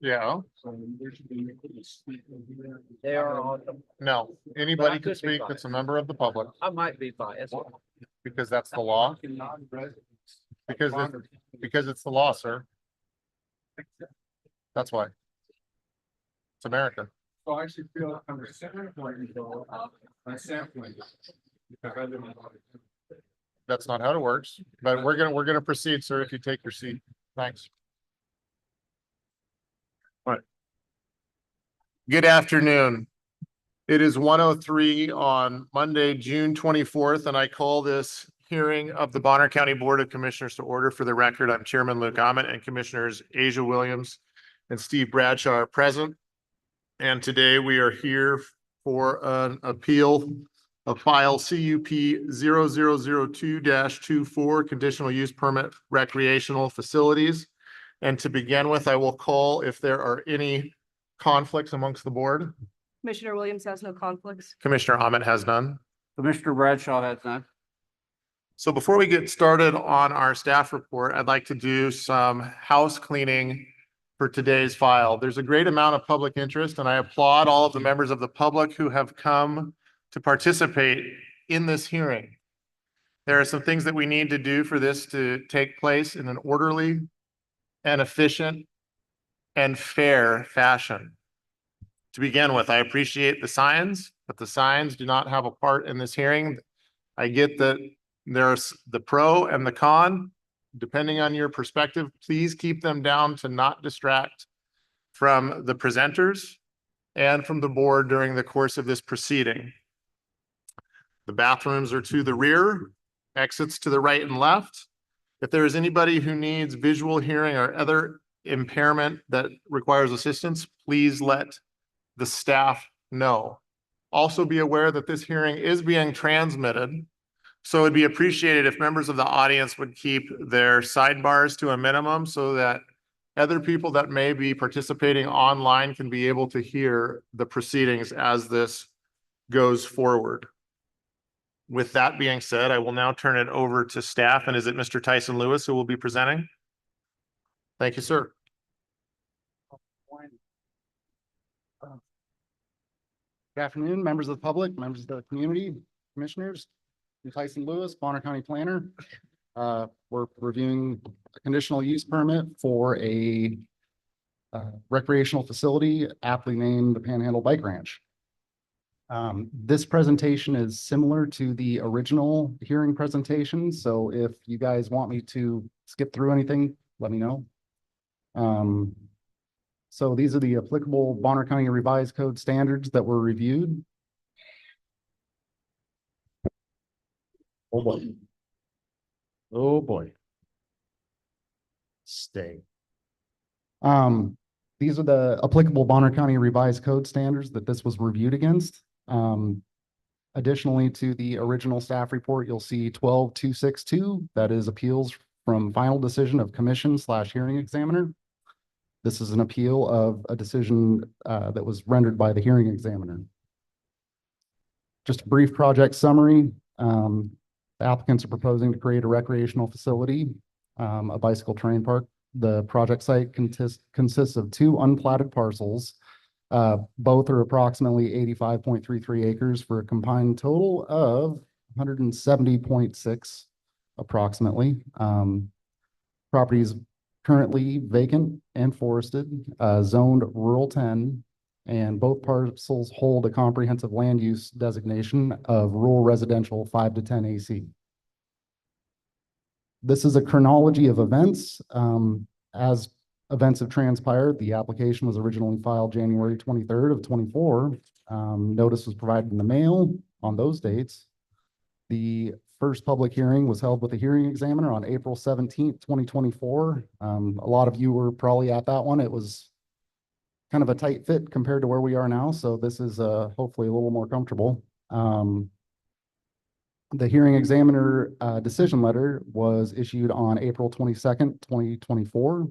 Yeah, They are on. no, anybody can speak that's a member of the public, I might be biased. because that's the law. Because it's the law, sir. That's why. It's America. So I should feel under center point my sampling. Because I live in. That's not how it works, but we're gonna proceed, sir, if you take your seat. Thanks. All right. Good afternoon. It is 1:03 on Monday, June 24th, and I call this hearing of the Bonner County Board of Commissioners to order. For the record, I'm Chairman Luke Ament, and Commissioners Asia Williams and Steve Bradshaw are present. And today we are here for an appeal of file CUP 0002-24, conditional use permit recreational facilities. And to begin with, I will call if there are any conflicts amongst the board. Commissioner Williams has no conflicts. Commissioner Ahmed has none. Commissioner Bradshaw has none. So before we get started on our staff report, I'd like to do some house cleaning for today's file. There's a great amount of public interest, and I applaud all of the members of the public who have come to participate in this hearing. There are some things that we need to do for this to take place in an orderly and efficient and fair fashion. To begin with, I appreciate the signs, but the signs do not have a part in this hearing. I get that there's the pro and the con. Depending on your perspective, please keep them down to not distract from the presenters and from the board during the course of this proceeding. The bathrooms are to the rear, exits to the right and left. If there is anybody who needs visual, hearing, or other impairment that requires assistance, please let the staff know. Also be aware that this hearing is being transmitted, so it'd be appreciated if members of the audience would keep their sidebars to a minimum so that other people that may be participating online can be able to hear the proceedings as this goes forward. With that being said, I will now turn it over to staff. And is it Mr. Tyson Lewis who will be presenting? Thank you, sir. Good afternoon, members of the public, members of the community, commissioners. I'm Tyson Lewis, Bonner County Planner. We're reviewing a conditional use permit for a recreational facility aptly named the Panhandle Bike Ranch. This presentation is similar to the original hearing presentation, so if you guys want me to skip through anything, let me know. So these are the applicable Bonner County Revised Code standards that were reviewed. Oh boy. Oh boy. Stay. These are the applicable Bonner County Revised Code standards that this was reviewed against. Additionally to the original staff report, you'll see 12262, that is appeals from final decision of commission/hearing examiner. This is an appeal of a decision that was rendered by the hearing examiner. Just a brief project summary. The applicants are proposing to create a recreational facility, a bicycle terrain park. The project site consists of two unplatted parcels. Both are approximately 85.33 acres for a combined total of 170.6 approximately. Property is currently vacant and forested, zoned rural 10, and both parcels hold a comprehensive land use designation of rural residential 5 to 10 AC. This is a chronology of events. As events have transpired, the application was originally filed January 23rd of 24. Notice was provided in the mail on those dates. The first public hearing was held with the hearing examiner on April 17th, 2024. A lot of you were probably at that one. It was kind of a tight fit compared to where we are now, so this is hopefully a little more comfortable. The hearing examiner decision letter was issued on April 22nd, 2024.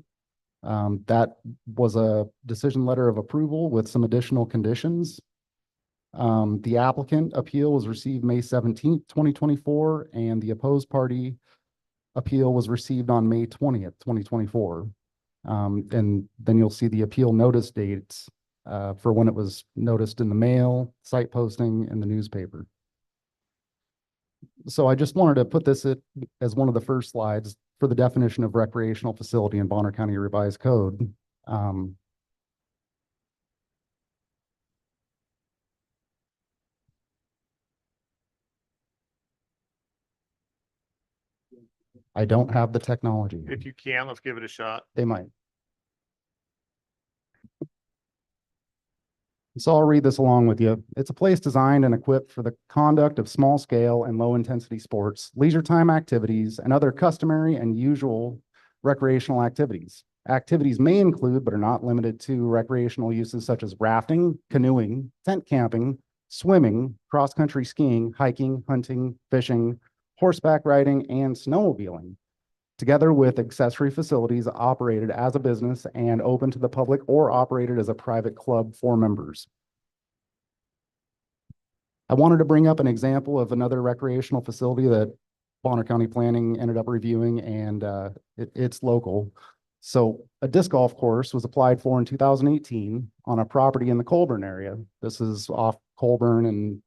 That was a decision letter of approval with some additional conditions. The applicant appeal was received May 17th, 2024, and the opposed party appeal was received on May 20th, 2024. And then you'll see the appeal notice dates for when it was noticed in the mail, site posting, and the newspaper. So I just wanted to put this as one of the first slides for the definition of recreational facility in Bonner County Revised Code. I don't have the technology. If you can, let's give it a shot. They might. So I'll read this along with you. It's a place designed and equipped for the conduct of small scale and low intensity sports, leisure time activities, and other customary and usual recreational activities. Activities may include, but are not limited to, recreational uses such as rafting, canoeing, tent camping, swimming, cross-country skiing, hiking, hunting, fishing, horseback riding, and snowmobiling, together with accessory facilities operated as a business and open to the public or operated as a private club for members. I wanted to bring up an example of another recreational facility that Bonner County Planning ended up reviewing, and it's local. So a disc golf course was applied for in 2018 on a property in the Colburn area. This is off Colburn and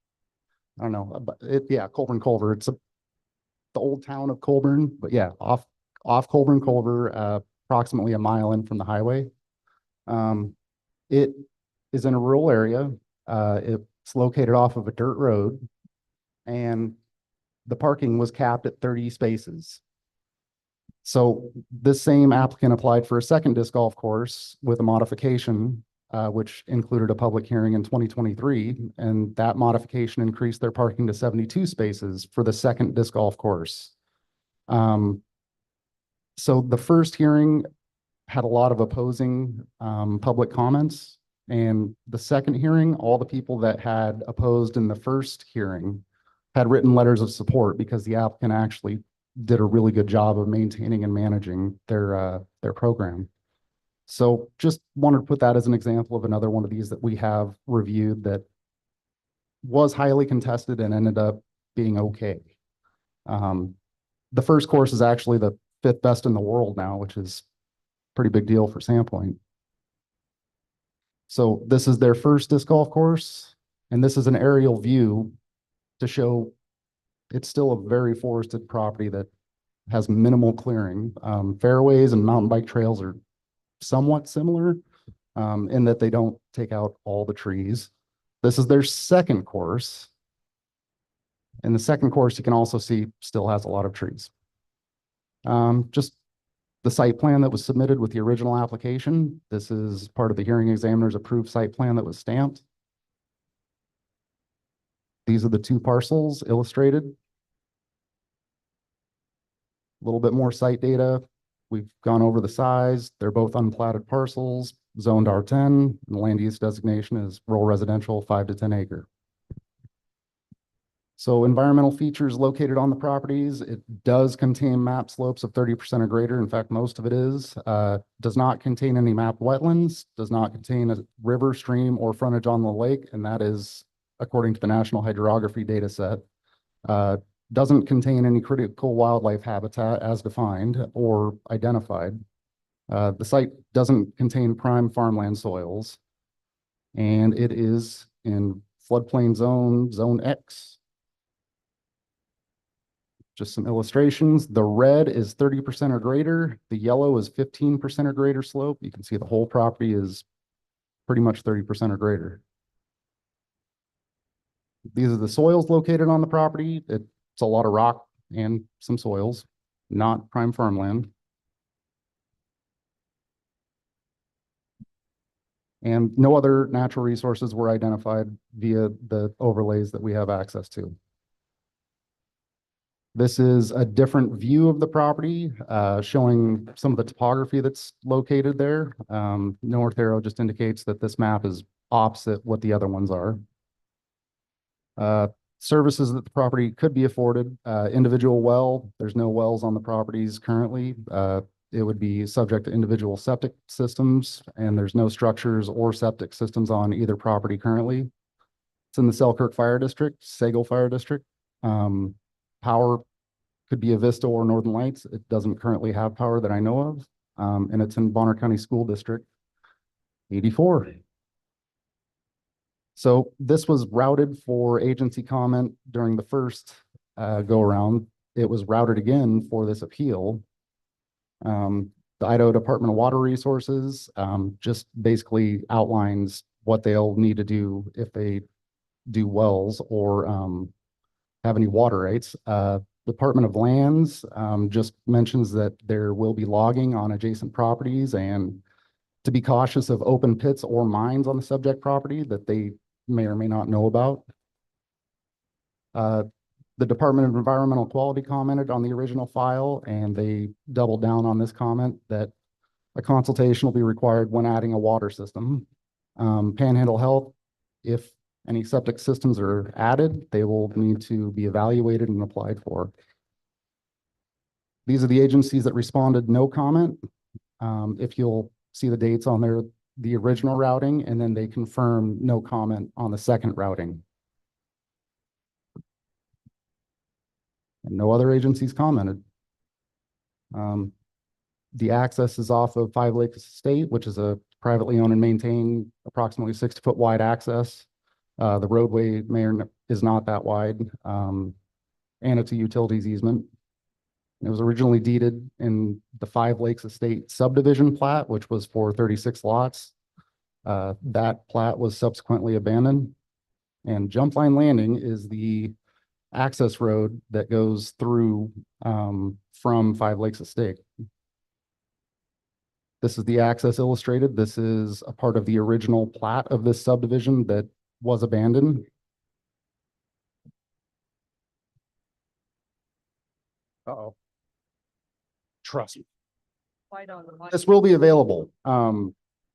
I don't know, Colburn Culver. It's the old town of Colburn, but yeah, off Colburn Culver, approximately a mile in from the highway. It is in a rural area. It's located off of a dirt road, and the parking was capped at 30 spaces. So this same applicant applied for a second disc golf course with a modification, which included a public hearing in 2023, and that modification increased their parking to 72 spaces for the second disc golf course. So the first hearing had a lot of opposing public comments, and the second hearing, all the people that had opposed in the first hearing had written letters of support because the applicant actually did a really good job of maintaining and managing their program. So just wanted to put that as an example of another one of these that we have reviewed that was highly contested and ended up being okay. The first course is actually the 5th best in the world now, which is a pretty big deal for Sandpoint. So this is their first disc golf course, and this is an aerial view to show it's still a very forested property that has minimal clearing. Fairways and mountain bike trails are somewhat similar in that they don't take out all the trees. This is their second course. And the second course, you can also see, still has a lot of trees. Just the site plan that was submitted with the original application. This is part of the hearing examiner's approved site plan that was stamped. These are the two parcels illustrated. A little bit more site data. We've gone over the size. They're both unplatted parcels, zoned R10, and the land use designation is rural residential, 5 to 10 acre. So environmental features located on the properties, it does contain map slopes of 30% or greater. In fact, most of it is. Does not contain any map wetlands, does not contain a river, stream, or frontage on the lake, and that is according to the National Hydrography data set. Doesn't contain any critical wildlife habitat as defined or identified. The site doesn't contain prime farmland soils, and it is in floodplain zone, zone X. Just some illustrations. The red is 30% or greater. The yellow is 15% or greater slope. You can see the whole property is pretty much 30% or greater. These are the soils located on the property. It's a lot of rock and some soils, not prime farmland. And no other natural resources were identified via the overlays that we have access to. This is a different view of the property, showing some of the topography that's located there. North arrow just indicates that this map is opposite what the other ones are. Services that the property could be afforded, individual well, there's no wells on the properties currently. It would be subject to individual septic systems, and there's no structures or septic systems on either property currently. It's in the Selkirk Fire District, Sago Fire District. Power could be a Vista or Northern Lights. It doesn't currently have power that I know of. and it's in Bonner County School District 84. So this was routed for agency comment during the first go around. It was routed again for this appeal. The Idaho Department of Water Resources just basically outlines what they'll need to do if they do wells or have any water rights. Department of Lands just mentions that there will be logging on adjacent properties and to be cautious of open pits or mines on the subject property that they may or may not know about. The Department of Environmental Quality commented on the original file, and they doubled down on this comment that a consultation will be required when adding a water system. Panhandle Health, if any septic systems are added, they will need to be evaluated and applied for. These are the agencies that responded no comment. If you'll see the dates on there, the original routing, and then they confirm no comment on the second routing. And no other agencies commented. The access is off of Five Lakes Estate, which is a privately owned and maintained approximately 60-foot wide access. The roadway is not that wide, and it's a utilities easement. It was originally deeded in the Five Lakes Estate subdivision plat, which was for 36 lots. That plat was subsequently abandoned. And Jump Line Landing is the access road that goes through from Five Lakes Estate. This is the access illustrated. This is a part of the original plat of this subdivision that was abandoned. Uh-oh. Trust me. White on the white. This will be available.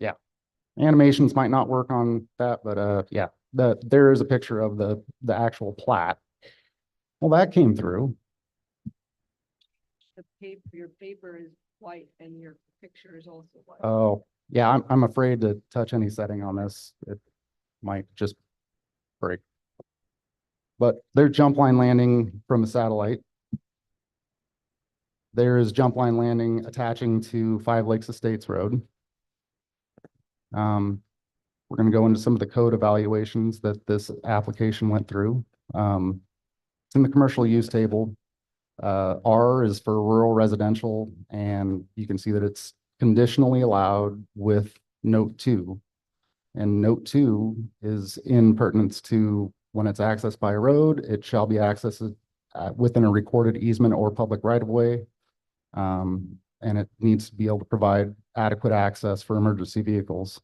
Yeah. Animations might not work on that, but yeah, there is a picture of the actual plat. Well, that came through. The paper, your paper is white and your picture is also white. Oh, yeah, I'm afraid to touch any setting on this. It might just break. But there's Jump Line Landing from the satellite. There is Jump Line Landing attaching to Five Lakes Estates Road. We're going to go into some of the code evaluations that this application went through. It's in the commercial use table. R is for rural residential, and you can see that it's conditionally allowed with note 2. And note 2 is in pertinence to when it's accessed by a road, it shall be accessed within a recorded easement or public right-of-way. And it needs to be able to provide adequate access for emergency vehicles.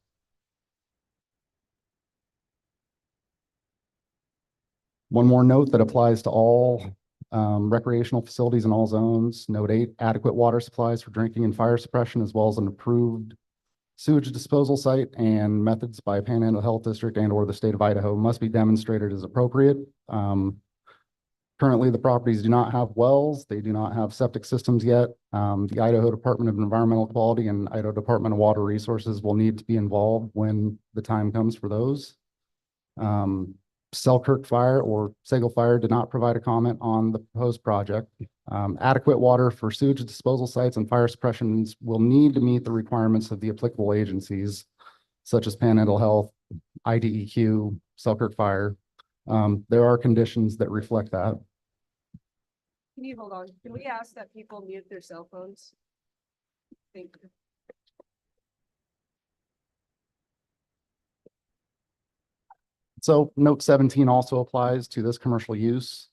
One more note that applies to all recreational facilities in all zones. Note 8, adequate water supplies for drinking and fire suppression, as well as an approved sewage disposal site and methods by Panhandle Health District and or the state of Idaho must be demonstrated as appropriate. Currently, the properties do not have wells. They do not have septic systems yet. The Idaho Department of Environmental Quality and Idaho Department of Water Resources will need to be involved when the time comes for those. Selkirk Fire or Sagal Fire did not provide a comment on the proposed project. Adequate water for sewage disposal sites and fire suppressions will need to meet the requirements of the applicable agencies, such as Panhandle Health, IDEQ, Selkirk Fire. There are conditions that reflect that. Can you hold on? Can we ask that people mute their cell phones? Thank you. So note 17 also applies to this commercial use.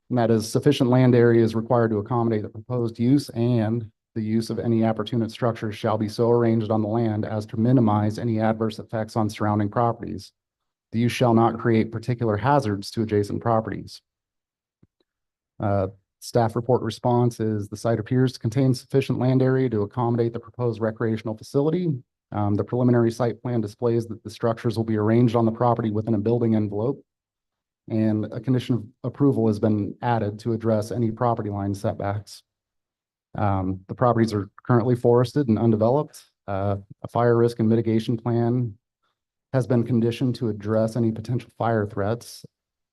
And that is sufficient land area is required to accommodate the proposed use, and the use of any appurtenant structures shall be so arranged on the land as to minimize any adverse effects on surrounding properties. The use shall not create particular hazards to adjacent properties. Staff report response is the site appears to contain sufficient land area to accommodate the proposed recreational facility. The preliminary site plan displays that the structures will be arranged on the property within a building envelope. And a condition of approval has been added to address any property line setbacks. The properties are currently forested and undeveloped. A fire risk and mitigation plan has been conditioned to address any potential fire threats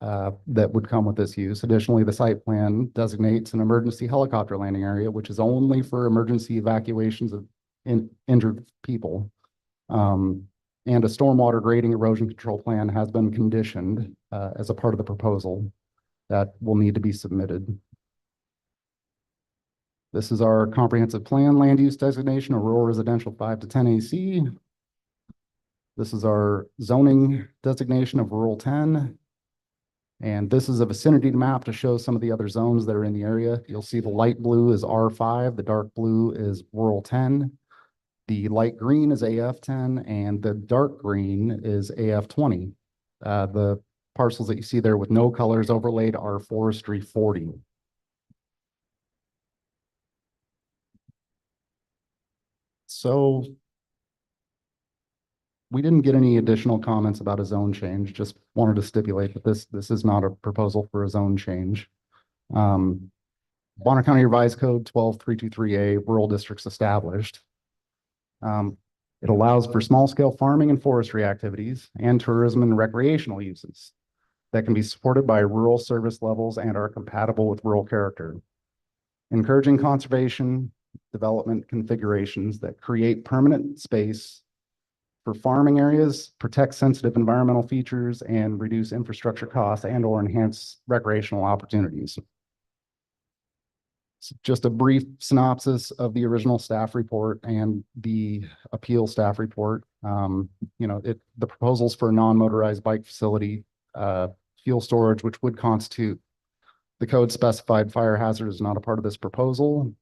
that would come with this use. Additionally, the site plan designates an emergency helicopter landing area, which is only for emergency evacuations of injured people. And a stormwater grading erosion control plan has been conditioned as a part of the proposal that will need to be submitted. This is our comprehensive plan land use designation of rural residential 5 to 10 AC. This is our zoning designation of rural 10. And this is a vicinity map to show some of the other zones that are in the area. You'll see the light blue is R5, the dark blue is rural 10. The light green is AF10 and the dark green is AF20. The parcels that you see there with no colors overlaid are forestry 40. So we didn't get any additional comments about a zone change, just wanted to stipulate that this is not a proposal for a zone change. Bonner County Revised Code 12323A, rural districts established. It allows for small scale farming and forestry activities and tourism and recreational uses that can be supported by rural service levels and are compatible with rural character. Encouraging conservation development configurations that create permanent space for farming areas, protect sensitive environmental features, and reduce infrastructure costs and or enhance recreational opportunities. Just a brief synopsis of the original staff report and the appeal staff report. The proposals for a non-motorized bike facility, fuel storage, which would constitute the code specified fire hazard, is not a part of this proposal.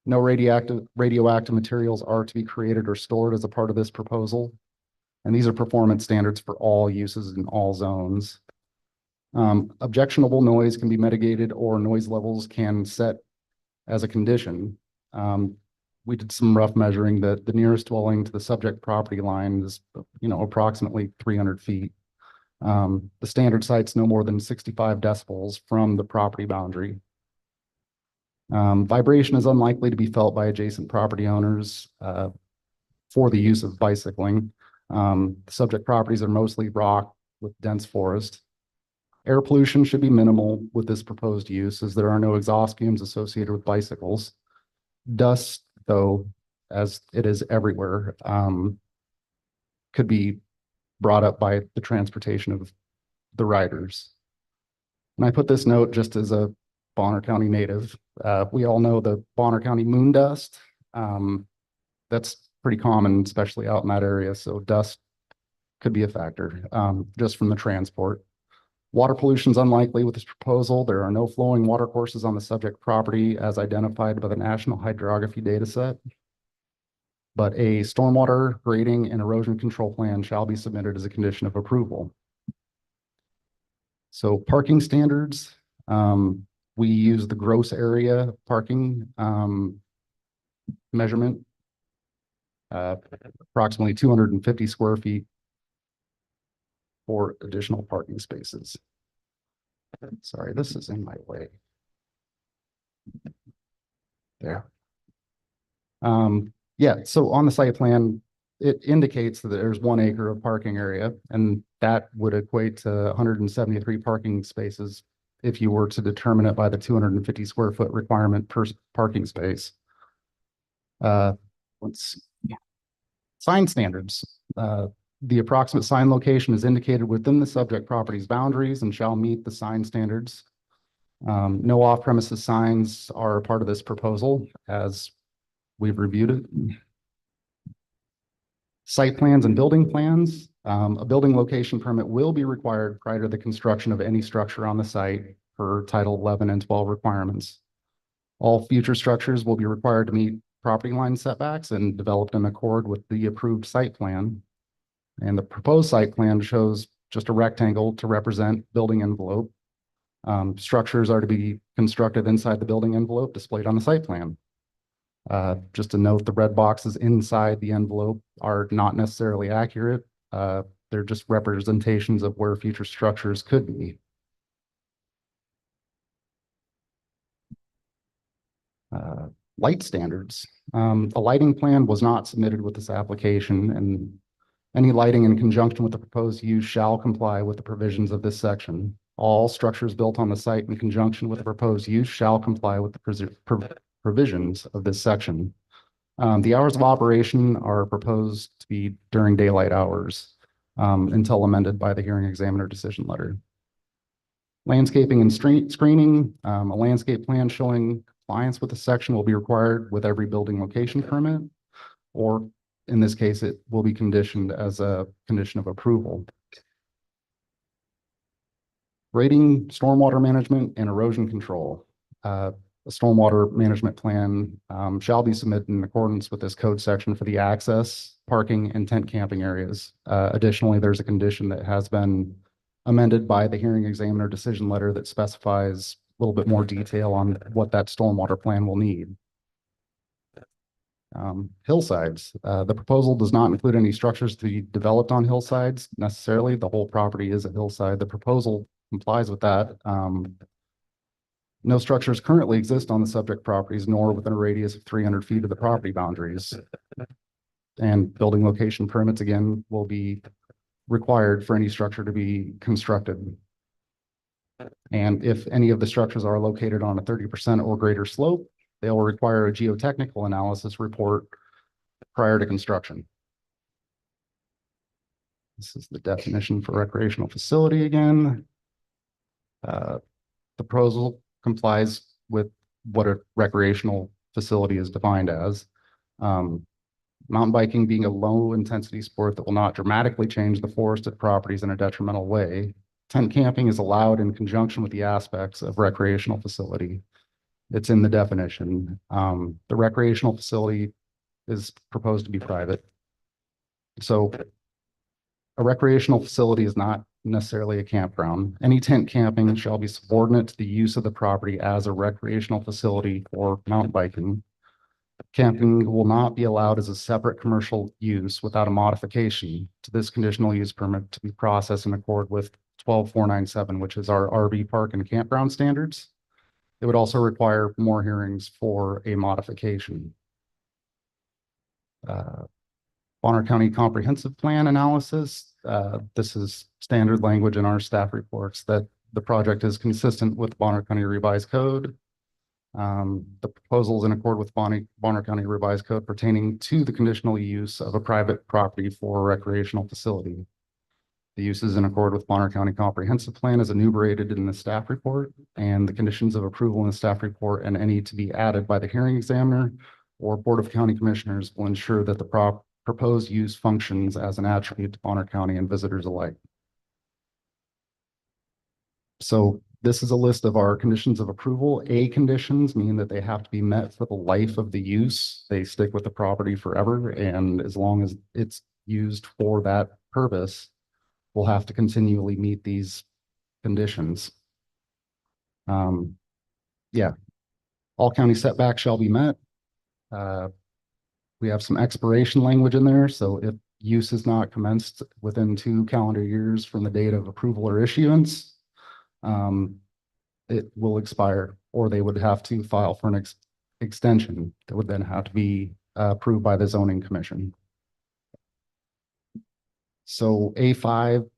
No radioactive materials are to be created or stored as a part of this proposal. And these are performance standards for all uses in all zones. Objectionable noise can be mitigated or noise levels can set as a condition. We did some rough measuring that the nearest dwelling to the subject property line is, approximately 300 feet. The standard cites no more than 65 decibels from the property boundary. Vibration is unlikely to be felt by adjacent property owners for the use of bicycling. The subject properties are mostly rock with dense forest. Air pollution should be minimal with this proposed use, as there are no exhaust fumes associated with bicycles. Dust, though, as it is everywhere, could be brought up by the transportation of the riders. And I put this note just as a Bonner County native. We all know the Bonner County moon dust. That's pretty common, especially out in that area. So dust could be a factor just from the transport. Water pollution is unlikely with this proposal. There are no flowing water courses on the subject property as identified by the National Hydrography Dataset. But a stormwater grading and erosion control plan shall be submitted as a condition of approval. So parking standards, we use the gross area parking measurement, approximately 250 square feet for additional parking spaces. Sorry, this is in my way. There. So on the site plan, it indicates that there's 1 acre of parking area, and that would equate to 173 parking spaces if you were to determine it by the 250 square foot requirement per parking space. Let's see. Sign standards. The approximate sign location is indicated within the subject property's boundaries and shall meet the sign standards. No off-premises signs are a part of this proposal as we've reviewed it. Site plans and building plans. A building location permit will be required prior to the construction of any structure on the site per Title 11 and 12 requirements. All future structures will be required to meet property line setbacks and developed in accord with the approved site plan. And the proposed site plan shows just a rectangle to represent building envelope. Structures are to be constructed inside the building envelope displayed on the site plan. Just to note, the red boxes inside the envelope are not necessarily accurate. They're just representations of where future structures could be. Light standards. A lighting plan was not submitted with this application, and any lighting in conjunction with the proposed use shall comply with the provisions of this section. All structures built on the site in conjunction with the proposed use shall comply with the provisions of this section. The hours of operation are proposed to be during daylight hours until amended by the hearing examiner decision letter. Landscaping and screening, a landscape plan showing compliance with the section will be required with every building location permit, or in this case, it will be conditioned as a condition of approval. Grading, stormwater management, and erosion control. A stormwater management plan shall be submitted in accordance with this code section for the access, parking, and tent camping areas. Additionally, there's a condition that has been amended by the hearing examiner decision letter that specifies a little bit more detail on what that stormwater plan will need. Hillsides. The proposal does not include any structures to be developed on hillsides necessarily. The whole property is a hillside. The proposal complies with that. No structures currently exist on the subject properties, nor within a radius of 300 feet of the property boundaries. And building location permits, again, will be required for any structure to be constructed. And if any of the structures are located on a 30% or greater slope, they will require a geotechnical analysis report prior to construction. This is the definition for recreational facility again. The proposal complies with what a recreational facility is defined as. Mountain biking being a low intensity sport that will not dramatically change the forested properties in a detrimental way. Tent camping is allowed in conjunction with the aspects of recreational facility. It's in the definition. The recreational facility is proposed to be private. So a recreational facility is not necessarily a campground. Any tent camping shall be subordinate to the use of the property as a recreational facility for mountain biking. Camping will not be allowed as a separate commercial use without a modification to this conditional use permit to be processed in accord with 12497, which is our RV park and campground standards. It would also require more hearings for a modification. Bonner County Comprehensive Plan analysis. This is standard language in our staff reports that the project is consistent with Bonner County Revised Code. The proposal is in accord with Bonner County Revised Code pertaining to the conditional use of a private property for a recreational facility. The use is in accord with Bonner County Comprehensive Plan as enumerated in the staff report, and the conditions of approval in the staff report and any to be added by the hearing examiner or Board of County Commissioners will ensure that the proposed use functions as an attribute to Bonner County and visitors alike. So this is a list of our conditions of approval. A conditions mean that they have to be met for the life of the use. They stick with the property forever, and as long as it's used for that purpose, we'll have to continually meet these conditions. Yeah, all county setbacks shall be met. We have some expiration language in there. So if use is not commenced within 2 calendar years from the date of approval or issuance, it will expire, or they would have to file for an extension that would then have to be approved by the zoning commission. So A5,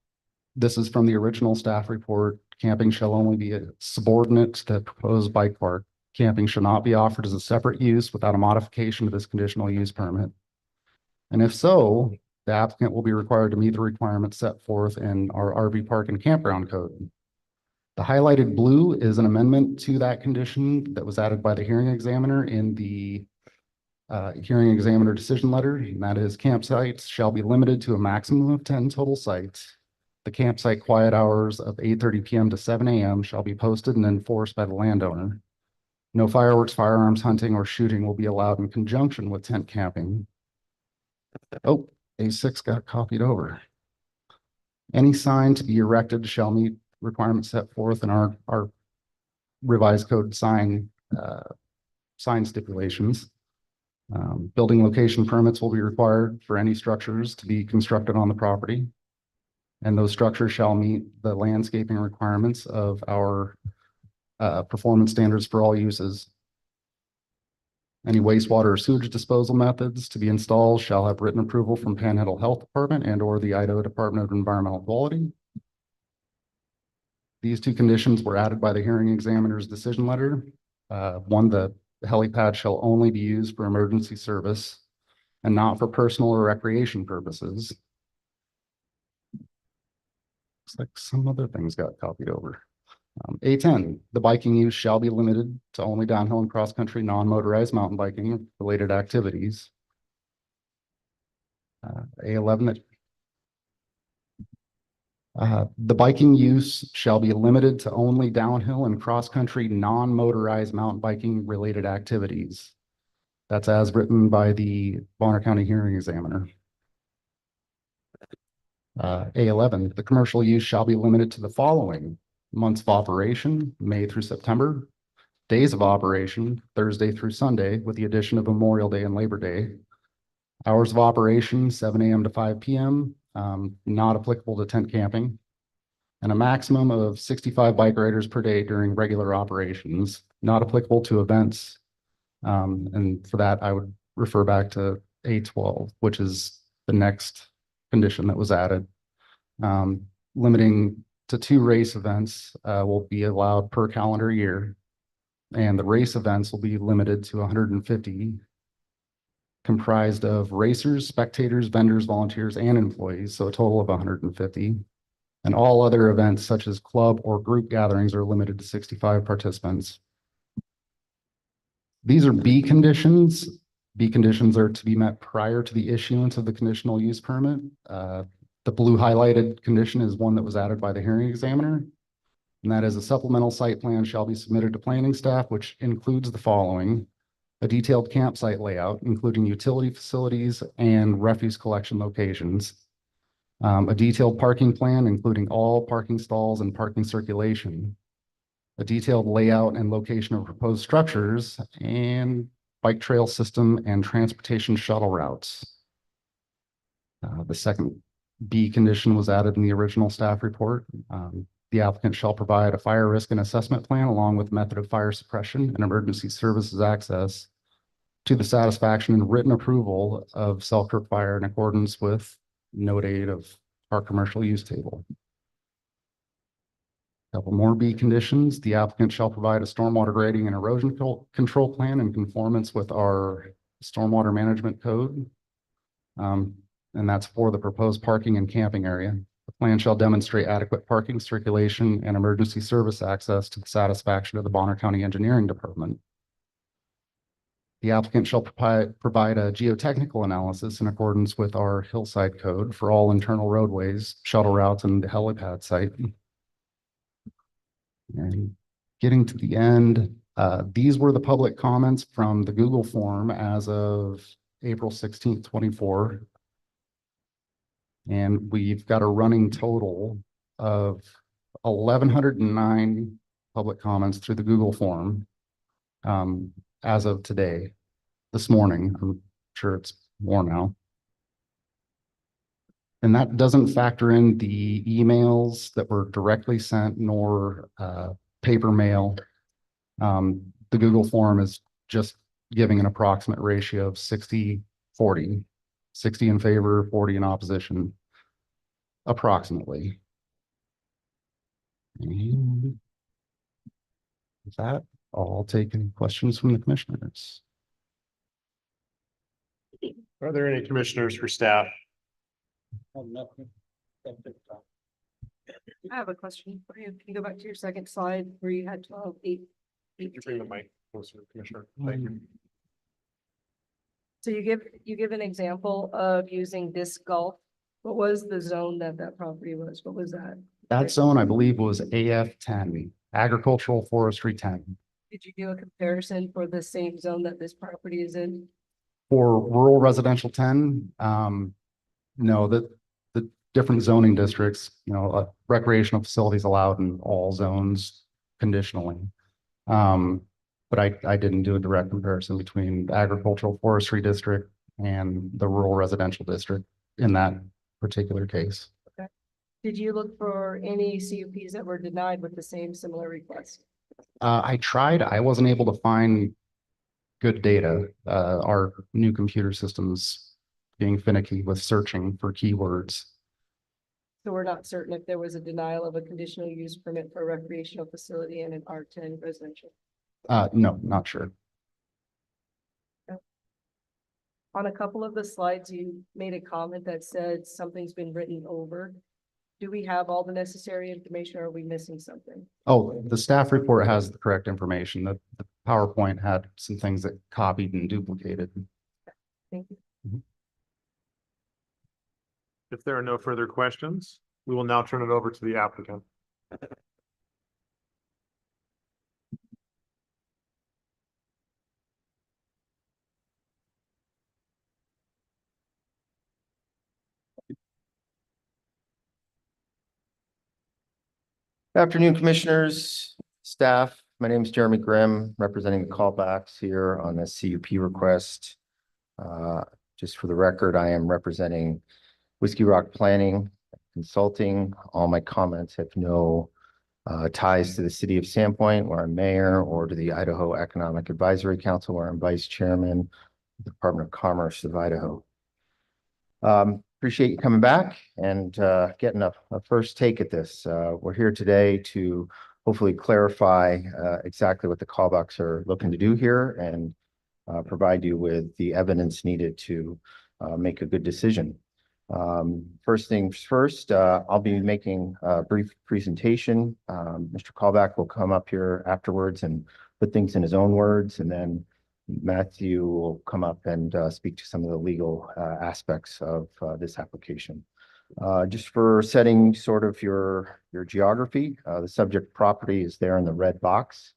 this is from the original staff report. Camping shall only be a subordinate to the proposed bike park. Camping shall not be offered as a separate use without a modification to this conditional use permit. And if so, the applicant will be required to meet the requirements set forth in our RV park and campground code. The highlighted blue is an amendment to that condition that was added by the hearing examiner in the hearing examiner decision letter, and that is campsites shall be limited to a maximum of 10 total sites. The campsite quiet hours of 8:30 p.m. to 7 a.m. shall be posted and enforced by the landowner. No fireworks, firearms, hunting, or shooting will be allowed in conjunction with tent camping. Oh, A6 got copied over. Any sign to be erected shall meet requirements set forth in our revised code sign stipulations. Building location permits will be required for any structures to be constructed on the property. And those structures shall meet the landscaping requirements of our performance standards for all uses. Any wastewater or sewage disposal methods to be installed shall have written approval from Panhandle Health Department and or the Idaho Department of Environmental Quality. These 2 conditions were added by the hearing examiner's decision letter. One, the The helipad shall only be used for emergency service and not for personal or recreation purposes. Looks like some other things got copied over. A10, the biking use shall be limited to only downhill and cross-country non-motorized mountain biking related activities. A11, the biking use shall be limited to only downhill and cross-country non-motorized mountain biking related activities. That's as written by the Bonner County Hearing Examiner. A11, the commercial use shall be limited to the following: months of operation, May through September; days of operation, Thursday through Sunday, with the addition of Memorial Day and Labor Day; hours of operation, 7 a.m. to 5 p.m., not applicable to tent camping; and a maximum of 65 bike riders per day during regular operations, not applicable to events. And for that, I would refer back to A12, which is the next condition that was added. Limiting to 2 race events will be allowed per calendar year, and the race events will be limited to 150, comprised of racers, spectators, vendors, volunteers, and employees, so a total of 150. And all other events such as club or group gatherings are limited to 65 participants. These are B conditions. B conditions are to be met prior to the issuance of the conditional use permit. The blue highlighted condition is one that was added by the hearing examiner, and that is a supplemental site plan shall be submitted to planning staff, which includes the following: a detailed campsite layout, including utility facilities and refuse collection locations; a detailed parking plan, including all parking stalls and parking circulation; a detailed layout and location of proposed structures, and bike trail system and transportation shuttle routes. The second B condition was added in the original staff report. The applicant shall provide a fire risk and assessment plan along with method of fire suppression and emergency services access to the satisfaction and written approval of Selkirk Fire in accordance with note 8 of our commercial use table. Couple more B conditions. The applicant shall provide a stormwater grading and erosion control plan in conformance with our stormwater management code. And that's for the proposed parking and camping area. The plan shall demonstrate adequate parking, circulation, and emergency service access to the satisfaction of the Bonner County Engineering Department. The applicant shall provide a geotechnical analysis in accordance with our hillside code for all internal roadways, shuttle routes, and the helipad site. And getting to the end, these were the public comments from the Google form as of April 16th, 24. And we've got a running total of 1,109 public comments through the Google form as of today, this morning. I'm sure it's more now. And that doesn't factor in the emails that were directly sent nor paper mail. The Google form is just giving an approximate ratio of 60-40. 60 in favor, 40 in opposition, approximately. And with that, I'll take any questions from the commissioners. Are there any commissioners for staff? I have a question for you. Can you go back to your second slide where you had 12, 8? Could you bring the mic closer, Commissioner? Thank you. So you give an example of using disc golf. What was the zone that that property was? What was that? That zone, I believe, was AF 10, Agricultural Forestry 10. Did you do a comparison for the same zone that this property is in? For rural residential 10, no, the different zoning districts, recreational facilities allowed in all zones conditionally. But I didn't do a direct comparison between the agricultural forestry district and the rural residential district in that particular case. Okay. Did you look for any CUPs that were denied with the same similar request? I tried. I wasn't able to find good data. Our new computer systems being finicky with searching for keywords. So we're not certain if there was a denial of a conditional use permit for a recreational facility and an R10 residential. No, not sure. On a couple of the slides, you made a comment that said something's been written over. Do we have all the necessary information or are we missing something? Oh, the staff report has the correct information. The PowerPoint had some things that copied and duplicated. Thank you. If there are no further questions, we will now turn it over to the applicant. Afternoon, commissioners, staff. My name is Jeremy Grimm, representing the callbacks here on the CUP request. Just for the record, I am representing Whiskey Rock Planning Consulting. All my comments have no ties to the city of Sandpoint, where I'm mayor, or to the Idaho Economic Advisory Council, where I'm vice chairman of the Department of Commerce of Idaho. Appreciate you coming back and getting a first take at this. We're here today to hopefully clarify exactly what the callbacks are looking to do here and provide you with the evidence needed to make a good decision. First things first, I'll be making a brief presentation. Mr. Callback will come up here afterwards and put things in his own words, and then Matthew will come up and speak to some of the legal aspects of this application. Just for setting sort of your geography, the subject property is there in the red box.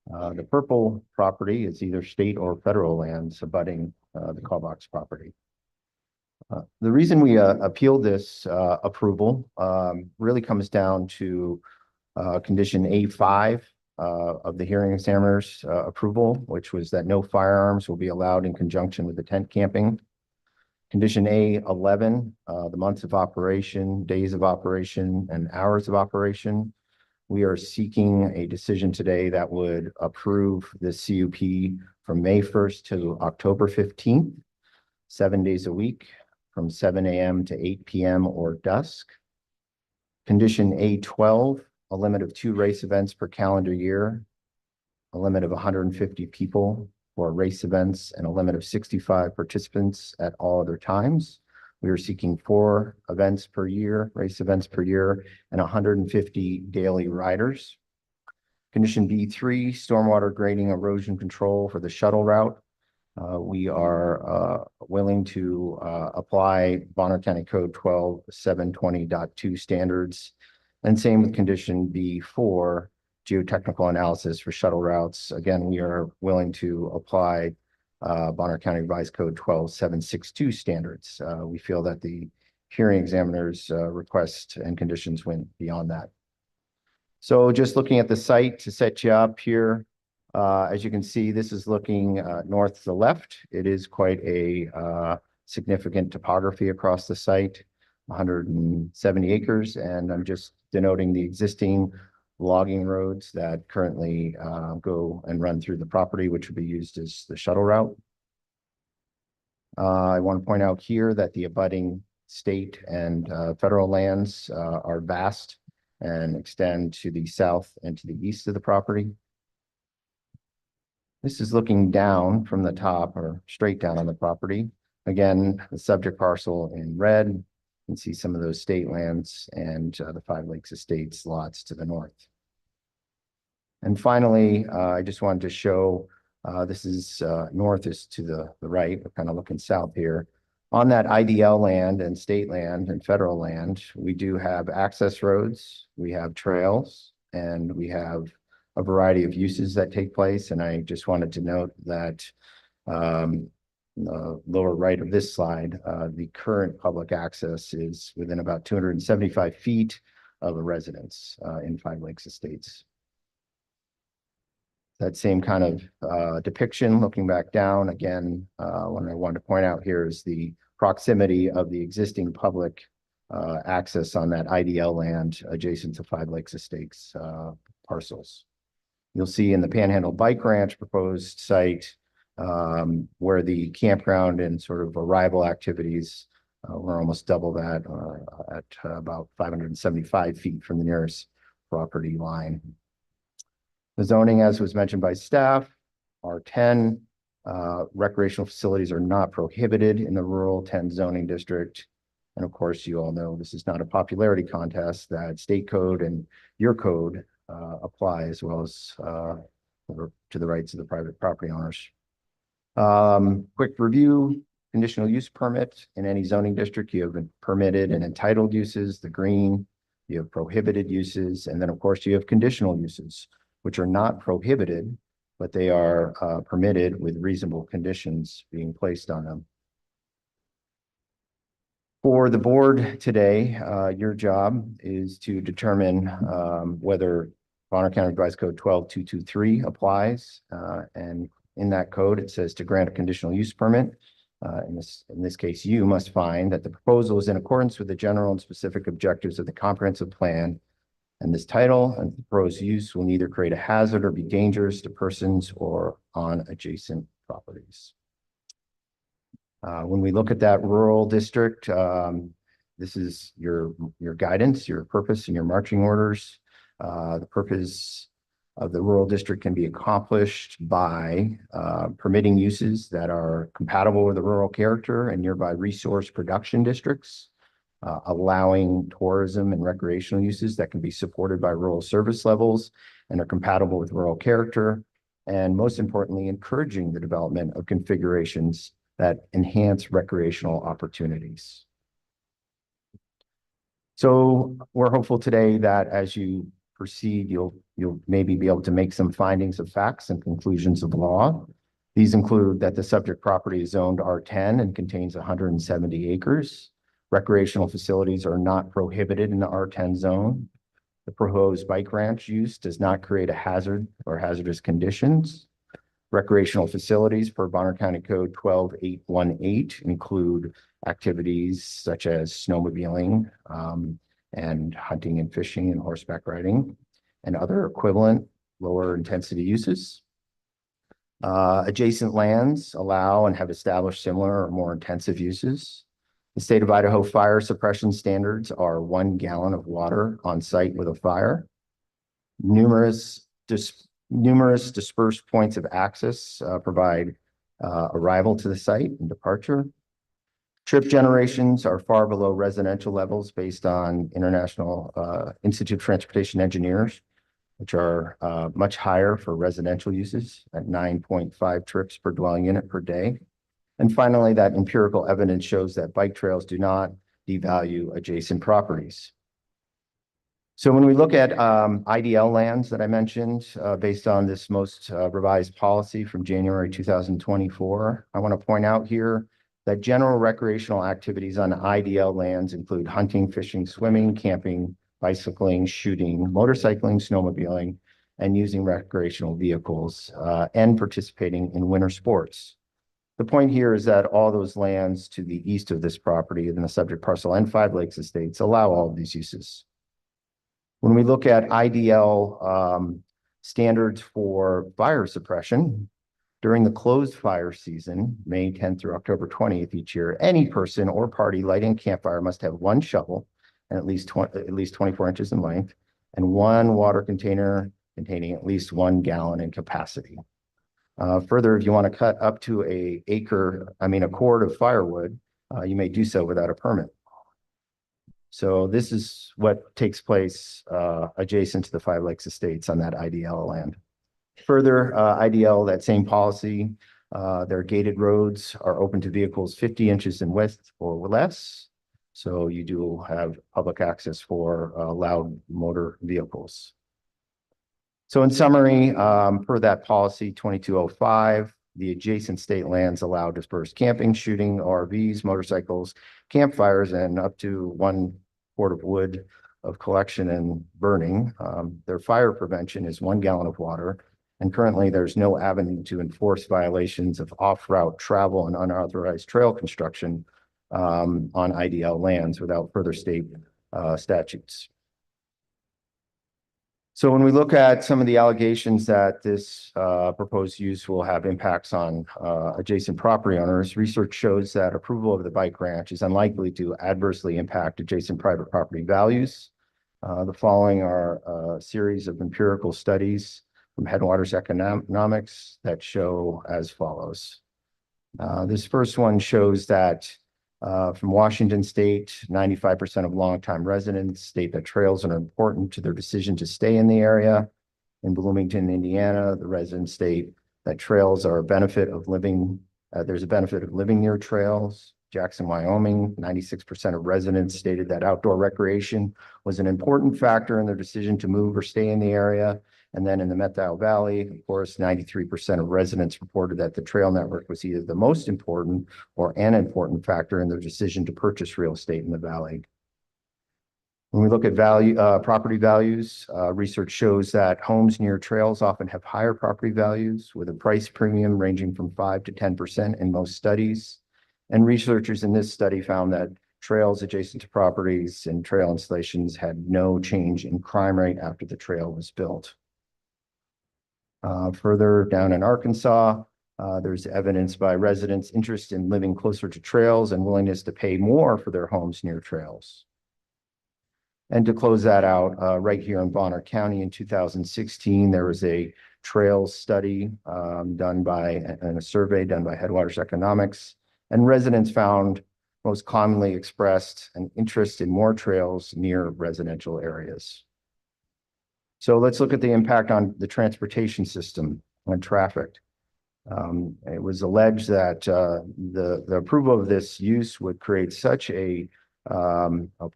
The purple property is either state or federal lands abutting the Callbox property. The reason we appealed this approval really comes down to condition A5 of the hearing examiner's approval, which was that no firearms will be allowed in conjunction with the tent camping. Condition A11, the months of operation, days of operation, and hours of operation. We are seeking a decision today that would approve the CUP from May 1st to October 15th, 7 days a week, from 7 a.m. to 8 p.m. or dusk. Condition A12, a limit of 2 race events per calendar year, a limit of 150 people for race events, and a limit of 65 participants at all other times. We are seeking 4 events per year, race events per year, and 150 daily riders. Condition B3, stormwater grading erosion control for the shuttle route. We are willing to apply Bonner County Code 12720.2 standards. And same with condition B4, geotechnical analysis for shuttle routes. Again, we are willing to apply Bonner County Revised Code 12762 standards. We feel that the hearing examiner's request and conditions went beyond that. So just looking at the site to set you up here, as you can see, this is looking north to the left. It is quite a significant topography across the site, 170 acres, and I'm just denoting the existing logging roads that currently go and run through the property, which would be used as the shuttle route. I want to point out here that the abutting state and federal lands are vast and extend to the south and to the east of the property. This is looking down from the top or straight down on the property. Again, the subject parcel in red. You can see some of those state lands and the Five Lakes Estates lots to the north. And finally, I just wanted to show this is north is to the right. We're kind of looking south here. On that IDL land and state land and federal land, we do have access roads, we have trails, and we have a variety of uses that take place. And I just wanted to note that the lower right of this slide, the current public access is within about 275 feet of a residence in Five Lakes Estates. That same kind of depiction looking back down again, what I wanted to point out here is the proximity of the existing public access on that IDL land adjacent to Five Lakes Estates parcels. You'll see in the Panhandle Bike Ranch proposed site where the campground and sort of arrival activities were almost double that at about 575 feet from the nearest property line. The zoning, as was mentioned by staff, R10, Recreational facilities are not prohibited in the rural 10 zoning district. And of course, you all know this is not a popularity contest, that state code and your code apply, as well as to the rights of the private property owners. Quick review: conditional use permit in any zoning district, you have been permitted and entitled uses, the green, you have prohibited uses, and then of course you have conditional uses, which are not prohibited, but they are permitted with reasonable conditions being placed on them. For the board today, your job is to determine whether Bonner County Revised Code 12223 applies. And in that code, it says to grant a conditional use permit. In this case, you must find that the proposal is in accordance with the general and specific objectives of the comprehensive plan. And this title and the proposed use will neither create a hazard or be dangerous to persons or on adjacent properties. When we look at that rural district, this is your guidance, your purpose, and your marching orders. The purpose of the rural district can be accomplished by permitting uses that are compatible with the rural character and nearby resource production districts, allowing tourism and recreational uses that can be supported by rural service levels and are compatible with rural character, and most importantly, encouraging the development of configurations that enhance recreational opportunities. So we're hopeful today that as you proceed, you'll maybe be able to make some findings of facts and conclusions of law. These include that the subject property is zoned R10 and contains 170 acres. Recreational facilities are not prohibited in the R10 zone. The proposed bike ranch use does not create a hazard or hazardous conditions. Recreational facilities per Bonner County Code 12818 include activities such as snowmobiling and hunting and fishing and horseback riding and other equivalent lower intensity uses. Adjacent lands allow and have established similar or more intensive uses. The state of Idaho fire suppression standards are 1 gallon of water on site with a fire. Numerous dispersed points of access provide arrival to the site and departure. Trip generations are far below residential levels based on International Institute of Transportation Engineers, which are much higher for residential uses at 9.5 trips per dwelling unit per day. And finally, that empirical evidence shows that bike trails do not devalue adjacent properties. So when we look at IDL lands that I mentioned, based on this most revised policy from January 2024, I want to point out here that general recreational activities on IDL lands include hunting, fishing, swimming, camping, bicycling, shooting, motorcycling, snowmobiling, and using recreational vehicles and participating in winter sports. The point here is that all those lands to the east of this property in the subject parcel and 5 Lakes Estates allow all of these uses. When we look at IDL standards for fire suppression, during the closed fire season, May 10th through October 20th each year, any person or party lighting a campfire must have 1 shovel and at least 24 inches in length and 1 water container containing at least 1 gallon in capacity. Further, if you want to cut up to a cord of firewood, you may do so without a permit. So this is what takes place adjacent to the 5 Lakes Estates on that IDL land. Further, IDL, that same policy, their gated roads are open to vehicles 50 inches in width or less. So you do have public access for loud motor vehicles. So in summary, per that policy 2205, the adjacent state lands allow dispersed camping, shooting, RVs, motorcycles, campfires, and up to 1 cord of wood of collection and burning. Their fire prevention is 1 gallon of water. And currently there's no avenue to enforce violations of off-route travel and unauthorized trail construction on IDL lands without further state statutes. So when we look at some of the allegations that this proposed use will have impacts on adjacent property owners, research shows that approval of the bike ranch is unlikely to adversely impact adjacent private property values. The following are a series of empirical studies from Headwaters Economics that show as follows. This first one shows that from Washington State, 95% of longtime residents state that trails are important to their decision to stay in the area. In Bloomington, Indiana, the residents state that trails are a benefit of living. There's a benefit of living near trails. Jackson, Wyoming, 96% of residents stated that outdoor recreation was an important factor in their decision to move or stay in the area. And then in the Methow Valley, of course, 93% of residents reported that the trail network was either the most important or an important factor in their decision to purchase real estate in the valley. When we look at property values, research shows that homes near trails often have higher property values with a price premium ranging from 5 to 10% in most studies. And researchers in this study found that trails adjacent to properties and trail installations had no change in crime rate after the trail was built. Further down in Arkansas, there's evidence by residents' interest in living closer to trails and willingness to pay more for their homes near trails. And to close that out, right here in Bonner County in 2016, there was a trails study and a survey done by Headwaters Economics, and residents found most commonly expressed an interest in more trails near residential areas. So let's look at the impact on the transportation system and traffic. It was alleged that the approval of this use would create such a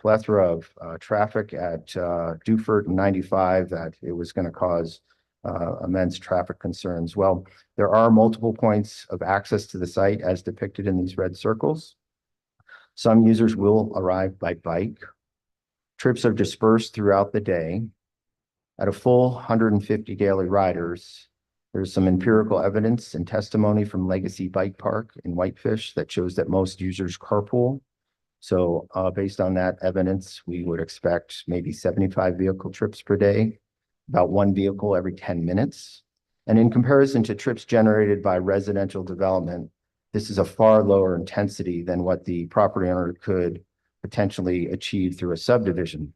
plethora of traffic at Dufert and 95 that it was going to cause immense traffic concerns. Well, there are multiple points of access to the site as depicted in these red circles. Some users will arrive by bike. Trips are dispersed throughout the day. At a full 150 daily riders, there's some empirical evidence and testimony from Legacy Bike Park in Whitefish that shows that most users carpool. So based on that evidence, we would expect maybe 75 vehicle trips per day, about one vehicle every 10 minutes. And in comparison to trips generated by residential development, this is a far lower intensity than what the property owner could potentially achieve through a subdivision,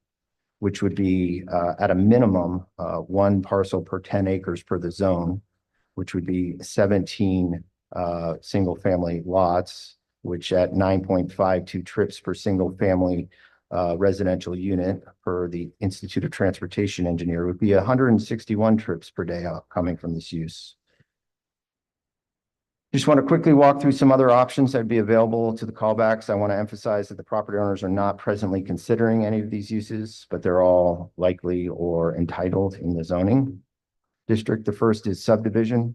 which would be at a minimum one parcel per 10 acres per the zone, which would be 17 single family lots, which at 9.52 trips per single family residential unit per the Institute of Transportation Engineer would be 161 trips per day coming from this use. Just want to quickly walk through some other options that would be available to the callbacks. I want to emphasize that the property owners are not presently considering any of these uses, but they're all likely or entitled in the zoning district. The first is subdivision.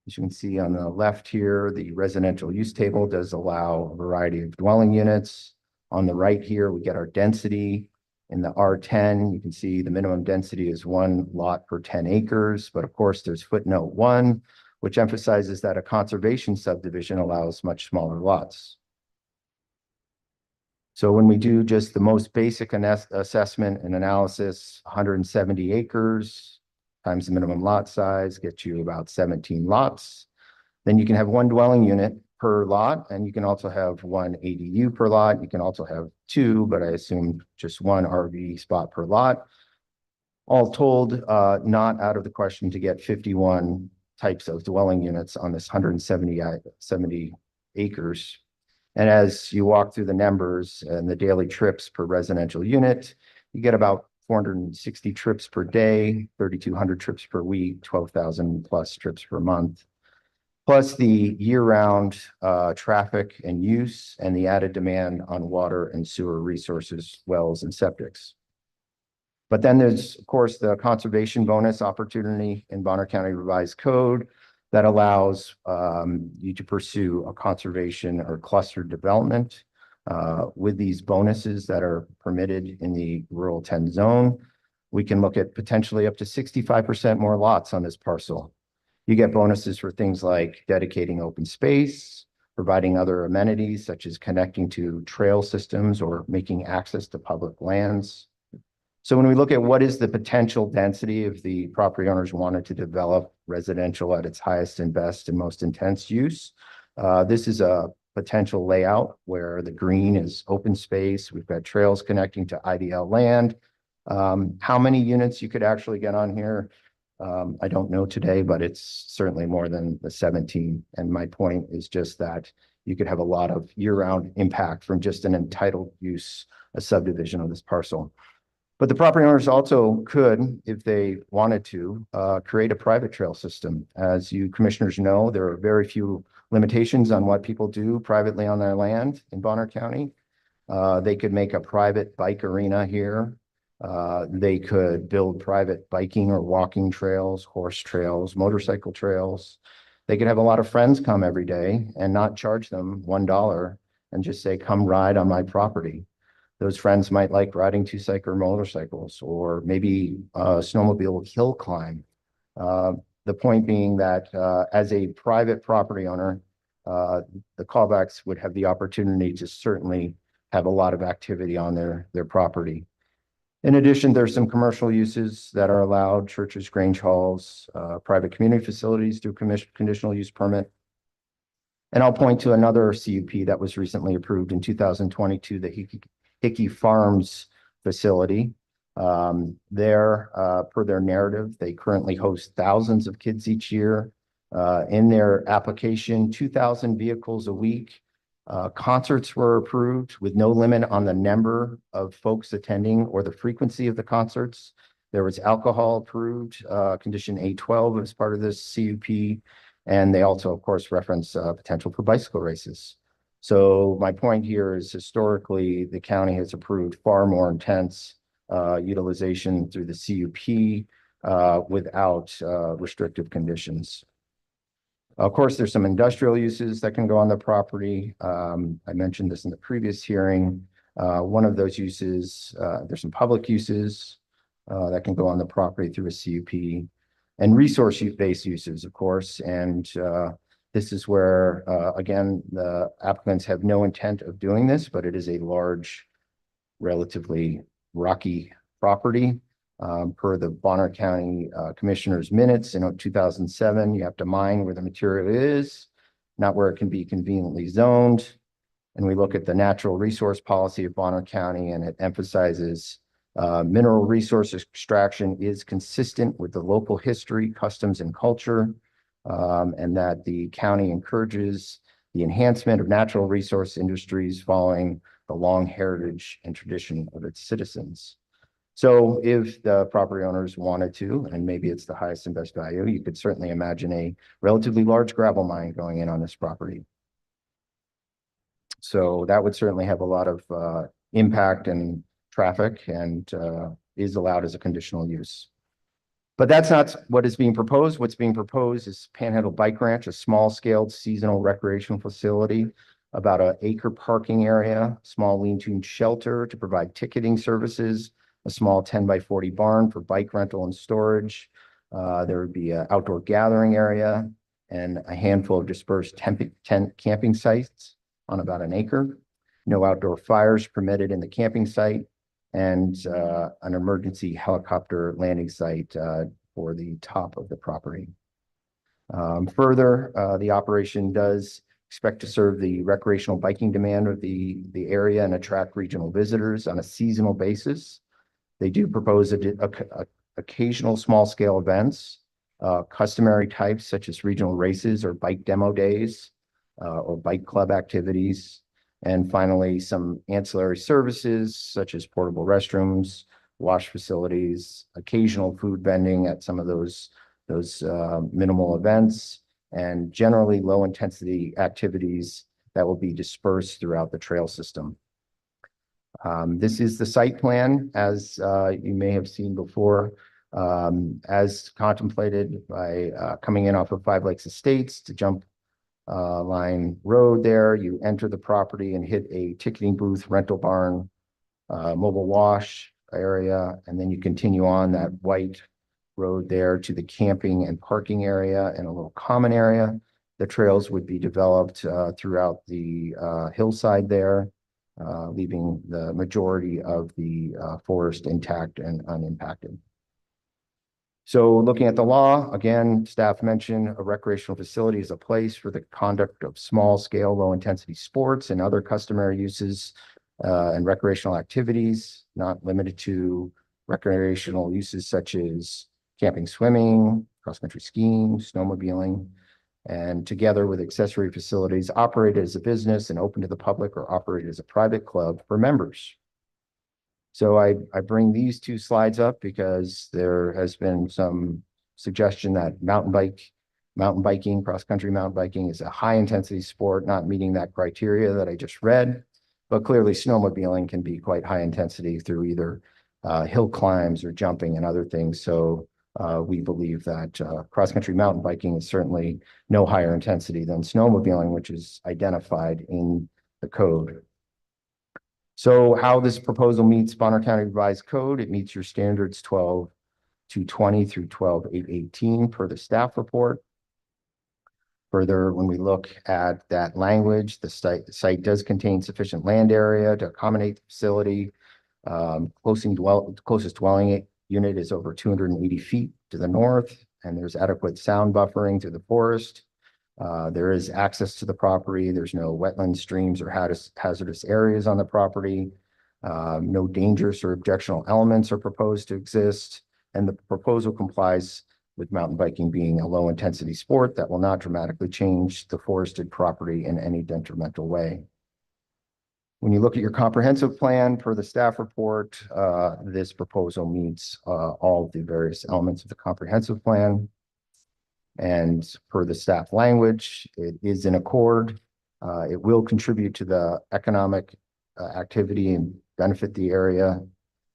As you can see on the left here, the residential use table does allow a variety of dwelling units. On the right here, we get our density. In the R10, you can see the minimum density is 1 lot per 10 acres, but of course there's footnote 1, which emphasizes that a conservation subdivision allows much smaller lots. So when we do just the most basic assessment and analysis, 170 acres times the minimum lot size gets you about 17 lots. Then you can have 1 dwelling unit per lot, and you can also have 1 ADU per lot. You can also have 2, but I assume just 1 RV spot per lot. All told, not out of the question to get 51 types of dwelling units on this 170 acres. And as you walk through the numbers and the daily trips per residential unit, you get about 460 trips per day, 3,200 trips per week, 12,000 plus trips per month, plus the year-round traffic and use and the added demand on water and sewer resources, wells and septics. But then there's, of course, the conservation bonus opportunity in Bonner County Revised Code that allows you to pursue a conservation or clustered development with these bonuses that are permitted in the rural 10 zone. We can look at potentially up to 65% more lots on this parcel. You get bonuses for things like dedicating open space, providing other amenities such as connecting to trail systems or making access to public lands. So when we look at what is the potential density if the property owners wanted to develop residential at its highest and best and most intense use, this is a potential layout where the green is open space. We've got trails connecting to IDL land. How many units you could actually get on here? I don't know today, but it's certainly more than the 17. And my point is just that you could have a lot of year-round impact from just an entitled use, a subdivision of this parcel. But the property owners also could, if they wanted to, create a private trail system. As you commissioners know, there are very few limitations on what people do privately on their land in Bonner County. They could make a private bike arena here. They could build private biking or walking trails, horse trails, motorcycle trails. They could have a lot of friends come every day and not charge them $1 and just say, come ride on my property. Those friends might like riding two-cycle motorcycles or maybe snowmobile hill climb. The point being that as a private property owner, the callbacks would have the opportunity to certainly have a lot of activity on their property. In addition, there's some commercial uses that are allowed: churches, grange halls, private community facilities through conditional use permit. And I'll point to another CUP that was recently approved in 2022, the Hickey Farms facility. Per their narrative, they currently host thousands of kids each year. In their application, 2,000 vehicles a week. Concerts were approved with no limit on the number of folks attending or the frequency of the concerts. There was alcohol approved, condition A12 as part of this CUP. And they also, of course, reference potential for bicycle races. So my point here is historically, the county has approved far more intense utilization through the CUP without restrictive conditions. Of course, there's some industrial uses that can go on the property. I mentioned this in the previous hearing. One of those uses, there's some public uses that can go on the property through a CUP, and resource-based uses, of course. And this is where, again, the applicants have no intent of doing this, but it is a large, relatively rocky property. Per the Bonner County Commissioner's minutes in 2007, you have to mine where the material is, not where it can be conveniently zoned. And we look at the natural resource policy of Bonner County, and it emphasizes mineral resource extraction is consistent with the local history, customs, and culture, and that the county encourages the enhancement of natural resource industries following the long heritage and tradition of its citizens. So if the property owners wanted to, and maybe it's the highest and best value, you could certainly imagine a relatively large gravel mine going in on this property. So that would certainly have a lot of impact and traffic, and is allowed as a conditional use. But that's not what is being proposed. What's being proposed is Panhandle Bike Ranch, a small-scale seasonal recreational facility, about an acre parking area, small lean-to shelter to provide ticketing services, a small 10-by-40 barn for bike rental and storage. There would be an outdoor gathering area and a handful of dispersed tent camping sites on about an acre. No outdoor fires permitted in the camping site, and an emergency helicopter landing site for the top of the property. Further, the operation does expect to serve the recreational biking demand of the area and attract regional visitors on a seasonal basis. They do propose occasional small-scale events, customary types such as regional races or bike demo days, or bike club activities. And finally, some ancillary services such as portable restrooms, wash facilities, occasional food vending at some of those minimal events, and generally low-intensity activities that will be dispersed throughout the trail system. This is the site plan, as you may have seen before, as contemplated by coming in off of Five Lakes Estates to jump line road there. You enter the property and hit a ticketing booth, rental barn, mobile wash area, and then you continue on that white road there to the camping and parking area and a little common area. The trails would be developed throughout the hillside there, leaving the majority of the forest intact and unimpacted. So looking at the law, again, staff mentioned a recreational facility is a place for the conduct of small-scale, low-intensity sports and other customary uses and recreational activities, not limited to recreational uses such as camping, swimming, cross-country skiing, snowmobiling, and together with accessory facilities operated as a business and open to the public or operated as a private club for members. So I bring these two slides up because there has been some suggestion that mountain biking, cross-country mountain biking is a high-intensity sport, not meeting that criteria that I just read. But clearly snowmobiling can be quite high intensity through either hill climbs or jumping and other things. So we believe that cross-country mountain biking is certainly no higher intensity than snowmobiling, which is identified in the code. So how this proposal meets Bonner County Revised Code, it meets your standards 12-220 through 12-818 per the staff report. Further, when we look at that language, the site does contain sufficient land area to accommodate the facility. Closest dwelling unit is over 280 feet to the north, and there's adequate sound buffering through the forest. There is access to the property. There's no wetland streams or hazardous areas on the property. No dangerous or objectionable elements are proposed to exist, and the proposal complies with mountain biking being a low intensity sport that will not dramatically change the forested property in any detrimental way. When you look at your comprehensive plan per the staff report, this proposal meets all of the various elements of the comprehensive plan. And per the staff language, it is in accord. It will contribute to the economic activity and benefit the area,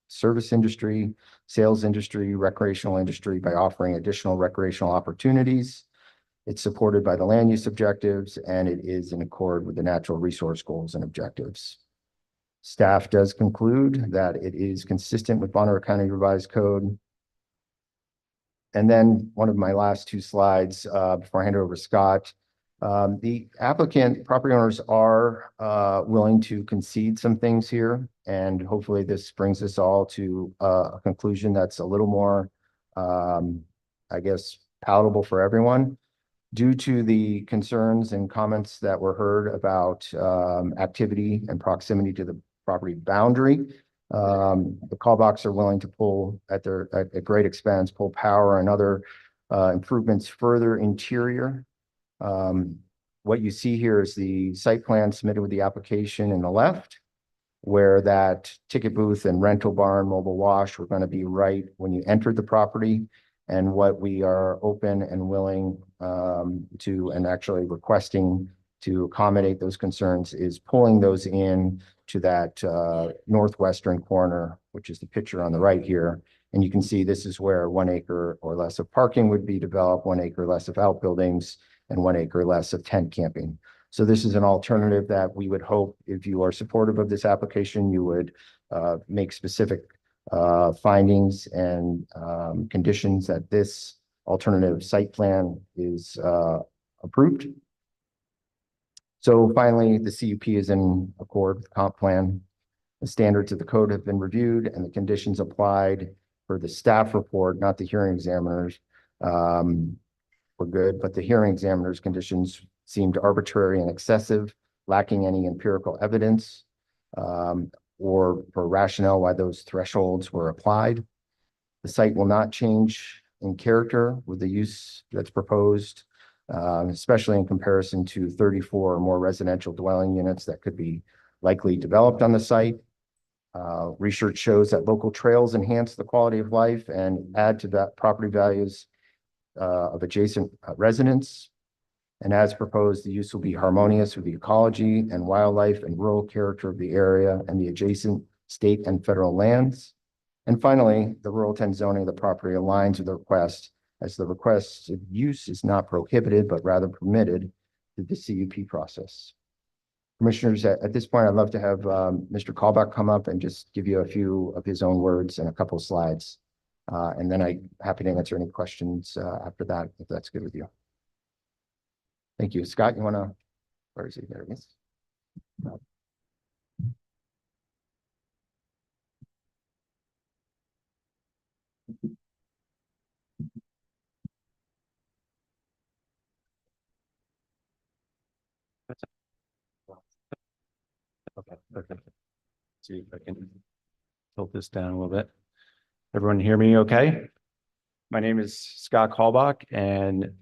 service industry, sales industry, recreational industry by offering additional recreational opportunities. It's supported by the land use objectives, and it is in accord with the natural resource goals and objectives. Staff does conclude that it is consistent with Bonner County Revised Code. And then one of my last two slides before I hand it over to Scott. The applicant property owners are willing to concede some things here, and hopefully this brings us all to a conclusion that's a little more, I guess, palatable for everyone. Due to the concerns and comments that were heard about activity and proximity to the property boundary, the call box are willing to pull at great expense, pull power and other improvements further interior. What you see here is the site plan submitted with the application in the left, where that ticket booth and rental barn, mobile wash were going to be right when you entered the property. And what we are open and willing to, and actually requesting to accommodate those concerns, is pulling those in to that northwestern corner, which is the picture on the right here. And you can see this is where 1 acre or less of parking would be developed, 1 acre less of outbuildings, and 1 acre less of tent camping. So this is an alternative that we would hope, if you are supportive of this application, you would make specific findings and conditions that this alternative site plan is approved. So finally, the CUP is in accord with the comp plan. The standards of the code have been reviewed and the conditions applied for the staff report, not the hearing examiners, were good, but the hearing examiner's conditions seemed arbitrary and excessive, lacking any empirical evidence or rationale why those thresholds were applied. The site will not change in character with the use that's proposed, especially in comparison to 34 or more residential dwelling units that could be likely developed on the site. Research shows that local trails enhance the quality of life and add to that property values of adjacent residents. And as proposed, the use will be harmonious with the ecology and wildlife and rural character of the area and the adjacent state and federal lands. And finally, the rural 10 zoning of the property aligns with the request, as the requested use is not prohibited, but rather permitted through the CUP process. Commissioners, at this point, I'd love to have Mr. Callback come up and just give you a few of his own words and a couple of slides. And then I'm happy to answer any questions after that, if that's good with you. Thank you. Scott, you want to, where is he? There he is. Okay, perfect. See if I can tilt this down a little bit. Everyone hear me okay? My name is Scott Kalbach, and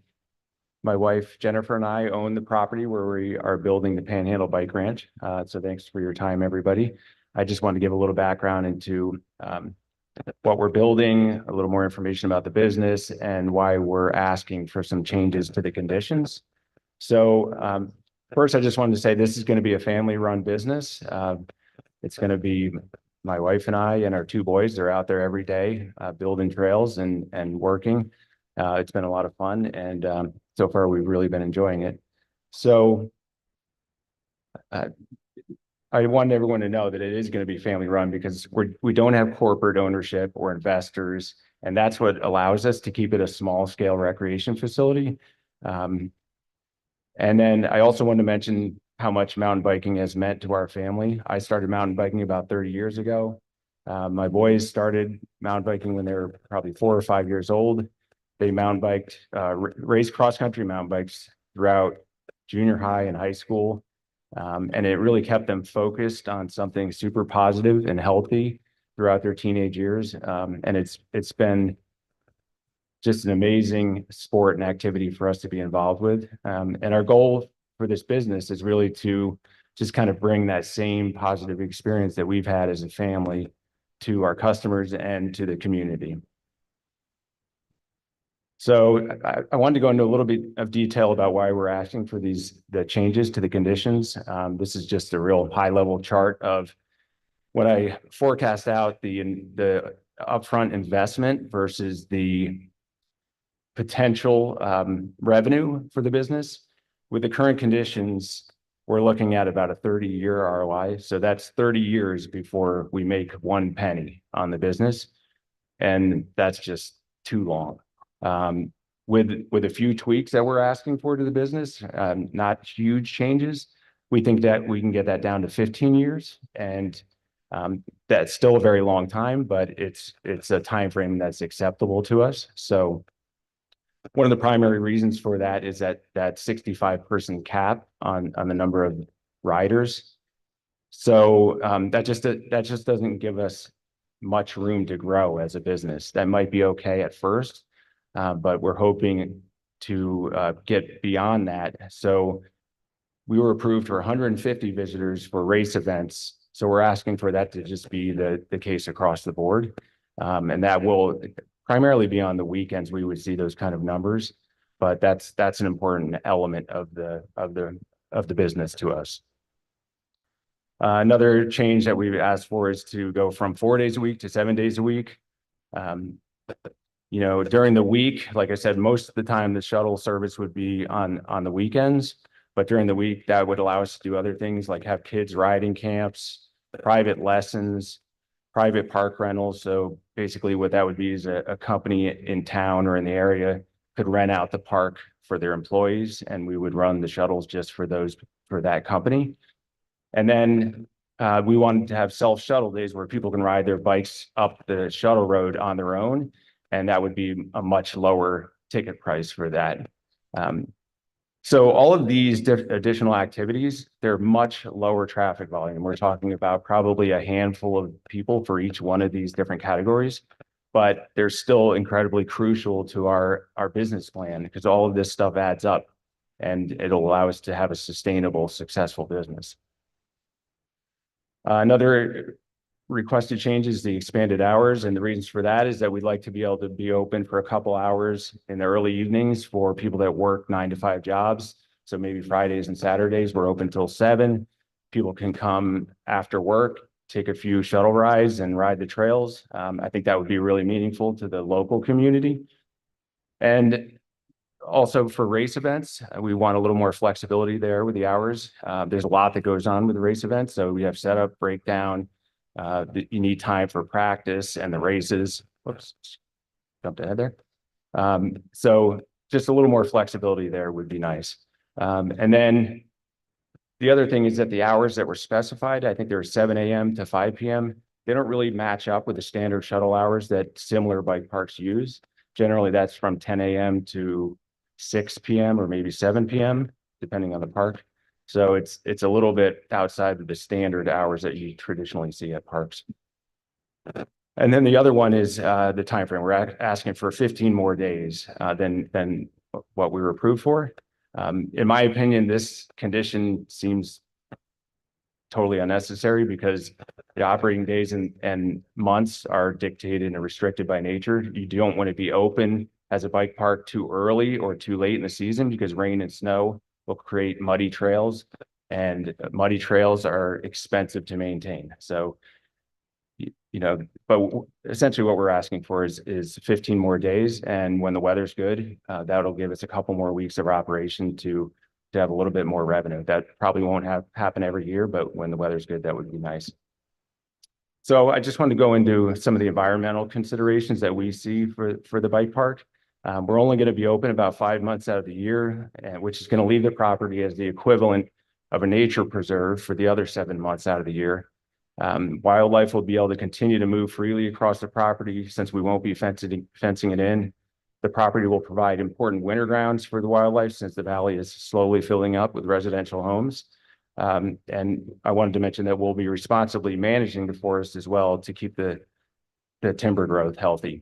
my wife Jennifer and I own the property where we are building the Panhandle Bike Ranch. So thanks for your time, everybody. I just wanted to give a little background into what we're building, a little more information about the business, and why we're asking for some changes to the conditions. So first, I just wanted to say this is going to be a family-run business. It's going to be my wife and I and our two boys. They're out there every day building trails and working. It's been a lot of fun, and so far we've really been enjoying it. So I want everyone to know that it is going to be family run because we don't have corporate ownership or investors, and that's what allows us to keep it a small scale recreation facility. And then I also want to mention how much mountain biking has meant to our family. I started mountain biking about 30 years ago. My boys started mountain biking when they were probably 4 or 5 years old. They mountain biked, raced cross-country mountain bikes throughout junior high and high school. And it really kept them focused on something super positive and healthy throughout their teenage years. And it's been just an amazing sport and activity for us to be involved with. And our goal for this business is really to just kind of bring that same positive experience that we've had as a family to our customers and to the community. So I wanted to go into a little bit of detail about why we're asking for the changes to the conditions. This is just a real high level chart of when I forecast out the upfront investment versus the potential revenue for the business. With the current conditions, we're looking at about a 30-year ROI. So that's 30 years before we make 1 penny on the business. And that's just too long. With a few tweaks that we're asking for to the business, not huge changes, we think that we can get that down to 15 years. And that's still a very long time, but it's a time frame that's acceptable to us. So one of the primary reasons for that is that 65-person cap on the number of riders. So that just doesn't give us much room to grow as a business. That might be okay at first, but we're hoping to get beyond that. So we were approved for 150 visitors for race events. So we're asking for that to just be the case across the board. And that will primarily be on the weekends. We would see those kind of numbers, but that's an important element of the business to us. Another change that we've asked for is to go from 4 days a week to 7 days a week. During the week, like I said, most of the time the shuttle service would be on the weekends, but during the week that would allow us to do other things like have kids riding camps, private lessons, private park rentals. So basically what that would be is a company in town or in the area could rent out the park for their employees, and we would run the shuttles just for that company. And then we wanted to have self-shuttle days where people can ride their bikes up the shuttle road on their own, and that would be a much lower ticket price for that. So all of these additional activities, they're much lower traffic volume. We're talking about probably a handful of people for each one of these different categories, but they're still incredibly crucial to our business plan because all of this stuff adds up and it'll allow us to have a sustainable, successful business. Another requested change is the expanded hours, and the reasons for that is that we'd like to be able to be open for a couple hours in the early evenings for people that work 9-to-5 jobs. So maybe Fridays and Saturdays we're open till 7. People can come after work, take a few shuttle rides and ride the trails. I think that would be really meaningful to the local community. And also for race events, we want a little more flexibility there with the hours. There's a lot that goes on with the race events. So we have setup, breakdown. You need time for practice and the races. Whoops, jumped ahead there. So just a little more flexibility there would be nice. And then the other thing is that the hours that were specified, I think they're 7 a.m. to 5 p.m. They don't really match up with the standard shuttle hours that similar bike parks use. Generally, that's from 10 a.m. to 6 p.m. or maybe 7 p.m., depending on the park. So it's a little bit outside of the standard hours that you traditionally see at parks. And then the other one is the timeframe. We're asking for 15 more days than what we were approved for. In my opinion, this condition seems totally unnecessary because the operating days and months are dictated and restricted by nature. You don't want to be open as a bike park too early or too late in the season because rain and snow will create muddy trails, and muddy trails are expensive to maintain. So, but essentially what we're asking for is 15 more days. And when the weather's good, that'll give us a couple more weeks of operation to have a little bit more revenue. That probably won't happen every year, but when the weather's good, that would be nice. So I just wanted to go into some of the environmental considerations that we see for the bike park. We're only going to be open about 5 months out of the year, which is going to leave the property as the equivalent of a nature preserve for the other 7 months out of the year. Wildlife will be able to continue to move freely across the property since we won't be fencing it in. The property will provide important winter grounds for the wildlife since the valley is slowly filling up with residential homes. And I wanted to mention that we'll be responsibly managing the forest as well to keep the timber growth healthy.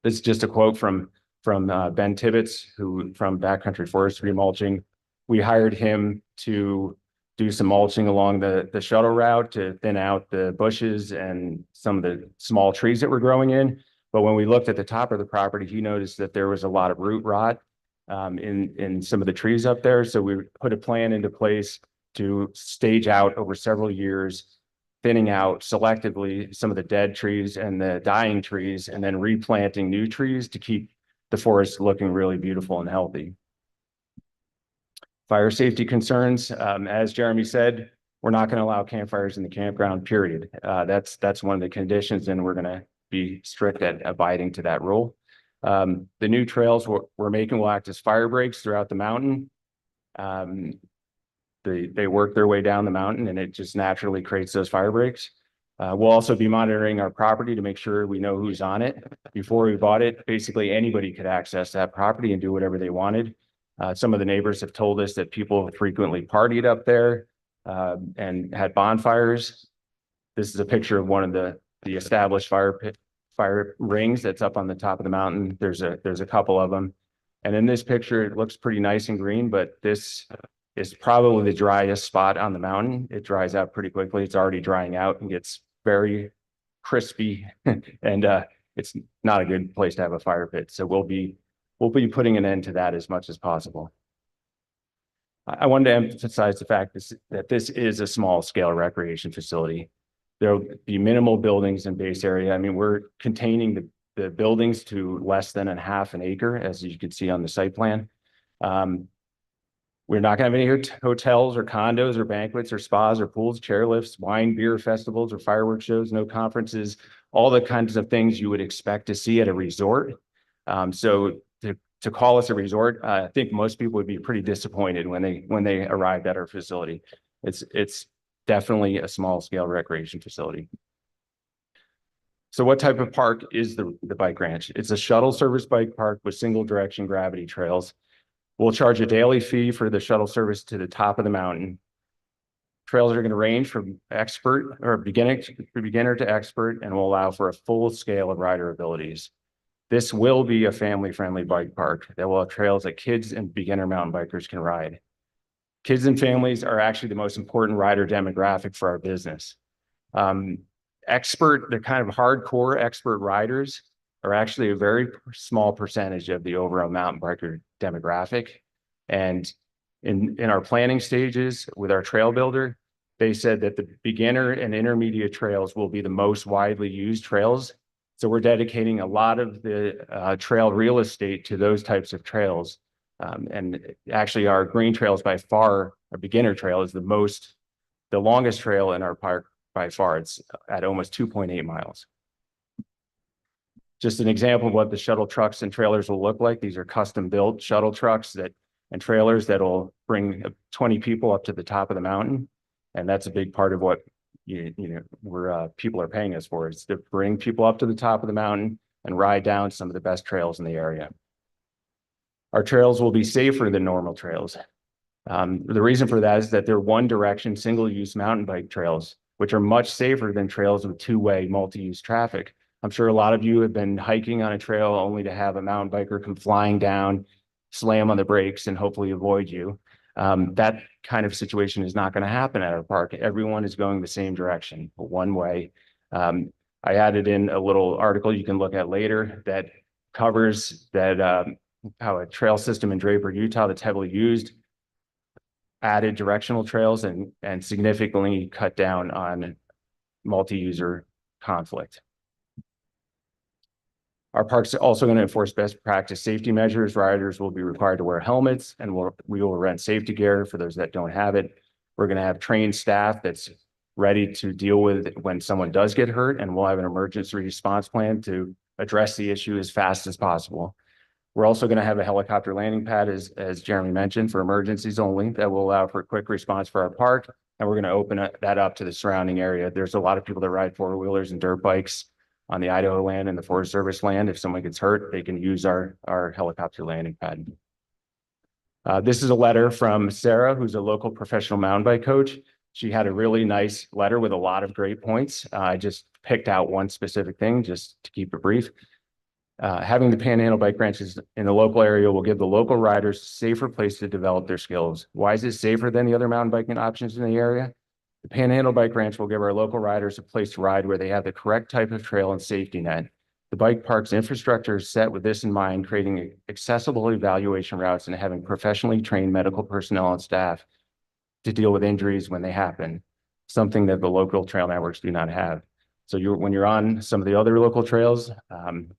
This is just a quote from Ben Tibbetts, who from Backcountry Forestry Mulching. We hired him to do some mulching along the shuttle route to thin out the bushes and some of the small trees that were growing in. But when we looked at the top of the property, he noticed that there was a lot of root rot in some of the trees up there. So we put a plan into place to stage out over several years, thinning out selectively some of the dead trees and the dying trees, and then replanting new trees to keep the forest looking really beautiful and healthy. Fire safety concerns, as Jeremy said, we're not going to allow campfires in the campground, period. That's one of the conditions, and we're going to be strict at abiding to that rule. The new trails we're making will act as fire breaks throughout the mountain. They work their way down the mountain, and it just naturally creates those fire breaks. We'll also be monitoring our property to make sure we know who's on it. Before we bought it, basically anybody could access that property and do whatever they wanted. Some of the neighbors have told us that people frequently partied up there and had bonfires. This is a picture of one of the established fire rings that's up on the top of the mountain. There's a couple of them. And in this picture, it looks pretty nice and green, but this is probably the driest spot on the mountain. It dries out pretty quickly. It's already drying out and gets very crispy and it's not a good place to have a fire pit. So we'll be putting an end to that as much as possible. I wanted to emphasize the fact that this is a small scale recreation facility. There'll be minimal buildings in base area. I mean, we're containing the buildings to less than a half an acre, as you can see on the site plan. We're not going to have any hotels or condos or banquets or spas or pools, chairlifts, wine, beer festivals or fireworks shows, no conferences, all the kinds of things you would expect to see at a resort. So to call us a resort, I think most people would be pretty disappointed when they arrived at our facility. It's definitely a small scale recreation facility. So what type of park is the bike ranch? It's a shuttle service bike park with single direction gravity trails. We'll charge a daily fee for the shuttle service to the top of the mountain. Trails are going to range from expert or beginner to expert, and will allow for a full scale of rider abilities. This will be a family-friendly bike park that will have trails that kids and beginner mountain bikers can ride. Kids and families are actually the most important rider demographic for our business. The kind of hardcore expert riders are actually a very small percentage of the overall mountain biker demographic. And in our planning stages with our trail builder, they said that the beginner and intermediate trails will be the most widely used trails. So we're dedicating a lot of the trail real estate to those types of trails. And actually our green trails by far, our beginner trail is the longest trail in our park by far. It's at almost 2.8 miles. Just an example of what the shuttle trucks and trailers will look like. These are custom built shuttle trucks and trailers that'll bring 20 people up to the top of the mountain. And that's a big part of what people are paying us for, is to bring people up to the top of the mountain and ride down some of the best trails in the area. Our trails will be safer than normal trails. The reason for that is that they're one direction, single use mountain bike trails. which are much safer than trails with two-way multi-use traffic. I'm sure a lot of you have been hiking on a trail only to have a mountain biker come flying down, slam on the brakes, and hopefully avoid you. That kind of situation is not going to happen at our park. Everyone is going the same direction, one way. I added in a little article you can look at later that covers that how a trail system in Draper, Utah that's heavily used added directional trails and significantly cut down on multi-user conflict. Our parks are also going to enforce best practice safety measures. Riders will be required to wear helmets, and we will rent safety gear for those that don't have it. We're going to have trained staff that's ready to deal with when someone does get hurt, and we'll have an emergency response plan to address the issue as fast as possible. We're also going to have a helicopter landing pad, as Jeremy mentioned, for emergencies only, that will allow for quick response for our park. And we're going to open that up to the surrounding area. There's a lot of people that ride four-wheelers and dirt bikes on the Idaho land and the Forest Service land. If someone gets hurt, they can use our helicopter landing pad. This is a letter from Sarah, who's a local professional mountain bike coach. She had a really nice letter with a lot of great points. I just picked out one specific thing just to keep it brief. Having the Panhandle bike branches in the local area will give the local riders a safer place to develop their skills. Why is it safer than the other mountain biking options in the area? The Panhandle bike branch will give our local riders a place to ride where they have the correct type of trail and safety net. The bike park's infrastructure is set with this in mind, creating accessible evaluation routes and having professionally trained medical personnel and staff to deal with injuries when they happen, something that the local trail networks do not have. So when you're on some of the other local trails,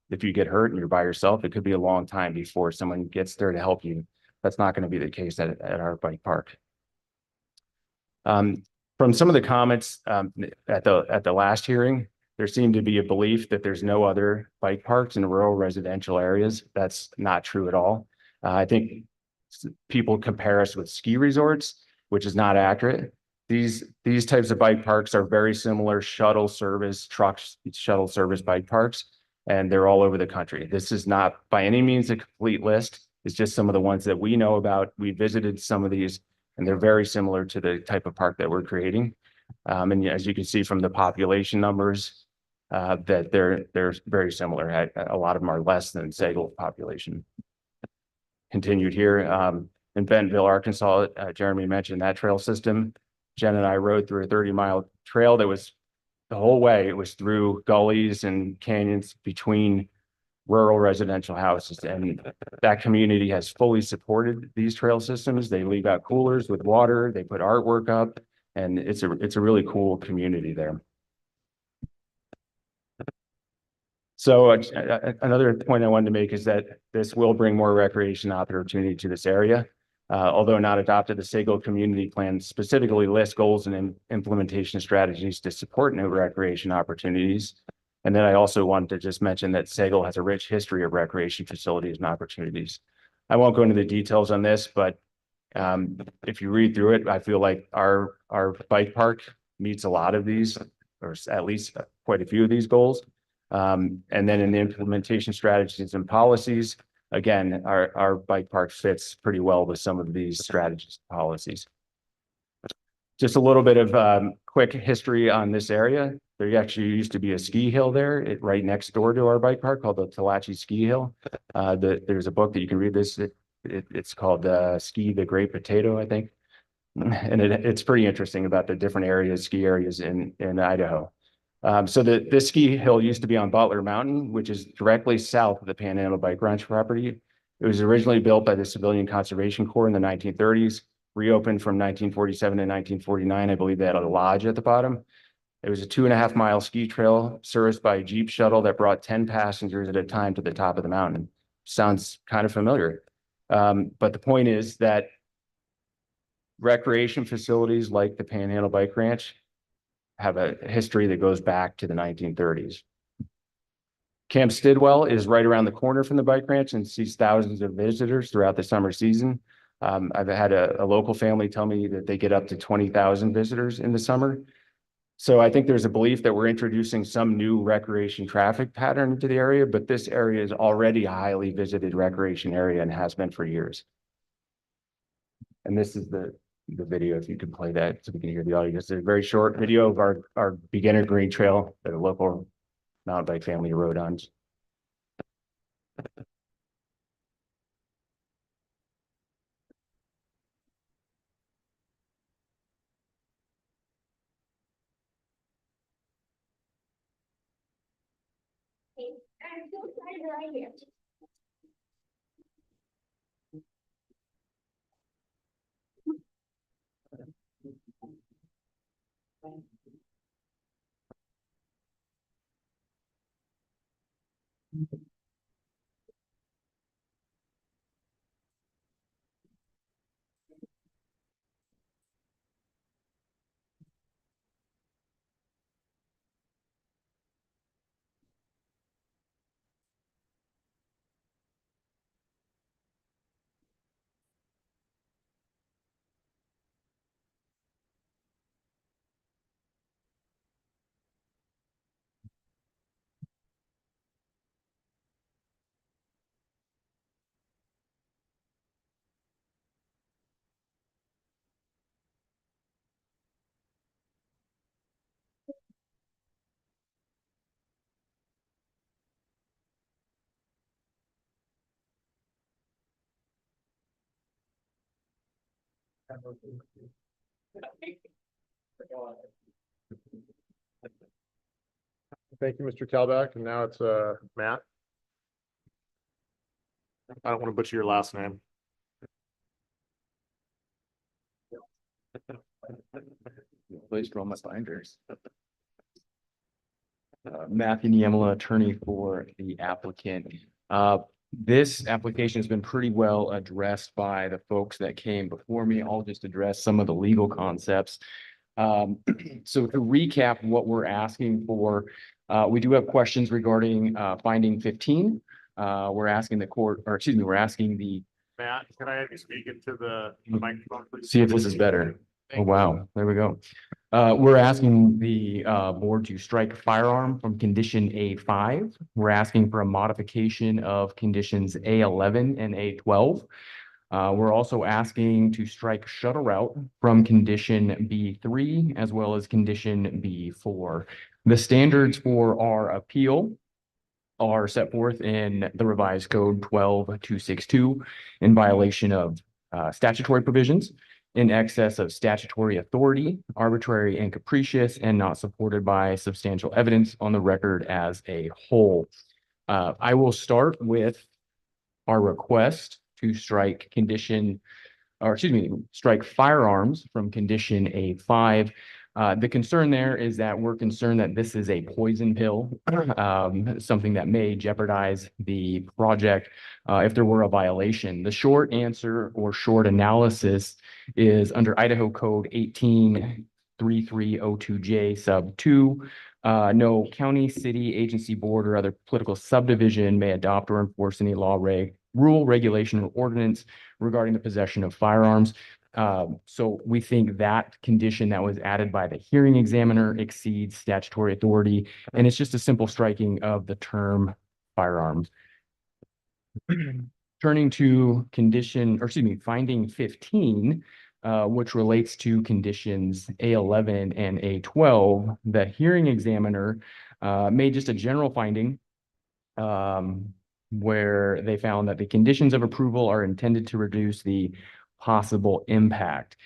if you get hurt and you're by yourself, it could be a long time before someone gets there to help you. That's not going to be the case at our bike park. From some of the comments at the last hearing, there seemed to be a belief that there's no other bike parks in rural residential areas. That's not true at all. I think people compare us with ski resorts, which is not accurate. These types of bike parks are very similar shuttle service bike parks, and they're all over the country. This is not by any means a complete list. It's just some of the ones that we know about. We visited some of these, and they're very similar to the type of park that we're creating. And as you can see from the population numbers, that they're very similar. A lot of them are less than Sagal population. Continued here in Bentonville, Arkansas, Jeremy mentioned that trail system. Jen and I rode through a 30-mile trail that was the whole way. It was through gullies and canyons between rural residential houses. And that community has fully supported these trail systems. They leave out coolers with water. They put artwork up, and it's a really cool community there. So another point I wanted to make is that this will bring more recreation opportunity to this area. Although not adopted, the Sago Community Plan specifically lists goals and implementation strategies to support new recreation opportunities. And then I also wanted to just mention that Sago has a rich history of recreation facilities and opportunities. I won't go into the details on this, but if you read through it, I feel like our bike park meets a lot of these, or at least quite a few of these goals. And then in the implementation strategies and policies, again, our bike park fits pretty well with some of these strategies and policies. Just a little bit of quick history on this area. There actually used to be a ski hill there, right next door to our bike park, called the Talachi Ski Hill. There's a book that you can read this. It's called Ski the Great Potato, I think. And it's pretty interesting about the different ski areas in Idaho. So this ski hill used to be on Butler Mountain, which is directly south of the Panhandle Bike Ranch property. It was originally built by the Civilian Conservation Corps in the 1930s, reopened from 1947 to 1949. I believe they had a lodge at the bottom. It was a 2.5-mile ski trail serviced by a Jeep shuttle that brought 10 passengers at a time to the top of the mountain. Sounds kind of familiar. But the point is that recreation facilities like the Panhandle Bike Ranch have a history that goes back to the 1930s. Camp Stidwell is right around the corner from the bike ranch and sees thousands of visitors throughout the summer season. I've had a local family tell me that they get up to 20,000 visitors in the summer. So I think there's a belief that we're introducing some new recreation traffic pattern into the area, but this area is already a highly visited recreation area and has been for years. And this is the the video, if you could play that so we can hear the audio. Just a very short video of our beginner grade trail that a local mountain bike family rode on. Thank you, Mr. Talbot. And now it's Matt. I don't want to butcher your last name. Please draw my binders. Matthew Niemela, attorney for the applicant. This application has been pretty well addressed by the folks that came before me. I'll just address some of the legal concepts. So to recap what we're asking for, we do have questions regarding finding 15. We're asking the court, or excuse me, we're asking the. Matt, can I have you speak into the microphone, please? See if this is better. Oh, Thank you. wow. There we go. We're asking the board to strike firearm from condition A5. We're asking for a modification of conditions A11 and A12. We're also asking to strike shuttle route from condition B3 as well as condition B4. The standards for our appeal are set forth in the revised code 12262 in violation of statutory provisions in excess of statutory authority, arbitrary and capricious, and not supported by substantial evidence on the record as a whole. I will start with our request to strike condition, or excuse me, strike firearms from condition A5. The concern there is that we're concerned that this is a poison pill, something that may jeopardize the project if there were a violation. The short answer or short analysis is under Idaho Code 183302J sub 2. No county, city, agency, board, or other political subdivision may adopt or enforce any law, rule, regulation, or ordinance regarding the possession of firearms. So we think that condition that was added by the hearing examiner exceeds statutory authority, and it's just a simple striking of the term firearms. Turning to condition, or excuse me, finding 15, which relates to conditions A11 and A12, the hearing examiner made just a general finding where they found that the conditions of approval are intended to reduce the possible impact.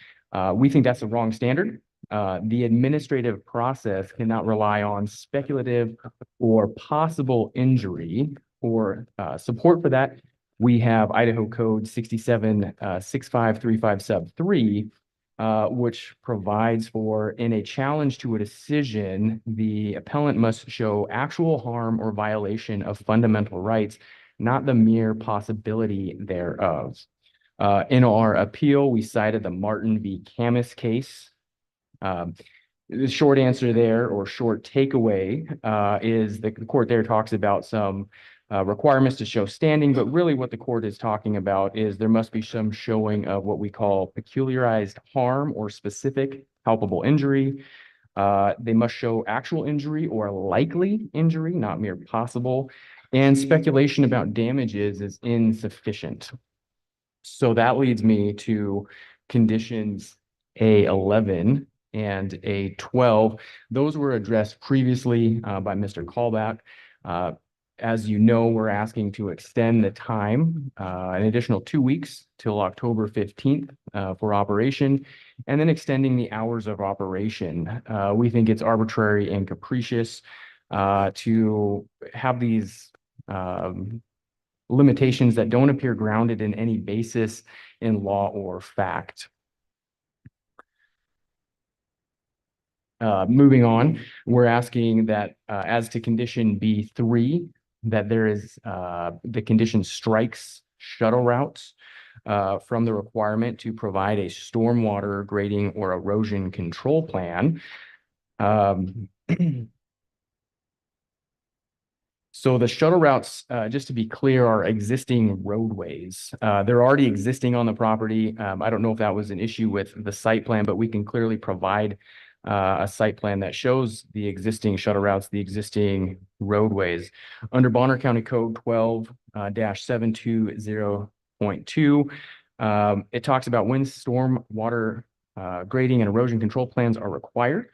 We think that's the wrong standard. The administrative process cannot rely on speculative or possible injury. For support for that, we have Idaho Code 676535 sub 3, which provides for in a challenge to a decision, the appellant must show actual harm or violation of fundamental rights, not the mere possibility thereof. In our appeal, we cited the Martin v. Camus case. The short answer there, or short takeaway, is the court there talks about some requirements to show standing, but really what the court is talking about is there must be some showing of what we call peculiarized harm or specific palpable injury. They must show actual injury or likely injury, not mere possible, and speculation about damages is insufficient. So that leads me to conditions A11 and A12. Those were addressed previously by Mr. Callback. As you know, we're asking to extend the time an additional 2 weeks till October 15th for operation, and then extending the hours of operation. We think it's arbitrary and capricious to have these limitations that don't appear grounded in any basis in law or fact. Moving on, we're asking that as to condition B3, that there is the condition strikes shuttle routes from the requirement to provide a stormwater grading or erosion control plan. So the shuttle routes, just to be clear, are existing roadways. They're already existing on the property. I don't know if that was an issue with the site plan, but we can clearly provide a site plan that shows the existing shuttle routes, the existing roadways. Under Bonner County Code 12-720.2, it talks about when storm water grading and erosion control plans are required.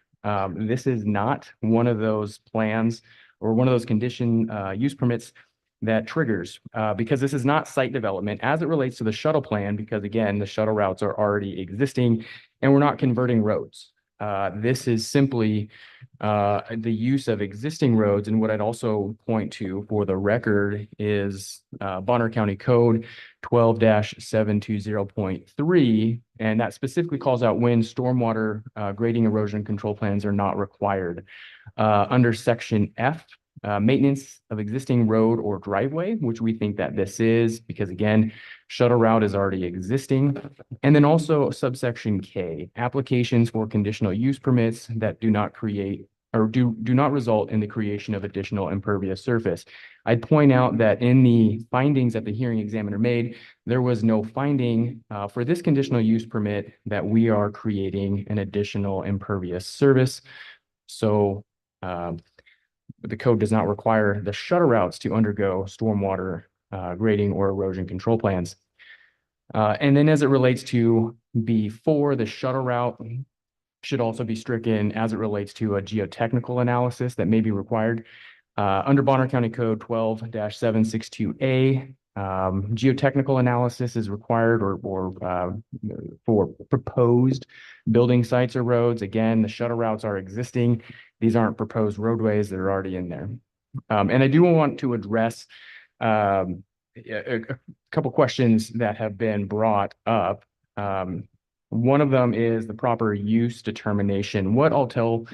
This is not one of those plans or one of those condition use permits that triggers, because this is not site development as it relates to the shuttle plan, because again, the shuttle routes are already existing and we're not converting roads. This is simply the use of existing roads. And what I'd also point to for the record is Bonner County Code 12-720.3, and that specifically calls out when stormwater grading erosion control plans are not required. Under section F, maintenance of existing road or driveway, which we think that this is, because again, shuttle route is already existing. And then also subsection K, applications for conditional use permits that do not create or do not result in the creation of additional impervious surface. I'd point out that in the findings that the hearing examiner made, there was no finding for this conditional use permit that we are creating an additional impervious surface. So the code does not require the shuttle routes to undergo stormwater grading or erosion control plans. And then as it relates to B4, the shuttle route should also be stricken as it relates to a geotechnical analysis that may be required. Under Bonner County Code 12-762A, geotechnical analysis is required or for proposed building sites or roads. Again, the shuttle routes are existing. These aren't proposed roadways that are already in there. And I do want to address a couple questions that have been brought up. One of them is the proper use determination. What I'll tell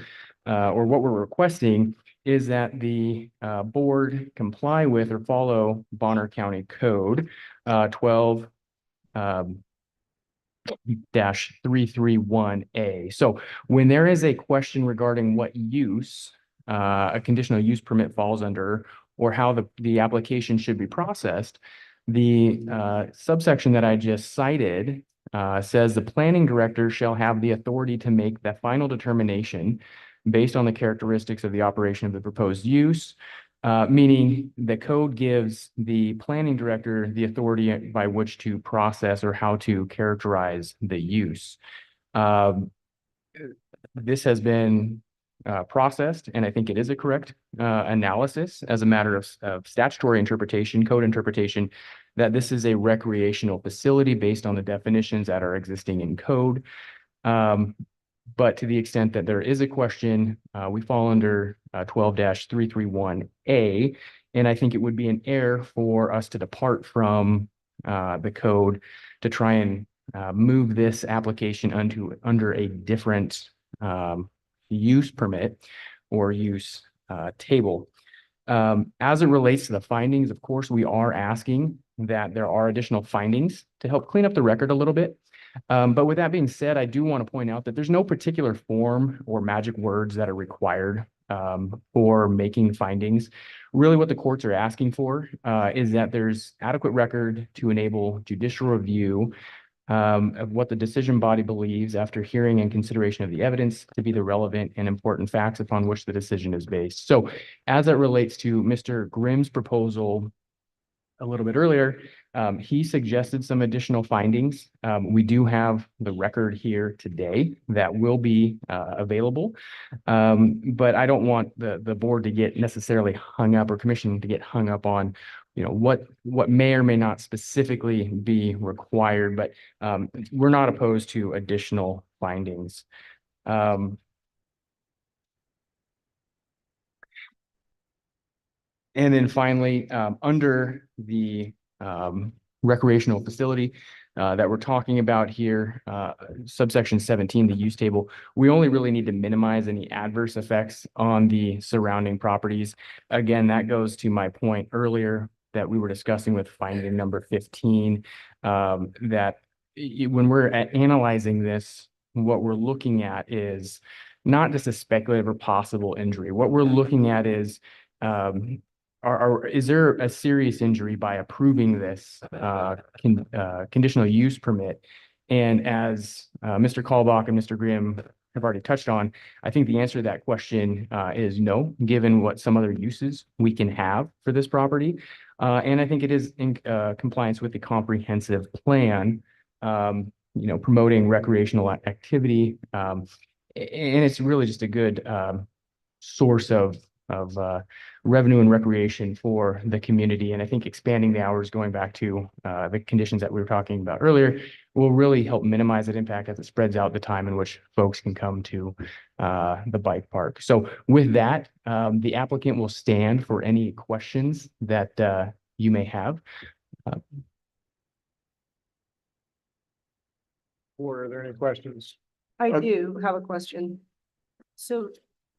or what we're requesting is that the board comply with or follow Bonner County Code 12-331A. So when there is a question regarding what use a conditional use permit falls under or how the application should be processed, the subsection that I just cited says the planning director shall have the authority to make the final determination based on the characteristics of the operation of the proposed use, meaning the code gives the planning director the authority by which to process or how to characterize the use. This has been processed, and I think it is a correct analysis as a matter of statutory interpretation, code interpretation, that this is a recreational facility based on the definitions that are existing in code. But to the extent that there is a question, we fall under 12-331A, and I think it would be an error for us to depart from the code to try and move this application under a different use permit or use table. As it relates to the findings, of course, we are asking that there are additional findings to help clean up the record a little bit. But with that being said, I do want to point out that there's no particular form or magic words that are required for making findings. Really what the courts are asking for is that there's adequate record to enable judicial review of what the decision body believes after hearing and consideration of the evidence to be the relevant and important facts upon which the decision is based. So as it relates to Mr. Grimm's proposal a little bit earlier, He suggested some additional findings. We do have the record here today that will be available. But I don't want the board to get necessarily hung up or commission to get hung up on, what may or may not specifically be required, but we're not opposed to additional findings. And then finally, under the recreational facility that we're talking about here, subsection 17, the use table, we only really need to minimize any adverse effects on the surrounding properties. Again, that goes to my point earlier that we were discussing with finding number 15, that when we're analyzing this, what we're looking at is not just a speculative or possible injury. What we're looking at is, is there a serious injury by approving this conditional use permit? And as Mr. Callbach and Mr. Grimm have already touched on, I think the answer to that question is no, given what some other uses we can have for this property. And I think it is in compliance with the comprehensive plan, promoting recreational activity. And it's really just a good source of revenue and recreation for the community. And I think expanding the hours, going back to the conditions that we were talking about earlier, will really help minimize that impact as it spreads out the time in which folks can come to the bike park. So with that, the applicant will stand for any questions that you may have. Or are there any questions? I do have a question. So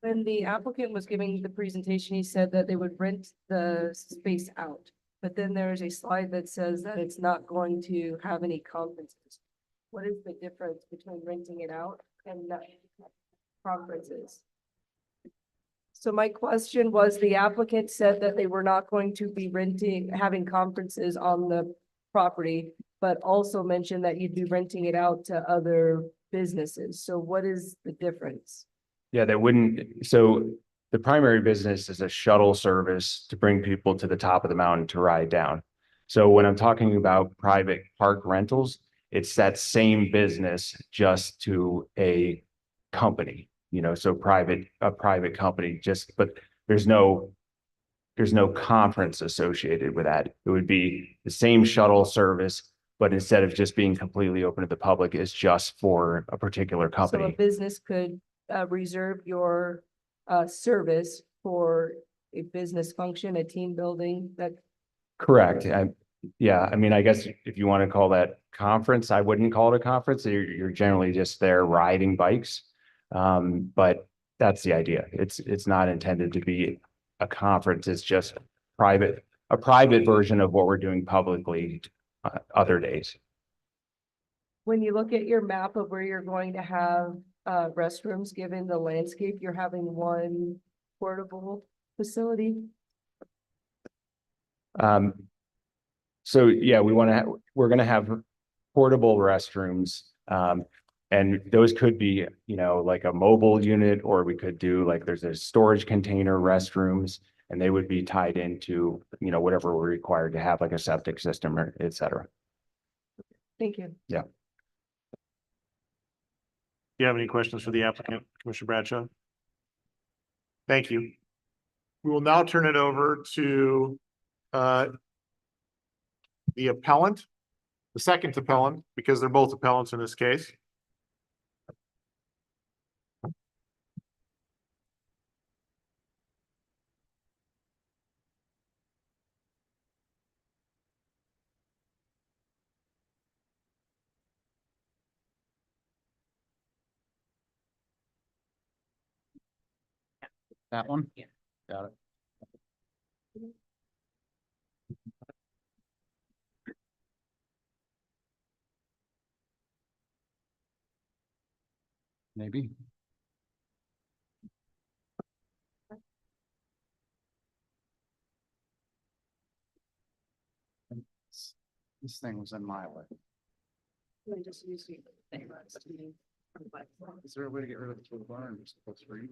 when the applicant was giving the presentation, he said that they would rent the space out. But then there is a slide that says that it's not going to have any conferences. What is the difference between renting it out and not conferences? So my question was, the applicant said that they were not going to be having conferences on the property, but also mentioned that you'd be renting it out to other businesses. So what is the difference? Yeah, they wouldn't. So the primary business is a shuttle service to bring people to the top of the mountain to ride down. So when I'm talking about private park rentals, it's that same business just to a company, so a private company, but there's no conference associated with that. It would be the same shuttle service, but instead of just being completely open to the public, it's just for a particular So a company. business could reserve your service for a business function, a team building that. Correct. Yeah, I mean, I guess if you want to call that conference, I wouldn't call it a conference. You're generally just there riding bikes. But that's the idea. It's not intended to be a conference. It's just a private version of what we're doing publicly other days. When you look at your map of where you're going to have restrooms, given the landscape, you're having one portable facility. So yeah, we're going to have portable restrooms. And those could be, like a mobile unit, or we could do there's a storage container restrooms, and they would be tied into, whatever we're required to have, like a septic system or et cetera. Thank you. Yeah. Do you have any questions for the applicant, Commissioner Bradshaw? Thank you. We will now turn it over to the appellant, the second appellant, because they're both appellants in this case. That one? Got it. Maybe. This thing was in my way. Is there a way to get rid of the toolbar and just go through?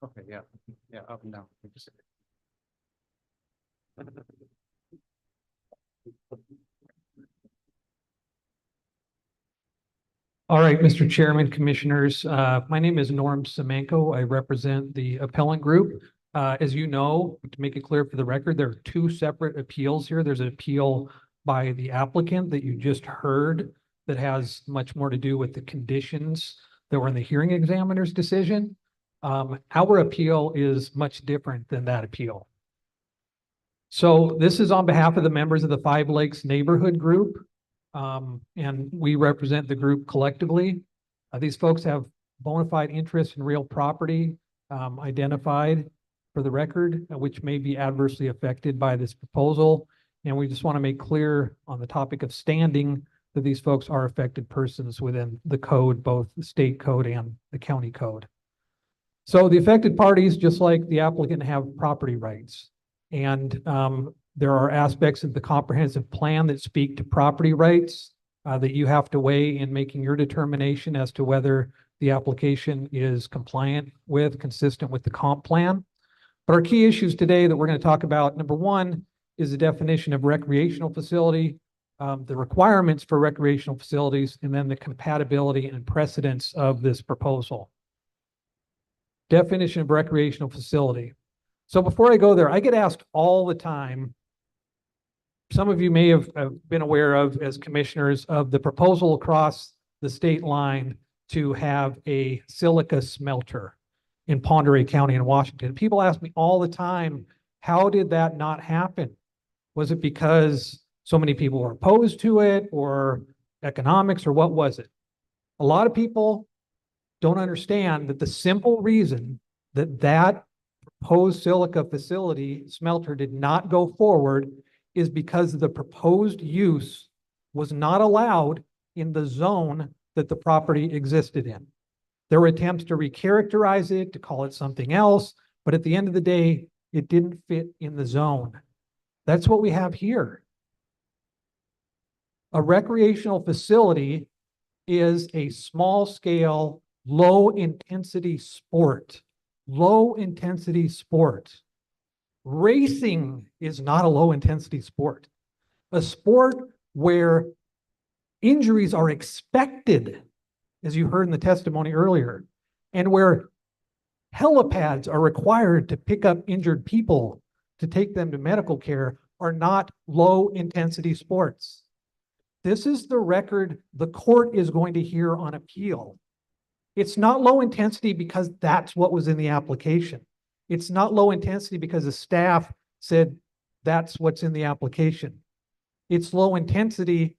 Okay, yeah, up and down. All right, Mr. Chairman, Commissioners, my name is Norm Semenko. I represent the appellant group. As you know, to make it clear for the record, there are two separate appeals here. There's an appeal by the applicant that you just heard that has much more to do with the conditions that were in the hearing examiner's decision. Our appeal is much different than that appeal. So this is on behalf of the members of the Five Lakes Neighborhood Group. And we represent the group collectively. These folks have bona fide interest in real property identified for the record, which may be adversely affected by this proposal. And we just want to make clear on the topic of standing that these folks are affected persons within the code, both the state code and the county code. So the affected parties, just like the applicant, have property rights. And there are aspects of the comprehensive plan that speak to property rights that you have to weigh in making your determination as to whether the application is compliant with, consistent with the comp plan. But our key issues today that we're going to talk about, number one, is the definition of recreational facility, the requirements for recreational facilities, and then the compatibility and precedence of this proposal. Definition of recreational facility. So before I go there, I get asked all the time, some of you may have been aware of as commissioners of the proposal across the state line to have a silica smelter in Pend Oreille County in Washington. People ask me all the time, how did that not happen? Was it because so many people were opposed to it, or economics, or what was it? A lot of people don't understand that the simple reason that that proposed silica facility smelter did not go forward is because the proposed use was not allowed in the zone that the property existed in. There were attempts to recharacterize it, to call it something else, but at the end of the day, it didn't fit in the zone. That's what we have here. A recreational facility is a small scale, low intensity sport. Low intensity sport. Racing is not a low intensity sport. A sport where injuries are expected, as you heard in the testimony earlier, and where helipads are required to pick up injured people to take them to medical care, are not low intensity sports. This is the record the court is going to hear on appeal. It's not low intensity because that's what was in the application. It's not low intensity because the staff said that's what's in the application. It's low intensity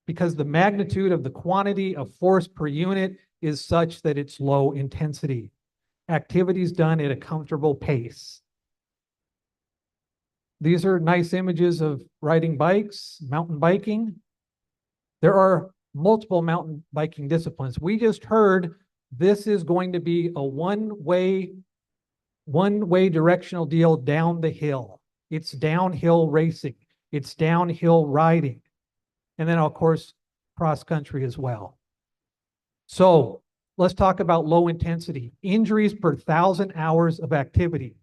because the magnitude of the quantity of force per unit is such that it's low intensity. Activities done at a comfortable pace. These are nice images of riding bikes, mountain biking. There are multiple mountain biking disciplines. We just heard this is going to be a one-way directional deal down the hill. It's downhill racing. It's downhill riding. And then, of course, cross country as well. So let's talk about low intensity. Injuries per 1,000 hours of activity.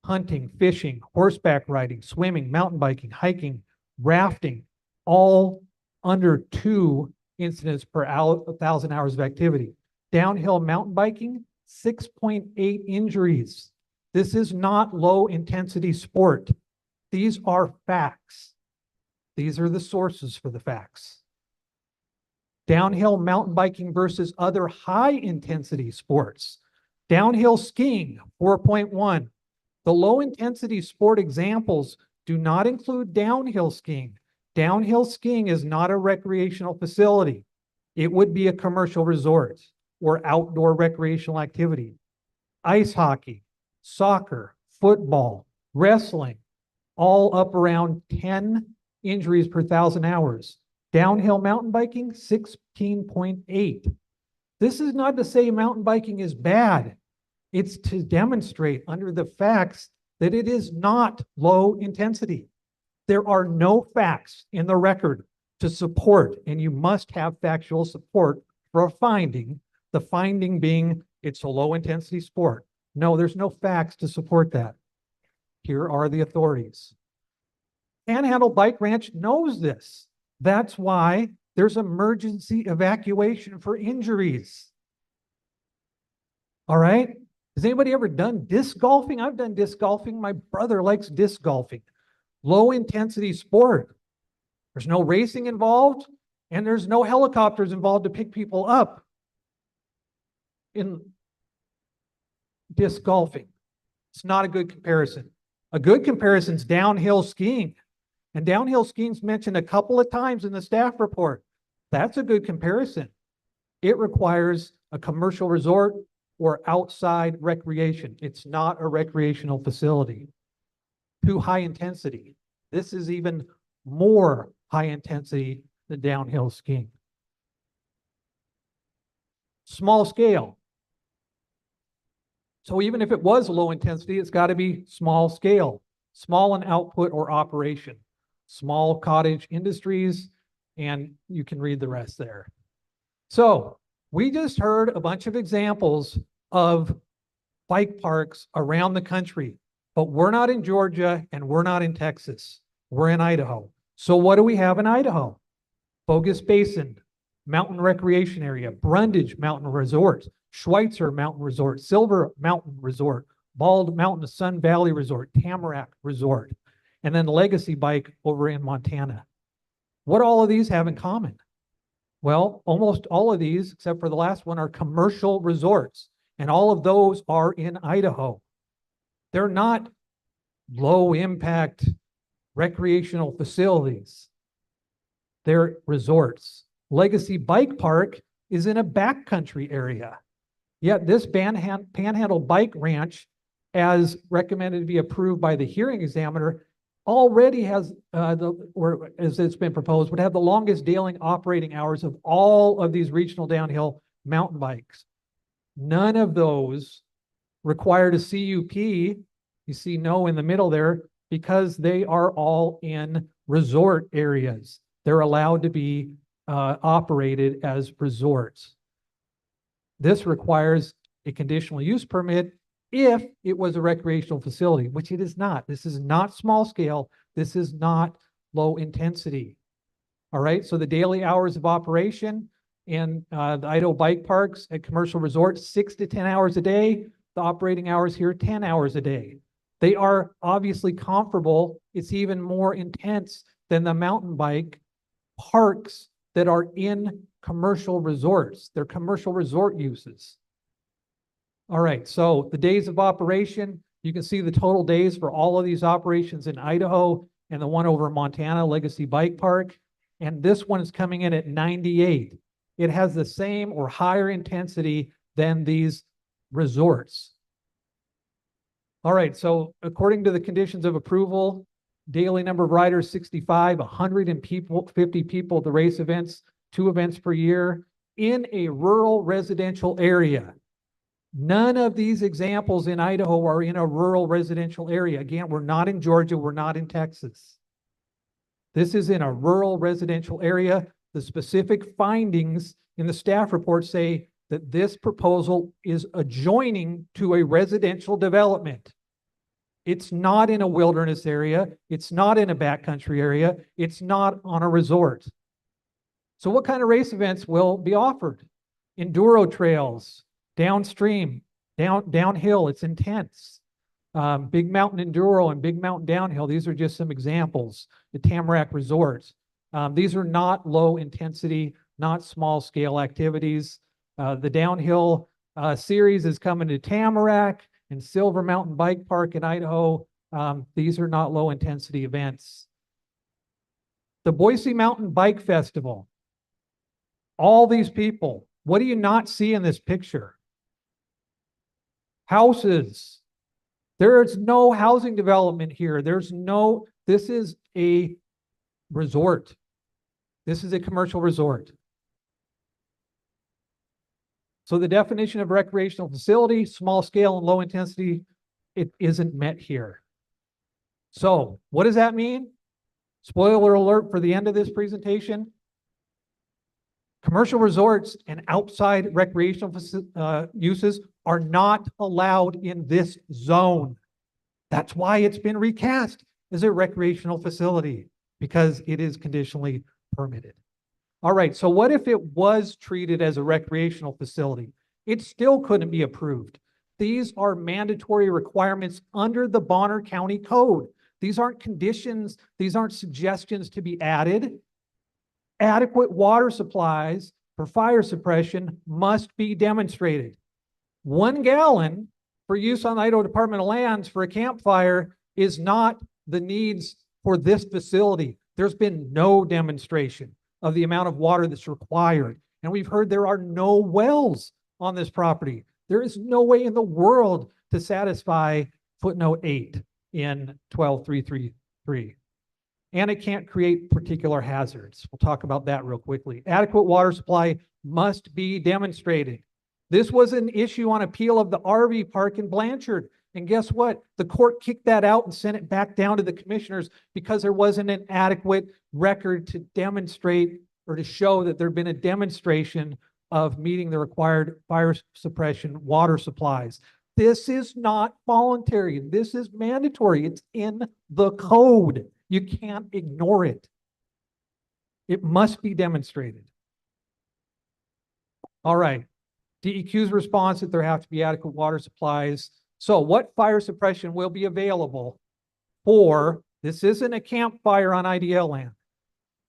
Hunting, fishing, horseback riding, swimming, mountain biking, hiking, rafting, all under 2 incidents per 1,000 hours of activity. Downhill mountain biking, 6.8 injuries. This is not low intensity sport. These are facts. These are the sources for the facts. Downhill mountain biking versus other high intensity sports. Downhill skiing, 4.1. The low intensity sport examples do not include downhill skiing. Downhill skiing is not a recreational facility. It would be a commercial resort or outdoor recreational activity. Ice hockey, soccer, football, wrestling, all up around 10 injuries per 1,000 hours. Downhill mountain biking, 16.8. This is not to say mountain biking is bad. It's to demonstrate under the facts that it is not low intensity. There are no facts in the record to support, and you must have factual support for a finding, the finding being it's a low intensity sport. No, there's no facts to support that. Here are the authorities. Panhandle Bike Ranch knows this. That's why there's emergency evacuation for injuries. All right. Has anybody ever done disc golfing? I've done disc golfing. My brother likes disc golfing. Low intensity sport. There's no racing involved, and there's no helicopters involved to pick people up in disc golfing. It's not a good comparison. A good comparison is downhill skiing. And downhill skiing's mentioned a couple of times in the staff report. That's a good comparison. It requires a commercial resort or outside recreation. It's not a recreational facility. Too high intensity. This is even more high intensity than downhill skiing. Small scale. So even if it was low intensity, it's got to be small scale, small in output or operation, small cottage industries, and you can read the rest there. So we just heard a bunch of examples of bike parks around the country, but we're not in Georgia and we're not in Texas. We're in Idaho. So what do we have in Idaho? Bogus Basin, Mountain Recreation Area, Brundage Mountain Resort, Schweitzer Mountain Resort, Silver Mountain Resort, Bald Mountain Sun Valley Resort, Tamarack Resort, and then Legacy Bike over in Montana. What do all of these have in common? Well, almost all of these, except for the last one, are commercial resorts, and all of those are in Idaho. They're not low impact recreational facilities. They're resorts. Legacy Bike Park is in a backcountry area. Yet this Panhandle Bike Ranch, as recommended to be approved by the hearing examiner, already has, or as it's been proposed, would have the longest daily operating hours of all of these regional downhill mountain bikes. None of those required a CUP. You see no in the middle there because they are all in resort areas. They're allowed to be operated as resorts. This requires a conditional use permit if it was a recreational facility, which it is not. This is not small scale. This is not low intensity. All right, so the daily hours of operation in the Idaho bike parks at commercial resorts, 6 to 10 hours a day. The operating hours here, 10 hours a day. They are obviously comparable. It's even more intense than the mountain bike parks that are in commercial resorts. They're commercial resort uses. All right, so the days of operation, you can see the total days for all of these operations in Idaho and the one over in Montana, Legacy Bike Park. And this one is coming in at 98. It has the same or higher intensity than these resorts. All right, so according to the conditions of approval, daily number of riders 65, 150 people at the race events, 2 events per year in a rural residential area. None of these examples in Idaho are in a rural residential area. Again, we're not in Georgia, we're not in Texas. This is in a rural residential area. The specific findings in the staff report say that this proposal is adjoining to a residential development. It's not in a wilderness area. It's not in a backcountry area. It's not on a resort. So what kind of race events will be offered? Enduro trails, downstream, downhill, it's intense. Big mountain enduro and big mountain downhill, these are just some examples. The Tamarack resorts. These are not low intensity, not small scale activities. The downhill series is coming to Tamarack and Silver Mountain Bike Park in Idaho. These are not low intensity events. The Boise Mountain Bike Festival. All these people, what do you not see in this picture? Houses. There's no housing development here. This is a resort. This is a commercial resort. So the definition of recreational facility, small scale and low intensity, it isn't met here. So what does that mean? Spoiler alert for the end of this presentation. Commercial resorts and outside recreational uses are not allowed in this zone. That's why it's been recast as a recreational facility, because it is conditionally permitted. All right, so what if it was treated as a recreational facility? It still couldn't be approved. These are mandatory requirements under the Bonner County Code. These aren't conditions, these aren't suggestions to be added. Adequate water supplies for fire suppression must be demonstrated. 1 gallon for use on the Idaho Department of Lands for a campfire is not the needs for this facility. There's been no demonstration of the amount of water that's required. And we've heard there are no wells on this property. There is no way in the world to satisfy footnote 8 in 12333. And it can't create particular hazards. We'll talk about that real quickly. Adequate water supply must be demonstrated. This was an issue on appeal of the RV park in Blanchard. And guess what? The court kicked that out and sent it back down to the commissioners because there wasn't an adequate record to demonstrate or to show that there'd been a demonstration of meeting the required fire suppression water supplies. This is not voluntary. This is mandatory. It's in the code. You can't ignore it. It must be demonstrated. All right. DEQ's response that there have to be adequate water supplies. So what fire suppression will be available for, this isn't a campfire on IDL land,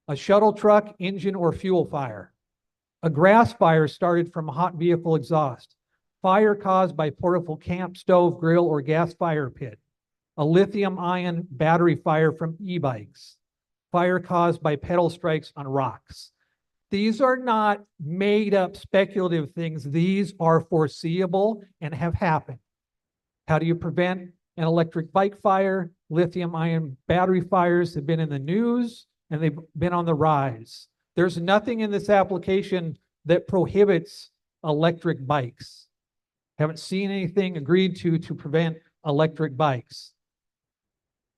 a shuttle truck, engine, or fuel fire, a grass fire started from hot vehicle exhaust, fire caused by portable camp stove, grill, or gas fire pit, a lithium-ion battery fire from e-bikes, fire caused by pedal strikes on rocks. These are not made-up speculative things. These are foreseeable and have happened. How do you prevent an electric bike fire? Lithium-ion battery fires have been in the news and they've been on the rise. There's nothing in this application that prohibits electric bikes. Haven't seen anything agreed to prevent electric bikes.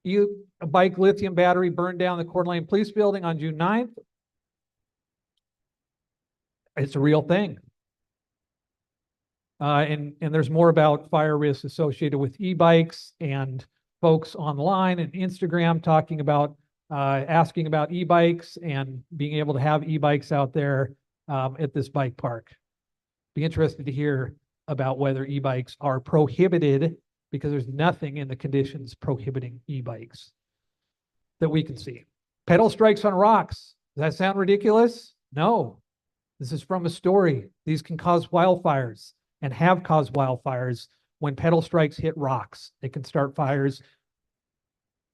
A bike lithium battery burned down the Coeur d'Alene Police Building on June 9th. It's a real thing. And there's more about fire risks associated with e-bikes and folks online and Instagram talking about, asking about e-bikes and being able to have e-bikes out there at this bike park. Be interested to hear about whether e-bikes are prohibited, because there's nothing in the conditions prohibiting e-bikes that we can see. Pedal strikes on rocks. Does that sound ridiculous? No. This is from a story. These can cause wildfires and have caused wildfires when pedal strikes hit rocks. They can start fires.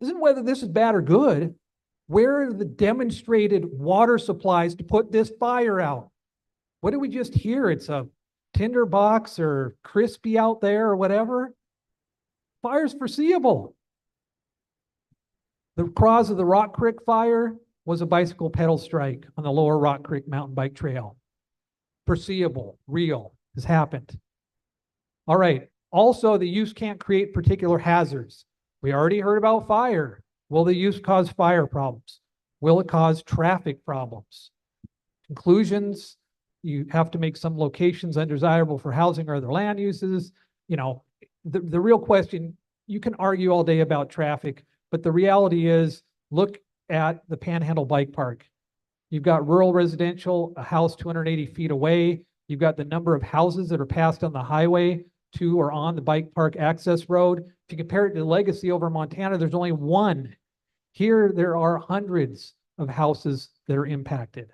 Isn't whether this is bad or good. Where are the demonstrated water supplies to put this fire out? What did we just hear? It's a tinderbox or crispy out there or whatever. Fire's foreseeable. The cause of the Rock Creek fire was a bicycle pedal strike on the lower Rock Creek mountain bike trail. Foreseeable, real, has happened. All right. Also, the use can't create particular hazards. We already heard about fire. Will the use cause fire problems? Will it cause traffic problems? Conclusions, you have to make some locations undesirable for housing or other land uses. You know, the real question, you can argue all day about traffic, but the reality is, look at the Panhandle Bike Park. You've got rural residential, a house 280 feet away. You've got the number of houses that are passed on the highway to or on the bike park access road. If you compare it to Legacy over in Montana, there's only one. Here, there are hundreds of houses that are impacted.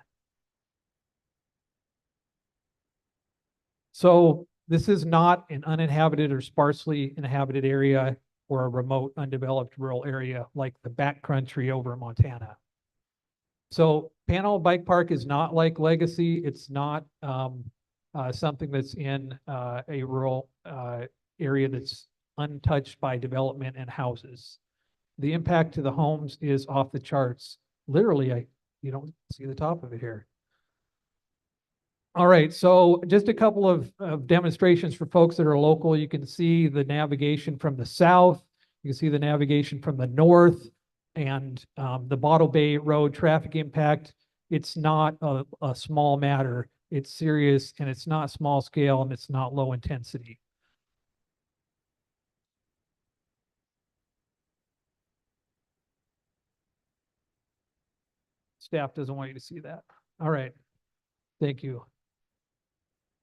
So this is not an uninhabited or sparsely inhabited area or a remote, undeveloped rural area like the backcountry over in Montana. So Panhandle Bike Park is not like Legacy. It's not something that's in a rural area that's untouched by development and houses. The impact to the homes is off the charts. Literally, you don't see the top of it here. All right, so just a couple of demonstrations for folks that are local. You can see the navigation from the south. You can see the navigation from the north. And the Bottle Bay Road traffic impact, it's not a small matter. It's serious and it's not small scale and it's not low intensity. Staff doesn't want you to see that. All right. Thank you.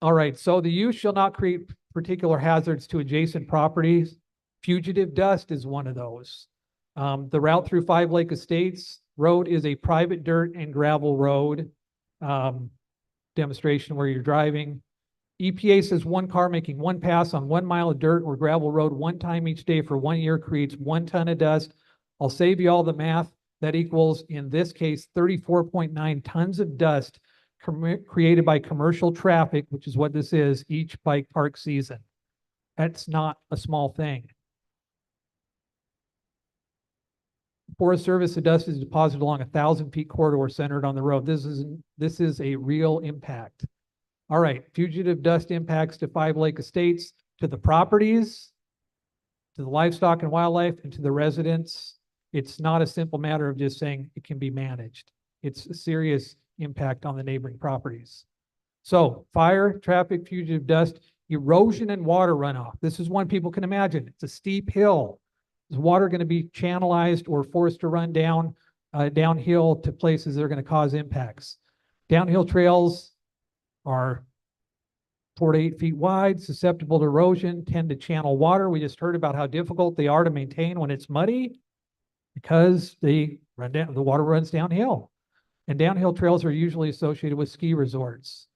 All right. So the use shall not create particular hazards to adjacent properties. Fugitive dust is one of those. The route through Five Lake Estates Road is a private dirt and gravel road. Demonstration where you're driving. EPA says one car making one pass on 1 mile of dirt or gravel road one time each day for 1 year creates 1 ton of dust. I'll save you all the math. That equals, in this case, 34.9 tons of dust created by commercial traffic, which is what this is, each bike park season. That's not a small thing. Forest Service, the dust is deposited along 1,000 feet corridor centered on the road. This is a real impact. All right, fugitive dust impacts to Five Lake Estates, to the properties, to the livestock and wildlife, and to the residents. It's not a simple matter of just saying it can be managed. It's a serious impact on the neighboring properties. So fire, traffic, fugitive dust, erosion and water runoff. This is one people can imagine. It's a steep hill. Is water going to be channelized or forced to run downhill to places that are going to cause impacts? Downhill trails are 4 to 8 feet wide, susceptible to erosion, tend to channel water. We just heard about how difficult they are to maintain when it's muddy because they run down, the water runs downhill. And downhill trails are usually associated with ski resorts.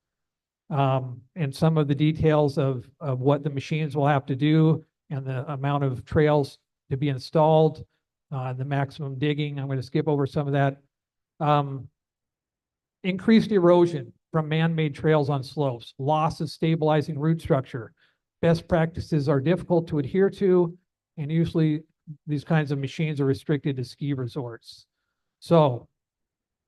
And some of the details of what the machines will have to do and the amount of trails to be installed, the maximum digging. I'm going to skip over some of that. Increased erosion from man-made trails on slopes, loss of stabilizing root structure. Best practices are difficult to adhere to, and usually these kinds of machines are restricted to ski resorts. So,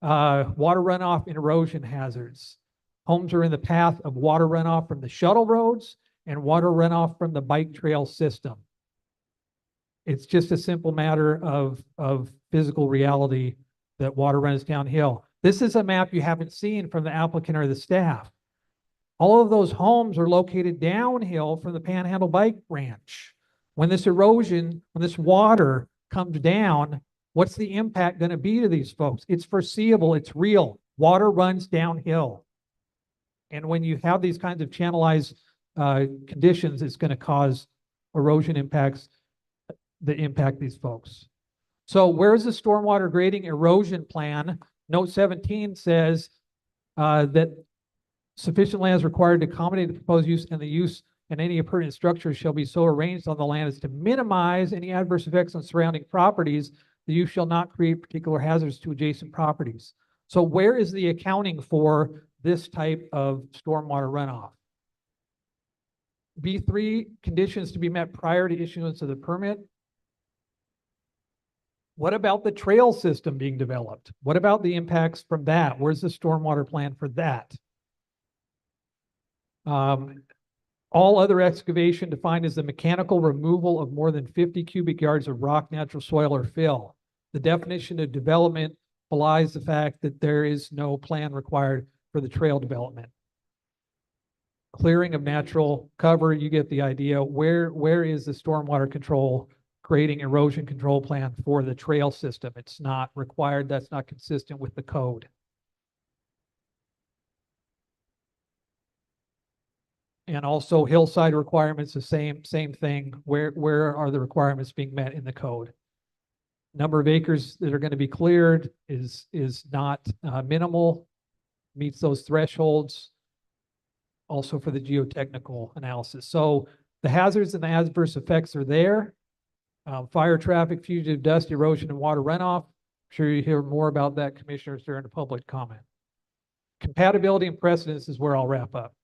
water runoff and erosion hazards. Homes are in the path of water runoff from the shuttle roads and water runoff from the bike trail system. It's just a simple matter of physical reality that water runs downhill. This is a map you haven't seen from the applicant or the staff. All of those homes are located downhill from the Panhandle Bike Ranch. When this erosion, when this water comes down, what's the impact going to be to these folks? It's foreseeable, it's real. Water runs downhill. And when you have these kinds of channelized conditions, it's going to cause erosion impacts that impact these folks. So where's the stormwater grading erosion plan? Note 17 says that sufficient land is required to accommodate the proposed use, and the use and any appurtenant structures shall be so arranged on the land as to minimize any adverse effects on surrounding properties. The use shall not create particular hazards to adjacent properties. So where is the accounting for this type of stormwater runoff? B3, conditions to be met prior to issuance of the permit. What about the trail system being developed? What about the impacts from that? Where's the stormwater plan for that? All other excavation defined as the mechanical removal of more than 50 cubic yards of rock, natural soil, or fill. The definition of development belies the fact that there is no plan required for the trail development. Clearing of natural cover, you get the idea. Where is the stormwater control, creating erosion control plan for the trail system? It's not required. That's not consistent with the code. And also hillside requirements, the same thing. Where are the requirements being met in the code? Number of acres that are going to be cleared is not minimal, meets those thresholds. Also for the geotechnical analysis. So the hazards and the adverse effects are there. Fire, traffic, fugitive dust, erosion, and water runoff. I'm sure you hear more about that, commissioners, during the public comment. Compatibility and precedence is where I'll wrap up.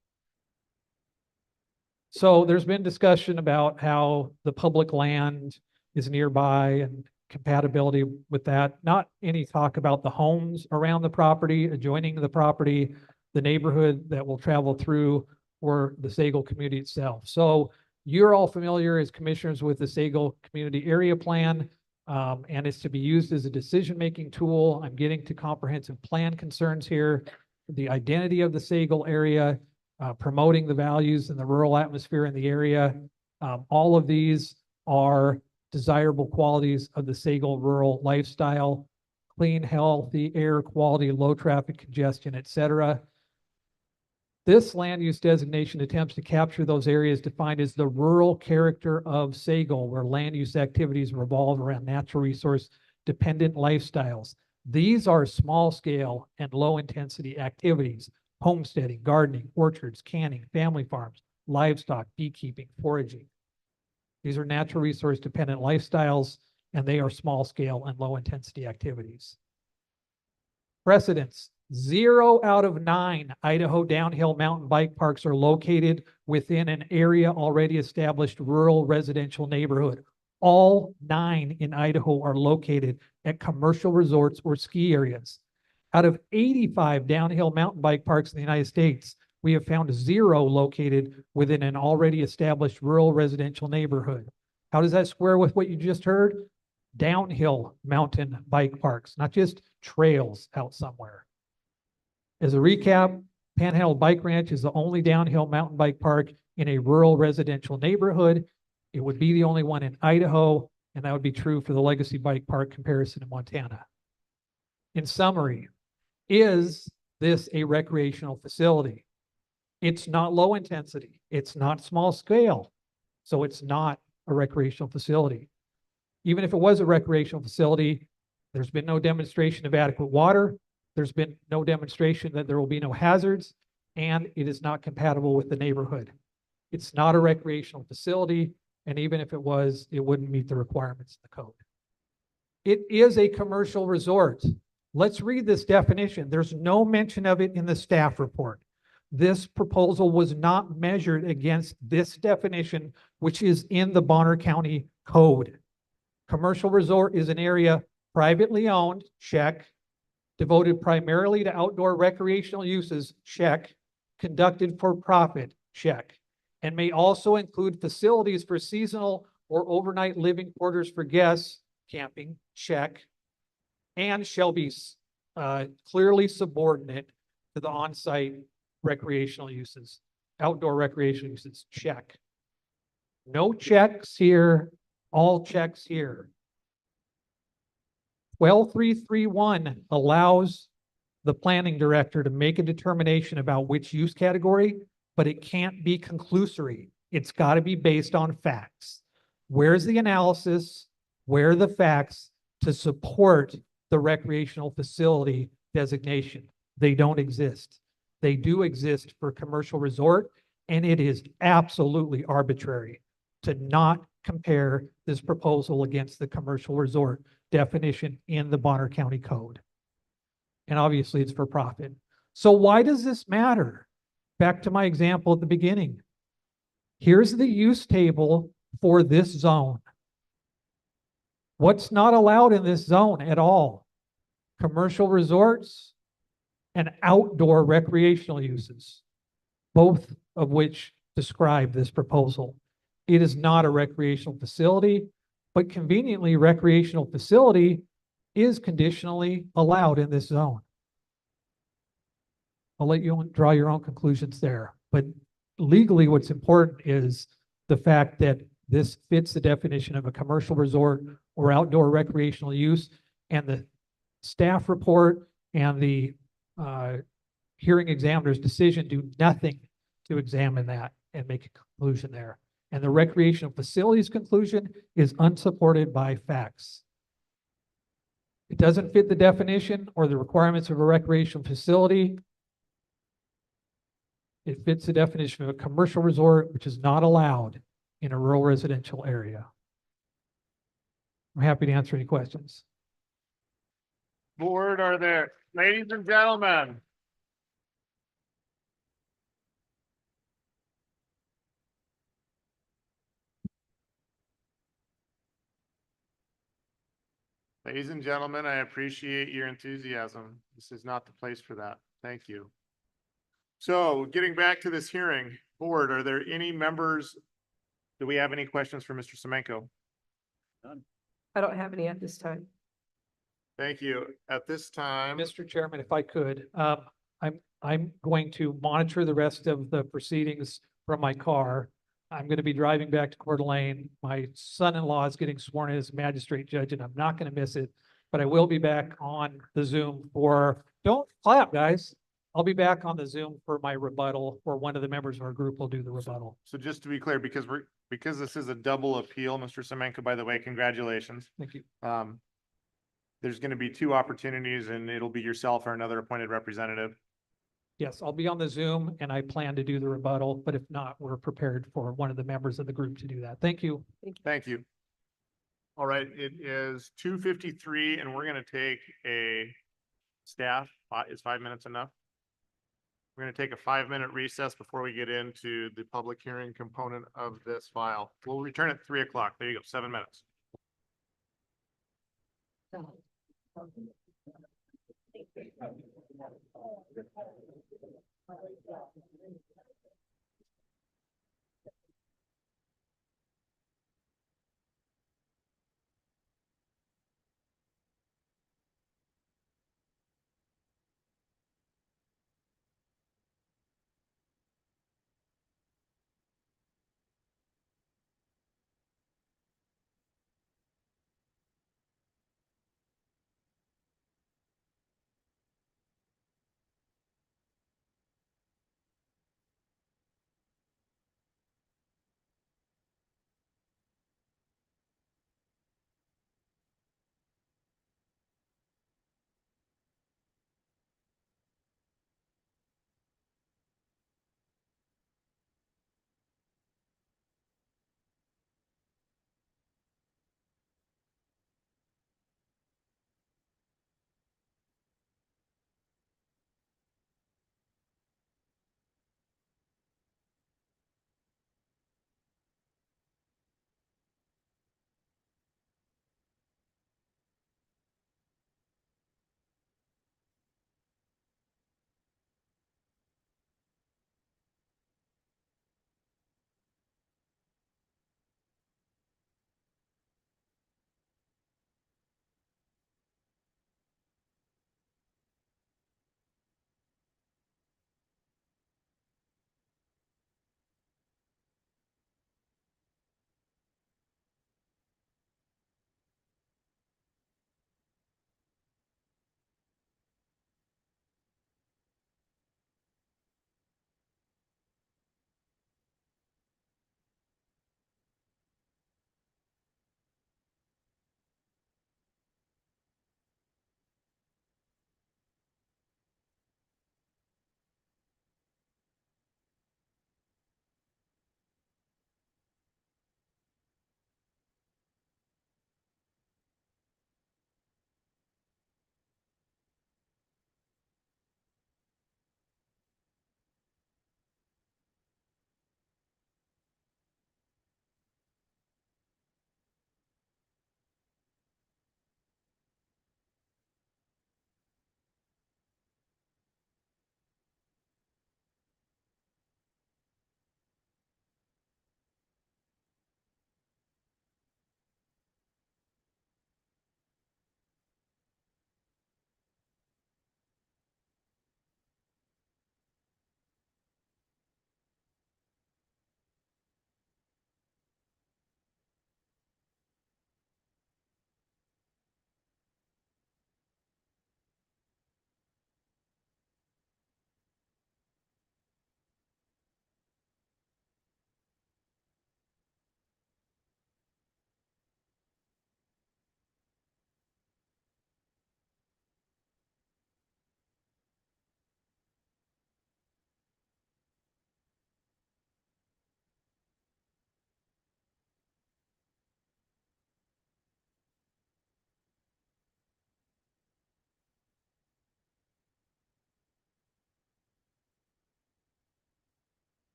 So there's been discussion about how the public land is nearby and compatibility with that. Not any talk about the homes around the property, adjoining the property, the neighborhood that will travel through, or the Sagal community itself. So you're all familiar as commissioners with the Sagal Community Area Plan. And it's to be used as a decision-making tool. I'm getting to comprehensive plan concerns here, the identity of the Sagal area, promoting the values and the rural atmosphere in the area. All of these are desirable qualities of the Sagal rural lifestyle: clean, healthy air quality, low traffic congestion, et cetera. This land use designation attempts to capture those areas defined as the rural character of Sagal, where land use activities revolve around natural resource dependent lifestyles. These are small scale and low intensity activities: homesteading, gardening, orchards, canning, family farms, livestock, beekeeping, foraging. These are natural resource dependent lifestyles, and they are small scale and low intensity activities. Precedents: 0 out of 9 Idaho downhill mountain bike parks are located within an area already established rural residential neighborhood. All 9 in Idaho are located at commercial resorts or ski areas. Out of 85 downhill mountain bike parks in the United States, we have found 0 located within an already established rural residential neighborhood. How does that square with what you just heard? Downhill mountain bike parks, not just trails out somewhere. As a recap, Panhandle Bike Ranch is the only downhill mountain bike park in a rural residential neighborhood. It would be the only one in Idaho, and that would be true for the Legacy Bike Park comparison in Montana. In summary, is this a recreational facility? It's not low intensity. It's not small scale. So it's not a recreational facility. Even if it was a recreational facility, there's been no demonstration of adequate water. There's been no demonstration that there will be no hazards, and it is not compatible with the neighborhood. It's not a recreational facility, and even if it was, it wouldn't meet the requirements of the code. It is a commercial resort. Let's read this definition. There's no mention of it in the staff report. This proposal was not measured against this definition, which is in the Bonner County Code. Commercial resort is an area privately owned, check, devoted primarily to outdoor recreational uses, check, conducted for profit, check, and may also include facilities for seasonal or overnight living quarters for guests, camping, check, and shall be clearly subordinate to the on-site recreational uses, outdoor recreational uses, check. No checks here, all checks here. 12331 allows the planning director to make a determination about which use category, but it can't be conclusory. It's got to be based on facts. Where's the analysis? Where are the facts to support the recreational facility designation? They don't exist. They do exist for commercial resort, and it is absolutely arbitrary to not compare this proposal against the commercial resort definition in the Bonner County Code. And obviously it's for profit. So why does this matter? Back to my example at the beginning. Here's the use table for this zone. What's not allowed in this zone at all? Commercial resorts and outdoor recreational uses, both of which describe this proposal. It is not a recreational facility, but conveniently, recreational facility is conditionally allowed in this zone. I'll let you draw your own conclusions there. But legally, what's important is the fact that this fits the definition of a commercial resort or outdoor recreational use, and the staff report and the hearing examiner's decision do nothing to examine that and make a conclusion there. And the recreational facilities conclusion is unsupported by facts. It doesn't fit the definition or the requirements of a recreational facility. It fits the definition of a commercial resort, which is not allowed in a rural residential area. I'm happy to answer any questions. Board, are there, ladies and gentlemen? Ladies and gentlemen, I appreciate your enthusiasm. This is not the place for that. Thank you. So getting back to this hearing, board, are there any members? Do we have any questions for Mr. Semenko? None. I don't have any at this time. Thank you. At this time, Mr. Chairman, if I could, I'm going to monitor the rest of the proceedings from my car. I'm going to be driving back to Coeur d'Alene. My son-in-law is getting sworn in as magistrate judge, and I'm not going to miss it. But I will be back on the Zoom for, don't clap, guys. I'll be back on the Zoom for my rebuttal, or one of the members of our group will do the rebuttal. so just to be clear, because this is a double appeal, Mr. Semenko, by the way, congratulations. Thank you. There's going to be two opportunities and it'll be yourself or another appointed representative. Yes, I'll be on the Zoom and I plan to do the rebuttal, but if not, we're prepared for one of the members of the group to do that. Thank you. Thank you. All right, it is 2:53 and we're going to take a staff, is 5 minutes enough? We're going to take a 5-minute recess before we get into the public hearing component of this file. We'll return at 3 o'clock. There you go, 7 minutes.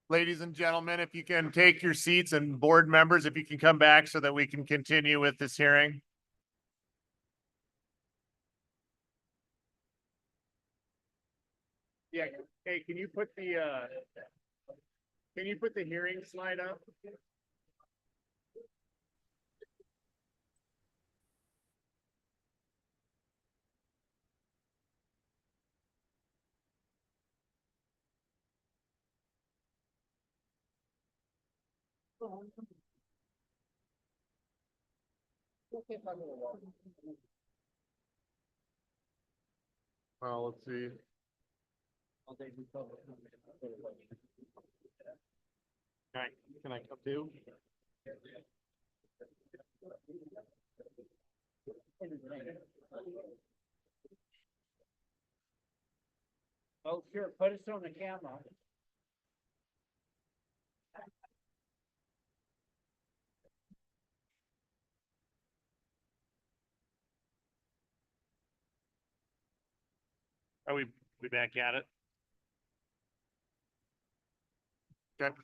Ladies and gentlemen, if you can take your seats, and board members, if you can come back so that we can continue with this hearing. Yeah, hey, can you put the hearing slide up? Well, let's see. Can I come too? Oh, sure, put us on the camera. Are we back at it? Okay.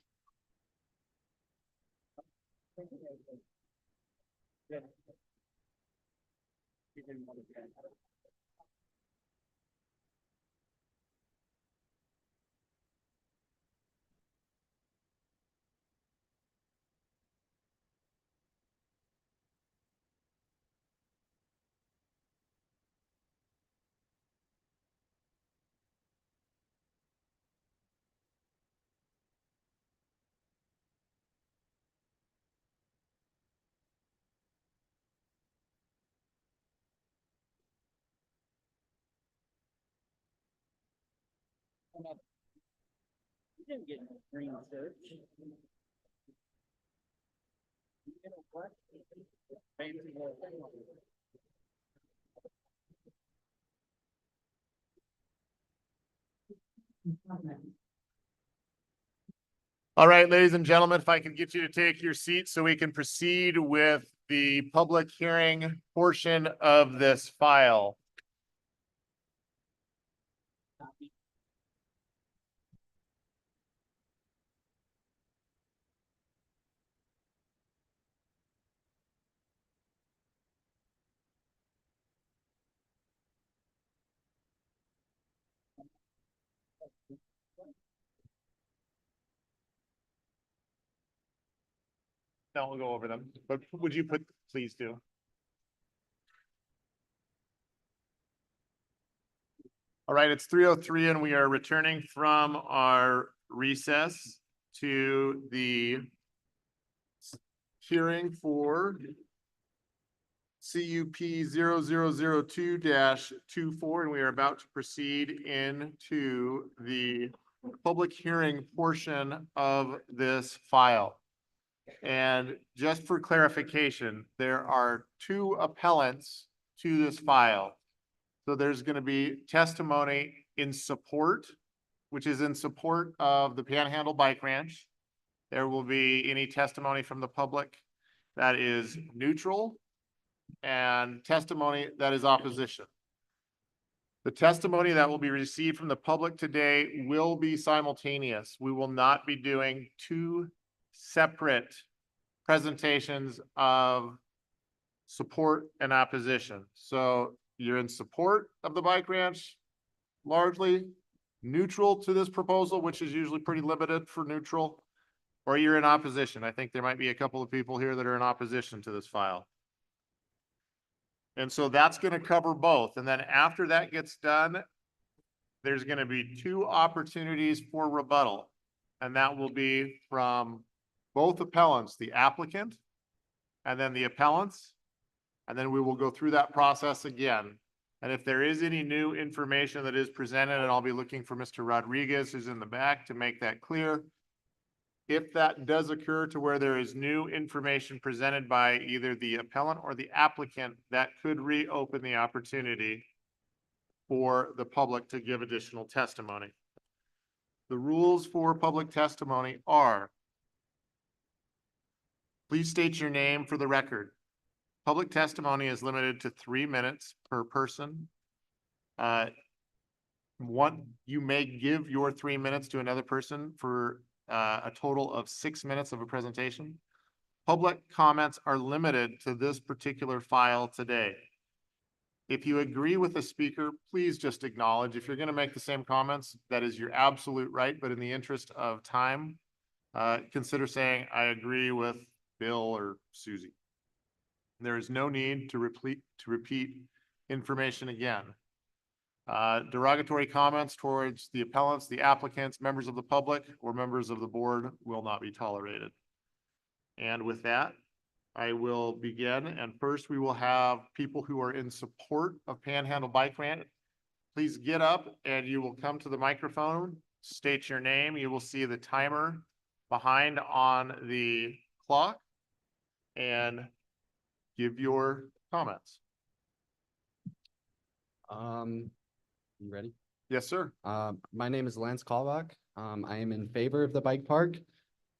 You didn't get no green search. All right, ladies and gentlemen, if I can get you to take your seats so we can proceed with the public hearing portion of this file. No, we'll go over them, but would you please do. All right, it's 3:03 and we are returning from our recess to the hearing for CUP 0002-24, and we are about to proceed into the public hearing portion of this file. And just for clarification, there are two appellants to this file. So there's going to be testimony in support, which is in support of the Panhandle Bike Ranch. There will be any testimony from the public that is neutral and testimony that is opposition. The testimony that will be received from the public today will be simultaneous. We will not be doing two separate presentations of support and opposition. So you're in support of the bike ranch, largely neutral to this proposal, which is usually pretty limited for neutral, or you're in opposition. I think there might be a couple of people here that are in opposition to this file. And so that's going to cover both. And then after that gets done, there's going to be two opportunities for rebuttal. And that will be from both appellants, the applicant, and then the appellants. And then we will go through that process again. And if there is any new information that is presented, and I'll be looking for Mr. Rodriguez, who's in the back, to make that clear. If that does occur to where there is new information presented by either the appellant or the applicant, that could reopen the opportunity for the public to give additional testimony. The rules for public testimony are: please state your name for the record. Public testimony is limited to 3 minutes per person. You may give your 3 minutes to another person for a total of 6 minutes of a presentation. Public comments are limited to this particular file today. If you agree with the speaker, please just acknowledge. If you're going to make the same comments, that is your absolute right, but in the interest of time, consider saying, I agree with Bill or Susie. There is no need to repeat information again. Derogatory comments towards the appellants, the applicants, members of the public, or members of the board will not be tolerated. And with that, I will begin. And first, we will have people who are in support of Panhandle Bike Rant. Please get up and you will come to the microphone, state your name. You will see the timer behind on the clock and give your comments. You ready? Yes, sir. My name is Lance Kalbach. I am in favor of the bike park.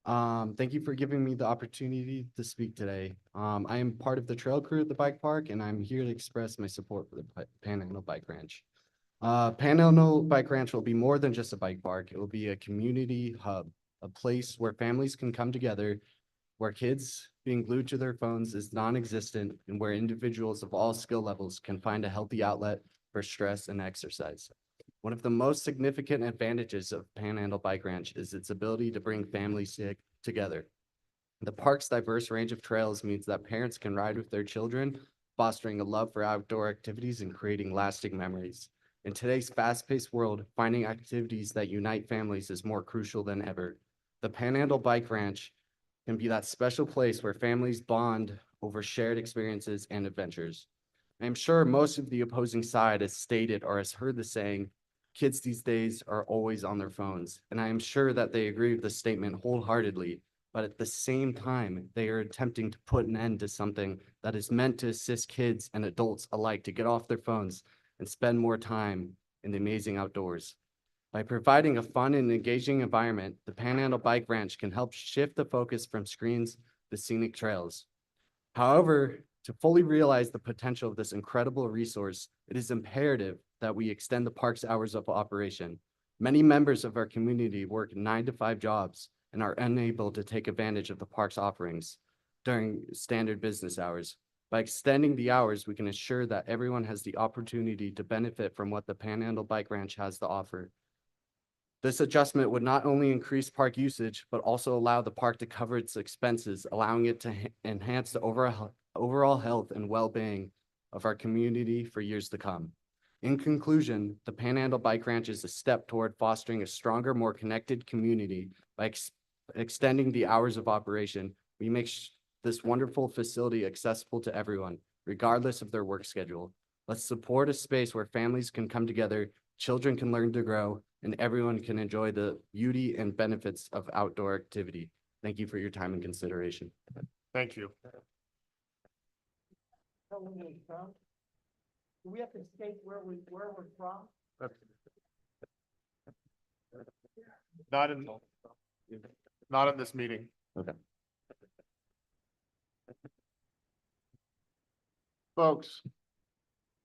Thank you for giving me the opportunity to speak today. I am part of the trail crew at the bike park, and I'm here to express my support for the Panhandle Bike Ranch. Panhandle Bike Ranch will be more than just a bike park. It will be a community hub, a place where families can come together, where kids being glued to their phones is non-existent, and where individuals of all skill levels can find a healthy outlet for stress and exercise. One of the most significant advantages of Panhandle Bike Ranch is its ability to bring families together. The park's diverse range of trails means that parents can ride with their children, fostering a love for outdoor activities and creating lasting memories. In today's fast-paced world, finding activities that unite families is more crucial than ever. The Panhandle Bike Ranch can be that special place where families bond over shared experiences and adventures. I am sure most of the opposing side has stated or has heard the saying, kids these days are always on their phones. And I am sure that they agree with the statement wholeheartedly, but at the same time, they are attempting to put an end to something that is meant to assist kids and adults alike to get off their phones and spend more time in the amazing outdoors. By providing a fun and engaging environment, the Panhandle Bike Ranch can help shift the focus from screens to scenic trails. However, to fully realize the potential of this incredible resource, it is imperative that we extend the park's hours of operation. Many members of our community work 9-to-5 jobs and are unable to take advantage of the park's offerings during standard business hours. By extending the hours, we can ensure that everyone has the opportunity to benefit from what the Panhandle Bike Ranch has to offer. This adjustment would not only increase park usage, but also allow the park to cover its expenses, allowing it to enhance the overall health and well-being of our community for years to come. In conclusion, the Panhandle Bike Ranch is a step toward fostering a stronger, more connected community. By extending the hours of operation, we make this wonderful facility accessible to everyone, regardless of their work schedule. Let's support a space where families can come together, children can learn to grow, and everyone can enjoy the beauty and benefits of outdoor activity. Thank you for your time and consideration. Thank you. Do we have to state where we're from? Not in this meeting. Okay. Folks,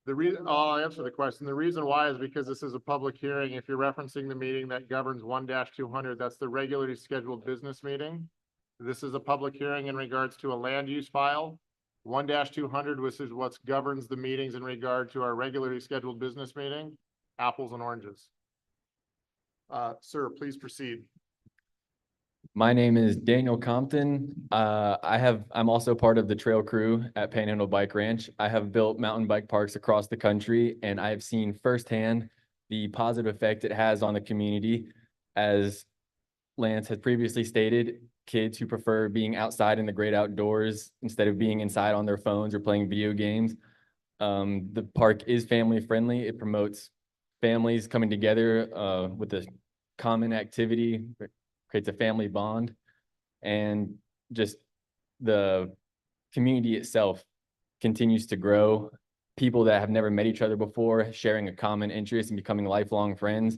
I'll answer the question. The reason why is because this is a public hearing. If you're referencing the meeting that governs 1-200, that's the regularly scheduled business meeting. This is a public hearing in regards to a land use file. 1-200, which is what governs the meetings in regard to our regularly scheduled business meeting, apples and oranges. Sir, please proceed. My name is Daniel Compton. I'm also part of the trail crew at Panhandle Bike Ranch. I have built mountain bike parks across the country, and I have seen firsthand the positive effect it has on the community. As Lance has previously stated, kids who prefer being outside in the great outdoors instead of being inside on their phones or playing video games. The park is family friendly. It promotes families coming together with a common activity, creates a family bond, and just the community itself continues to grow. People that have never met each other before, sharing a common interest and becoming lifelong friends.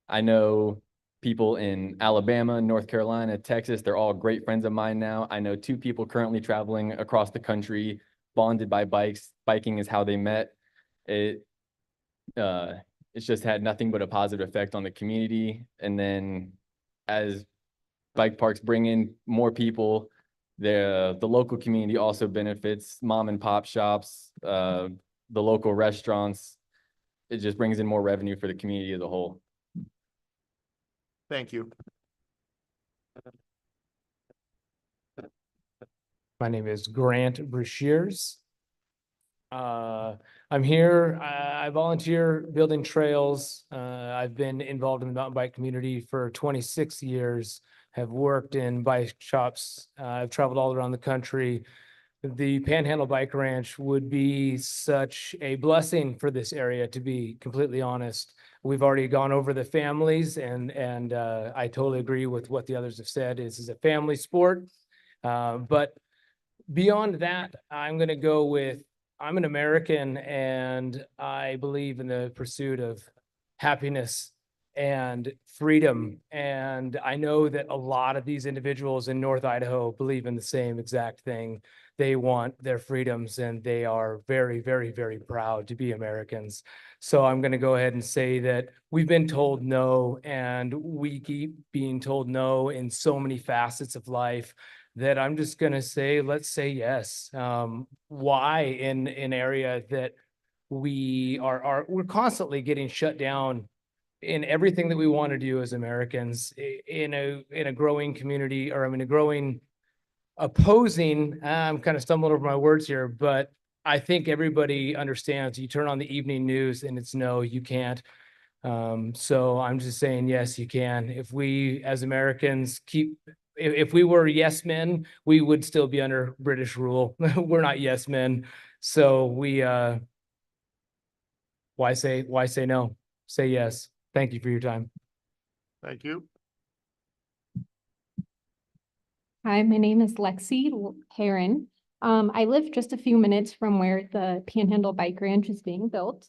I know people in Alabama, North Carolina, Texas, they're all great friends of mine now. I know 2 people currently traveling across the country, bonded by bikes. Biking is how they met. It's just had nothing but a positive effect on the community. And then as bike parks bring in more people. The local community also benefits, mom and pop shops, the local restaurants. It just brings in more revenue for the community as a whole. Thank you. My name is Grant Brashears. I'm here, I volunteer building trails. I've been involved in the mountain bike community for 26 years, have worked in bike shops. I've traveled all around the country. The Panhandle Bike Ranch would be such a blessing for this area, to be completely honest. We've already gone over the families and I totally agree with what the others have said. This is a family sport. But beyond that, I'm gonna go with, I'm an American and I believe in the pursuit of happiness and freedom. And I know that a lot of these individuals in North Idaho believe in the same exact thing. They want their freedoms and they are very, very, very proud to be Americans. So I'm going to go ahead and say that we've been told no, and we keep being told no in so many facets of life that I'm just going to say, let's say yes. Why in an area that we're constantly getting shut down in everything that we want to do as Americans in a growing community, or I mean, a growing opposing, I'm kind of stumbling over my words here, but I think everybody understands. You turn on the evening news and it's no, you can't. So I'm just saying, yes, you can. If we as Americans if we were yes men, we would still be under British rule. We're not yes men. So why say no? Say yes. Thank you for your time. Thank you. Hi, my name is Lexi Heron. I live just a few minutes from where the Panhandle Bike Ranch is being built.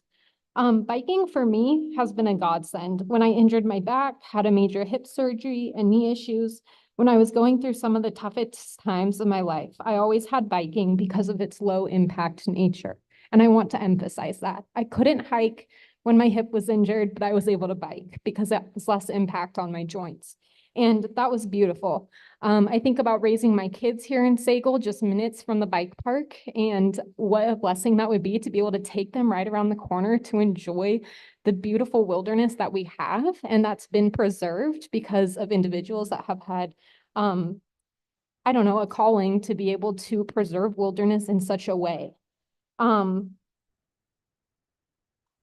Biking for me has been a godsend. When I injured my back, had a major hip surgery and knee issues, when I was going through some of the toughest times of my life, I always had biking because of its low impact nature. And I want to emphasize that. I couldn't hike when my hip was injured, but I was able to bike because it was less impact on my joints. And that was beautiful. I think about raising my kids here in Sagal, just minutes from the bike park, and what a blessing that would be to be able to take them right around the corner to enjoy the beautiful wilderness that we have, and that's been preserved because of individuals that have had, I don't know, a calling to be able to preserve wilderness in such a way.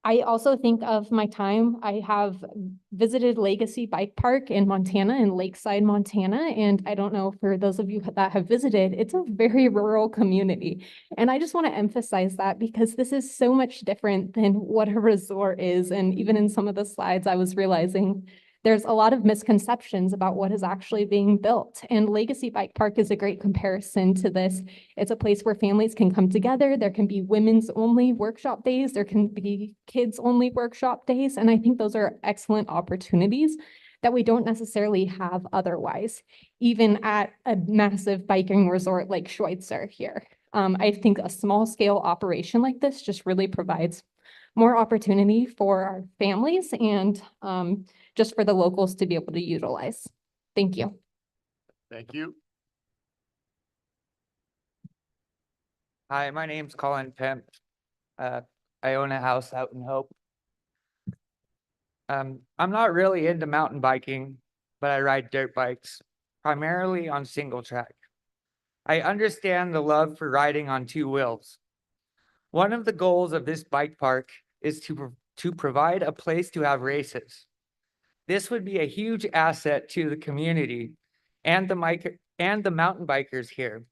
I also think of my time. I have visited Legacy Bike Park in Montana, in Lakeside, Montana. And I don't know, for those of you that have visited, it's a very rural community. And I just want to emphasize that because this is so much different than what a resort is. And even in some of the slides, I was realizing there's a lot of misconceptions about what is actually being built. And Legacy Bike Park is a great comparison to this. It's a place where families can come together. There can be women's only workshop days. There can be kids only workshop days. And I think those are excellent opportunities that we don't necessarily have otherwise, even at a massive biking resort like Schweitzer here. I think a small scale operation like this just really provides more opportunity for our families and just for the locals to be able to utilize. Thank you. Thank you. Hi, my name's Colin Pemp. I own a house out in Hope. I'm not really into mountain biking, but I ride dirt bikes, primarily on single track. I understand the love for riding on two wheels. One of the goals of this bike park is to provide a place to have races. This would be a huge asset to the community and the mountain bikers here.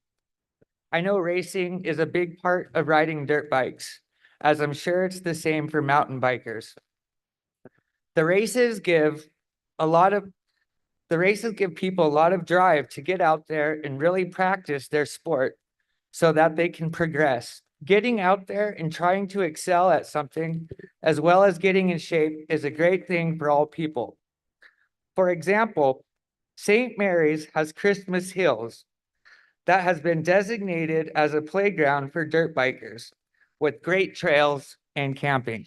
I know racing is a big part of riding dirt bikes, as I'm sure it's the same for mountain bikers. The races give people a lot of drive to get out there and really practice their sport so that they can progress. Getting out there and trying to excel at something, as well as getting in shape, is a great thing for all people. For example, St. Mary's has Christmas Hills that has been designated as a playground for dirt bikers with great trails and camping.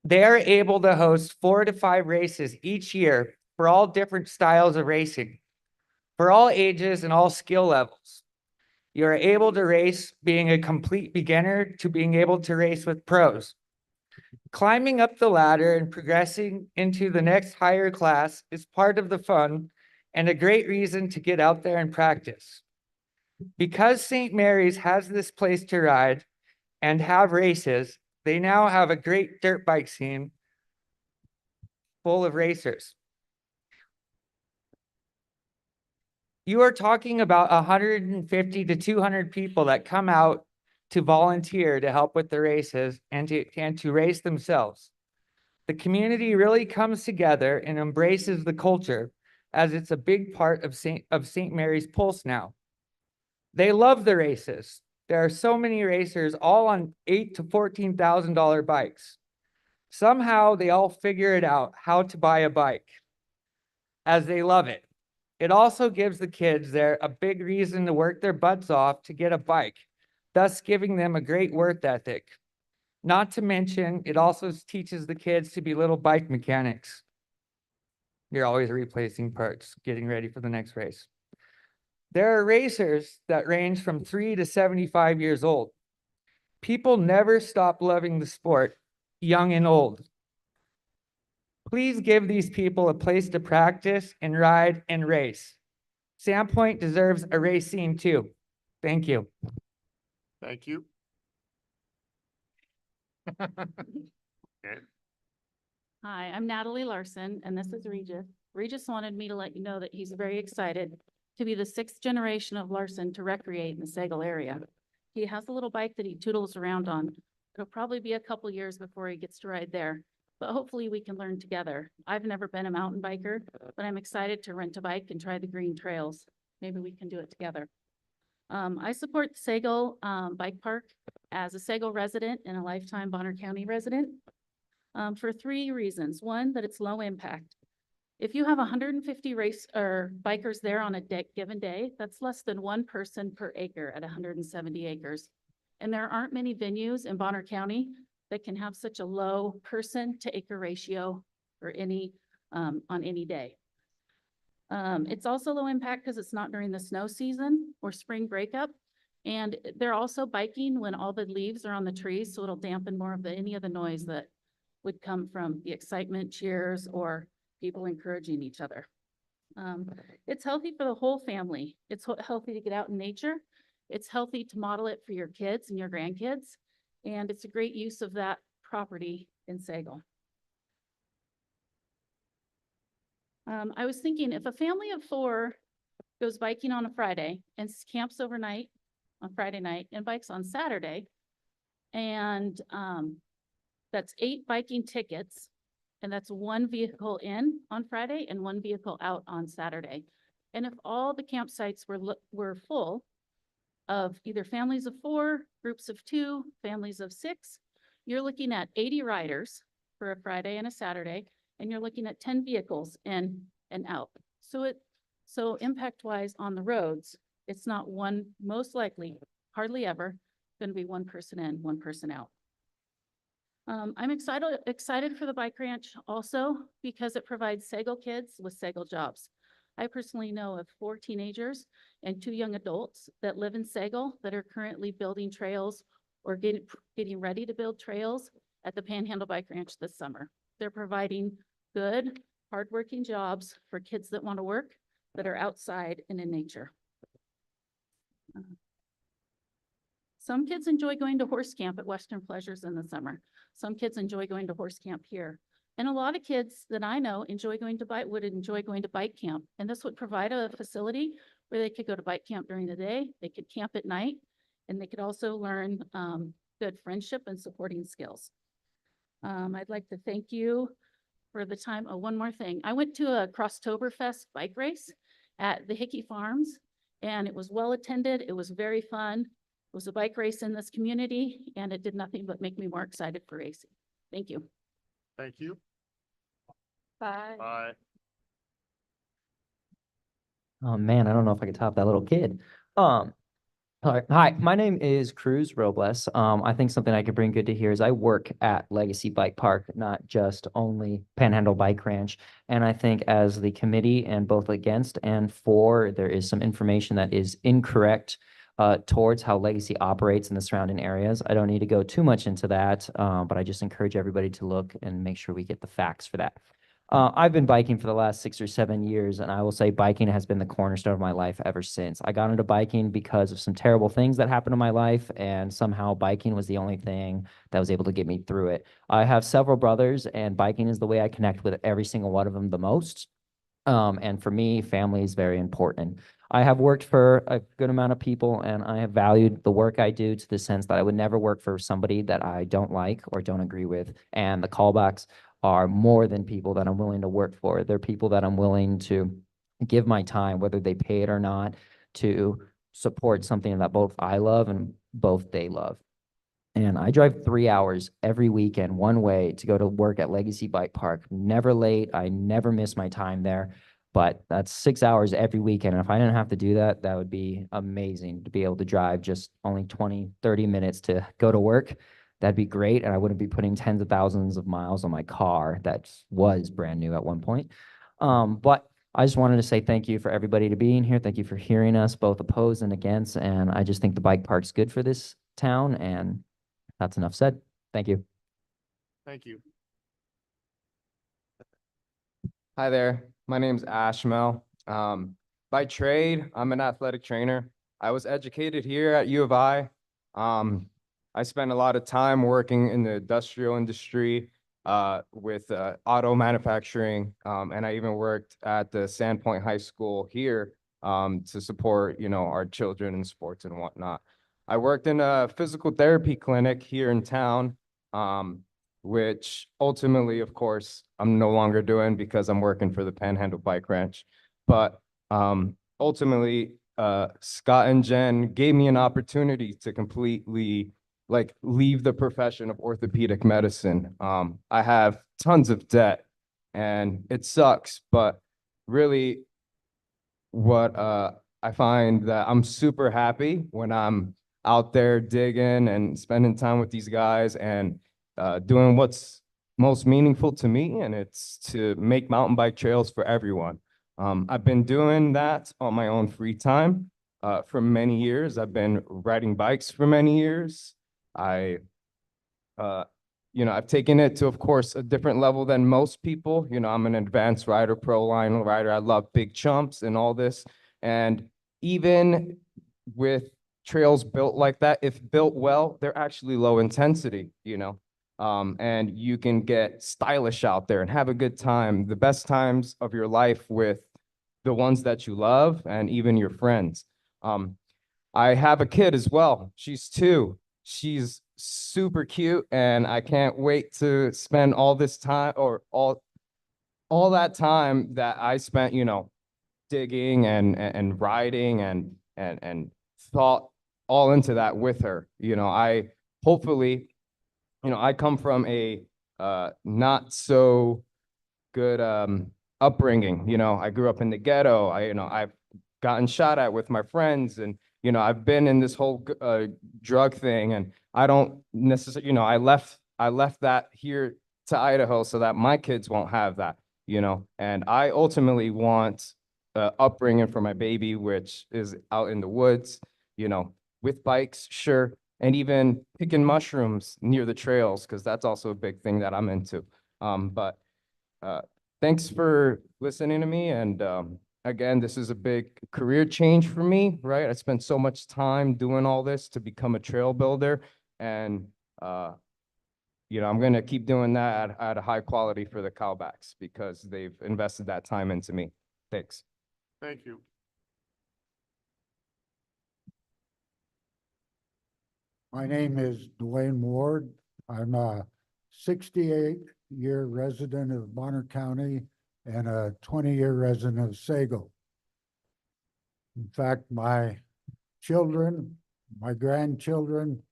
They are able to host 4 to 5 races each year for all different styles of racing, for all ages and all skill levels. You are able to race being a complete beginner to being able to race with pros. Climbing up the ladder and progressing into the next higher class is part of the fun and a great reason to get out there and practice. Because St. Mary's has this place to ride and have races, they now have a great dirt bike scene full of racers. You are talking about 150 to 200 people that come out to volunteer to help with the races and to race themselves. The community really comes together and embraces the culture as it's a big part of St. Mary's Pulse now. They love the races. There are so many racers, all on $8,000 to $14,000 bikes. Somehow they all figure it out how to buy a bike, as they love it. It also gives the kids there a big reason to work their butts off to get a bike, thus giving them a great work ethic. Not to mention, it also teaches the kids to be little bike mechanics. You're always replacing parts, getting ready for the next race. There are racers that range from 3 to 75 years old. People never stop loving the sport, young and old. Please give these people a place to practice and ride and race. Sandpoint deserves a race scene too. Thank you. Thank you. Okay. Hi, I'm Natalie Larson, and this is Regis. Regis wanted me to let you know that he's very excited to be the 6th generation of Larson to recreate in the Sagal area. He has a little bike that he toodles around on. It'll probably be a couple years before he gets to ride there, but hopefully we can learn together. I've never been a mountain biker, but I'm excited to rent a bike and try the green trails. Maybe we can do it together. I support the Sagal Bike Park as a Sagal resident and a lifetime Bonner County resident for 3 reasons. One, that it's low impact. If you have 150 bikers there on a given day, that's less than 1 person per acre at 170 acres. And there aren't many venues in Bonner County that can have such a low person to acre ratio or on any day. It's also low impact because it's not during the snow season or spring breakup. And they're also biking when all the leaves are on the trees, so it'll dampen more of any of the noise that would come from the excitement, cheers, or people encouraging each other. It's healthy for the whole family. It's healthy to get out in nature. It's healthy to model it for your kids and your grandkids. And it's a great use of that property in Sagal. I was thinking if a family of 4 goes biking on a Friday and camps overnight on Friday night and bikes on Saturday, and that's 8 biking tickets, and that's 1 vehicle in on Friday and 1 vehicle out on Saturday. And if all the campsites were full of either families of 4, groups of 2, families of 6, you're looking at 80 riders for a Friday and a Saturday, and you're looking at 10 vehicles in and out. So impact-wise on the roads, it's not most likely, hardly ever, going to be 1 person in, 1 person out. I'm excited for the bike ranch also because it provides Sagal kids with Sagal jobs. I personally know of 4 teenagers and 2 young adults that live in Sagal that are currently building trails or getting ready to build trails at the Panhandle Bike Ranch this summer. They're providing good, hardworking jobs for kids that want to work, that are outside and in nature. Some kids enjoy going to horse camp at Western Pleasures in the summer. Some kids enjoy going to horse camp here. And a lot of kids that I know would enjoy going to bike camp. And this would provide a facility where they could go to bike camp during the day, they could camp at night, and they could also learn good friendship and supporting skills. I'd like to thank you for the time. Oh, one more thing. I went to a Crosstoberfest bike race at the Hickey Farms, and it was well attended. It was very fun. It was a bike race in this community, and it did nothing but make me more excited for racing. Thank you. Thank you. Bye. Bye. Oh man, I don't know if I could top that little kid. Hi, my name is Cruz Robles. I think something I could bring good to here is I work at Legacy Bike Park, not just only Panhandle Bike Ranch. And I think as the committee and both against and for, there is some information that is incorrect towards how Legacy operates in the surrounding areas. I don't need to go too much into that, but I just encourage everybody to look and make sure we get the facts for that. I've been biking for the last 6 or 7 years, and I will say biking has been the cornerstone of my life ever since. I got into biking because of some terrible things that happened in my life, and somehow biking was the only thing that was able to get me through it. I have several brothers, and biking is the way I connect with every single one of them the most. And for me, family is very important. I have worked for a good amount of people, and I have valued the work I do to the sense that I would never work for somebody that I don't like or don't agree with. And the callbacks are more than people that I'm willing to work for. They're people that I'm willing to give my time, whether they pay it or not, to support something that both I love and both they love. And I drive 3 hours every weekend one way to go to work at Legacy Bike Park. Never late. I never miss my time there. But that's 6 hours every weekend. And if I didn't have to do that, that would be amazing to be able to drive just only 20, 30 minutes to go to work. That'd be great. And I wouldn't be putting tens of thousands of miles on my car that was brand new at one point. But I just wanted to say thank you for everybody to being here. Thank you for hearing us both opposed and against. And I just think the bike park's good for this town, and that's enough said. Thank you. Thank you. Hi there, my name's Ashmel. By trade, I'm an athletic trainer. I was educated here at U of I. I spent a lot of time working in the industrial industry with auto manufacturing, and I even worked at the Sandpoint High School here to support, our children in sports and whatnot. I worked in a physical therapy clinic here in town, which ultimately, of course, I'm no longer doing because I'm working for the Panhandle Bike Ranch. But ultimately, Scott and Jen gave me an opportunity to completely leave the profession of orthopedic medicine. I have tons of debt and it sucks, but really what I find that I'm super happy when I'm out there digging and spending time with these guys and doing what's most meaningful to me, and it's to make mountain bike trails for everyone. I've been doing that on my own free time for many years. I've been riding bikes for many years. I've taken it to, of course, a different level than most people. I'm an advanced rider, pro line rider. I love big chumps and all this. And even with trails built like that, if built well, they're actually low intensity, and you can get stylish out there and have a good time, the best times of your life with the ones that you love and even your friends. I have a kid as well. She's 2. She's super cute, and I can't wait to spend all this time or all that time that I spent, digging and riding and thought all into that with her. I hopefully, I come from a not so good upbringing. I grew up in the ghetto. I've gotten shot at with my friends, and I've been in this whole drug thing, and I don't necessarily, I left that here to Idaho so that my kids won't have that, and I ultimately want upbringing for my baby, which is out in the woods, with bikes, sure, and even picking mushrooms near the trails, because that's also a big thing that I'm into. But thanks for listening to me. And again, this is a big career change for me, right? I spent so much time doing all this to become a trail builder. And, I'm going to keep doing that at a high quality for the cowbacks because they've invested that time into me. Thanks. Thank you. My name is Dwayne Ward. I'm a 68-year resident of Bonner County and a 20-year resident of Sago. In fact, my children, my grandchildren,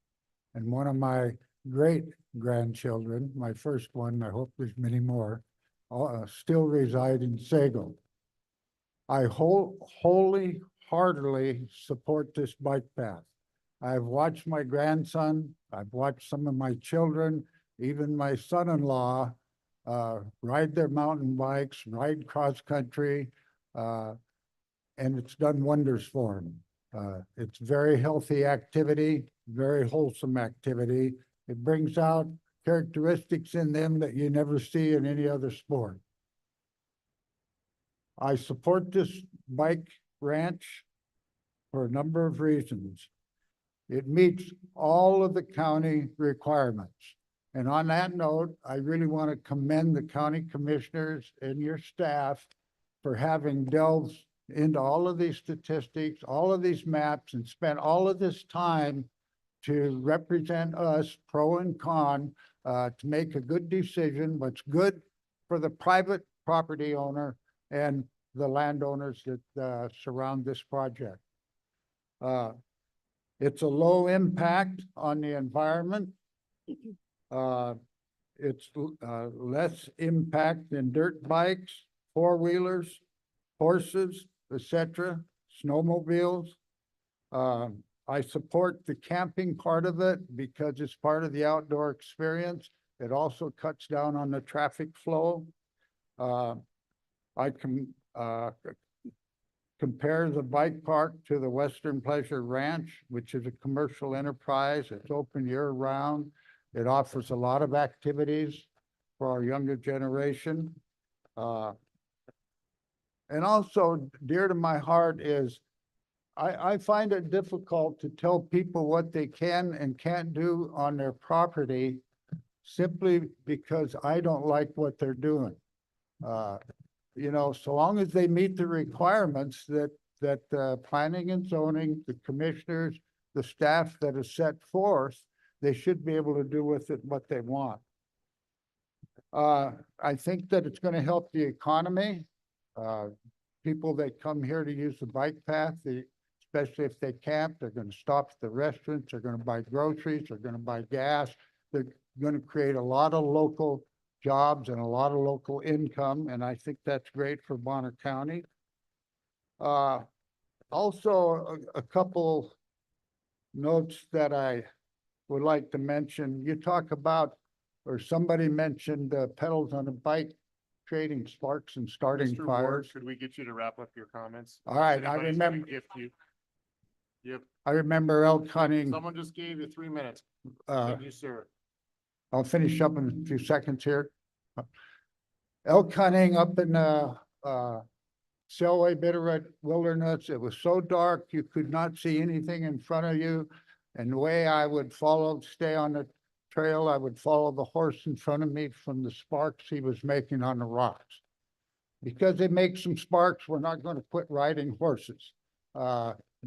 and one of my great-grandchildren, my first one, I hope there's many more, still reside in Sago. I wholeheartedly support this bike path. I've watched my grandson, I've watched some of my children, even my son-in-law, ride their mountain bikes, ride cross-country, and it's done wonders for them. It's very healthy activity, very wholesome activity. It brings out characteristics in them that you never see in any other sport. I support this bike ranch for a number of reasons. It meets all of the county requirements. And on that note, I really want to commend the county commissioners and your staff for having delved into all of these statistics, all of these maps, and spent all of this time to represent us, pro and con, to make a good decision, what's good for the private property owner and the landowners that surround this project. It's a low impact on the environment. It's less impact than dirt bikes, four-wheelers, horses, etc., snowmobiles. I support the camping part of it because it's part of the outdoor experience. It also cuts down on the traffic flow. I can compare the bike park to the Western Pleasure Ranch, which is a commercial enterprise. It's open year-round. It offers a lot of activities for our younger generation. And also dear to my heart is I find it difficult to tell people what they can and can't do on their property simply because I don't like what they're doing. You know, so long as they meet the requirements that planning and zoning, the commissioners, the staff that is set forth, they should be able to do with it what they want. I think that it's going to help the economy. People that come here to use the bike path, especially if they camp, they're going to stop at the restaurants, they're going to buy groceries, they're going to buy gas. They're going to create a lot of local jobs and a lot of local income, and I think that's great for Bonner County. Also, a couple notes that I would like to mention. You talk about, or somebody mentioned pedals on a bike creating sparks and starting Mr. fires. Ward, could we get you to wrap up your comments? All right, I Anybody's gonna remember. gift you. Yep, I remember elk hunting. someone just gave you 3 minutes. Uh, Thank you, sir. I'll finish up in a few seconds here. Elk hunting up in Selway Bitterroot Wilderness. It was so dark you could not see anything in front of you. And the way I would stay on the trail, I would follow the horse in front of me from the sparks he was making on the rocks. Because it makes some sparks, we're not going to quit riding horses.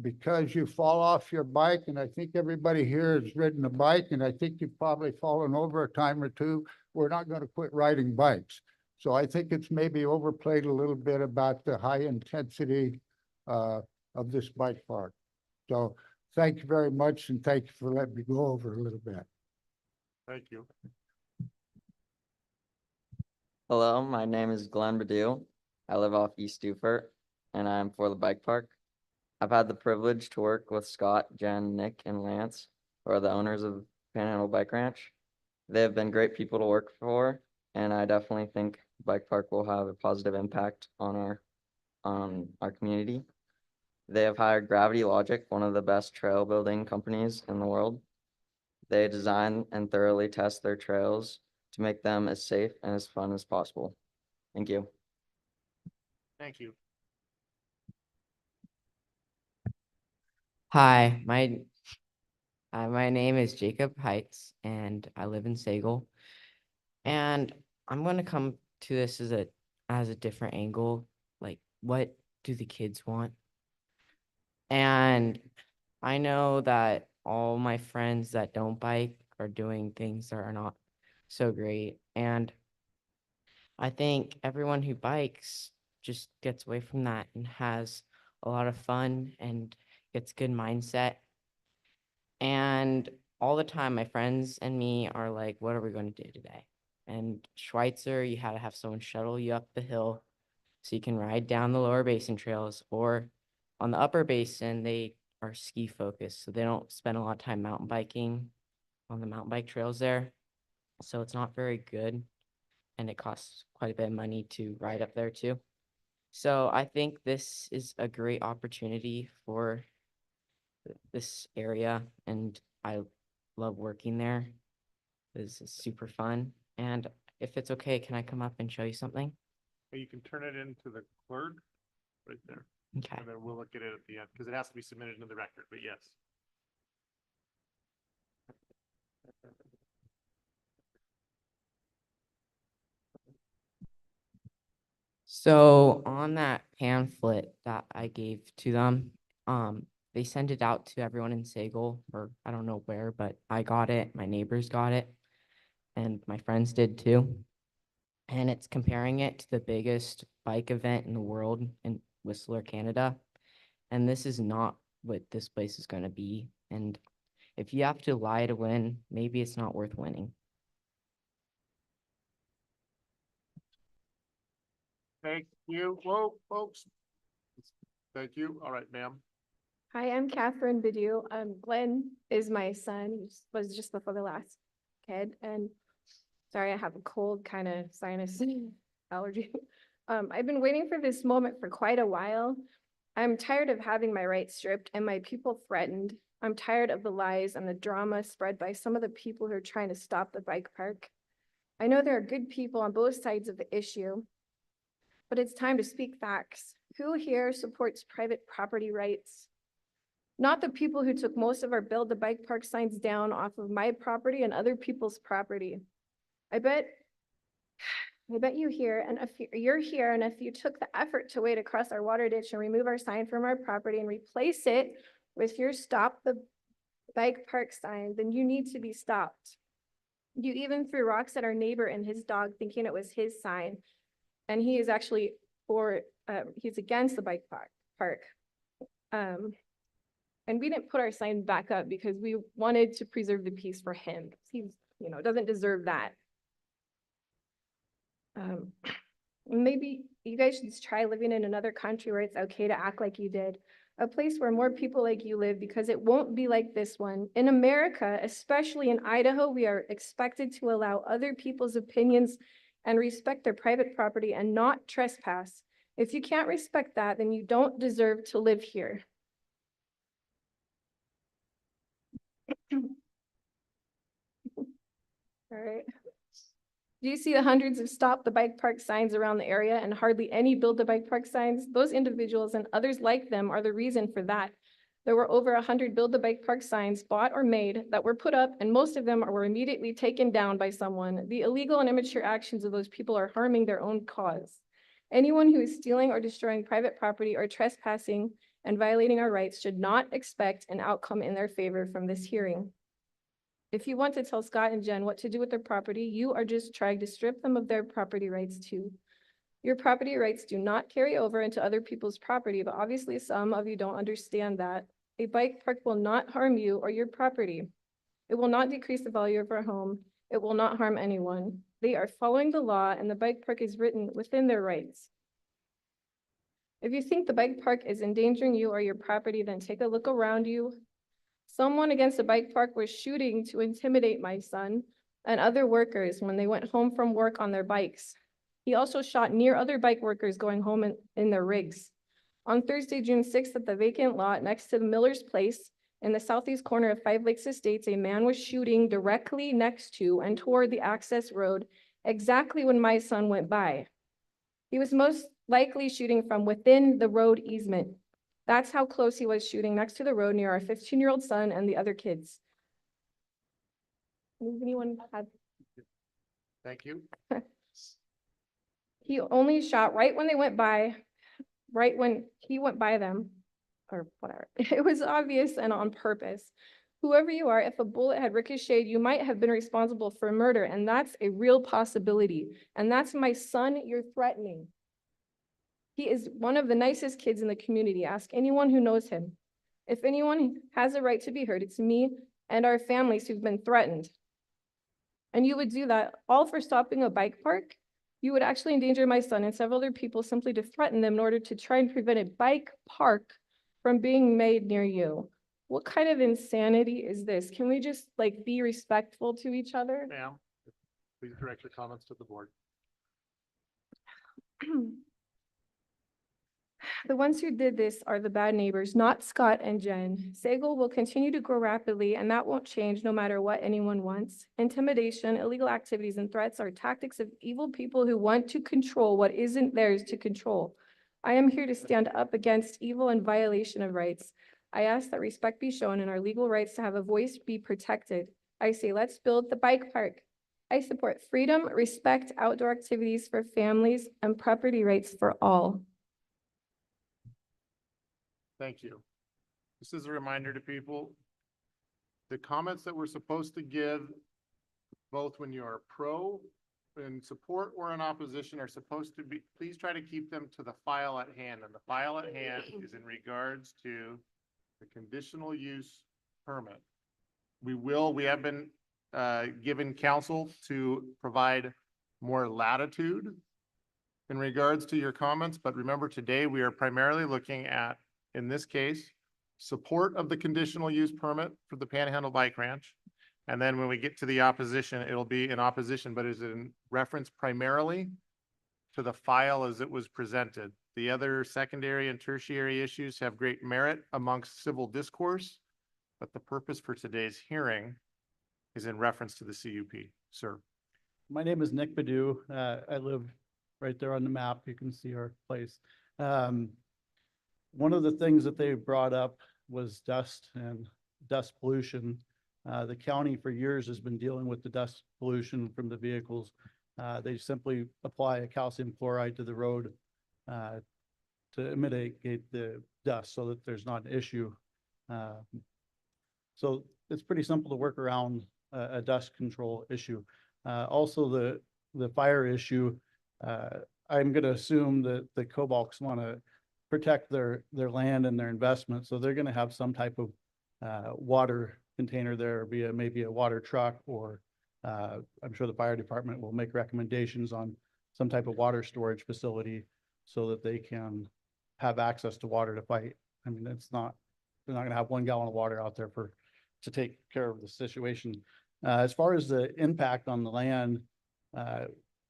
Because you fall off your bike, and I think everybody here has ridden a bike, and I think you've probably fallen over a time or two, we're not going to quit riding bikes. So I think it's maybe overplayed a little bit about the high intensity of this bike park. So thank you very much, and thank you for letting me go over a little bit. Thank you. Hello, my name is Glenn Badil. I live off East Dufert, and I am for the bike park. I've had the privilege to work with Scott, Jen, Nick, and Lance, who are the owners of Panhandle Bike Ranch. They have been great people to work for, and I definitely think the bike park will have a positive impact on our community. They have hired Gravity Logic, one of the best trail building companies in the world. They design and thoroughly test their trails to make them as safe and as fun as possible. Thank you. Thank you. Hi, my name is Jacob Heights, and I live in Sagal. And I'm going to come to this as a different angle. Like, what do the kids want? And I know that all my friends that don't bike are doing things that are not so great. And I think everyone who bikes just gets away from that and has a lot of fun and gets good mindset. And all the time, my friends and me are like, what are we going to do today? And Schweitzer, you had to have someone shuttle you up the hill so you can ride down the lower basin trails. Or on the upper basin, they are ski focused, so they don't spend a lot of time mountain biking on the mountain bike trails there. So it's not very good, and it costs quite a bit of money to ride up there too. So I think this is a great opportunity for this area, and I love working there. This is super fun. And if it's okay, can I come up and show you something? You can turn it into the clerk right there. Okay. And then we'll look at it at the end because it has to be submitted into the record, but yes. So on that pamphlet that I gave to them, they sent it out to everyone in Sagal, or I don't know where, but I got it, my neighbors got it, and my friends did too. And it's comparing it to the biggest bike event in the world in Whistler, Canada. And this is not what this place is going to be. And if you have to lie to win, maybe it's not worth winning. Thank you. Whoa, folks. Thank you. All right, ma'am. Hi, I'm Catherine Bidou. Glenn is my son. He was just before the last kid. And sorry, I have a cold kind of sinus allergy. I've been waiting for this moment for quite a while. I'm tired of having my rights stripped and my people threatened. I'm tired of the lies and the drama spread by some of the people who are trying to stop the bike park. I know there are good people on both sides of the issue, but it's time to speak facts. Who here supports private property rights? Not the people who took most of our Build the Bike Park signs down off of my property and other people's property. I bet you here, and if you're here, and if you took the effort to wade across our water ditch and remove our sign from our property and replace it with your Stop the Bike Park sign, then you need to be stopped. You even threw rocks at our neighbor and his dog thinking it was his sign. And he is actually he's against the bike park. And we didn't put our sign back up because we wanted to preserve the peace for him. He, doesn't deserve that. Maybe you guys should just try living in another country where it's okay to act like you did. A place where more people like you live, because it won't be like this one. In America, especially in Idaho, we are expected to allow other people's opinions and respect their private property and not trespass. If you can't respect that, then you don't deserve to live here. All right. Do you see the hundreds of Stop the Bike Park signs around the area and hardly any Build the Bike Park signs? Those individuals and others like them are the reason for that. There were over 100 Build the Bike Park signs bought or made that were put up, and most of them were immediately taken down by someone. The illegal and immature actions of those people are harming their own cause. Anyone who is stealing or destroying private property or trespassing and violating our rights should not expect an outcome in their favor from this hearing. If you want to tell Scott and Jen what to do with their property, you are just trying to strip them of their property rights too. Your property rights do not carry over into other people's property, but obviously some of you don't understand that. A bike park will not harm you or your property. It will not decrease the value of our home. It will not harm anyone. They are following the law, and the bike park is written within their rights. If you think the bike park is endangering you or your property, then take a look around you. Someone against the bike park was shooting to intimidate my son and other workers when they went home from work on their bikes. He also shot near other bike workers going home in their rigs. On Thursday, June 6th, at the vacant lot next to the Miller's Place in the southeast corner of Five Lakes Estates, a man was shooting directly next to and toward the access road exactly when my son went by. He was most likely shooting from within the road easement. That's how close he was shooting, next to the road near our 15-year-old son and the other kids. Does anyone have? Thank you. He only shot right when they went by, right when he went by them, or whatever. It was obvious and on purpose. Whoever you are, if a bullet had ricocheted, you might have been responsible for murder, and that's a real possibility. And that's my son you're threatening. He is one of the nicest kids in the community. Ask anyone who knows him. If anyone has a right to be heard, it's me and our families who've been threatened. And you would do that all for stopping a bike park? You would actually endanger my son and several other people simply to threaten them in order to try and prevent a bike park from being made near you. What kind of insanity is this? Can we just like be respectful to each other? Ma'am, please direct your comments to the board. The ones who did this are the bad neighbors, not Scott and Jen. Sagal will continue to grow rapidly, and that won't change no matter what anyone wants. Intimidation, illegal activities, and threats are tactics of evil people who want to control what isn't theirs to control. I am here to stand up against evil and violation of rights. I ask that respect be shown and our legal rights to have a voice be protected. I say, let's build the bike park. I support freedom, respect, outdoor activities for families, and property rights for all. Thank you. This is a reminder to people. The comments that we're supposed to give, both when you are pro, in support, or in opposition, are supposed to be, please try to keep them to the file at hand. And the file at hand is in regards to the conditional use permit. We have been given counsel to provide more latitude in regards to your comments, but remember today we are primarily looking at, in this case, support of the conditional use permit for the Panhandle Bike Ranch. And then when we get to the opposition, it'll be in opposition, but is in reference primarily to the file as it was presented. The other secondary and tertiary issues have great merit amongst civil discourse, but the purpose for today's hearing is in reference to the CUP. Sir. My name is Nick Badu. I live right there on the map. You can see our place. One of the things that they brought up was dust and dust pollution. The county for years has been dealing with the dust pollution from the vehicles. They simply apply a calcium chloride to the road to mitigate the dust so that there's not an issue. So it's pretty simple to work around a dust control issue. Also the fire issue, I'm going to assume that the Cobalts want to protect their land and their investment. So they're going to have some type of water container there, be it maybe a water truck, or I'm sure the fire department will make recommendations on some type of water storage facility so that they can have access to water to fight. I mean, they're not going to have 1 gallon of water out there to take care of the situation. As far as the impact on the land,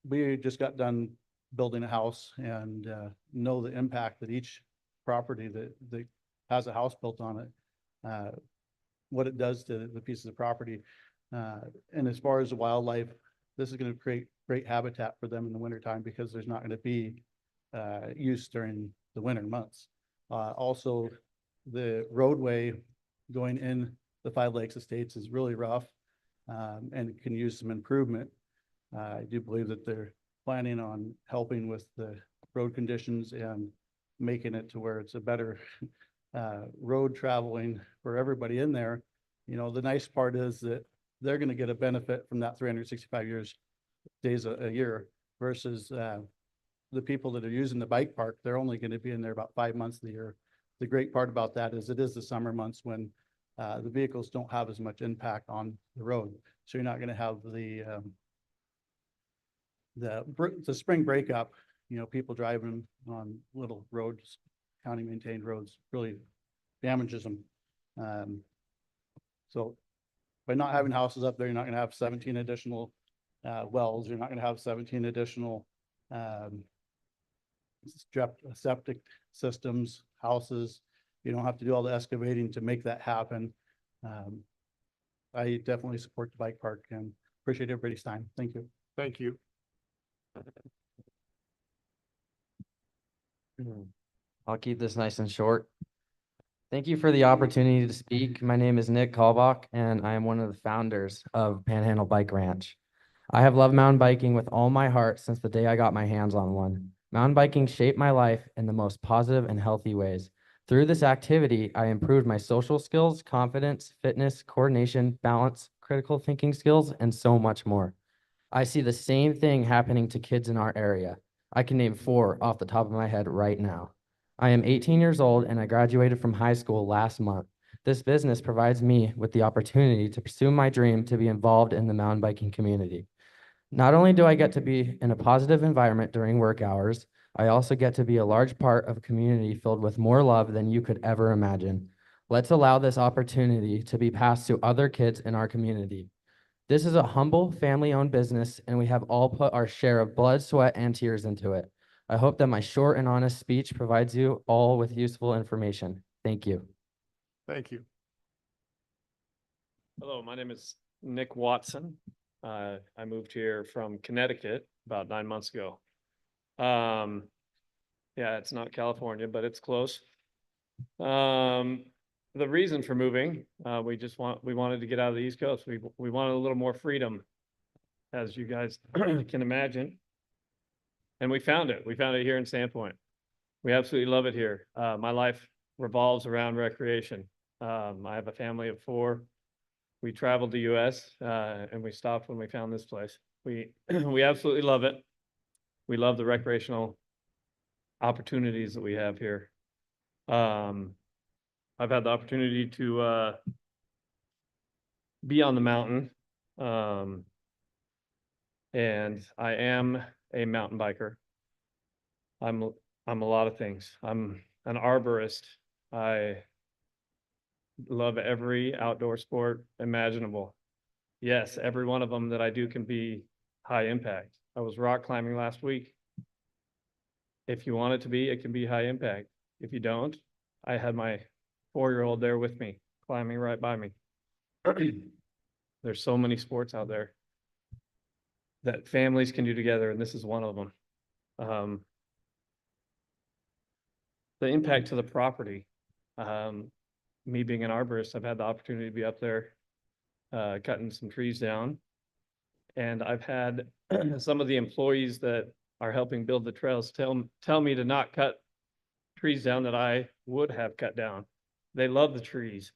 we just got done building a house and know the impact that each property that has a house built on it, what it does to the pieces of property. And as far as the wildlife, this is going to create great habitat for them in the wintertime because there's not going to be use during the winter months. Also, the roadway going in the Five Lakes Estates is really rough and it can use some improvement. I do believe that they're planning on helping with the road conditions and making it to where it's a better road traveling for everybody in there. You know, the nice part is that they're going to get a benefit from that 365 days a year versus the people that are using the bike park. They're only going to be in there about 5 months of the year. The great part about that is it is the summer months when the vehicles don't have as much impact on the road. So you're not going to have the spring breakup, you know, people driving on little roads, county maintained roads, really damages them. So by not having houses up there, you're not going to have 17 additional wells. You're not going to have 17 additional septic systems, houses. You don't have to do all the excavating to make that happen. I definitely support the bike park and appreciate everybody's time. Thank you. Thank you. I'll keep this nice and short. Thank you for the opportunity to speak. My name is Nick Kalbach, and I am one of the founders of Panhandle Bike Ranch. I have loved mountain biking with all my heart since the day I got my hands on one. Mountain biking shaped my life in the most positive and healthy ways. Through this activity, I improved my social skills, confidence, fitness, coordination, balance, critical thinking skills, and so much more. I see the same thing happening to kids in our area. I can name 4 off the top of my head right now. I am 18 years old and I graduated from high school last month. This business provides me with the opportunity to pursue my dream to be involved in the mountain biking community. Not only do I get to be in a positive environment during work hours, I also get to be a large part of a community filled with more love than you could ever imagine. Let's allow this opportunity to be passed to other kids in our community. This is a humble, family-owned business, and we have all put our share of blood, sweat, and tears into it. I hope that my short and honest speech provides you all with useful information. Thank you. Thank you. Hello, my name is Nick Watson. I moved here from Connecticut about 9 months ago. Yeah, it's not California, but it's close. The reason for moving, we wanted to get out of the East Coast. We wanted a little more freedom, as you guys can imagine. And we found it. We found it here in Sandpoint. We absolutely love it here. My life revolves around recreation. I have a family of 4. We traveled the US and we stopped when we found this place. We absolutely love it. We love the recreational opportunities that we have here. I've had the opportunity to be on the mountain, and I am a mountain biker. I'm a lot of things. I'm an arborist. I love every outdoor sport imaginable. Yes, every one of them that I do can be high impact. I was rock climbing last week. If you want it to be, it can be high impact. If you don't, I had my 4-year-old there with me, climbing right by me. There's so many sports out there that families can do together, and this is one of them. The impact to the property. Me being an arborist, I've had the opportunity to be up there cutting some trees down. And I've had some of the employees that are helping build the trails tell me to not cut trees down that I would have cut down. They love the trees.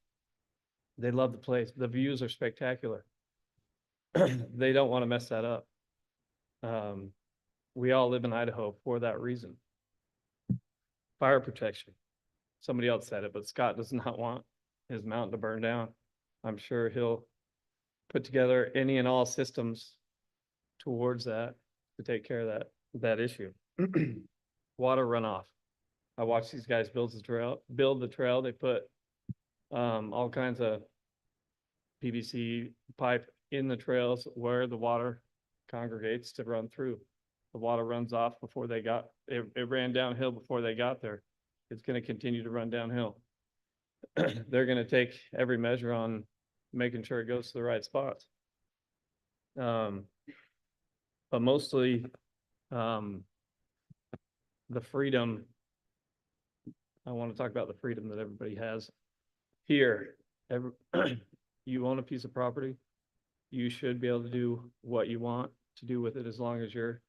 They love the place. The views are spectacular. They don't want to mess that up. We all live in Idaho for that reason. Fire protection. Somebody else said it, but Scott does not want his mountain to burn down. I'm sure he'll put together any and all systems towards that to take care of that issue. Water runoff. I watched these guys build the trail. They put all kinds of PVC pipe in the trails where the water congregates to run through. The water runs off before they got it ran downhill before they got there. It's going to continue to run downhill. They're going to take every measure on making sure it goes to the right spots. But mostly the freedom. I want to talk about the freedom that everybody has here. You own a piece of property. You should be able to do what you want to do with it as long as you're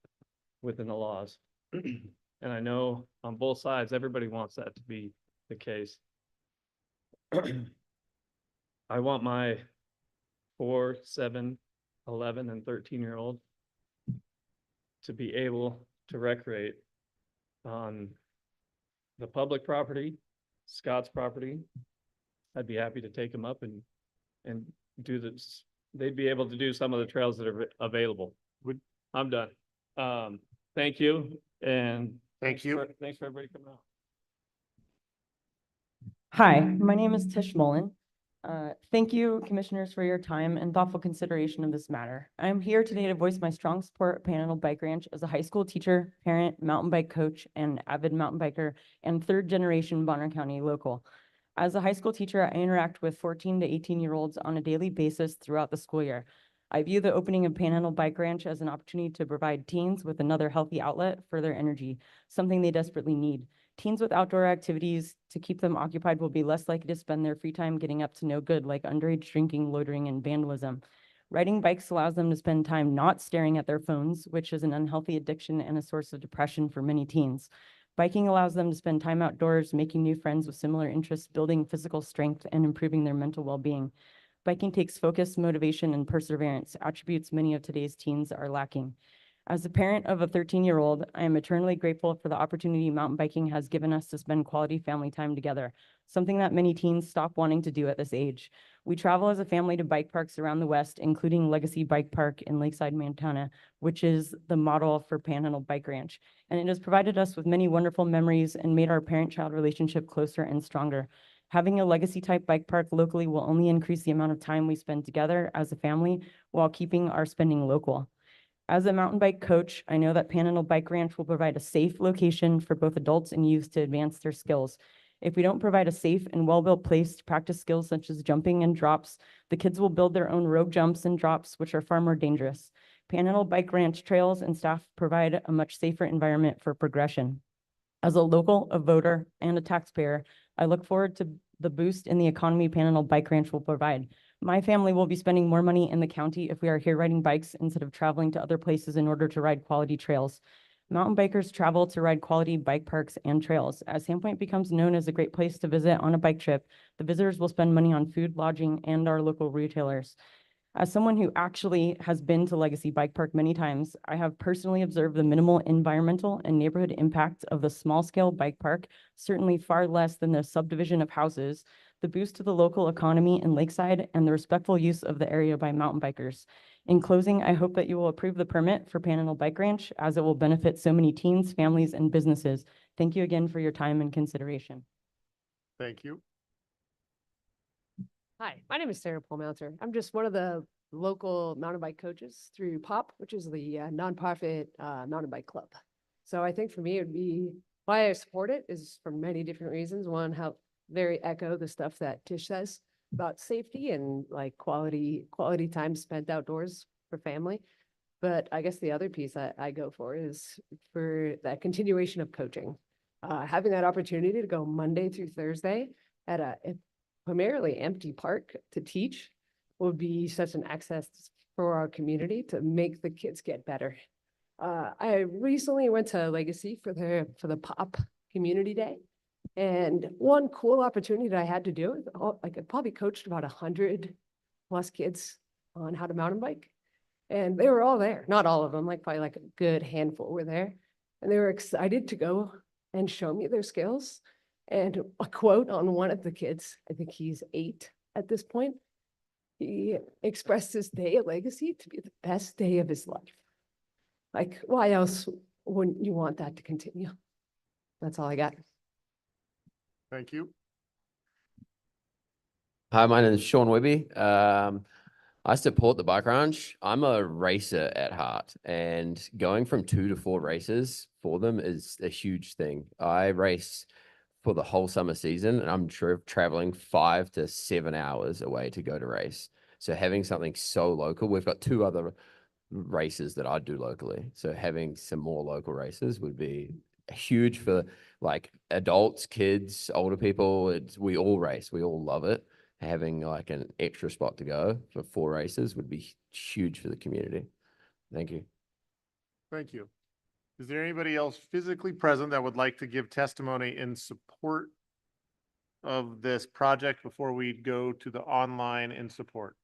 within the laws. And I know on both sides, everybody wants that to be the case. I want my 4, 7, 11, and 13-year-old to be able to recreate on the public property, Scott's property. I'd be happy to take them up and do this. They'd be able to do some of the trails that are available. I'm done. Thank you. And thanks for everybody coming out. Hi, my name is Tish Mullen. Thank you, commissioners, for your time and thoughtful consideration of this matter. I am here today to voice my strong support of Panhandle Bike Ranch as a high school teacher, parent, mountain bike coach, and avid mountain biker, and 3rd-generation Bonner County local. As a high school teacher, I interact with 14 to 18-year-olds on a daily basis throughout the school year. I view the opening of Panhandle Bike Ranch as an opportunity to provide teens with another healthy outlet for their energy, something they desperately need. Teens with outdoor activities to keep them occupied will be less likely to spend their free time getting up to no good, like underage drinking, loitering, and vandalism. Riding bikes allows them to spend time not staring at their phones, which is an unhealthy addiction and a source of depression for many teens. Biking allows them to spend time outdoors, making new friends with similar interests, building physical strength, and improving their mental well-being. Biking takes focus, motivation, and perseverance, attributes many of today's teens are lacking. As a parent of a 13-year-old, I am eternally grateful for the opportunity mountain biking has given us to spend quality family time together, something that many teens stop wanting to do at this age. We travel as a family to bike parks around the West, including Legacy Bike Park in Lakeside, Montana, which is the model for Panhandle Bike Ranch. And it has provided us with many wonderful memories and made our parent-child relationship closer and stronger. Having a legacy type bike park locally will only increase the amount of time we spend together as a family while keeping our spending local. As a mountain bike coach, I know that Panhandle Bike Ranch will provide a safe location for both adults and youth to advance their skills. If we don't provide a safe and well-built place to practice skills such as jumping and drops, the kids will build their own rogue jumps and drops, which are far more dangerous. Panhandle Bike Ranch trails and staff provide a much safer environment for progression. As a local, a voter, and a taxpayer, I look forward to the boost in the economy Panhandle Bike Ranch will provide. My family will be spending more money in the county if we are here riding bikes instead of traveling to other places in order to ride quality trails. Mountain bikers travel to ride quality bike parks and trails. As Sandpoint becomes known as a great place to visit on a bike trip, the visitors will spend money on food, lodging, and our local retailers. As someone who actually has been to Legacy Bike Park many times, I have personally observed the minimal environmental and neighborhood impact of the small-scale bike park, certainly far less than the subdivision of houses, the boost to the local economy in Lakeside, and the respectful use of the area by mountain bikers. In closing, I hope that you will approve the permit for Panhandle Bike Ranch as it will benefit so many teens, families, and businesses. Thank you again for your time and consideration. Thank you. Hi, my name is Sarah Polmounter. I'm just one of the local mountain bike coaches through POP, which is the nonprofit mountain bike club. So I think for me, it would be why I support it is for many different reasons. One, how very echo the stuff that Tish says about safety and like quality time spent outdoors for family. But I guess the other piece I go for is for that continuation of coaching. Having that opportunity to go Monday through Thursday at a primarily empty park to teach would be such an access for our community to make the kids get better. I recently went to Legacy for the POP Community Day. And one cool opportunity that I had to do is I probably coached about 100+ kids on how to mountain bike. And they were all there. Not all of them, like probably like a good handful were there. And they were excited to go and show me their skills. And a quote on one of the kids, I think he's 8 at this point, he expressed his day at Legacy to be the best day of his life. Like, why else wouldn't you want that to continue? That's all I got. Thank you. Hi, my name is Sean Webby. I support the bike ranch. I'm a racer at heart, and going from 2 to 4 races for them is a huge thing. I race for the whole summer season, and I'm traveling 5 to 7 hours away to go to race. So having something so local, we've got 2 other races that I do locally. So having some more local races would be huge for like adults, kids, older people. We all race. We all love it. Having like an extra spot to go for 4 races would be huge for the community. Thank you. Thank you. Is there anybody else physically present that would like to give testimony in support of this project before we go to the online in support?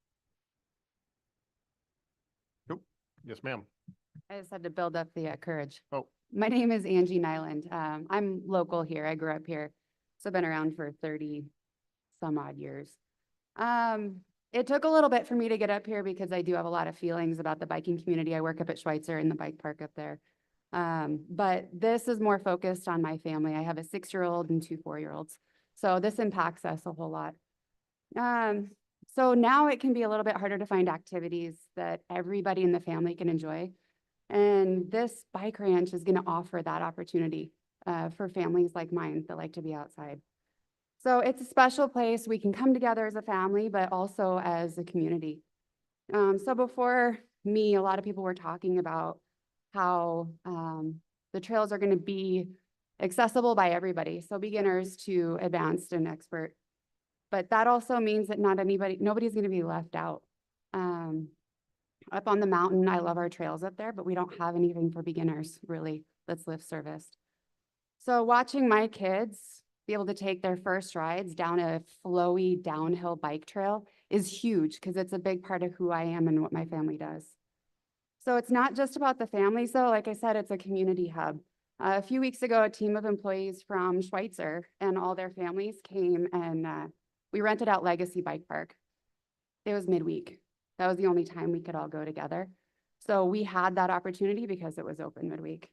Nope. Yes, ma'am. I just had to build up the courage. Oh. My name is Angie Nyland. I'm local here. I grew up here. So I've been around for 30 some odd years. It took a little bit for me to get up here because I do have a lot of feelings about the biking community. I work up at Schweitzer in the bike park up there. But this is more focused on my family. I have a 6-year-old and 2 4-year-olds. So this impacts us a whole lot. So now it can be a little bit harder to find activities that everybody in the family can enjoy. And this bike ranch is going to offer that opportunity for families like mine that like to be outside. So it's a special place. We can come together as a family, but also as a community. So before me, a lot of people were talking about how the trails are going to be accessible by everybody. So beginners to advanced and expert. But that also means that nobody's going to be left out. Up on the mountain, I love our trails up there, but we don't have anything for beginners really that's lift serviced. So watching my kids be able to take their first rides down a flowy downhill bike trail is huge because it's a big part of who I am and what my family does. So it's not just about the families though. Like I said, it's a community hub. A few weeks ago, a team of employees from Schweitzer and all their families came and we rented out Legacy Bike Park. It was midweek. That was the only time we could all go together. So we had that opportunity because it was open midweek.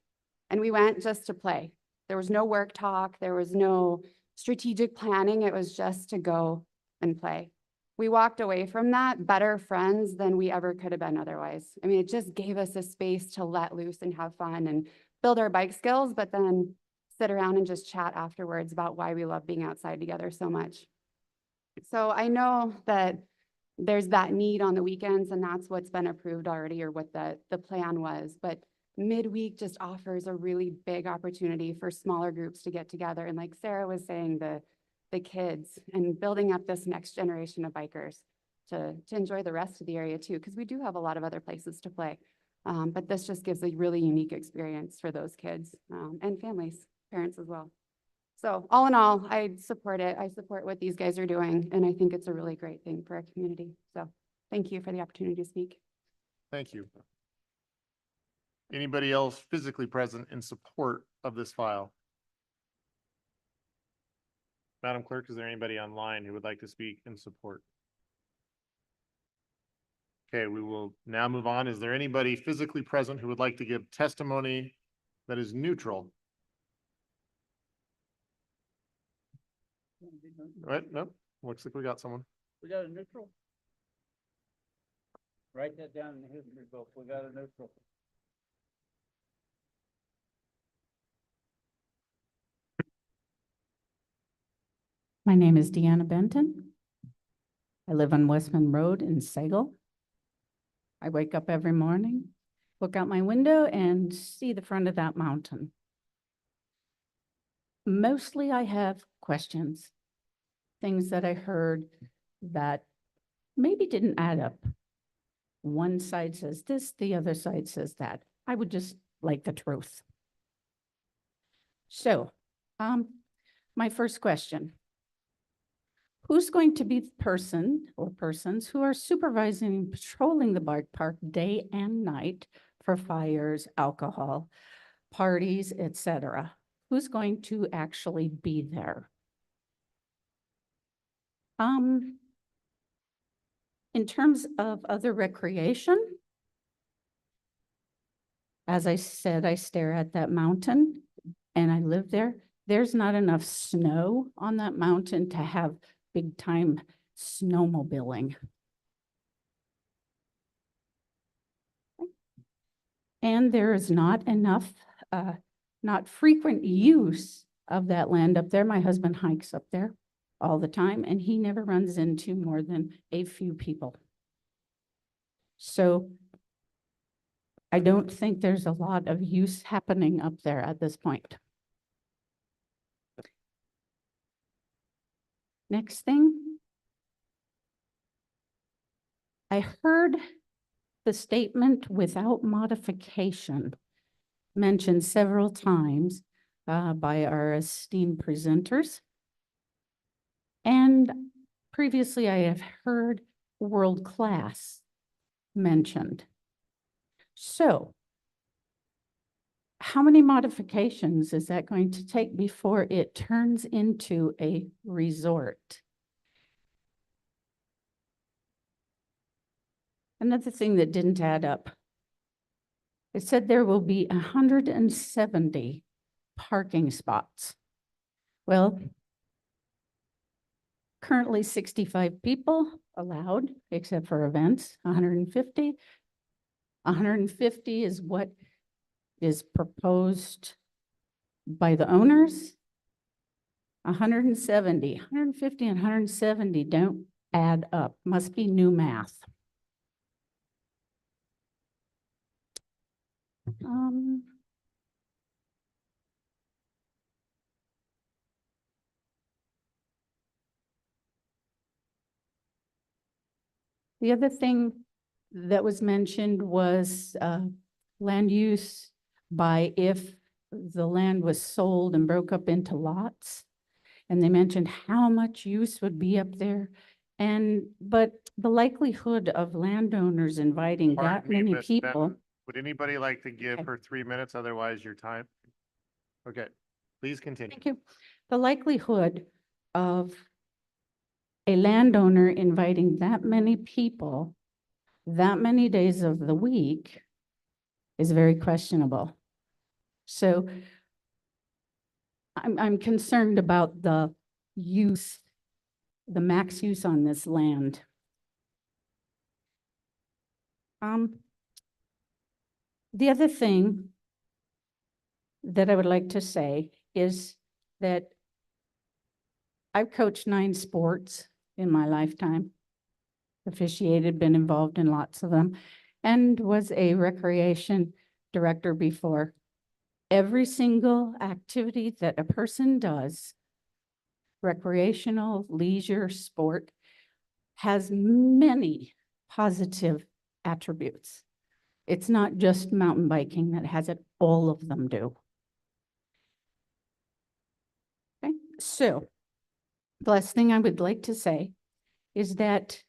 And we went just to play. There was no work talk. There was no strategic planning. It was just to go and play. We walked away from that better friends than we ever could have been otherwise. I mean, it just gave us a space to let loose and have fun and build our bike skills, but then sit around and just chat afterwards about why we love being outside together so much. So I know that there's that need on the weekends, and that's what's been approved already, or what the plan was. But midweek just offers a really big opportunity for smaller groups to get together. And like Sarah was saying, the kids, and building up this next generation of bikers to enjoy the rest of the area too, because we do have a lot of other places to play. But this just gives a really unique experience for those kids and families, parents as well. So all in all, I support it. I support what these guys are doing, and I think it's a really great thing for our community. So thank you for the opportunity to speak. Thank you. Anybody else physically present in support of this file? Madam Clerk, is there anybody online who would like to speak in support? Okay, we will now move on. Is there anybody physically present who would like to give testimony that is neutral? Right? Nope. Looks like we got someone. We got a neutral? Write that down in the history book. We got a neutral. My name is Deanna Benton. I live on Westman Road in Sagal. I wake up every morning, look out my window and see the front of that mountain. Mostly I have questions, things that I heard that maybe didn't add up. One side says this, the other side says that. I would just like the truth. So, my first question. Who's going to be the person or persons who are supervising and patrolling the bike park day and night for fires, alcohol, parties, etc.? Who's going to actually be there? In terms of other recreation, as I said, I stare at that mountain and I live there. There's not enough snow on that mountain to have big time snowmobiling. And there is not enough, not frequent use of that land up there. My husband hikes up there all the time and he never runs into more than a few people. So I don't think there's a lot of use happening up there at this point. Next thing. I heard the statement "without modification" mentioned several times by our esteemed presenters. And previously I have heard world-class mentioned. So how many modifications is that going to take before it turns into a resort? Another thing that didn't add up. It said there will be 170 parking spots. Well, currently 65 people allowed, except for events, 150. 150 is what is proposed by the owners. 170, 150 and 170 don't add up. Must be new math. The other thing that was mentioned was land use by if the land was sold and broke up into lots. And they mentioned how much use would be up there. But the likelihood of landowners inviting that Pardon me, many Miss people. Benton. Would anybody like to give Okay. her 3 minutes? Otherwise your time. Okay, please continue. Thank you. The likelihood of a landowner inviting that many people, that many days of the week is very questionable. So I'm concerned about the use, the max use on this land. The other thing that I would like to say is that I've coached 9 sports in my lifetime, officiated, been involved in lots of them, and was a recreation director before. Every single activity that a person does, recreational, leisure, sport, has many positive attributes. It's not just mountain biking that has it, all of them do. Okay, so the last thing I would like to say is that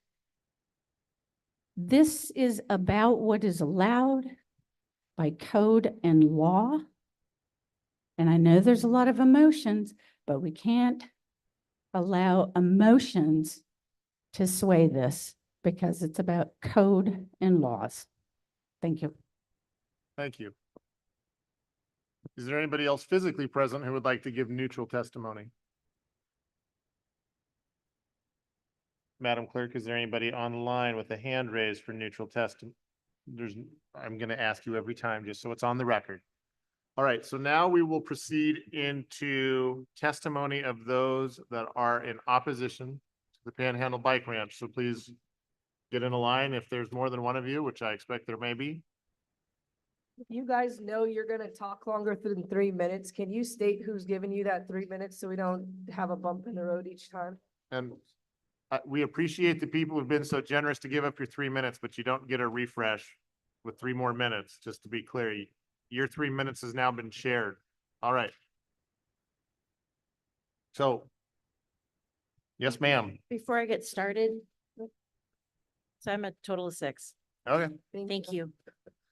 this is about what is allowed by code and law. And I know there's a lot of emotions, but we can't allow emotions to sway this because it's about code and laws. Thank you. Thank you. Is there anybody else physically present who would like to give neutral testimony? Madam Clerk, is there anybody online with a hand raised for neutral testimony? I'm going to ask you every time just so it's on the record. All right, so now we will proceed into testimony of those that are in opposition to the Panhandle Bike Ranch. So please get in a line if there's more than one of you, which I expect there may be. If you guys know you're gonna talk longer than 3 minutes, can you state who's giving you that 3 minutes so we don't have a bump in the road each time? And we appreciate the people who've been so generous to give up your 3 minutes, but you don't get a refresh with 3 more minutes, just to be clear. Your 3 minutes has now been shared. All right. So, yes, ma'am. Before I get started, so I'm a total of 6. Okay. Thank you.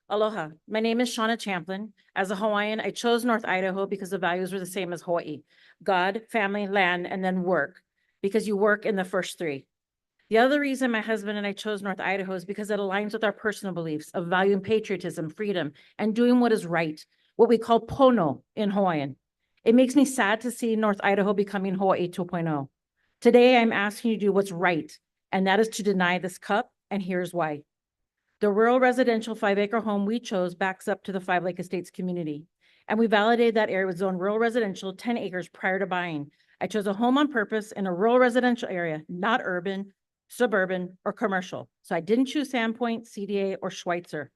Aloha. My name is Shauna Champlin. As a Hawaiian, I chose North Idaho because the values were the same as Hawaii: God, family, land, and then work, because you work in the first 3. The other reason my husband and I chose North Idaho is because it aligns with our personal beliefs of valuing patriotism, freedom, and doing what is right, what we call pono in Hawaiian. It makes me sad to see North Idaho becoming Hawaii 2.0. Today, I'm asking you to do what's right, and that is to deny this cup, and here's why. The rural residential 5-acre home we chose backs up to the 5 Lake Estates community, and we validated that area with zone rural residential 10 acres prior to buying. I chose a home on purpose in a rural residential area, not urban, suburban, or commercial. So I didn't choose Sandpoint, CDA, or Schweitzer.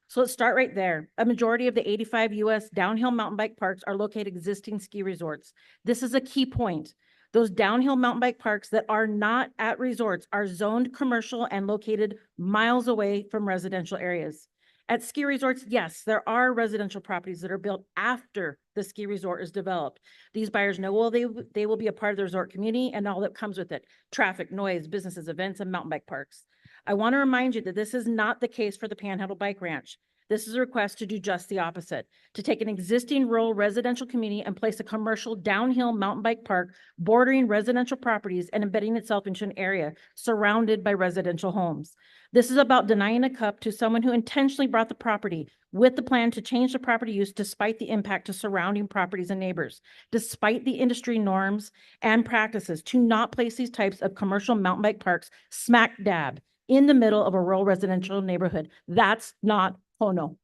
So let's start right there. A majority of the 85 US downhill mountain bike parks are located existing ski resorts. This is a key point. Those downhill mountain bike parks that are not at resorts are zoned commercial and located miles away from residential areas. At ski resorts, yes, there are residential properties that are built after the ski resort is developed. These buyers know, well, they will be a part of the resort community and all that comes with it: traffic, noise, businesses, events, and mountain bike parks. I want to remind you that this is not the case for the Panhandle Bike Ranch. This is a request to do just the opposite, to take an existing rural residential community and place a commercial downhill mountain bike park bordering residential properties and embedding itself into an area surrounded by residential homes. This is about denying a cup to someone who intentionally brought the property with the plan to change the property use despite the impact to surrounding properties and neighbors, despite the industry norms and practices to not place these types of commercial mountain bike parks smack dab in the middle of a rural residential neighborhood. That's not Pono.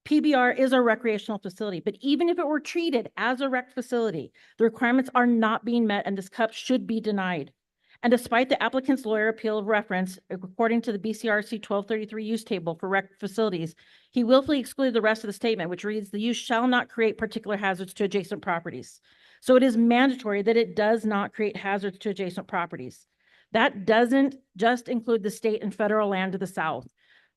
PBR is a recreational facility, but even if it were treated as a rec facility, the requirements are not being met and this cup should be denied. And despite the applicant's lawyer appeal reference, according to the BCRC 1233 use table for rec facilities, he willfully excluded the rest of the statement, which reads, the use shall not create particular hazards to adjacent properties. So it is mandatory that it does not create hazards to adjacent properties. That doesn't just include the state and federal land to the south.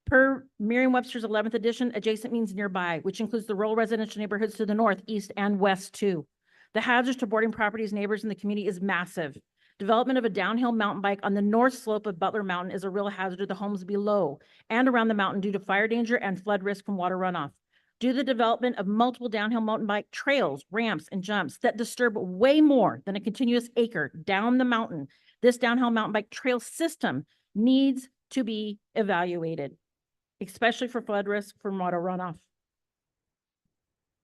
Per Merriam-Webster's 11th edition, adjacent means nearby, which includes the rural residential neighborhoods to the north, east, and west too. The hazards to boarding properties, neighbors, in the community is massive. Development of a downhill mountain bike on the north slope of Butler Mountain is a real hazard to the homes below and around the mountain due to fire danger and flood risk from water runoff. Due to the development of multiple downhill mountain bike trails, ramps, and jumps that disturb way more than a continuous acre down the mountain, this downhill mountain bike trail system needs to be evaluated, especially for flood risk from water runoff.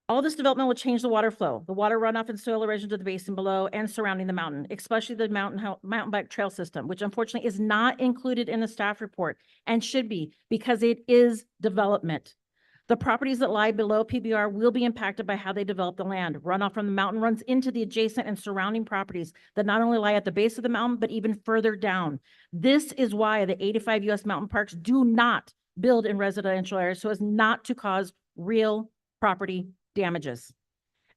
All this development will change the water flow, the water runoff and soil erosion to the basin below and surrounding the mountain, especially the mountain bike trail system, which unfortunately is not included in the staff report and should be because it is development. The properties that lie below PBR will be impacted by how they develop the land. Runoff from the mountain runs into the adjacent and surrounding properties that not only lie at the base of the mountain, but even further down. This is why the 85 US mountain parks do not build in residential areas so as not to cause real property damages.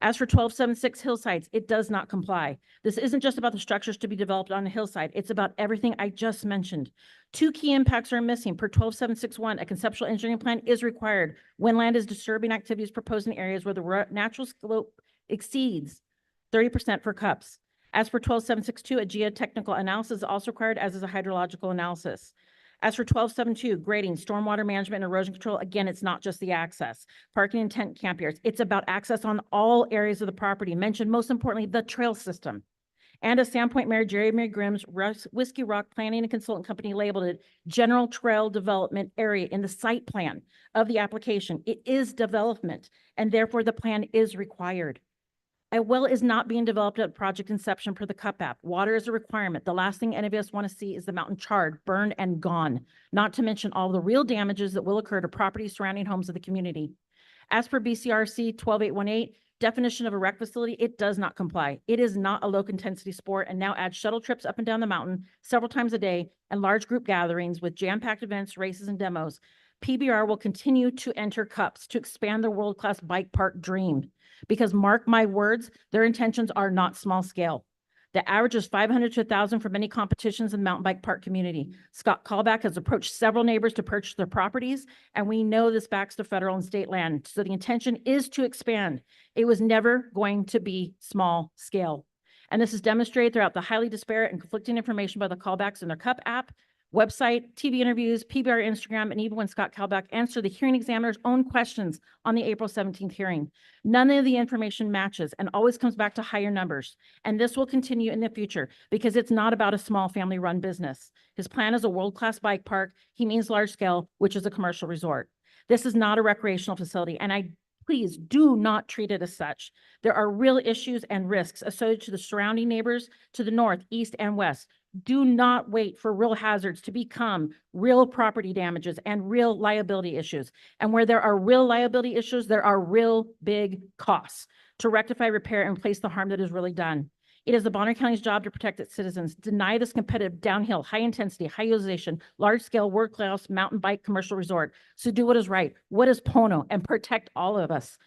As for 1276 hillsides, it does not comply. This isn't just about the structures to be developed on a hillside. It's about everything I just mentioned. Two key impacts are missing. Per 12761, a conceptual engineering plan is required when land is disturbing activities proposed in areas where the natural slope exceeds 30% for cups. As for 12762, a geotechnical analysis is also required, as is a hydrological analysis. As for 1272, grading, stormwater management, and erosion control, again, it's not just the access. Parking and tent camp yards, it's about access on all areas of the property. Mentioned most importantly, the trail system. And as Sandpoint Mayor Jeremy Grimm's Whiskey Rock Planning and Consultant Company labeled it, general trail development area in the site plan of the application. It is development, and therefore the plan is required. A well is not being developed at project inception per the CUP app. Water is a requirement. The last thing any of us want to see is the mountain charred, burned, and gone, not to mention all the real damages that will occur to properties surrounding homes of the community. As per BCRC 12818, definition of a rec facility, it does not comply. It is not a low-intensity sport and now adds shuttle trips up and down the mountain several times a day and large group gatherings with jam-packed events, races, and demos. PBR will continue to enter cups to expand their world-class bike park dream. Because mark my words, their intentions are not small scale. The average is 500 to 1,000 for many competitions in the mountain bike park community. Scott Callback has approached several neighbors to purchase their properties, and we know this backs to federal and state land. So the intention is to expand. It was never going to be small scale. And this is demonstrated throughout the highly disparate and conflicting information by the callbacks in their CUP app, website, TV interviews, PBR Instagram, and even when Scott Callback answered the hearing examiner's own questions on the April 17th hearing. None of the information matches and always comes back to higher numbers. And this will continue in the future because it's not about a small family-run business. His plan is a world-class bike park. He means large scale, which is a commercial resort. This is not a recreational facility, and please do not treat it as such. There are real issues and risks associated to the surrounding neighbors to the north, east, and west. Do not wait for real hazards to become real property damages and real liability issues. And where there are real liability issues, there are real big costs to rectify, repair, and replace the harm that is really done. It is the Bonner County's job to protect its citizens, deny this competitive, downhill, high intensity, high utilization, large scale, world-class mountain bike commercial resort. So do what is right, what is Pono, and protect all of us.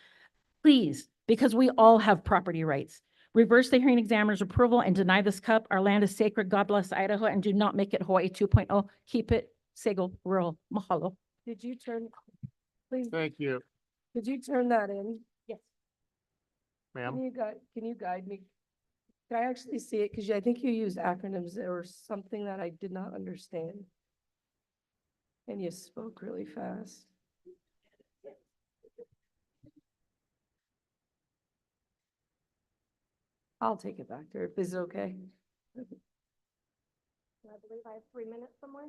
Please, because we all have property rights. Reverse the hearing examiner's approval and deny this cup. Our land is sacred. God bless Idaho, and do not make it Hawaii 2.0. Keep it Sago rural. Mahalo. Did you turn, please, Thank you, could you turn that in? Yes. ma'am. Can you guide me? Can I actually see it? Because I think you use acronyms or something that I did not understand. And you spoke really fast. I'll take it back there. Is it okay? I believe I have 3 minutes somewhere.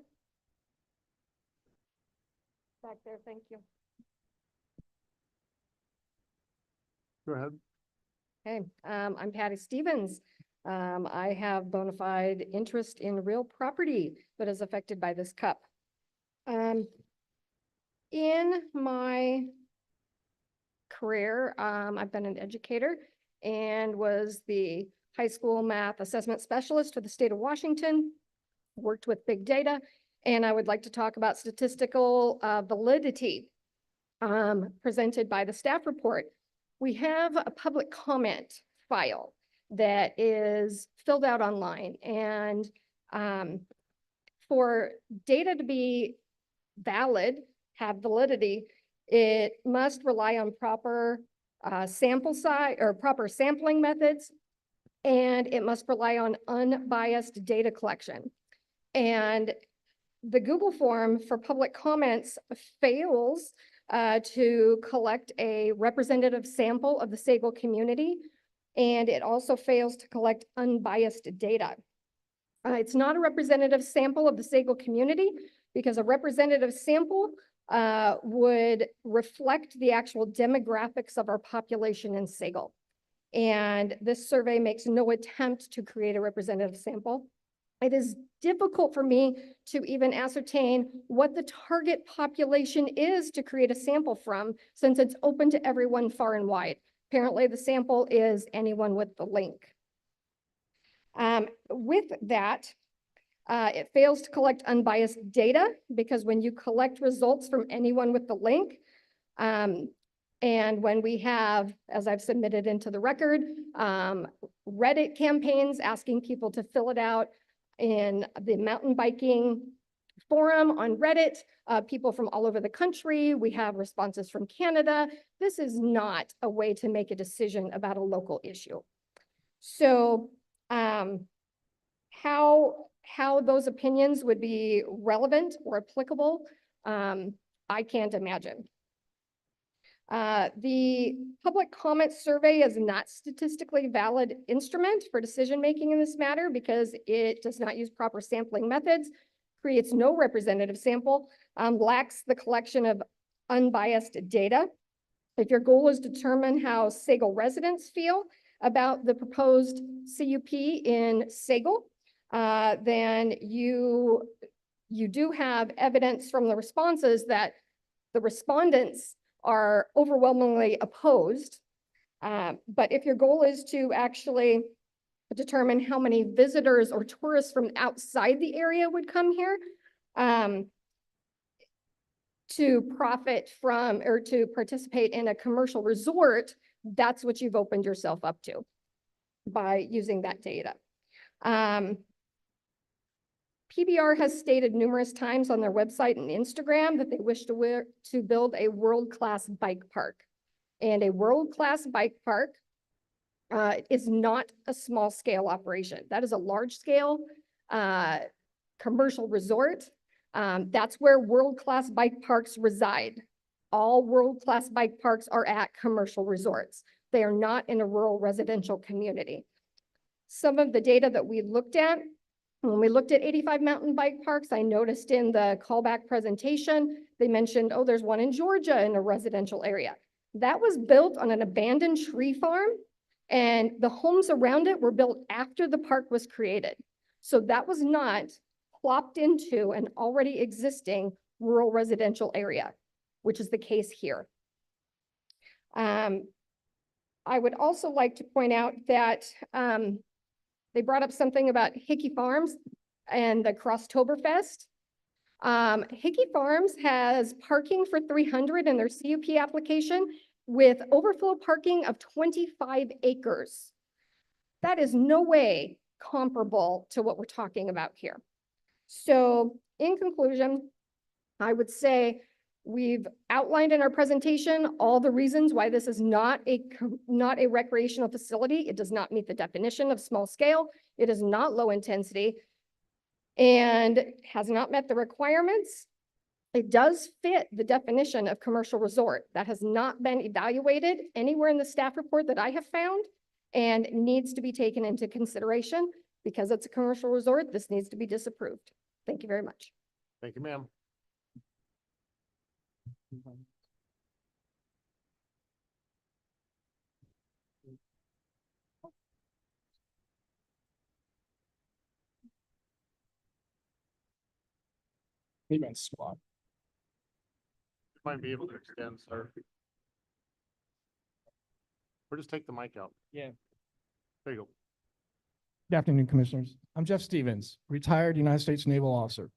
Back there, thank you. Go ahead. Okay, I'm Patty Stevens. I have bona fide interest in real property that is affected by this cup. In my career, I've been an educator and was the high school math assessment specialist for the state of Washington, worked with big data, and I would like to talk about statistical validity presented by the staff report. We have a public comment file that is filled out online, and for data to be valid, have validity, it must rely on proper sample size or proper sampling methods, and it must rely on unbiased data collection. And the Google form for public comments fails to collect a representative sample of the Sago community, and it also fails to collect unbiased data. It's not a representative sample of the Sago community because a representative sample would reflect the actual demographics of our population in Sagal. And this survey makes no attempt to create a representative sample. It is difficult for me to even ascertain what the target population is to create a sample from, since it's open to everyone far and wide. Apparently, the sample is anyone with the link. With that, it fails to collect unbiased data, because when you collect results from anyone with the link, and when we have, as I've submitted into the record, Reddit campaigns asking people to fill it out in the mountain biking forum on Reddit, people from all over the country, we have responses from Canada. This is not a way to make a decision about a local issue. So how those opinions would be relevant or applicable, I can't imagine. The public comment survey is not statistically valid instrument for decision-making in this matter because it does not use proper sampling methods, creates no representative sample, lacks the collection of unbiased data. If your goal is to determine how Sagal residents feel about the proposed CUP in Sagal, then you do have evidence from the responses that the respondents are overwhelmingly opposed. But if your goal is to actually determine how many visitors or tourists from outside the area would come here to profit from or to participate in a commercial resort, that's what you've opened yourself up to by using that data. PBR has stated numerous times on their website and Instagram that they wish to build a world-class bike park. And a world-class bike park is not a small-scale operation. That is a large-scale commercial resort. That's where world-class bike parks reside. All world-class bike parks are at commercial resorts. They are not in a rural residential community. Some of the data that we looked at, when we looked at 85 mountain bike parks, I noticed in the callback presentation, they mentioned, oh, there's one in Georgia in a residential area. That was built on an abandoned tree farm, and the homes around it were built after the park was created. So that was not plopped into an already existing rural residential area, which is the case here. I would also like to point out that they brought up something about Hickey Farms and the Crosstoberfest. Hickey Farms has parking for 300 in their CUP application with overflow parking of 25 acres. That is no way comparable to what we're talking about here. So in conclusion, I would say we've outlined in our presentation all the reasons why this is not a recreational facility. It does not meet the definition of small scale. It is not low intensity and has not met the requirements. It does fit the definition of commercial resort. That has not been evaluated anywhere in the staff report that I have found and needs to be taken into consideration. Because it's a commercial resort, this needs to be disapproved. Thank you very much. Thank you, ma'am. Maybe on squat. Might be able to extend, sir. Or just take the mic out. Yeah. There you go. Good afternoon, Commissioners. I'm Jeff Stevens, retired United States Naval officer.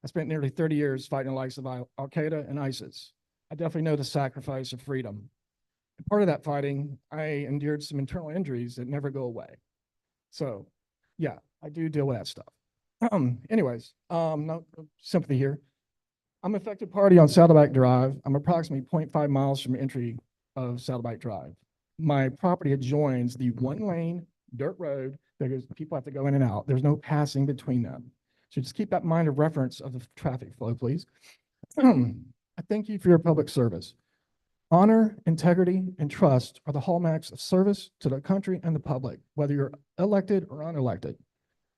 I spent nearly 30 years fighting the likes of Al-Qaeda and ISIS. I definitely know the sacrifice of freedom. And part of that fighting, I endured some internal injuries that never go away. So, yeah, I do deal with that stuff. Anyways, no sympathy here. I'm affected party on Saddleback Drive. I'm approximately 0.5 miles from entry of Saddleback Drive. My property adjoins the one-lane dirt road because people have to go in and out. There's no passing between them. So just keep that in mind of reference of the traffic flow, please. I thank you for your public service. Honor, integrity, and trust are the hallmarks of service to the country and the public, whether you're elected or unelected.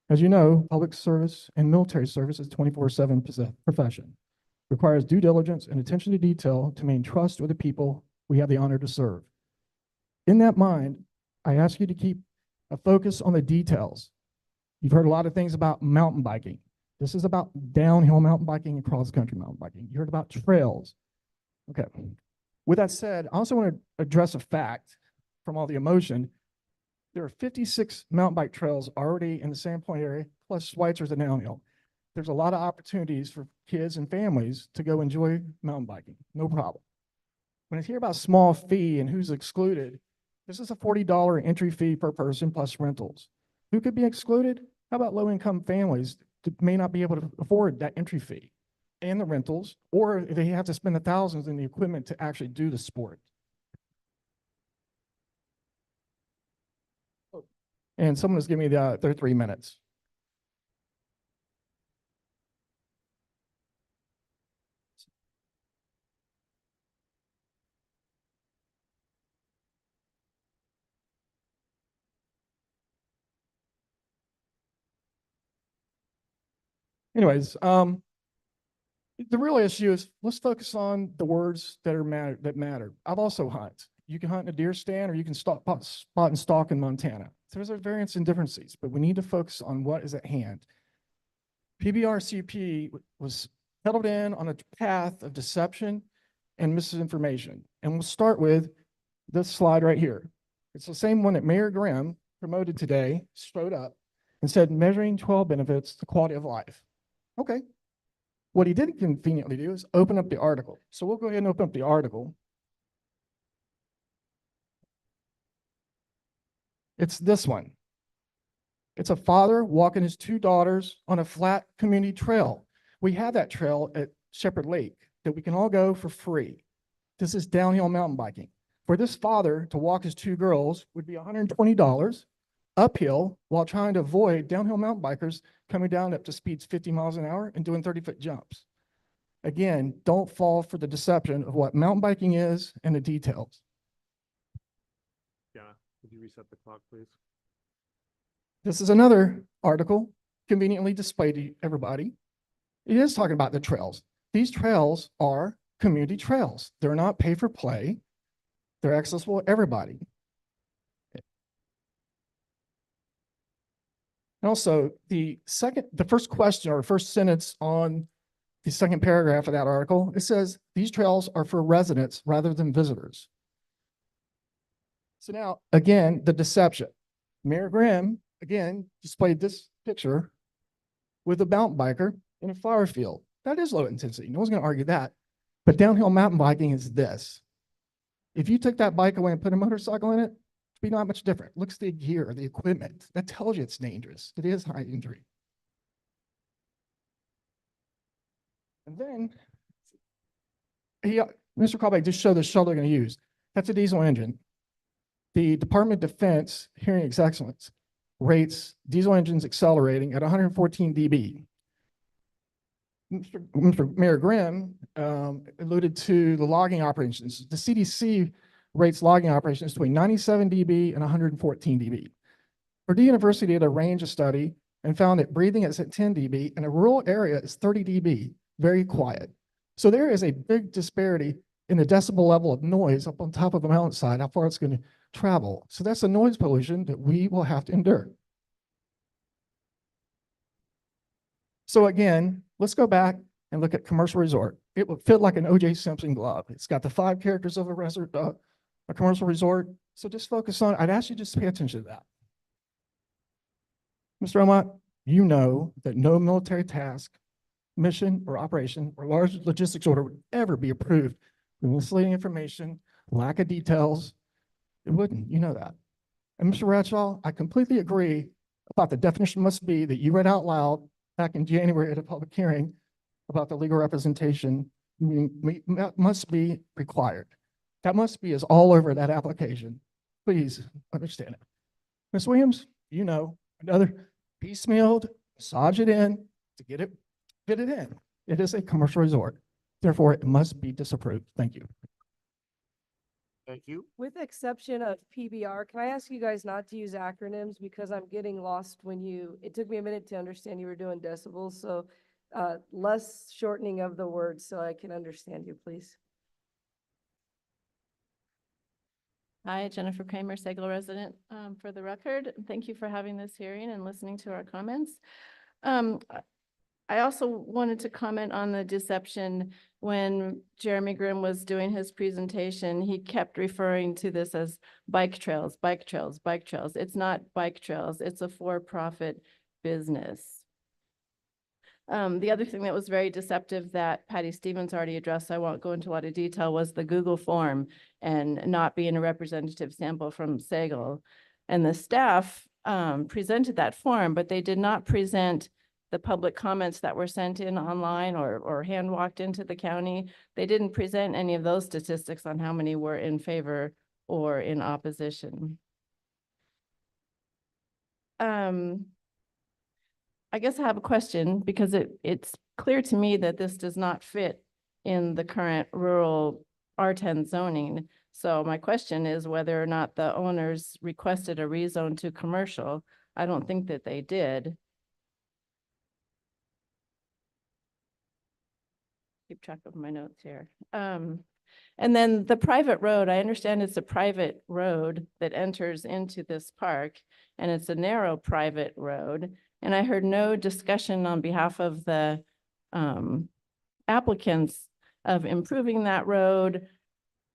As you know, public service and military service is a 24/7 profession. requires due diligence and attention to detail to maintain trust with the people we have the honor to serve. In that mind, I ask you to keep a focus on the details. You've heard a lot of things about mountain biking. This is about downhill mountain biking and cross-country mountain biking. You heard about trails. Okay. With that said, I also want to address a fact from all the emotion. There are 56 mountain bike trails already in the Sandpoint area, plus Schweitzer's and downhill. There's a lot of opportunities for kids and families to go enjoy mountain biking, no problem. When I hear about small fee and who's excluded, this is a $40 entry fee per person plus rentals. Who could be excluded? How about low-income families that may not be able to afford that entry fee and the rentals, or they have to spend the thousands in the equipment to actually do the sport? And someone has given me their 3 minutes. Anyways, the real issue is let's focus on the words that matter. I've also hunt. You can hunt in a deer stand, or you can spot and stalk in Montana. So there's a variance in differences, but we need to focus on what is at hand. PBRCP was settled in on a path of deception and misinformation. And we'll start with this slide right here. It's the same one that Mayor Grimm promoted today, straight up, and said measuring 12 benefits the quality of life. Okay. What he didn't conveniently do is open up the article. So we'll go ahead and open up the article. It's this one. It's a father walking his 2 daughters on a flat community trail. We have that trail at Shepherd Lake that we can all go for free. This is downhill mountain biking. For this father to walk his 2 girls would be $120 uphill while trying to avoid downhill mountain bikers coming down up to speeds 50 miles an hour and doing 30-foot jumps. Again, don't fall for the deception of what mountain biking is and the details. Yeah, could you reset the clock, please? This is another article conveniently displayed to everybody. It is talking about the trails. These trails are community trails. They're not pay for play. They're accessible to everybody. And also, the first question or first sentence on the second paragraph of that article, it says these trails are for residents rather than visitors. So now, again, the deception. Mayor Grimm, again, displayed this picture with a mountain biker in a flower field. That is low intensity. No one's going to argue that. But downhill mountain biking is this. If you took that bike away and put a motorcycle in it, it'd be not much different. Looks at the gear, the equipment. That tells you it's dangerous. It is high injury. And then Mr. Callback just showed the shuttle they're going to use. That's a diesel engine. The Department of Defense Hearing Excellence rates diesel engines accelerating at 114 dB. Mr. Mayor Grimm alluded to the logging operations. The CDC rates logging operations between 97 dB and 114 dB. Purdue University did a range of study and found that breathing is at 10 dB in a rural area is 30 dB, very quiet. So there is a big disparity in the decibel level of noise up on top of a mountainside, how far it's going to travel. So that's a noise pollution that we will have to endure. So again, let's go back and look at commercial resort. It would fit like an O.J. Simpson glove. It's got the 5 characters of a commercial resort. So just focus on, I'd ask you just to pay attention to that. Mr. Omot, you know that no military task, mission, or operation or large logistics order would ever be approved with misleading information, lack of details. It wouldn't, you know that. And Mr. Bradshaw, I completely agree about the definition must be that you read out loud back in January at a public hearing about the legal representation must be required. That must be is all over that application. Please understand it. Ms. Williams, you know, another piecemealed, massage it in to get it, fit it in. It is a commercial resort. Therefore, it must be disapproved. Thank you. Thank you. With the exception of PBR, can I ask you guys not to use acronyms because I'm getting lost when it took me a minute to understand you were doing decibels. So less shortening of the words so I can understand you, please. Hi, Jennifer Kramer, Sagal resident, for the record. Thank you for having this hearing and listening to our comments. I also wanted to comment on the deception. When Jeremy Grimm was doing his presentation, he kept referring to this as bike trails, bike trails, bike trails. It's not bike trails. It's a for-profit business. The other thing that was very deceptive that Patty Stevens already addressed, I won't go into a lot of detail, was the Google form and not being a representative sample from Sagal. And the staff presented that form, but they did not present the public comments that were sent in online or hand walked into the county. They didn't present any of those statistics on how many were in favor or in opposition. I guess I have a question because it's clear to me that this does not fit in the current rural R10 zoning. So my question is whether or not the owners requested a rezone to commercial. I don't think that they did. Keep track of my notes here. And then the private road, I understand it's a private road that enters into this park, and it's a narrow private road. And I heard no discussion on behalf of the applicants of improving that road,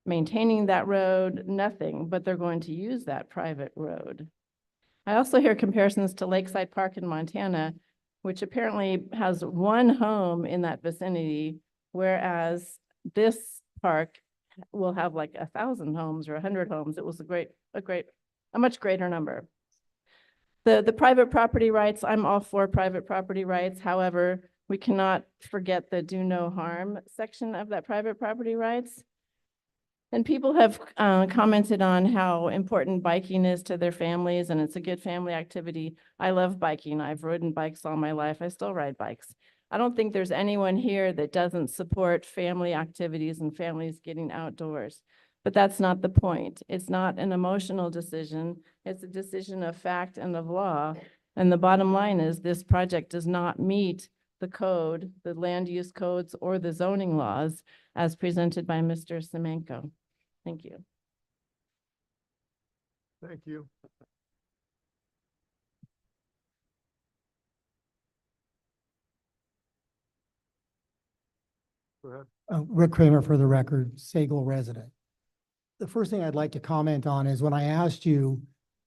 maintaining that road, nothing, but they're going to use that private road. I also hear comparisons to Lakeside Park in Montana, which apparently has one home in that vicinity, whereas this park will have like 1,000 homes or 100 homes. It was a much greater number. The private property rights, I'm all for private property rights. However, we cannot forget the do no harm section of that private property rights. And people have commented on how important biking is to their families, and it's a good family activity. I love biking. I've ridden bikes all my life. I still ride bikes. I don't think there's anyone here that doesn't support family activities and families getting outdoors. But that's not the point. It's not an emotional decision. It's a decision of fact and of law. And the bottom line is this project does not meet the code, the land use codes, or the zoning laws as presented by Mr. Semenko. Thank you. Thank you. Go ahead. Rick Kramer for the record, Sagal resident. The first thing I'd like to comment on is when I asked you,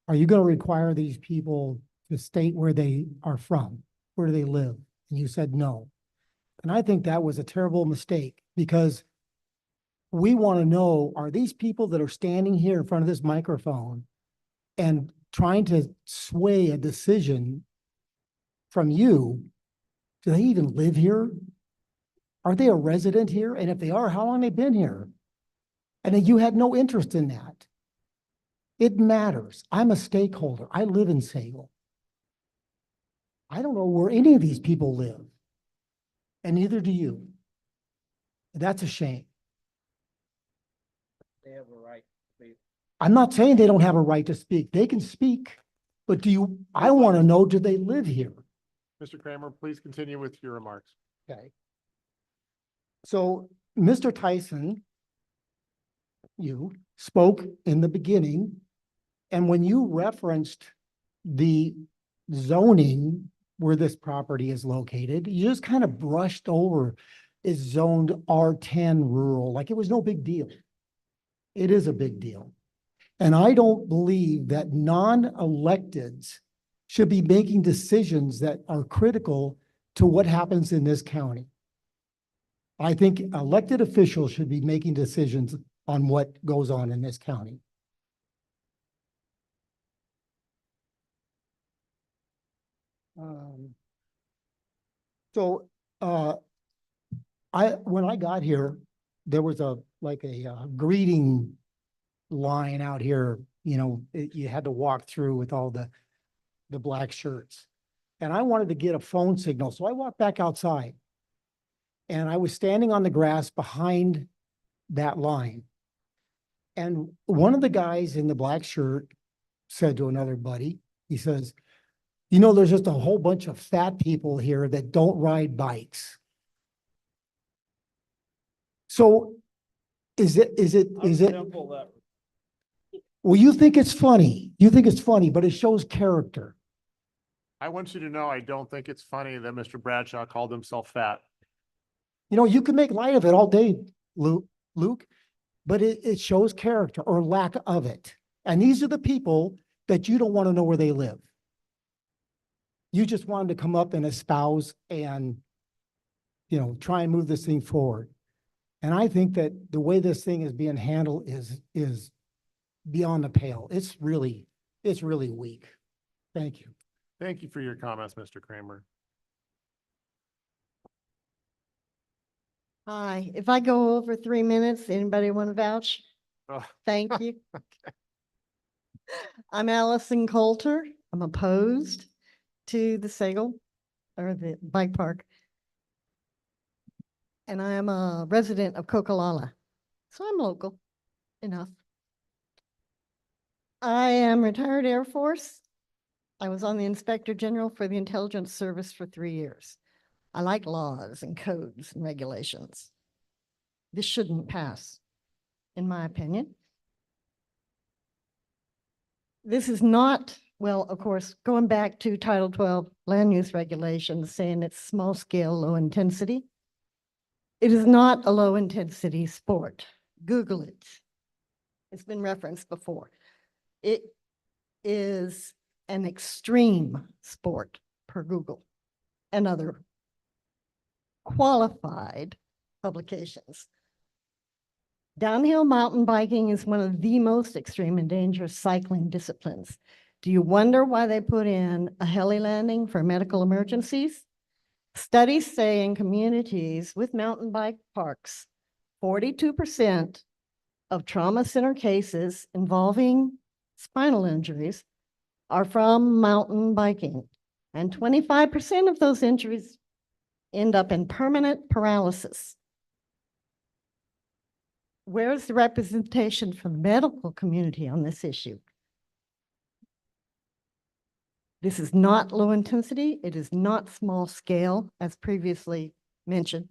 are you going to require these people to state where they are from? Where do they live? And you said no. And I think that was a terrible mistake because we want to know, are these people that are standing here in front of this microphone and trying to sway a decision from you, do they even live here? Are they a resident here? And if they are, how long have they been here? And then you had no interest in that. It matters. I'm a stakeholder. I live in Sagal. I don't know where any of these people live. And neither do you. That's a shame. They have a right to speak. I'm not saying they don't have a right to speak. They can speak. But I want to know, do they live here? Mr. Kramer, please continue with your remarks. Okay. So Mr. Tyson, you spoke in the beginning, and when you referenced the zoning where this property is located, you just kind of brushed over is zoned R10 rural, like it was no big deal. It is a big deal. And I don't believe that non-electeds should be making decisions that are critical to what happens in this county. I think elected officials should be making decisions on what goes on in this county. When I got here, there was a greeting line out here. You know, you had to walk through with all the black shirts, and I wanted to get a phone signal, so I walked back outside, and I was standing on the grass behind that line, and one of the guys in the black shirt said to another buddy, he says, You know, there's just a whole bunch of fat people here that don't ride bikes. So is it, well, you think it's funny. You think it's funny, but it shows character. I want you to know, I don't think it's funny that Mr. Bradshaw called himself fat. You know, you can make light of it all day, Luke, but it shows character or lack of it. And these are the people that you don't want to know where they live. You just wanted to come up and espouse and, you know, try and move this thing forward. And I think that the way this thing is being handled is beyond the pale. It's really weak. Thank you. Thank you for your comments, Mr. Kramer. Hi, if I go over 3 minutes, anybody want to vouch? Oh. Thank you. I'm Allison Coulter. I'm opposed to the Sagal or the bike park. And I am a resident of Coquilala, so I'm local enough. I am retired Air Force. I was on the Inspector General for the Intelligence Service for 3 years. I like laws and codes and regulations. This shouldn't pass, in my opinion. This is not, well, of course, going back to Title 12 land use regulations saying it's small scale, low intensity. It is not a low intensity sport. Google it. It's been referenced before. It is an extreme sport per Google and other qualified publications. Downhill mountain biking is one of the most extreme and dangerous cycling disciplines. Do you wonder why they put in a heli landing for medical emergencies? Studies say in communities with mountain bike parks, 42% of trauma center cases involving spinal injuries are from mountain biking, and 25% of those injuries end up in permanent paralysis. Where's the representation from the medical community on this issue? This is not low intensity. It is not small scale, as previously mentioned.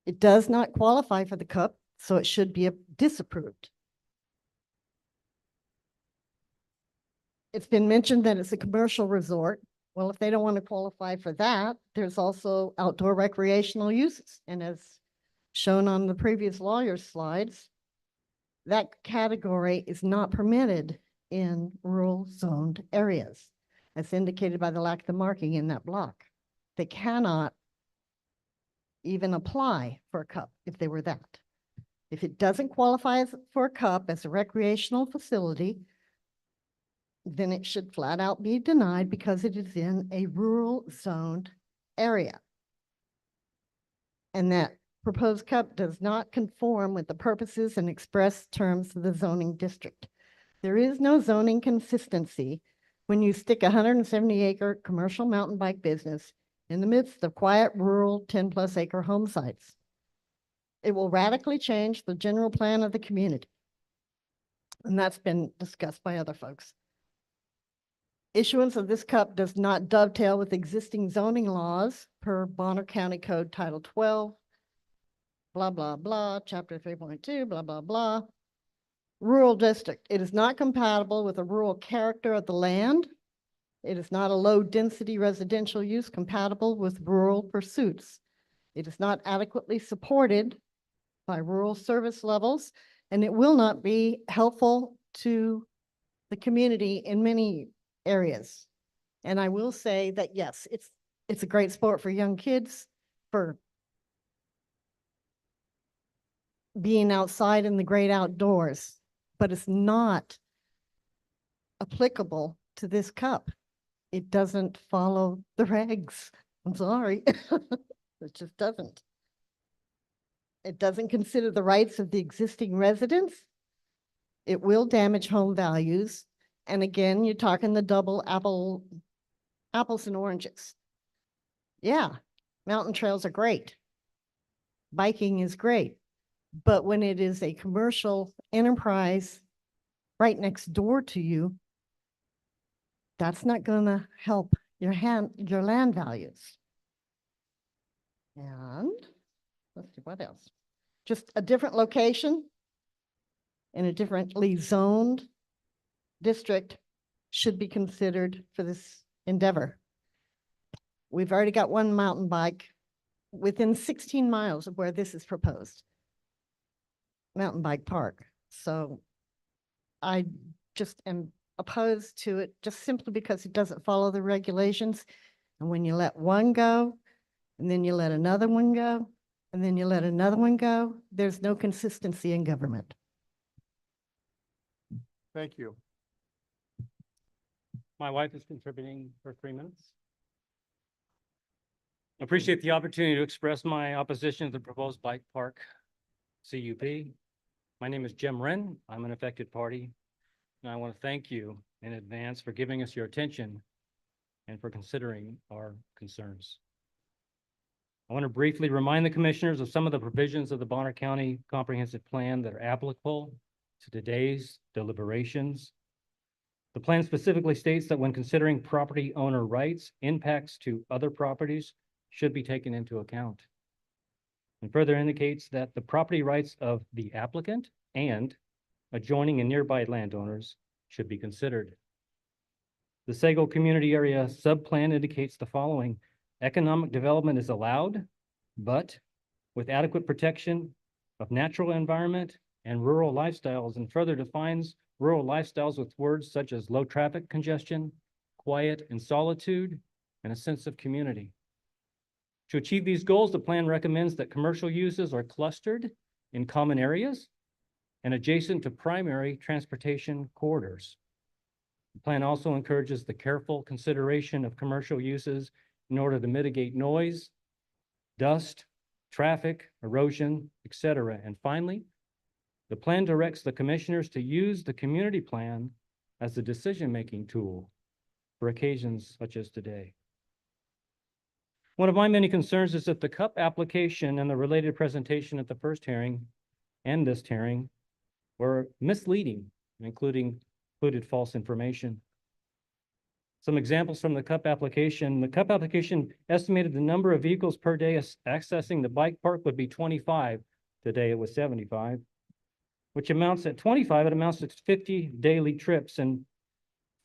It does not qualify for the cup, so it should be disapproved. It's been mentioned that it's a commercial resort. Well, if they don't want to qualify for that, there's also outdoor recreational uses. And as shown on the previous lawyer's slides, that category is not permitted in rural zoned areas, as indicated by the lack of the marking in that block. They cannot even apply for a cup if they were that. If it doesn't qualify for a cup as a recreational facility, then it should flat out be denied because it is in a rural zoned area. And that proposed cup does not conform with the purposes and express terms of the zoning district. There is no zoning consistency when you stick a 170-acre commercial mountain bike business in the midst of quiet, rural, 10+ acre home sites. It will radically change the general plan of the community. And that's been discussed by other folks. Issuance of this cup does not dovetail with existing zoning laws per Bonner County Code Title 12, blah, blah, blah, Chapter 3.2, blah, blah, blah. Rural district, it is not compatible with the rural character of the land. It is not a low-density residential use compatible with rural pursuits. It is not adequately supported by rural service levels, and it will not be helpful to the community in many areas. And I will say that, yes, it's a great sport for young kids, for being outside in the great outdoors, but it's not applicable to this cup. It doesn't follow the regs. I'm sorry. It just doesn't. It doesn't consider the rights of the existing residents. It will damage home values. And again, you're talking the double apples and oranges. Yeah, mountain trails are great. Biking is great. But when it is a commercial enterprise right next door to you, that's not going to help your land values. And let's see, what else? Just a different location in a differently zoned district should be considered for this endeavor. We've already got one mountain bike within 16 miles of where this is proposed. Mountain bike park. So I just am opposed to it just simply because it doesn't follow the regulations. And when you let one go, and then you let another one go, and then you let another one go, there's no consistency in government. Thank you. My wife is contributing for 3 minutes. I appreciate the opportunity to express my opposition to the proposed bike park CUP. My name is Jim Wren. I'm an affected party. And I want to thank you in advance for giving us your attention and for considering our concerns. I want to briefly remind the commissioners of some of the provisions of the Bonner County Comprehensive Plan that are applicable to today's deliberations. The plan specifically states that when considering property owner rights, impacts to other properties should be taken into account. And further indicates that the property rights of the applicant and adjoining and nearby landowners should be considered. The Sago Community Area Subplan indicates the following: economic development is allowed, but with adequate protection of natural environment and rural lifestyles, and further defines rural lifestyles with words such as low traffic congestion, quiet and solitude, and a sense of community. To achieve these goals, the plan recommends that commercial uses are clustered in common areas and adjacent to primary transportation corridors. The plan also encourages the careful consideration of commercial uses in order to mitigate noise, dust, traffic, erosion, etc. And finally, the plan directs the commissioners to use the community plan as a decision-making tool for occasions such as today. One of my many concerns is that the CUP application and the related presentation at the first hearing and this hearing were misleading, included false information. Some examples from the CUP application. The CUP application estimated the number of vehicles per day accessing the bike park would be 25. Today it was 75, which amounts at 25, it amounts to 50 daily trips. And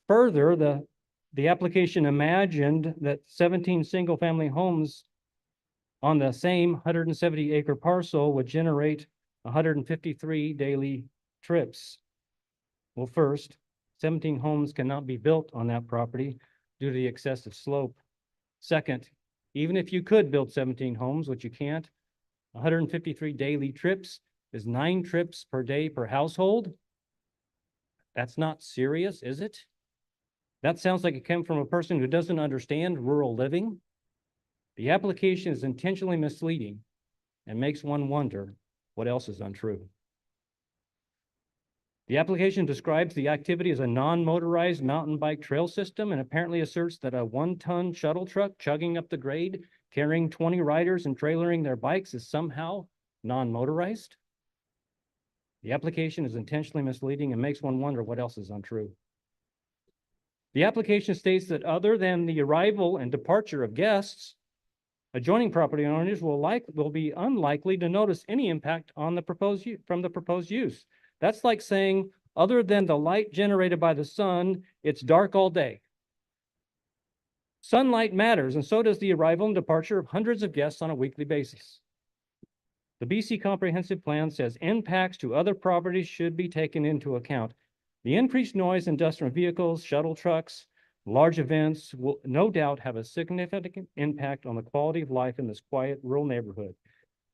further, the application imagined that 17 single-family homes on the same 170-acre parcel would generate 153 daily trips. Well, first, 17 homes cannot be built on that property due to the excessive slope. Second, even if you could build 17 homes, which you can't, 153 daily trips is 9 trips per day per household. That's not serious, is it? That sounds like it came from a person who doesn't understand rural living. The application is intentionally misleading and makes one wonder what else is untrue. The application describes the activity as a non-motorized mountain bike trail system and apparently asserts that a 1-ton shuttle truck chugging up the grade, carrying 20 riders and trailering their bikes is somehow non-motorized. The application is intentionally misleading and makes one wonder what else is untrue. The application states that other than the arrival and departure of guests, adjoining property owners will be unlikely to notice any impact on the proposed use. That's like saying, other than the light generated by the sun, it's dark all day. Sunlight matters, and so does the arrival and departure of hundreds of guests on a weekly basis. The BC Comprehensive Plan says impacts to other properties should be taken into account. The increased noise and dust from vehicles, shuttle trucks, large events will no doubt have a significant impact on the quality of life in this quiet rural neighborhood.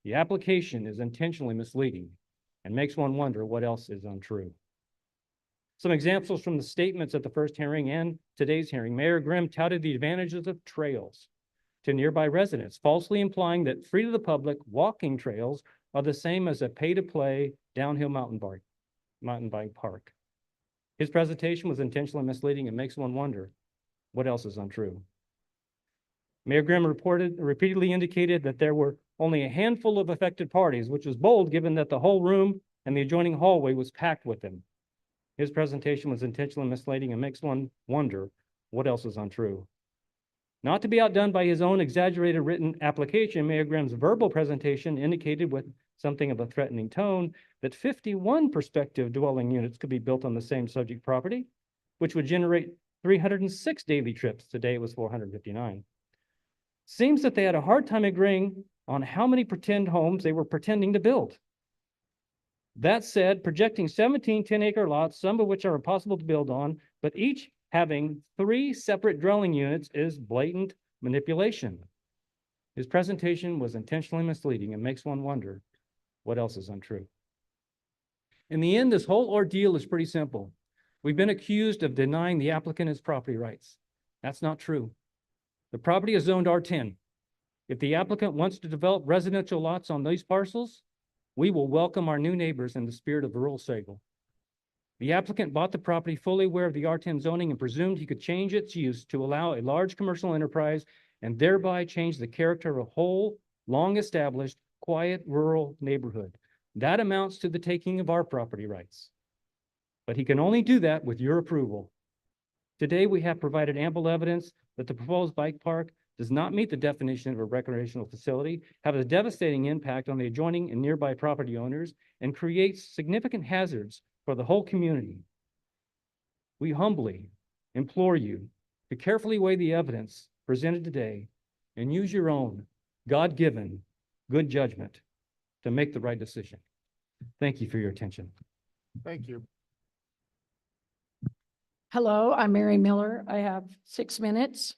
The application is intentionally misleading and makes one wonder what else is untrue. Some examples from the statements at the first hearing and today's hearing. Mayor Grimm touted the advantages of trails to nearby residents, falsely implying that free to the public walking trails are the same as a pay-to-play downhill mountain bike park. His presentation was intentionally misleading and makes one wonder what else is untrue. Mayor Grimm repeatedly indicated that there were only a handful of affected parties, which was bold given that the whole room and the adjoining hallway was packed with them. His presentation was intentionally misleading and makes one wonder what else is untrue. Not to be outdone by his own exaggerated written application, Mayor Grimm's verbal presentation indicated with something of a threatening tone that 51 prospective dwelling units could be built on the same subject property, which would generate 306 daily trips. Today it was 459. Seems that they had a hard time agreeing on how many pretend homes they were pretending to build. That said, projecting 17 10-acre lots, some of which are impossible to build on, but each having 3 separate dwelling units is blatant manipulation. His presentation was intentionally misleading and makes one wonder what else is untrue. In the end, this whole ordeal is pretty simple. We've been accused of denying the applicant his property rights. That's not true. The property is zoned R10. If the applicant wants to develop residential lots on these parcels, we will welcome our new neighbors in the spirit of rural Sagal. The applicant bought the property fully aware of the R10 zoning and presumed he could change its use to allow a large commercial enterprise and thereby change the character of a whole, long-established, quiet rural neighborhood. That amounts to the taking of our property rights. But he can only do that with your approval. Today, we have provided ample evidence that the proposed bike park does not meet the definition of a recreational facility, have a devastating impact on the adjoining and nearby property owners, and creates significant hazards for the whole community. We humbly implore you to carefully weigh the evidence presented today and use your own God-given good judgment to make the right decision. Thank you for your attention. Thank you. Hello, I'm Mary Miller. I have 6 minutes.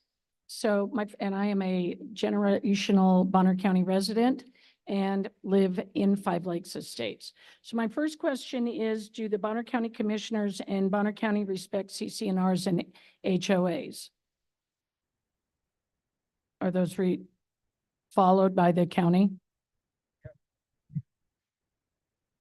So and I am a generational Bonner County resident and live in Five Lakes Estates. So my first question is, do the Bonner County Commissioners and Bonner County respect CCNRs and HOAs? Are those followed by the county?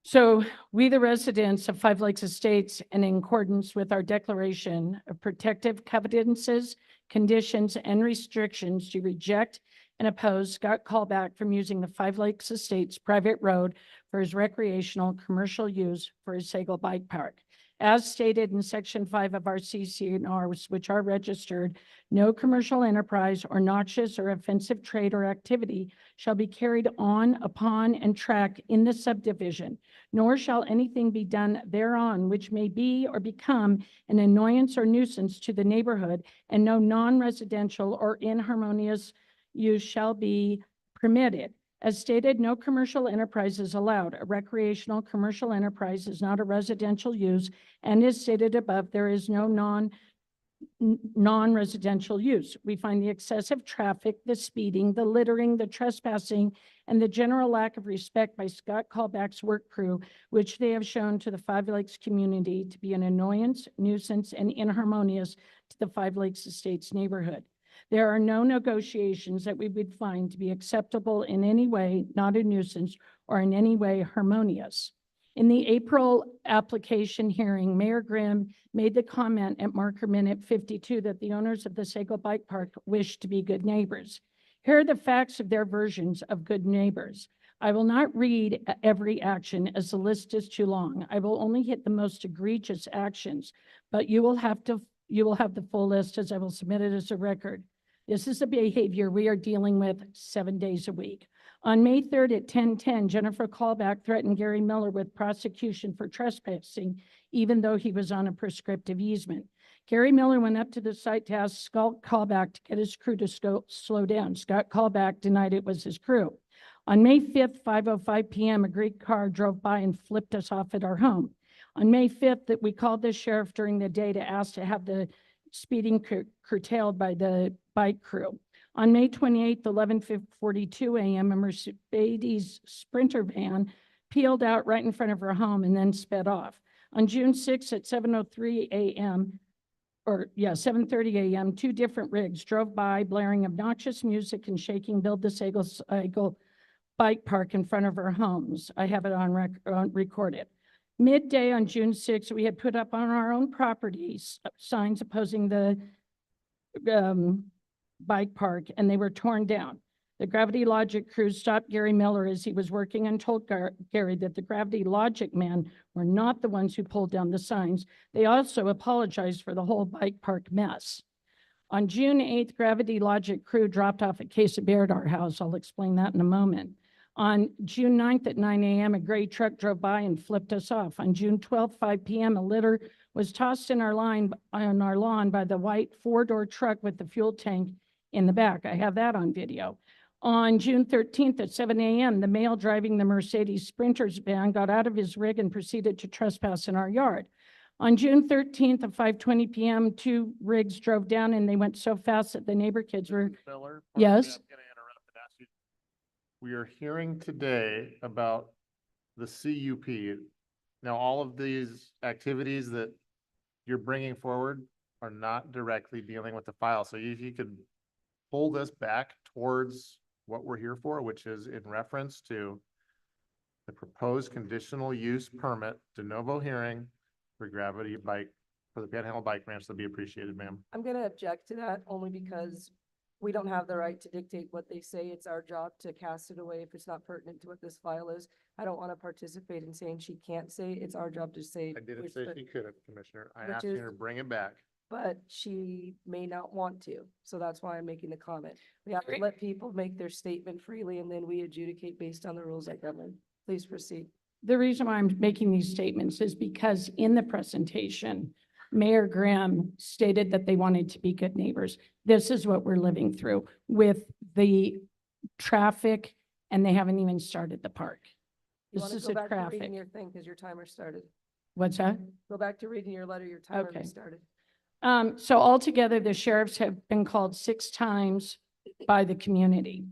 So we, the residents of Five Lakes Estates, and in accordance with our declaration of protective covenances, conditions, and restrictions, to reject and oppose Scott Callback from using the Five Lakes Estates private road for his recreational commercial use for his Sagal Bike Park. As stated in Section 5 of our CCNRs, which are registered, no commercial enterprise or noxious or offensive trade or activity shall be carried on, upon, and tracked in the subdivision, nor shall anything be done thereon which may be or become an annoyance or nuisance to the neighborhood, and no non-residential or inharmonious use shall be permitted. As stated, no commercial enterprise is allowed. A recreational commercial enterprise is not a residential use, and as stated above, there is no non-residential use. We find the excessive traffic, the speeding, the littering, the trespassing, and the general lack of respect by Scott Callback's work crew, which they have shown to the Five Lakes community, to be an annoyance, nuisance, and inharmonious to the Five Lakes Estates neighborhood. There are no negotiations that we would find to be acceptable in any way, not a nuisance, or in any way harmonious. In the April application hearing, Mayor Grimm made the comment at marker minute 52 that the owners of the Sagal Bike Park wish to be good neighbors. Here are the facts of their versions of good neighbors. I will not read every action as the list is too long. I will only hit the most egregious actions, but you will have the full list, as I will submit it as a record. This is the behavior we are dealing with 7 days a week. On May 3rd at 10:10, Jennifer Callback threatened Gary Miller with prosecution for trespassing, even though he was on a prescriptive easement. Gary Miller went up to the site to ask Scott Callback to get his crew to slow down. Scott Callback denied it was his crew. On May 5th, 5:05 p.m., a Greek car drove by and flipped us off at our home. On May 5th, that we called the sheriff during the day to ask to have the speeding curtailed by the bike crew. On May 28th, 11:42 a.m., a Mercedes Sprinter van peeled out right in front of her home and then sped off. On June 6th at 7:03 a.m., 7:30 a.m., 2 different rigs drove by blaring obnoxious music and shaking Build the Sagal Bike Park in front of our homes. I have it on recorded. Midday on June 6th, we had put up on our own properties signs opposing the bike park, and they were torn down. The Gravity Logic crew stopped Gary Miller as he was working and told Gary that the Gravity Logic men were not the ones who pulled down the signs. They also apologized for the whole bike park mess. On June 8th, Gravity Logic crew dropped off a case of beer at our house. I'll explain that in a moment. On June 9th at 9 a.m., a gray truck drove by and flipped us off. On June 12th, 5 p.m., a litter was tossed on our lawn by the white four-door truck with the fuel tank in the back. I have that on video. On June 13th at 7 a.m., the male driving the Mercedes Sprinter's van got out of his rig and proceeded to trespass in our yard. On June 13th at 5:20 p.m., two rigs drove down and they went so fast that the neighbor kids were, Miller, yes? I'm gonna interrupt and ask you. We are hearing today about the CUP. Now, all of these activities that you're bringing forward are not directly dealing with the file. So if you could pull this back towards what we're here for, which is in reference to the proposed conditional use permit de novo hearing for the Panhandle Bike Ranch, that'd be appreciated, ma'am. I'm gonna object to that only because we don't have the right to dictate what they say. It's our job to cast it away if it's not pertinent to what this file is. I don't want to participate in saying she can't say. It's our job to say. I didn't which say the- she couldn't, Commissioner. I which asked you is- to bring it back. But she may not want to. So that's why I'm making the comment. We have to let people make their statement freely and then we adjudicate based on the rules that govern. Please proceed. The reason why I'm making these statements is because in the presentation, Mayor Grimm stated that they wanted to be good neighbors. This is what we're living through with the traffic, and they haven't even started the park. You This want to is go the back to reading traffic. your thing because your timer started. What's that? Go back to reading your letter. Your timer Okay. restarted. So altogether, the sheriffs have been called 6 times by the community.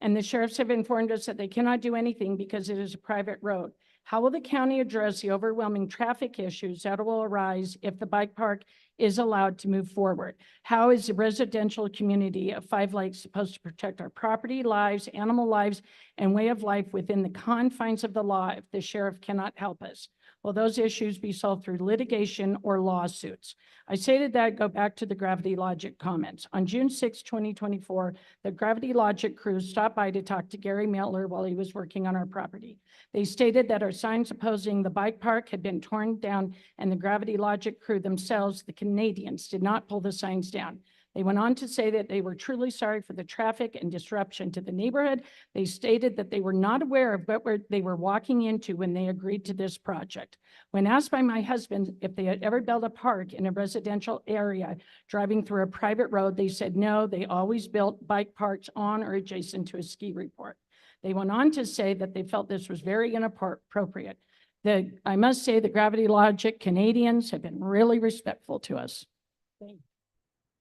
And the sheriffs have informed us that they cannot do anything because it is a private road. How will the county address the overwhelming traffic issues that will arise if the bike park is allowed to move forward? How is the residential community of Five Lakes supposed to protect our property, lives, animal lives, and way of life within the confines of the law if the sheriff cannot help us? Will those issues be solved through litigation or lawsuits? I stated that, go back to the Gravity Logic comments. On June 6, 2024, the Gravity Logic crew stopped by to talk to Gary Miller while he was working on our property. They stated that our signs opposing the bike park had been torn down and the Gravity Logic crew themselves, the Canadians, did not pull the signs down. They went on to say that they were truly sorry for the traffic and disruption to the neighborhood. They stated that they were not aware of what they were walking into when they agreed to this project. When asked by my husband if they had ever built a park in a residential area driving through a private road, they said no, they always built bike parks on or adjacent to a ski resort. They went on to say that they felt this was very inappropriate. I must say the Gravity Logic Canadians have been really respectful to us.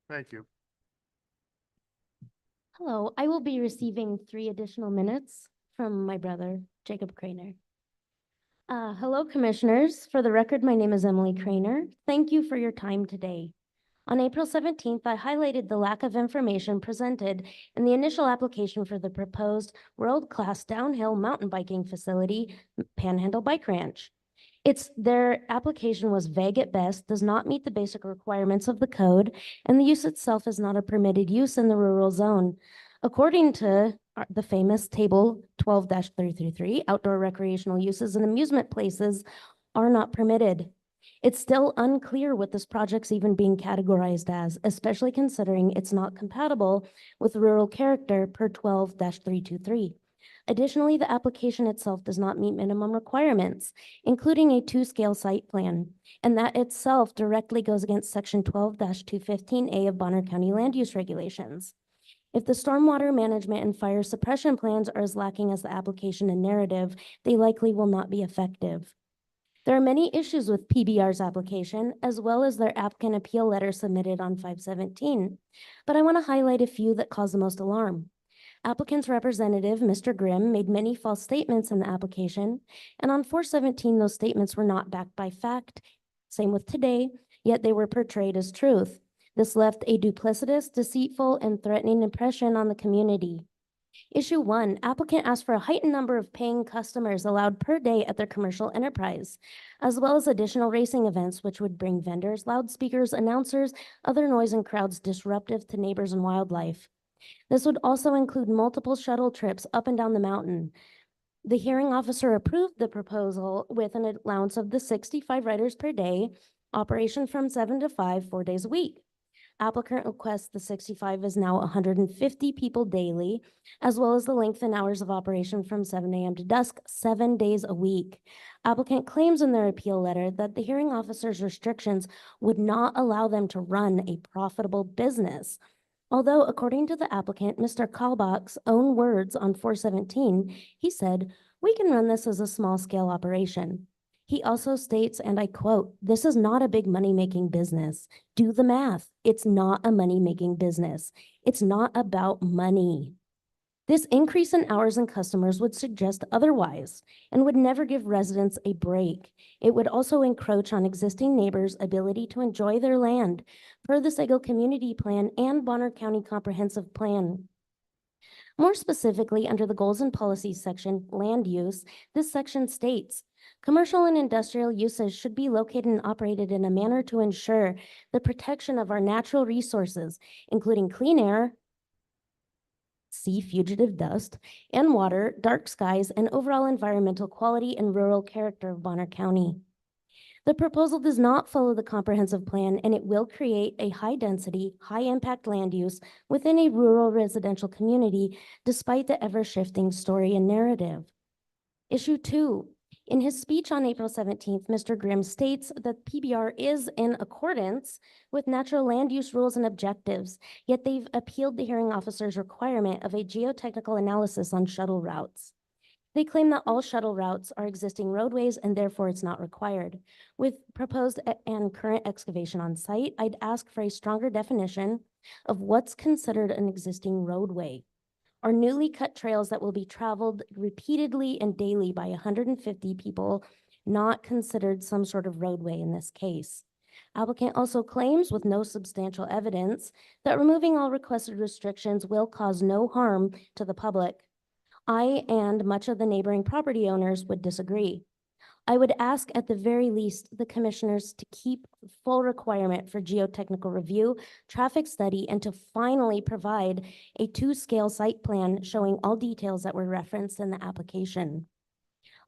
Thank you. Hello, I will be receiving 3 additional minutes from my brother, Jacob Craner. Hello, Commissioners. For the record, my name is Emily Craner. Thank you for your time today. On April 17th, I highlighted the lack of information presented in the initial application for the proposed world-class downhill mountain biking facility, Panhandle Bike Ranch. Their application was vague at best, does not meet the basic requirements of the code, and the use itself is not a permitted use in the rural zone. According to the famous table 12-333, outdoor recreational uses and amusement places are not permitted. It's still unclear what this project's even being categorized as, especially considering it's not compatible with rural character per 12-323. Additionally, the application itself does not meet minimum requirements, including a 2-scale site plan, and that itself directly goes against Section 12-215A of Bonner County Land Use Regulations. If the stormwater management and fire suppression plans are as lacking as the application and narrative, they likely will not be effective. There are many issues with PBR's application, as well as their applicant appeal letter submitted on 5/17, but I want to highlight a few that cause the most alarm. Applicant's representative, Mr. Grimm, made many false statements in the application, and on 4/17, those statements were not backed by fact. Same with today, yet they were portrayed as truth. This left a duplicitous, deceitful, and threatening impression on the community. Issue 1, applicant asked for a heightened number of paying customers allowed per day at their commercial enterprise, as well as additional racing events, which would bring vendors, loudspeakers, announcers, other noise and crowds disruptive to neighbors and wildlife. This would also include multiple shuttle trips up and down the mountain. The hearing officer approved the proposal with an allowance of the 65 riders per day, operation from 7 to 5, 4 days a week. Applicant requests the 65 is now 150 people daily, as well as the length and hours of operation from 7 a.m. to dusk, 7 days a week. Applicant claims in their appeal letter that the hearing officer's restrictions would not allow them to run a profitable business. Although, according to the applicant, Mr. Kalbach's own words on 417, he said, "We can run this as a small-scale operation." He also states, and I quote, "This is not a big money-making business. Do the math. It's not a money-making business. It's not about money." This increase in hours and customers would suggest otherwise and would never give residents a break. It would also encroach on existing neighbors' ability to enjoy their land per the Sago Community Plan and Bonner County Comprehensive Plan. More specifically, under the Goals and Policies section, Land Use, this section states, "Commercial and industrial uses should be located and operated in a manner to ensure the protection of our natural resources, including clean air, see fugitive dust, and water, dark skies, and overall environmental quality and rural character of Bonner County." The proposal does not follow the comprehensive plan, and it will create a high-density, high-impact land use within a rural residential community, despite the ever-shifting story and narrative. Issue 2. In his speech on April 17th, Mr. Grimm states that PBR is in accordance with natural land use rules and objectives, yet they've appealed the hearing officer's requirement of a geotechnical analysis on shuttle routes. They claim that all shuttle routes are existing roadways and therefore it's not required. With proposed and current excavation on site, I'd ask for a stronger definition of what's considered an existing roadway. Are newly cut trails that will be traveled repeatedly and daily by 150 people not considered some sort of roadway in this case? Applicant also claims, with no substantial evidence, that removing all requested restrictions will cause no harm to the public. I and much of the neighboring property owners would disagree. I would ask at the very least the commissioners to keep full requirement for geotechnical review, traffic study, and to finally provide a 2-scale site plan showing all details that were referenced in the application.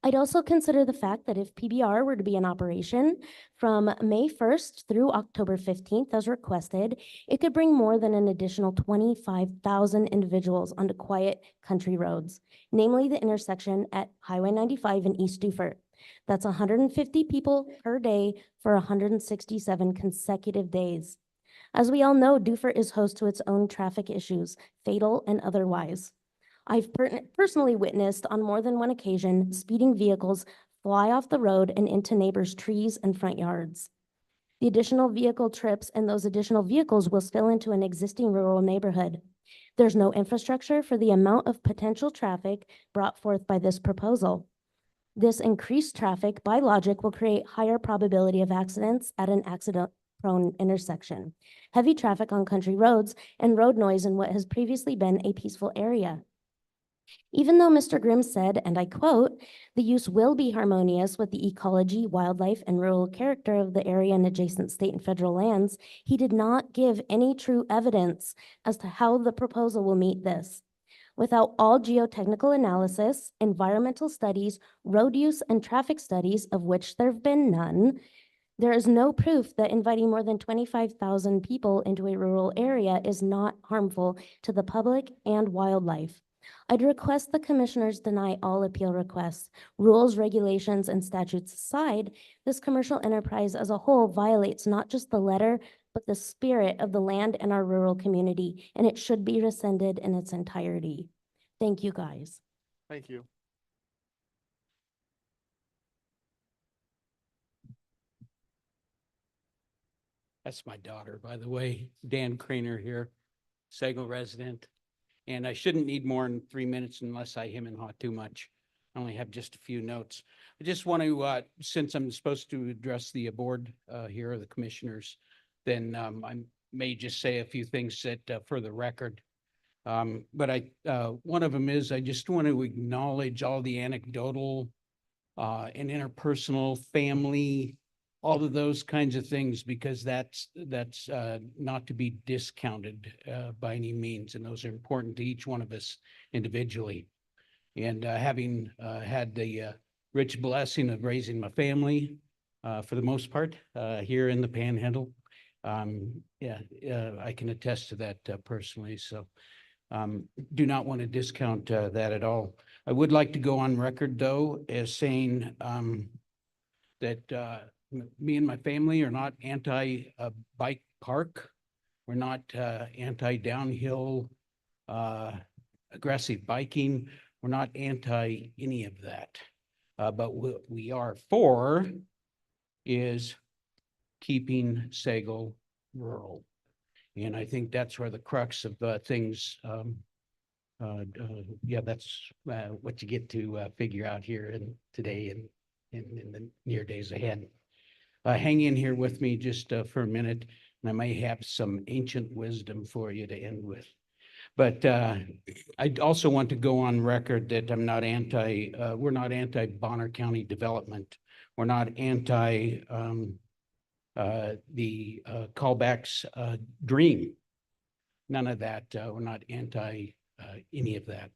I'd also consider the fact that if PBR were to be in operation from May 1st through October 15th as requested, it could bring more than an additional 25,000 individuals onto quiet country roads, namely the intersection at Highway 95 in East Dufert. That's 150 people per day for 167 consecutive days. As we all know, Dufert is host to its own traffic issues, fatal and otherwise. I've personally witnessed on more than one occasion speeding vehicles fly off the road and into neighbors' trees and front yards. The additional vehicle trips and those additional vehicles will spill into an existing rural neighborhood. There's no infrastructure for the amount of potential traffic brought forth by this proposal. This increased traffic, by logic, will create higher probability of accidents at an accident-prone intersection, heavy traffic on country roads, and road noise in what has previously been a peaceful area. Even though Mr. Grimm said, and I quote, "The use will be harmonious with the ecology, wildlife, and rural character of the area and adjacent state and federal lands," he did not give any true evidence as to how the proposal will meet this. Without all geotechnical analysis, environmental studies, road use, and traffic studies, of which there have been none, there is no proof that inviting more than 25,000 people into a rural area is not harmful to the public and wildlife. I'd request the commissioners deny all appeal requests. Rules, regulations, and statutes aside, this commercial enterprise as a whole violates not just the letter, but the spirit of the land and our rural community, and it should be rescinded in its entirety. Thank you, guys. Thank you. That's my daughter, by the way, Dan Craner here, Sago resident. And I shouldn't need more than 3 minutes unless I hem and haw too much. I only have just a few notes. I just want to, since I'm supposed to address the board here, the commissioners, then I may just say a few things that for the record. But one of them is I just want to acknowledge all the anecdotal and interpersonal family, all of those kinds of things, because that's not to be discounted by any means, and those are important to each one of us individually. And having had the rich blessing of raising my family for the most part here in the Panhandle, Yeah, I can attest to that personally, so do not want to discount that at all. I would like to go on record, though, as saying that me and my family are not anti-bike park. We're not anti-downhill aggressive biking. We're not anti any of that. But what we are for is keeping Sagal rural. And I think that's where the crux of things, yeah, that's what you get to figure out here and today and in the near days ahead. Hang in here with me just for a minute, and I may have some ancient wisdom for you to end with. But I also want to go on record that I'm not we're not anti Bonner County development. We're not anti the callbacks dream. None of that. We're not anti any of that.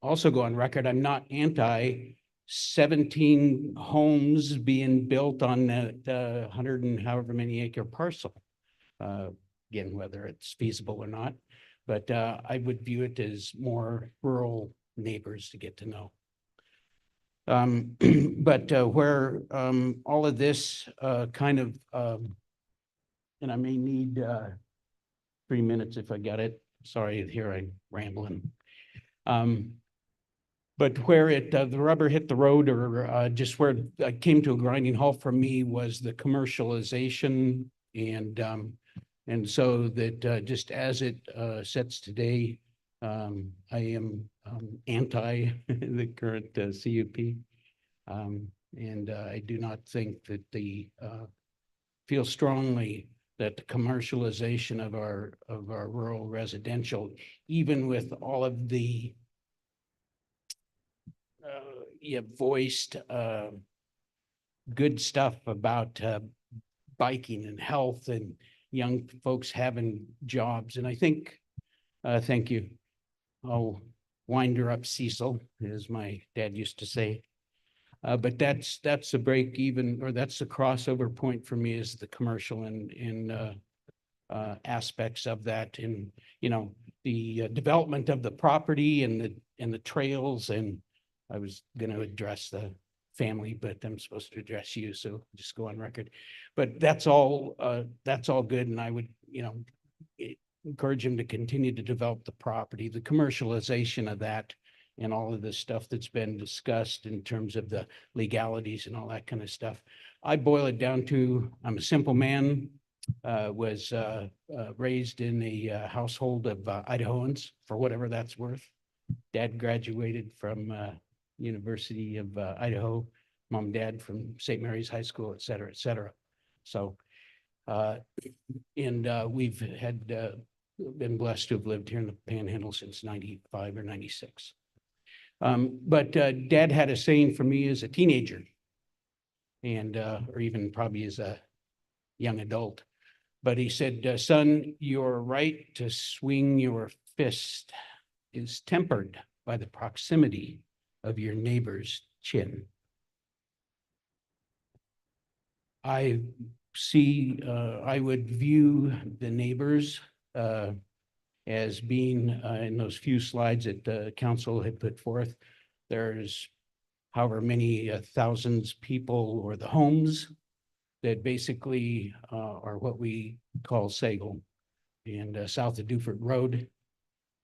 Also go on record, I'm not anti 17 homes being built on that 100 and however many acre parcel. Again, whether it's feasible or not, but I would view it as more rural neighbors to get to know. But where all of this kind of, and I may need 3 minutes if I got it. Sorry, here I'm rambling. But where the rubber hit the road, or just where it came to a grinding halt for me, was the commercialization, and so that just as it sits today, I am anti the current CUP, and I do not think that feel strongly that the commercialization of our rural residential, even with all of the voiced good stuff about biking and health and young folks having jobs. And I think, thank you. I'll wind her up, Cecil, as my dad used to say. But that's a break even, or that's the crossover point for me, is the commercial and aspects of that, and the development of the property and the trails. And I was going to address the family, but I'm supposed to address you, so just go on record. But that's all good, and I would encourage him to continue to develop the property, the commercialization of that, and all of the stuff that's been discussed in terms of the legalities and all that kind of stuff. I boil it down to, I'm a simple man, was raised in a household of Idahoans, for whatever that's worth. Dad graduated from University of Idaho, mom and dad from St. Mary's High School, et cetera, et cetera. So, and we've had been blessed to have lived here in the Panhandle since 95 or 96. But Dad had a saying for me as a teenager, and or even probably as a young adult. But he said, son, your right to swing your fist is tempered by the proximity of your neighbor's chin. I would view the neighbors as being in those few slides that the council had put forth. There's however many thousands people, or the homes that basically are what we call Sagal, and south of Dufert Road,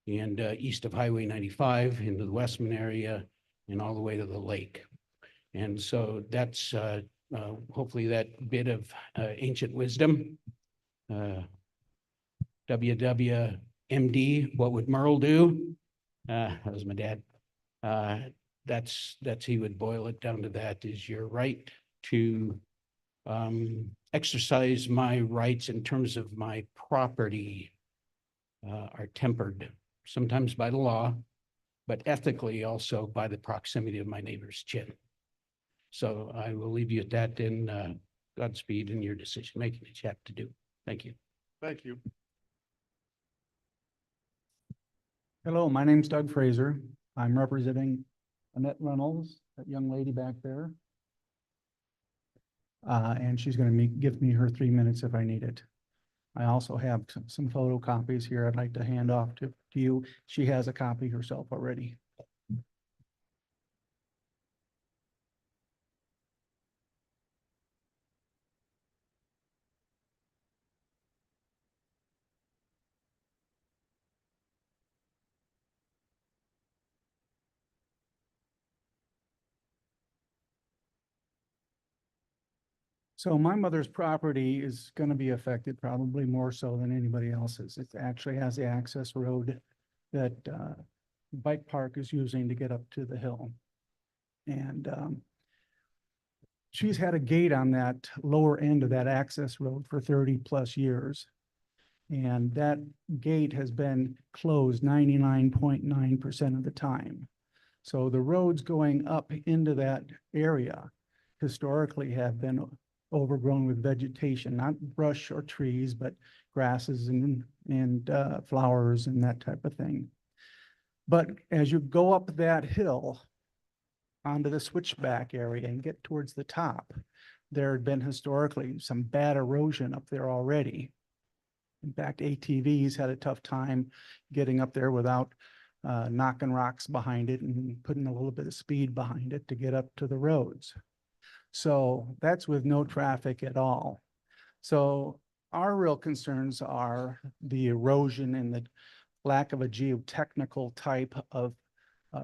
and east of Highway 95 into the Westman area, and all the way to the lake. And so that's hopefully that bit of ancient wisdom. WWMD, what would Merle do? That was my dad. That's he would boil it down to that, is your right to exercise my rights in terms of my property are tempered, sometimes by the law, but ethically also by the proximity of my neighbor's chin. So I will leave you at that, in Godspeed in your decision making that you have to do. Thank you. Thank you. Hello, my name's Doug Fraser. I'm representing Annette Reynolds, that young lady back there. And she's going to give me her 3 minutes if I need it. I also have some photocopies here I'd like to hand off to you. She has a copy herself already. So my mother's property is going to be affected probably more so than anybody else's. It actually has the access road that bike park is using to get up to the hill. And she's had a gate on that lower end of that access road for 30+ years. And that gate has been closed 99.9% of the time. So the roads going up into that area historically have been overgrown with vegetation, not brush or trees, but grasses and flowers and that type of thing. But as you go up that hill onto the switchback area and get towards the top, there had been historically some bad erosion up there already. In fact, ATVs had a tough time getting up there without knocking rocks behind it and putting a little bit of speed behind it to get up to the roads. So that's with no traffic at all. So our real concerns are the erosion and the lack of a geotechnical type of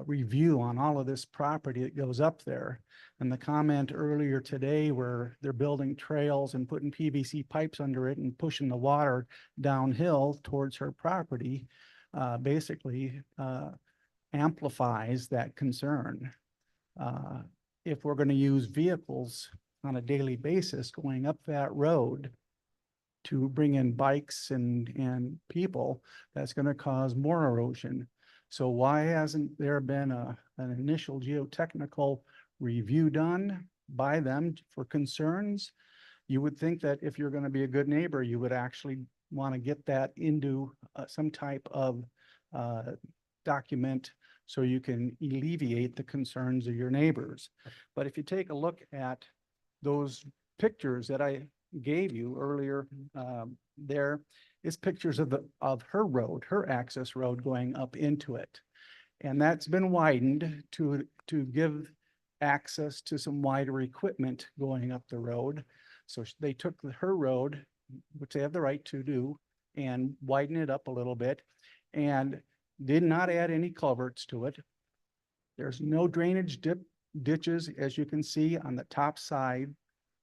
review on all of this property that goes up there. And the comment earlier today where they're building trails and putting PVC pipes under it and pushing the water downhill towards her property basically amplifies that concern. If we're going to use vehicles on a daily basis going up that road to bring in bikes and people, that's going to cause more erosion. So why hasn't there been an initial geotechnical review done by them for concerns? You would think that if you're going to be a good neighbor, you would actually want to get that into some type of document so you can alleviate the concerns of your neighbors. But if you take a look at those pictures that I gave you earlier, there is pictures of her road, her access road going up into it. And that's been widened to give access to some wider equipment going up the road. So they took her road, which they have the right to do, and widen it up a little bit and did not add any culverts to it. There's no drainage ditches, as you can see on the top side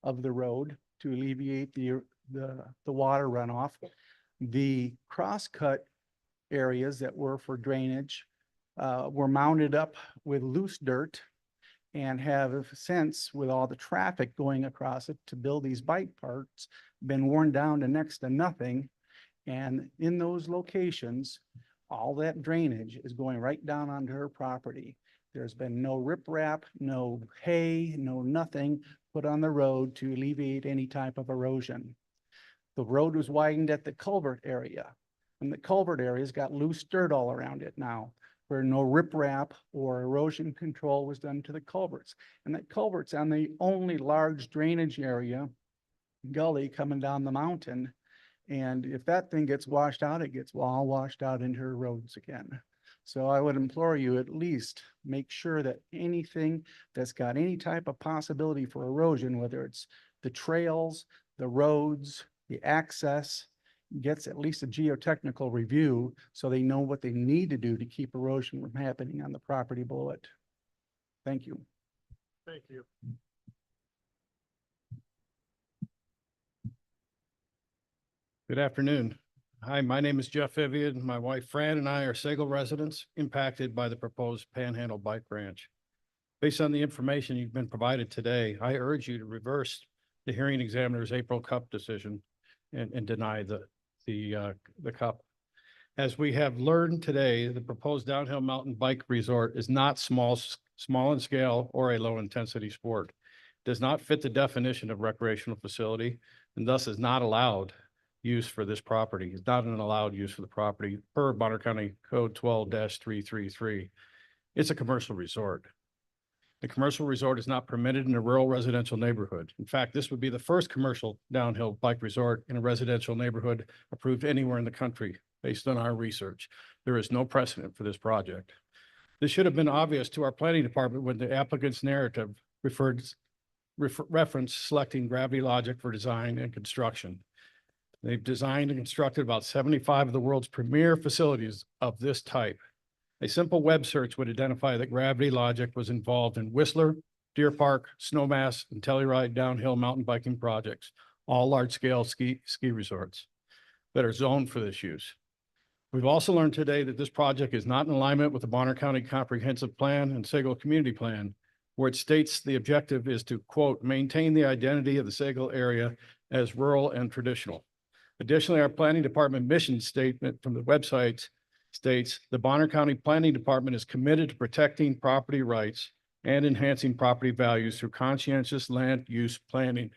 of the road to alleviate the water runoff. The crosscut areas that were for drainage were mounted up with loose dirt and have since, with all the traffic going across it to build these bike parks, been worn down to next to nothing. And in those locations, all that drainage is going right down onto her property. There's been no riprap, no hay, no nothing put on the road to alleviate any type of erosion. The road was widened at the culvert area, and the culvert area's got loose dirt all around it now, where no riprap or erosion control was done to the culverts. And that culvert's on the only large drainage area, gully coming down the mountain. And if that thing gets washed out, it gets all washed out into her roads again. So I would implore you at least make sure that anything that's got any type of possibility for erosion, whether it's the trails, the roads, the access, gets at least a geotechnical review so they know what they need to do to keep erosion from happening on the property below it. Thank you. Thank you. Good afternoon. Hi, my name is Jeff Vivian. My wife Fran and I are Sagal residents impacted by the proposed Panhandle Bike Ranch. Based on the information you've been provided today, I urge you to reverse the hearing examiner's April CUP decision and deny the CUP. As we have learned today, the proposed downhill mountain bike resort is not small in scale or a low intensity sport. Does not fit the definition of recreational facility and thus is not allowed use for this property. It's not an allowed use for the property per Bonner County Code 12-333. It's a commercial resort. The commercial resort is not permitted in a rural residential neighborhood. In fact, this would be the first commercial downhill bike resort in a residential neighborhood approved anywhere in the country, based on our research. There is no precedent for this project. This should have been obvious to our planning department when the applicant's narrative referenced selecting Gravity Logic for design and construction. They've designed and constructed about 75 of the world's premier facilities of this type. A simple web search would identify that Gravity Logic was involved in Whistler, Deer Park, Snowmass, and Telluride downhill mountain biking projects, all large-scale ski resorts that are zoned for this use. We've also learned today that this project is not in alignment with the Bonner County Comprehensive Plan and Sagal Community Plan, where it states the objective is to, quote, maintain the identity of the Sagal area as rural and traditional. Additionally, our planning department mission statement from the website states the Bonner County Planning Department is committed to protecting property rights and enhancing property values through conscientious land use planning.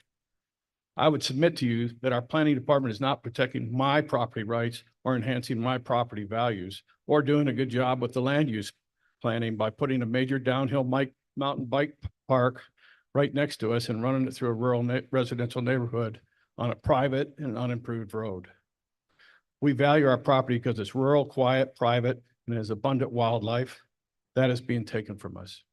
I would submit to you that our planning department is not protecting my property rights or enhancing my property values or doing a good job with the land use planning by putting a major downhill mountain bike park right next to us and running it through a rural residential neighborhood on a private and unimproved road. We value our property because it's rural, quiet, private, and has abundant wildlife. That is being taken from us.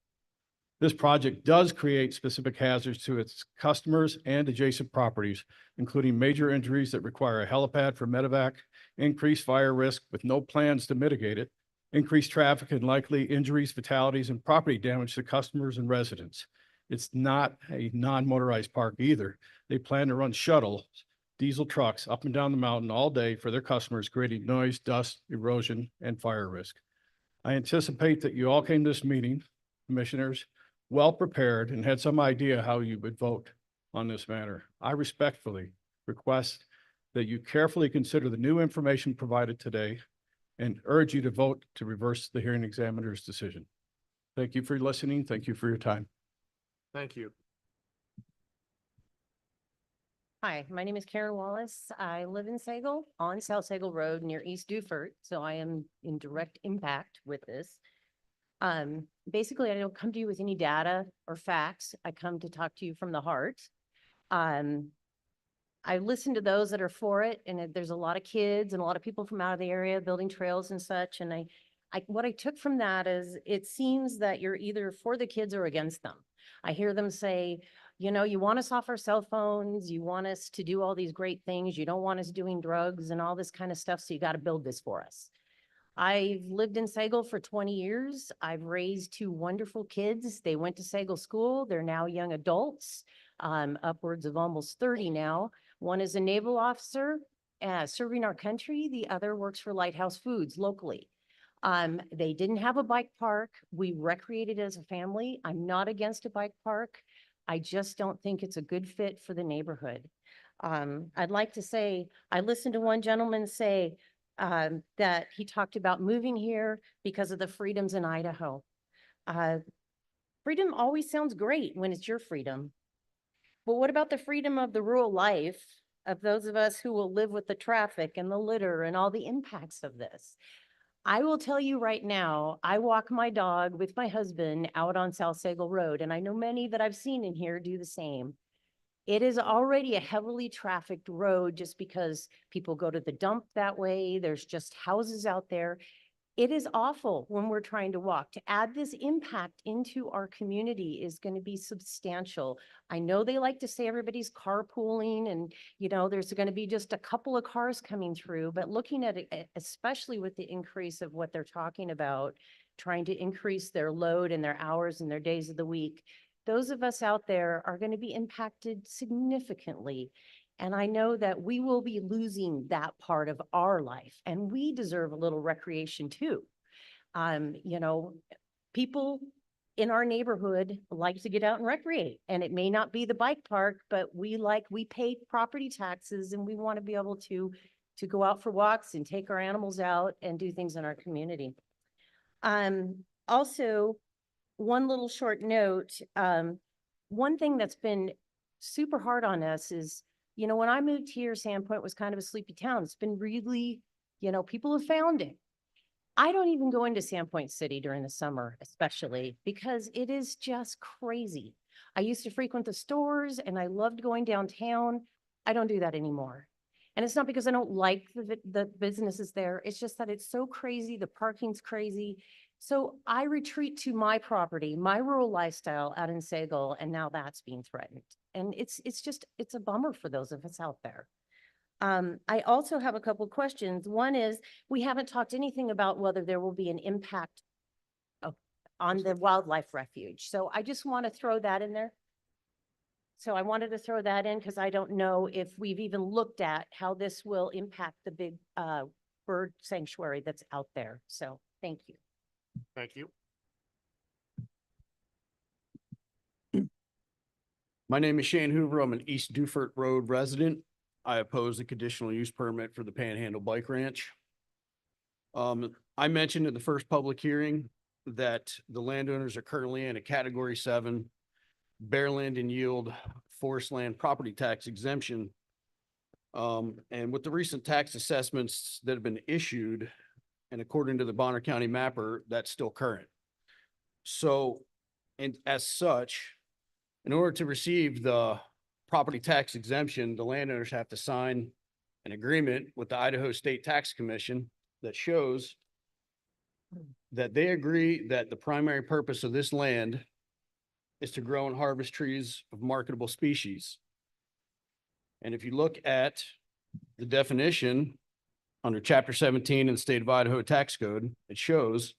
This project does create specific hazards to its customers and adjacent properties, including major injuries that require a helipad for medevac, increased fire risk with no plans to mitigate it, increased traffic and likely injuries, fatalities, and property damage to customers and residents. It's not a non-motorized park either. They plan to run shuttles, diesel trucks up and down the mountain all day for their customers, creating noise, dust, erosion, and fire risk. I anticipate that you all came to this meeting, commissioners, well prepared and had some idea how you would vote on this matter. I respectfully request that you carefully consider the new information provided today and urge you to vote to reverse the hearing examiner's decision. Thank you for listening. Thank you for your time. Thank you. Hi, my name is Karen Wallace. I live in Sagal on South Sagal Road near East Dufert, so I am in direct impact with this. Basically, I don't come to you with any data or facts. I come to talk to you from the heart. I listen to those that are for it, and there's a lot of kids and a lot of people from out of the area building trails and such. And what I took from that is it seems that you're either for the kids or against them. I hear them say, you know, you want us off our cell phones, you want us to do all these great things, you don't want us doing drugs and all this kind of stuff, so you got to build this for us. I've lived in Sagal for 20 years. I've raised two wonderful kids. They went to Sagal School. They're now young adults, upwards of almost 30 now. One is a naval officer serving our country. The other works for Lighthouse Foods locally. They didn't have a bike park. We recreated as a family. I'm not against a bike park. I just don't think it's a good fit for the neighborhood. I'd like to say, I listened to one gentleman say that he talked about moving here because of the freedoms in Idaho. Freedom always sounds great when it's your freedom. But what about the freedom of the rural life of those of us who will live with the traffic and the litter and all the impacts of this? I will tell you right now, I walk my dog with my husband out on South Sagal Road, and I know many that I've seen in here do the same. It is already a heavily trafficked road just because people go to the dump that way. There's just houses out there. It is awful when we're trying to walk. To add this impact into our community is going to be substantial. I know they like to say everybody's carpooling and, you know, there's going to be just a couple of cars coming through, but looking at it, especially with the increase of what they're talking about, trying to increase their load and their hours and their days of the week, those of us out there are going to be impacted significantly. And I know that we will be losing that part of our life, and we deserve a little recreation too. You know, people in our neighborhood like to get out and recreate, and it may not be the bike park, but we pay property taxes and we want to be able to go out for walks and take our animals out and do things in our community. Also, one little short note, one thing that's been super hard on us is, you know, when I moved here, Sandpoint was kind of a sleepy town. It's been really, you know, people have found it. I don't even go into Sandpoint City during the summer, especially because it is just crazy. I used to frequent the stores and I loved going downtown. I don't do that anymore. And it's not because I don't like the businesses there. It's just that it's so crazy. The parking's crazy. So I retreat to my property, my rural lifestyle out in Sagal, and now that's being threatened. And it's a bummer for those of us out there. I also have a couple questions. One is, we haven't talked anything about whether there will be an impact on the wildlife refuge. So I just want to throw that in there. So I wanted to throw that in because I don't know if we've even looked at how this will impact the big bird sanctuary that's out there. So thank you. Thank you. My name is Shane Hoover. I'm an East Dufert Road resident. I oppose the conditional use permit for the Panhandle Bike Ranch. I mentioned in the first public hearing that the landowners are currently in a Category 7 bare land and yield forest land property tax exemption. And with the recent tax assessments that have been issued, and according to the Bonner County mapper, that's still current. So, and as such, in order to receive the property tax exemption, the landowners have to sign an agreement with the Idaho State Tax Commission that shows that they agree that the primary purpose of this land is to grow and harvest trees of marketable species. And if you look at the definition under Chapter 17 in the State of Idaho Tax Code, it shows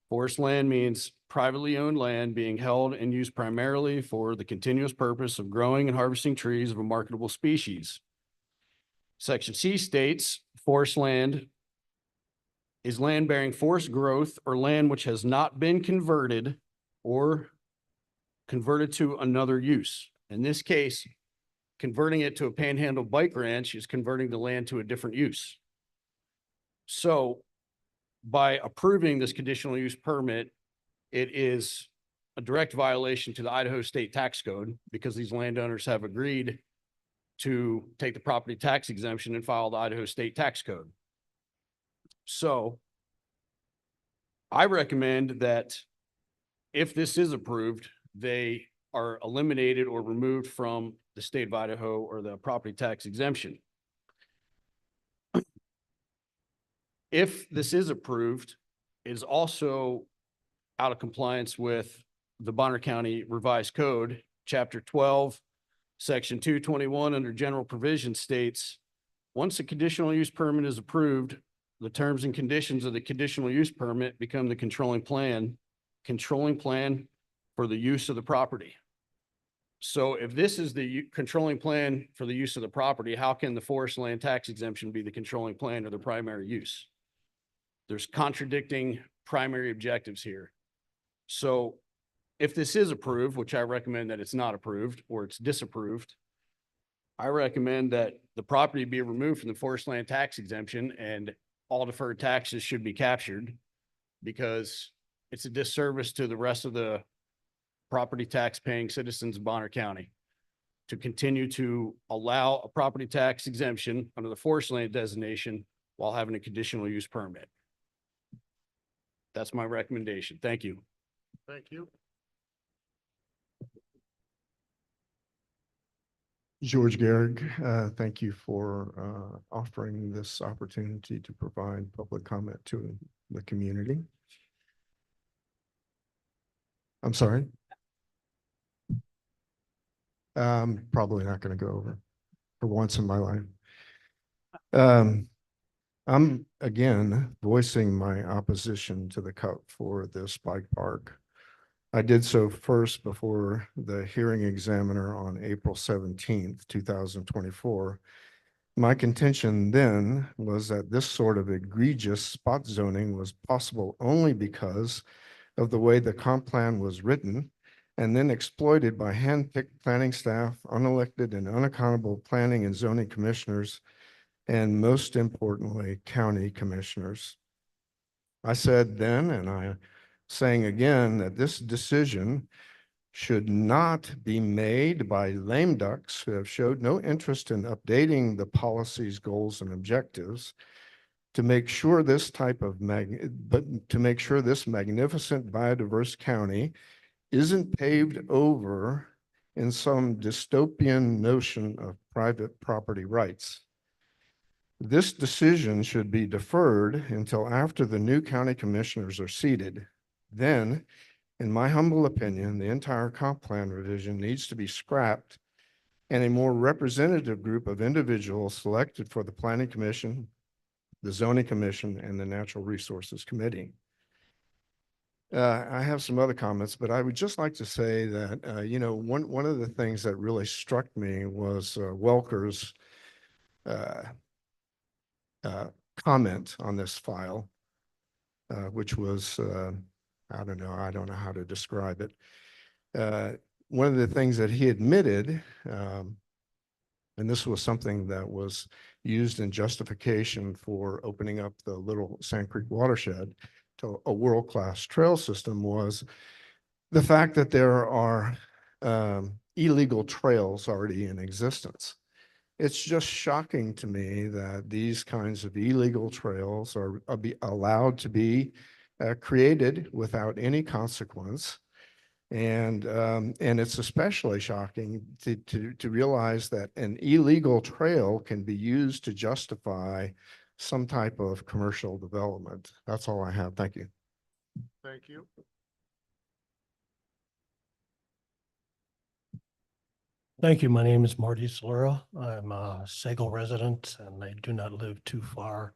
forest land means privately owned land being held and used primarily for the continuous purpose of growing and harvesting trees of a marketable species. Section C states forest land is land bearing forest growth or land which has not been converted or converted to another use. In this case, converting it to a Panhandle bike ranch is converting the land to a different use. So by approving this conditional use permit, it is a direct violation to the Idaho State Tax Code because these landowners have agreed to take the property tax exemption and file the Idaho State Tax Code. So I recommend that if this is approved, they are eliminated or removed from the state of Idaho or the property tax exemption. If this is approved, it is also out of compliance with the Bonner County Revised Code, Chapter 12, Section 221 under general provision states, once a conditional use permit is approved, the terms and conditions of the conditional use permit become the controlling plan for the use of the property. So if this is the controlling plan for the use of the property, how can the forest land tax exemption be the controlling plan or the primary use? There's contradicting primary objectives here. So if this is approved, which I recommend that it's not approved or it's disapproved, I recommend that the property be removed from the forest land tax exemption and all deferred taxes should be captured because it's a disservice to the rest of the property tax paying citizens of Bonner County to continue to allow a property tax exemption under the forest land designation while having a conditional use permit. That's my recommendation. Thank you. Thank you. George Garrick, thank you for offering this opportunity to provide public comment to the community. I'm sorry. Probably not going to go over for once in my life. I'm again voicing my opposition to the cut for this bike park. I did so first before the hearing examiner on April 17th, 2024. My contention then was that this sort of egregious spot zoning was possible only because of the way the comp plan was written and then exploited by hand-picked planning staff, unelected and unaccountable planning and zoning commissioners, and most importantly, county commissioners. I said then, and I'm saying again, that this decision should not be made by lame ducks who have showed no interest in updating the policy's goals and objectives. to make sure this type of to make sure this magnificent biodiverse county isn't paved over in some dystopian notion of private property rights. This decision should be deferred until after the new county commissioners are seated. Then, in my humble opinion, the entire comp plan revision needs to be scrapped and a more representative group of individuals selected for the Planning Commission, the Zoning Commission, and the Natural Resources Committee. I have some other comments, but I would just like to say that, you know, one of the things that really struck me was Welker's comment on this file, which was, I don't know how to describe it. One of the things that he admitted, and this was something that was used in justification for opening up the Little Sand Creek watershed to a world-class trail system, was the fact that there are illegal trails already in existence. It's just shocking to me that these kinds of illegal trails are allowed to be created without any consequence. And it's especially shocking to realize that an illegal trail can be used to justify some type of commercial development. That's all I have. Thank you. Thank you. Thank you. My name is Marty Solera. I'm a Sagal resident and I do not live too far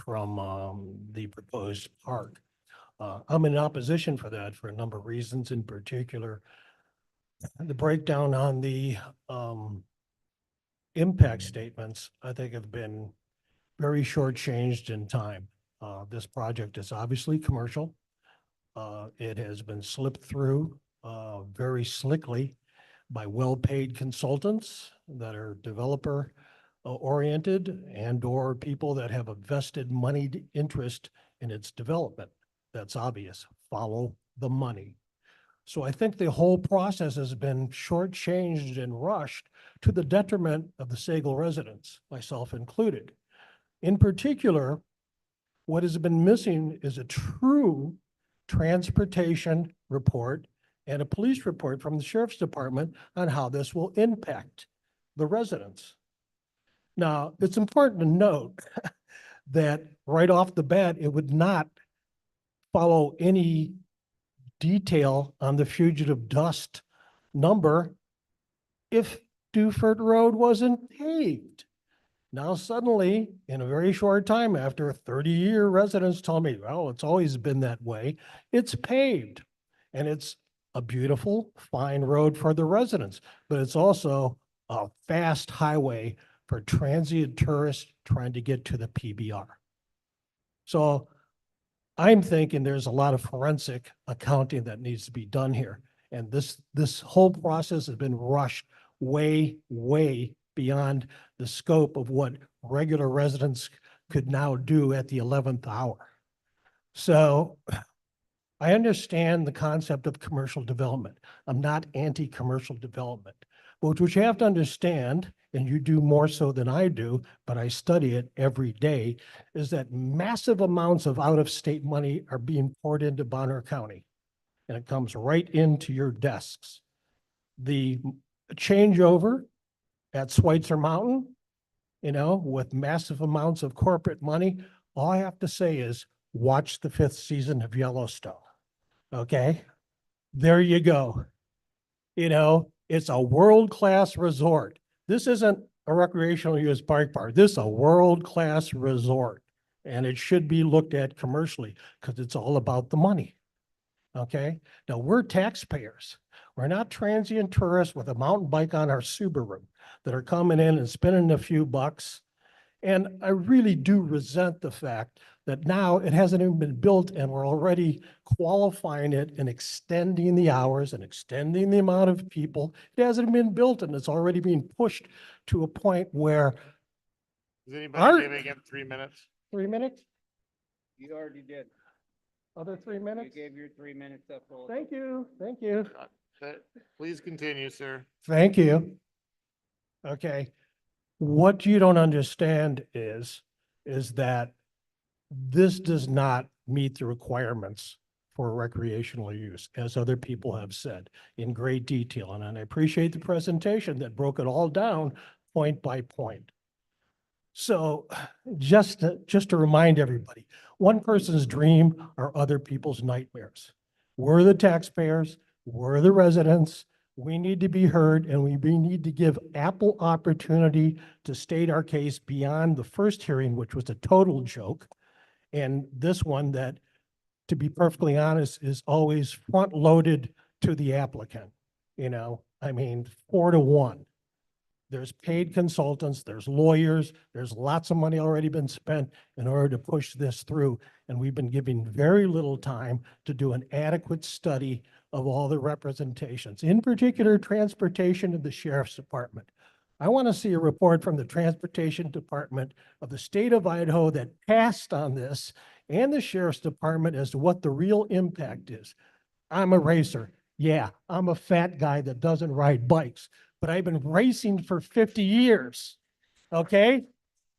from the proposed park. I'm in opposition for that for a number of reasons, in particular, the breakdown on the impact statements, I think, have been very shortchanged in time. This project is obviously commercial. It has been slipped through very slickly by well-paid consultants that are developer oriented and or people that have a vested moneyed interest in its development. That's obvious. Follow the money. So I think the whole process has been shortchanged and rushed to the detriment of the Sagal residents, myself included. In particular, what has been missing is a true transportation report and a police report from the sheriff's department on how this will impact the residents. Now, it's important to note that right off the bat, it would not follow any detail on the fugitive dust number if Dufert Road wasn't paved. Now suddenly, in a very short time, after 30-year residents told me, well, it's always been that way, it's paved. And it's a beautiful, fine road for the residents, but it's also a fast highway for transient tourists trying to get to the PBR. So I'm thinking there's a lot of forensic accounting that needs to be done here. And this whole process has been rushed way, way beyond the scope of what regular residents could now do at the 11th hour. So I understand the concept of commercial development. I'm not anti-commercial development. But what you have to understand, and you do more so than I do, but I study it every day, is that massive amounts of out-of-state money are being poured into Bonner County, and it comes right into your desks. The changeover at Schweitzer Mountain, you know, with massive amounts of corporate money, all I have to say is watch the 5th season of Yellowstone. Okay, there you go. You know, it's a world-class resort. This isn't a recreational use bike park. This is a world-class resort, and it should be looked at commercially because it's all about the money. Okay, now we're taxpayers. We're not transient tourists with a mountain bike on our Subaru that are coming in and spending a few bucks. And I really do resent the fact that now it hasn't even been built and we're already qualifying it and extending the hours and extending the amount of people. It hasn't been built and it's already being pushed to a point where. Is anybody giving him 3 minutes? 3 minutes? You already did. Other 3 minutes? You gave your 3 minutes up. Thank you. Thank you. Please continue, sir. Thank you. Okay. What you don't understand is that this does not meet the requirements for recreational use, as other people have said in great detail. And I appreciate the presentation that broke it all down point by point. So just to remind everybody, one person's dream are other people's nightmares. We're the taxpayers, we're the residents, we need to be heard, and we need to give ample opportunity to state our case beyond the first hearing, which was a total joke. And this one that, to be perfectly honest, is always front-loaded to the applicant. You know, I mean, 4-1. There's paid consultants, there's lawyers, there's lots of money already been spent in order to push this through. And we've been giving very little time to do an adequate study of all the representations, in particular, transportation of the sheriff's department. I want to see a report from the transportation department of the state of Idaho that passed on this and the sheriff's department as to what the real impact is. I'm a racer. Yeah, I'm a fat guy that doesn't ride bikes, but I've been racing for 50 years, okay?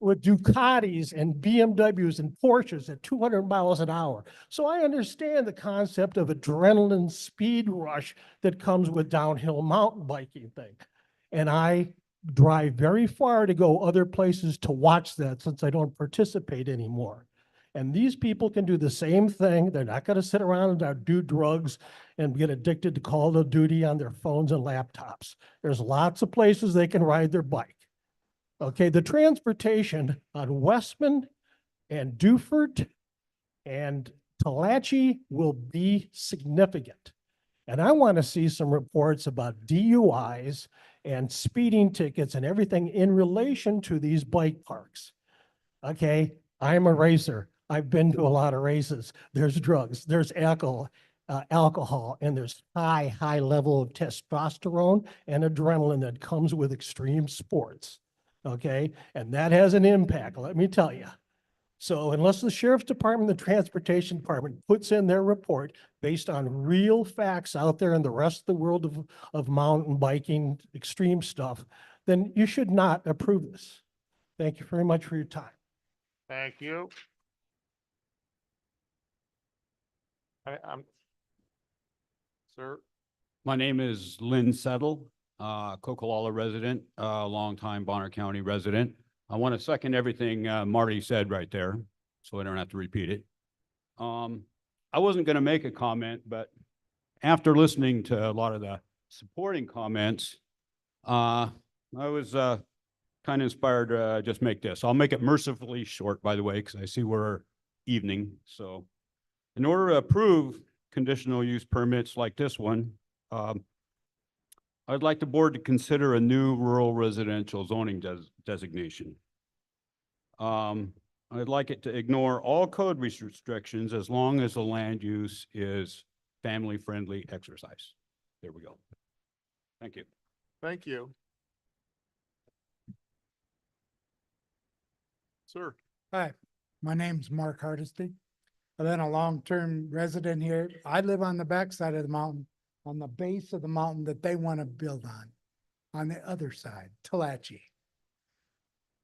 With Ducatis and BMWs and Porsches at 200 miles an hour. So I understand the concept of adrenaline speed rush that comes with downhill mountain biking thing. And I drive very far to go other places to watch that since I don't participate anymore. And these people can do the same thing. They're not going to sit around and do drugs and get addicted to Call of Duty on their phones and laptops. There's lots of places they can ride their bike. Okay, the transportation on Westman and Dufert and Talachi will be significant. And I want to see some reports about DUIs and speeding tickets and everything in relation to these bike parks. Okay, I'm a racer. I've been to a lot of races. There's drugs, there's alcohol, and there's high level of testosterone and adrenaline that comes with extreme sports. Okay, and that has an impact, let me tell you. So unless the sheriff's department, the transportation department puts in their report based on real facts out there in the rest of the world of mountain biking, extreme stuff, then you should not approve this. Thank you very much for your time. Thank you. Sir. My name is Lynn Settle, Coquilala resident, longtime Bonner County resident. I want to second everything Marty said right there, so I don't have to repeat it. I wasn't going to make a comment, but after listening to a lot of the supporting comments, I was kind of inspired to just make this. I'll make it mercifully short, by the way, because I see we're evening. So in order to approve conditional use permits like this one, I'd like the board to consider a new rural residential zoning designation. I'd like it to ignore all code restrictions as long as the land use is family-friendly exercise. There we go. Thank you. Thank you. Sir. Hi, my name's Mark Hardesty. I've been a long-term resident here. I live on the backside of the mountain, on the base of the mountain that they want to build on the other side, Talachi.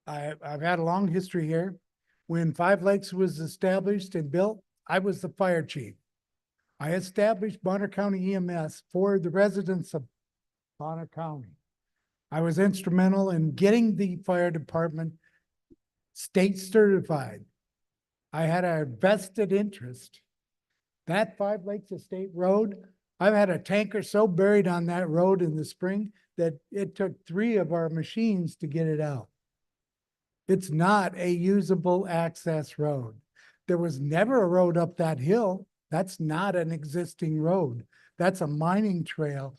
I've had a long history here. When Five Lakes was established and built, I was the fire chief. I established Bonner County EMS for the residents of Bonner County. I was instrumental in getting the fire department state certified. I had a vested interest. That Five Lakes Estate Road, I've had a tanker so buried on that road in the spring that it took 3 of our machines to get it out. It's not a usable access road. There was never a road up that hill. That's not an existing road. That's a mining trail.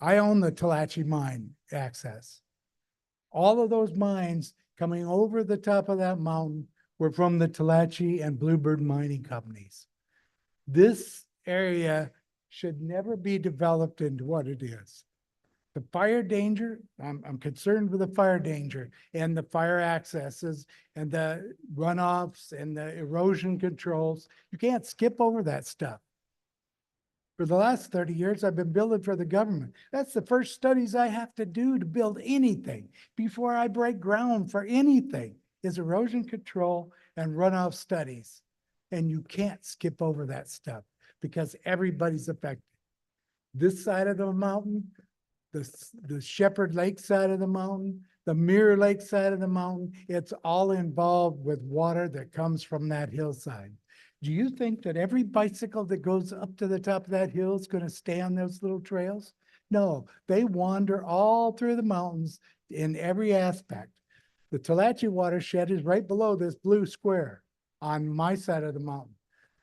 I own the Talachi mine access. All of those mines coming over the top of that mountain were from the Talachi and Bluebird mining companies. This area should never be developed into what it is. The fire danger, I'm concerned with the fire danger and the fire accesses and the runoffs and the erosion controls. You can't skip over that stuff. For the last 30 years, I've been building for the government. That's the first studies I have to do to build anything before I break ground for anything is erosion control and runoff studies. And you can't skip over that stuff because everybody's affected. This side of the mountain, the Shepherd Lake side of the mountain, the Mirror Lake side of the mountain, it's all involved with water that comes from that hillside. Do you think that every bicycle that goes up to the top of that hill is going to stay on those little trails? No, they wander all through the mountains in every aspect. The Talachi watershed is right below this blue square on my side of the mountain.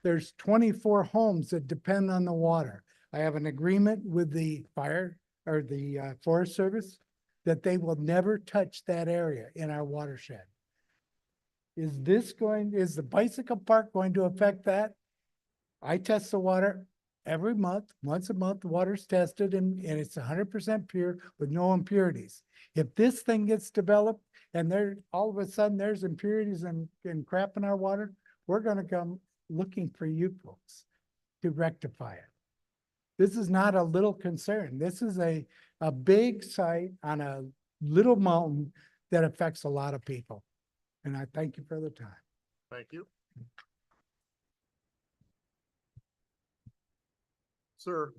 There's 24 homes that depend on the water. I have an agreement with the fire or the Forest Service that they will never touch that area in our watershed. Is the bicycle park going to affect that? I test the water every month, once a month, the water's tested and it's 100% pure with no impurities. If this thing gets developed and there, all of a sudden there's impurities and crap in our water, we're gonna come looking for you folks to rectify it. This is not a little concern. This is a big site on a little mountain that affects a lot of people. And I thank you for the time. Thank you. Sir.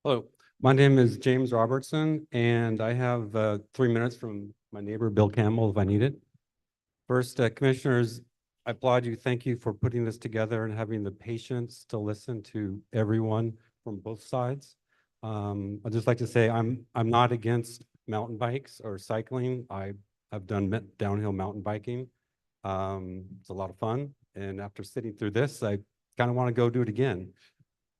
Hello, my name is James Robertson, and I have 3 minutes from my neighbor, Bill Campbell, if I need it. First, Commissioners, I applaud you. Thank you for putting this together and having the patience to listen to everyone from both sides. I'd just like to say I'm not against mountain bikes or cycling. I have done downhill mountain biking. It's a lot of fun, and after sitting through this, I kind of want to go do it again.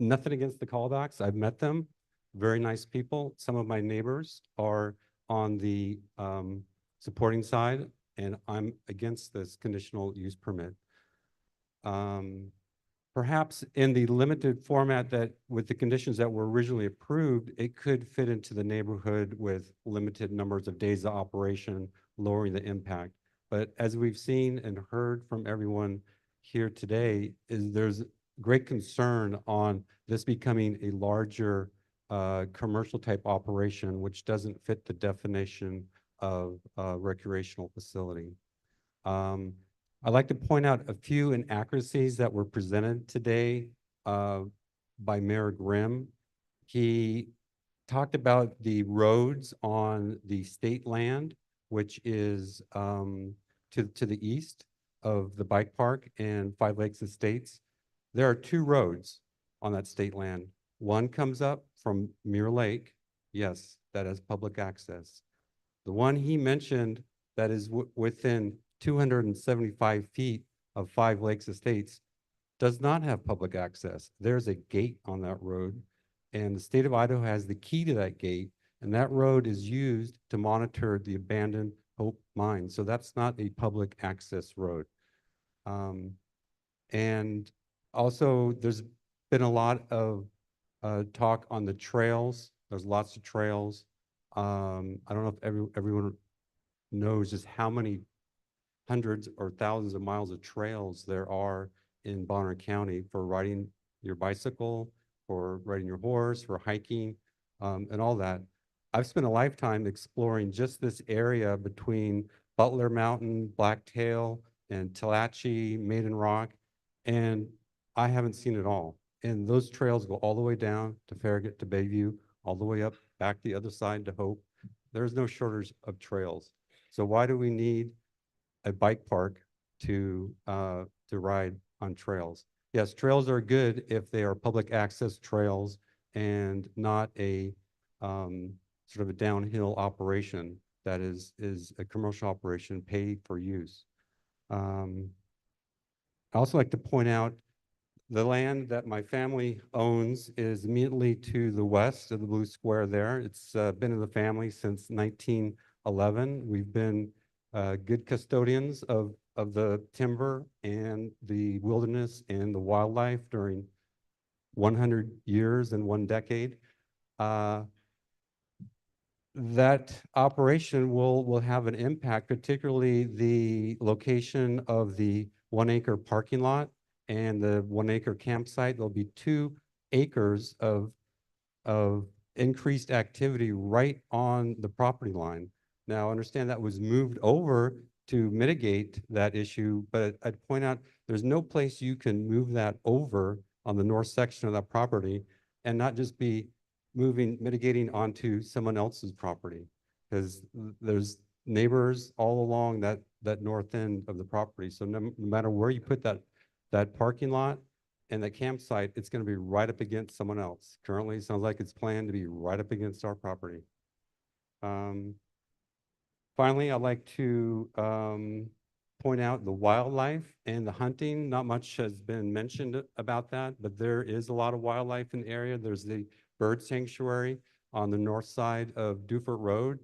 Nothing against the callbacks. I've met them. Very nice people. Some of my neighbors are on the supporting side, and I'm against this conditional use permit. Perhaps in the limited format that with the conditions that were originally approved, it could fit into the neighborhood with limited numbers of days of operation, lowering the impact. But as we've seen and heard from everyone here today, there's great concern on this becoming a larger commercial type operation, which doesn't fit the definition of recreational facility. I'd like to point out a few inaccuracies that were presented today by Mayor Grimm. He talked about the roads on the state land, which is to the east of the bike park and Five Lakes Estates. There are 2 roads on that state land. One comes up from Mirror Lake. Yes, that has public access. The one he mentioned that is within 275 feet of Five Lakes Estates does not have public access. There's a gate on that road, and the state of Idaho has the key to that gate, and that road is used to monitor the abandoned Hope mine. So that's not a public access road. And also, there's been a lot of talk on the trails. There's lots of trails. I don't know if everyone knows just how many hundreds or thousands of miles of trails there are in Bonner County for riding your bicycle, for riding your horse, for hiking, and all that. I've spent a lifetime exploring just this area between Butler Mountain, Blacktail, and Talachi, Maiden Rock, and I haven't seen it all. And those trails go all the way down to Farragut to Bayview, all the way up back the other side to Hope. There's no shortage of trails. So why do we need a bike park to ride on trails? Yes, trails are good if they are public access trails and not a sort of a downhill operation that is a commercial operation paid for use. I also like to point out the land that my family owns is immediately to the west of the blue square there. It's been in the family since 1911. We've been good custodians of the timber and the wilderness and the wildlife during 100 years and 1 decade. That operation will have an impact, particularly the location of the 1 acre parking lot and the 1 acre campsite. There'll be 2 acres of increased activity right on the property line. Now, understand that was moved over to mitigate that issue, but I'd point out, there's no place you can move that over on the north section of that property and not just be mitigating onto someone else's property. Because there's neighbors all along that north end of the property. So no matter where you put that parking lot and that campsite, it's going to be right up against someone else. Currently, it sounds like it's planned to be right up against our property. Finally, I'd like to point out the wildlife and the hunting. Not much has been mentioned about that, but there is a lot of wildlife in the area. There's the bird sanctuary on the north side of Dufert Road.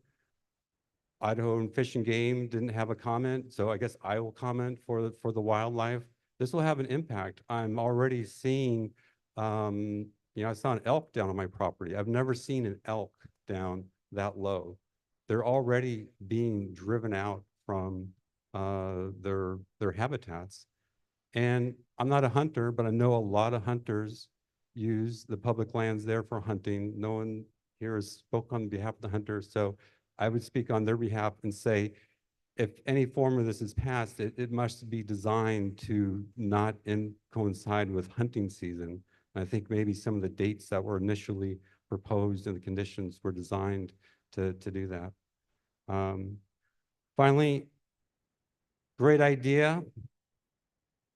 Idaho and Fish and Game didn't have a comment, so I guess I will comment for the wildlife. This will have an impact. I'm already seeing, I saw an elk down on my property. I've never seen an elk down that low. They're already being driven out from their habitats. And I'm not a hunter, but I know a lot of hunters use the public lands there for hunting. No one here has spoke on behalf of the hunters, so I would speak on their behalf and say, if any form of this is passed, it must be designed to not coincide with hunting season. And I think maybe some of the dates that were initially proposed and the conditions were designed to do that. Finally, great idea.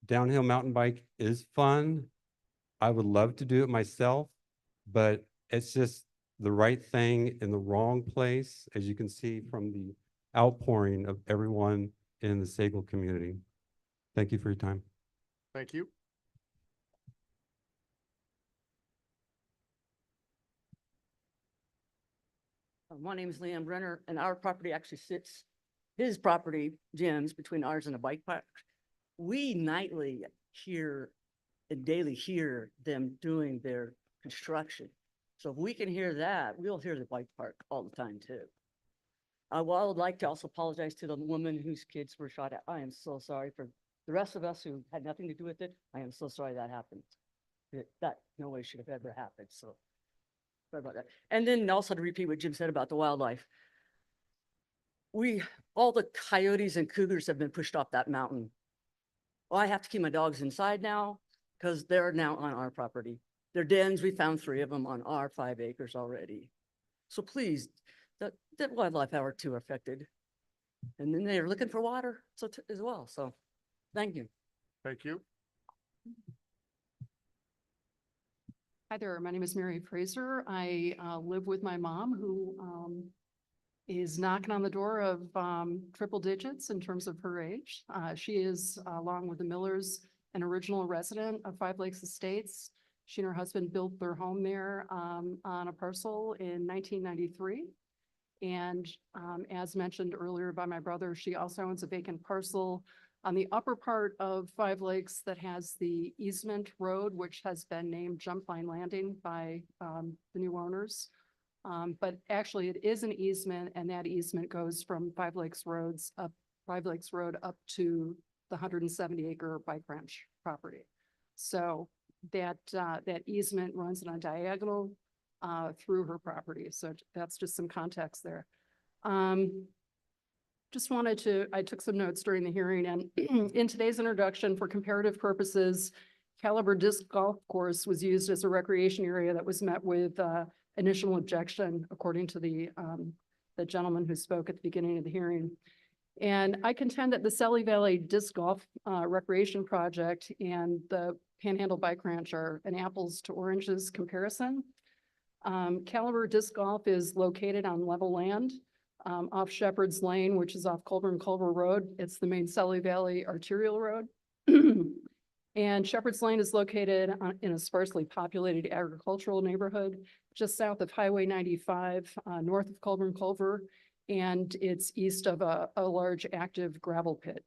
Downhill mountain bike is fun. I would love to do it myself, but it's just the right thing in the wrong place, as you can see from the outpouring of everyone in the Sagal community. Thank you for your time. Thank you. My name is Leanne Brenner, and our property actually sits, his property, Jen's, between ours and a bike park. We nightly hear and daily hear them doing their construction. So if we can hear that, we'll hear the bike park all the time too. I would like to also apologize to the woman whose kids were shot at. I am so sorry for the rest of us who had nothing to do with it. I am so sorry that happened. That no way should have ever happened. So sorry about that. And then also to repeat what Jim said about the wildlife. All the coyotes and cougars have been pushed off that mountain. Well, I have to keep my dogs inside now because they're now on our property. Their dens, we found 3 of them on our 5 acres already. So please, that wildlife are too affected. And then they're looking for water as well. So thank you. Thank you. Hi there, my name is Mary Fraser. I live with my mom who is knocking on the door of triple digits in terms of her age. She is, along with the Millers, an original resident of Five Lakes Estates. She and her husband built their home there on a parcel in 1993. And as mentioned earlier by my brother, she also owns a vacant parcel on the upper part of Five Lakes that has the easement road, which has been named Jump Line Landing by the new owners. But actually it is an easement, and that easement goes from Five Lakes Road up to the 170-acre bike ranch property. So that easement runs on a diagonal through her property. So that's just some context there. I took some notes during the hearing, and in today's introduction, for comparative purposes, Caliber Disc Golf Course was used as a recreation area that was met with initial objection, according to the gentleman who spoke at the beginning of the hearing. And I contend that the Selly Valley Disc Golf Recreation Project and the Panhandle Bike Ranch are an apples to oranges comparison. Caliber Disc Golf is located on level land off Shepherd's Lane, which is off Culver and Culver Road. It's the main Selly Valley arterial road. And Shepherd's Lane is located in a sparsely populated agricultural neighborhood just south of Highway 95, north of Culver and Culver, and it's east of a large active gravel pit.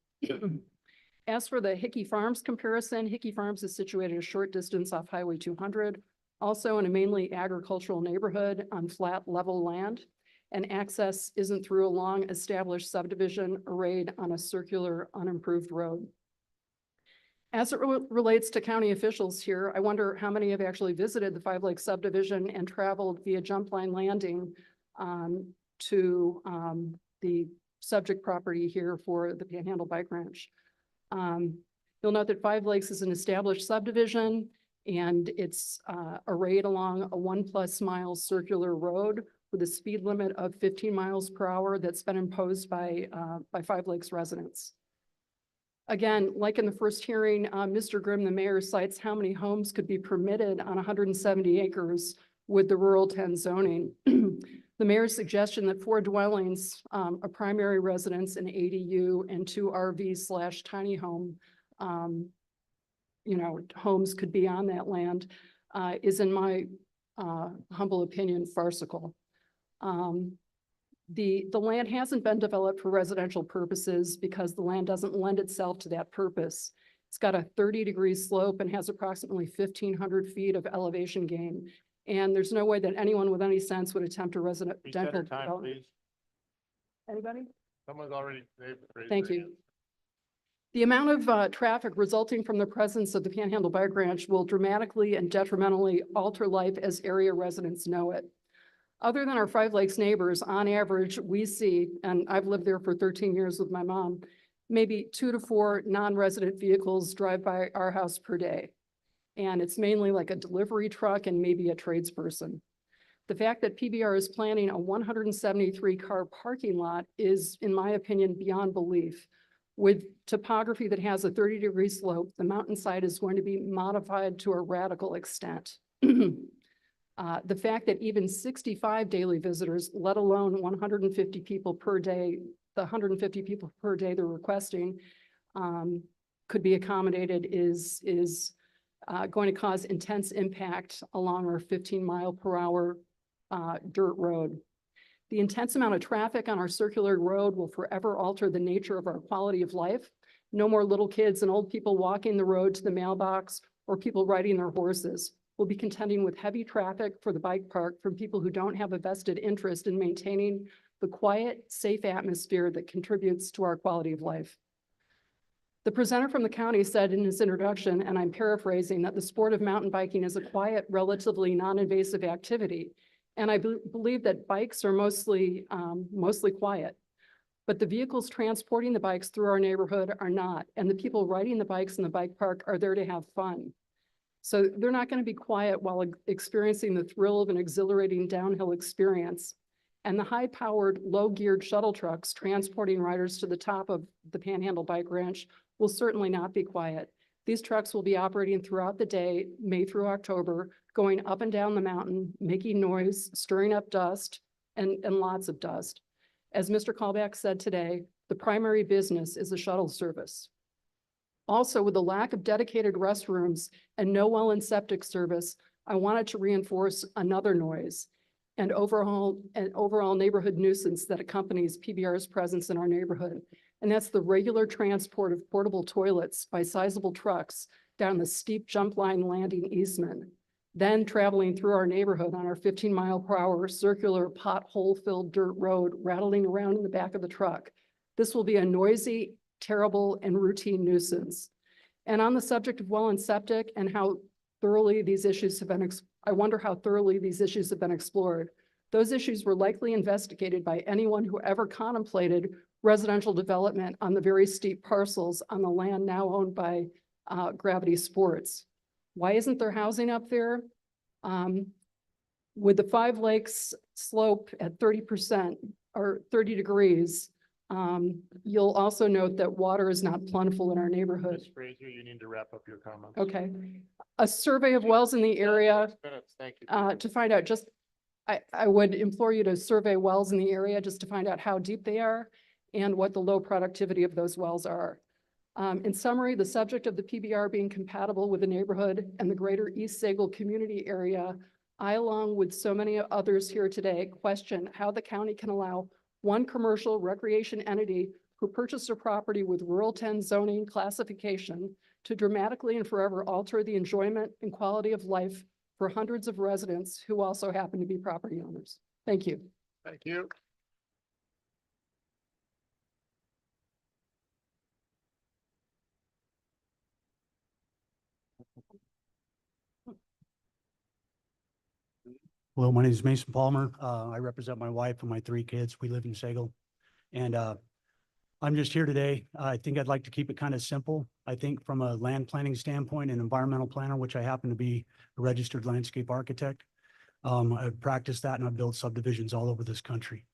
As for the Hickey Farms comparison, Hickey Farms is situated a short distance off Highway 200, also in a mainly agricultural neighborhood on flat level land, and access isn't through a long established subdivision arrayed on a circular unimproved road. As it relates to county officials here, I wonder how many have actually visited the Five Lakes subdivision and traveled via Jump Line Landing to the subject property here for the Panhandle Bike Ranch. You'll note that Five Lakes is an established subdivision and it's arrayed along a 1+ mile circular road with a speed limit of 15 miles per hour that's been imposed by Five Lakes residents. Again, like in the first hearing, Mr. Grimm, the mayor, cites how many homes could be permitted on 170 acres with the rural 10 zoning. The mayor's suggestion that 4 dwellings, a primary residence, an ADU, and 2 RV/tiny home, homes could be on that land, is in my humble opinion farcical. The land hasn't been developed for residential purposes because the land doesn't lend itself to that purpose. It's got a 30-degree slope and has approximately 1,500 feet of elevation gain. And there's no way that anyone with any sense would attempt a residential development. Anybody? Someone's already. Thank you. The amount of traffic resulting from the presence of the Panhandle Bike Ranch will dramatically and detrimentally alter life as area residents know it. Other than our Five Lakes neighbors, on average, we see, and I've lived there for 13 years with my mom, maybe 2 to 4 non-resident vehicles drive by our house per day. And it's mainly like a delivery truck and maybe a tradesperson. The fact that PBR is planning a 173-car parking lot is, in my opinion, beyond belief. With topography that has a 30-degree slope, the mountainside is going to be modified to a radical extent. The fact that even 65 daily visitors, let alone 150 people per day, the 150 people per day they're requesting, could be accommodated is going to cause intense impact along our 15-mile-per-hour dirt road. The intense amount of traffic on our circular road will forever alter the nature of our quality of life. No more little kids and old people walking the road to the mailbox or people riding their horses. We'll be contending with heavy traffic for the bike park from people who don't have a vested interest in maintaining the quiet, safe atmosphere that contributes to our quality of life. The presenter from the county said in his introduction, and I'm paraphrasing, that the sport of mountain biking is a quiet, relatively non-invasive activity. And I believe that bikes are mostly quiet. But the vehicles transporting the bikes through our neighborhood are not. And the people riding the bikes in the bike park are there to have fun. So they're not going to be quiet while experiencing the thrill of an exhilarating downhill experience. And the high-powered, low-geared shuttle trucks transporting riders to the top of the Panhandle Bike Ranch will certainly not be quiet. These trucks will be operating throughout the day, May through October, going up and down the mountain, making noise, stirring up dust, and lots of dust. As Mr. Callback said today, the primary business is the shuttle service. Also, with the lack of dedicated restrooms and no well and septic service, I wanted to reinforce another noise and overall neighborhood nuisance that accompanies PBR's presence in our neighborhood. And that's the regular transport of portable toilets by sizable trucks down the steep jump line landing easement, then traveling through our neighborhood on our 15-mile-per-hour circular pothole-filled dirt road, rattling around in the back of the truck. This will be a noisy, terrible, and routine nuisance. And on the subject of well and septic and how thoroughly these issues have been, I wonder how thoroughly these issues have been explored. Those issues were likely investigated by anyone who ever contemplated residential development on the very steep parcels on the land now owned by Gravity Sports. Why isn't there housing up there? With the Five Lakes slope at 30% or 30 degrees, you'll also note that water is not plentiful in our neighborhood. Ms. Frazier, you need to wrap up your comments. Okay. A survey of wells in the area Thank you. to find out I would implore you to survey wells in the area just to find out how deep they are and what the low productivity of those wells are. In summary, the subject of the PBR being compatible with the neighborhood and the greater East Sagal community area, I, along with so many others here today, question how the county can allow one commercial recreation entity who purchased a property with rural 10 zoning classification to dramatically and forever alter the enjoyment and quality of life for hundreds of residents who also happen to be property owners. Thank you. Thank you. My name is Mason Palmer. I represent my wife and my 3 kids. We live in Sagal. And I'm just here today. I think I'd like to keep it kind of simple. I think from a land planning standpoint and environmental planner, which I happen to be a registered landscape architect. I've practiced that and I've built subdivisions all over this country.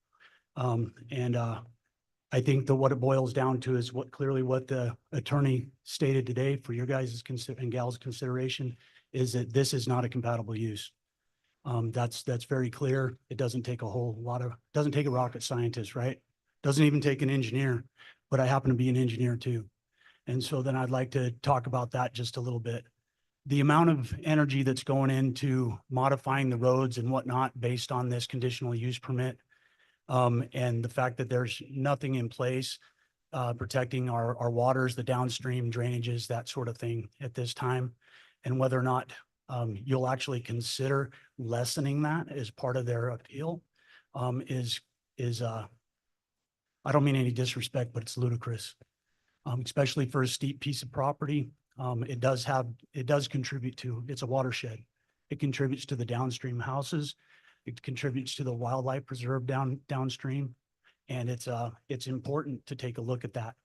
I think that what it boils down to is what the attorney stated today for your guys' and gals' consideration is that this is not a compatible use. That's very clear. It doesn't take doesn't take a rocket scientist, right? Doesn't even take an engineer, but I happen to be an engineer too. And so then I'd like to talk about that just a little bit. The amount of energy that's going into modifying the roads and whatnot based on this conditional use permit. And the fact that there's nothing in place protecting our waters, the downstream drainages, that sort of thing at this time. And whether or not you'll actually consider lessening that as part of their appeal is I don't mean any disrespect, but it's ludicrous, especially for a steep piece of property. It does contribute to, it's a watershed. It contributes to the downstream houses. It contributes to the wildlife preserve downstream. And it's important to take a look at that.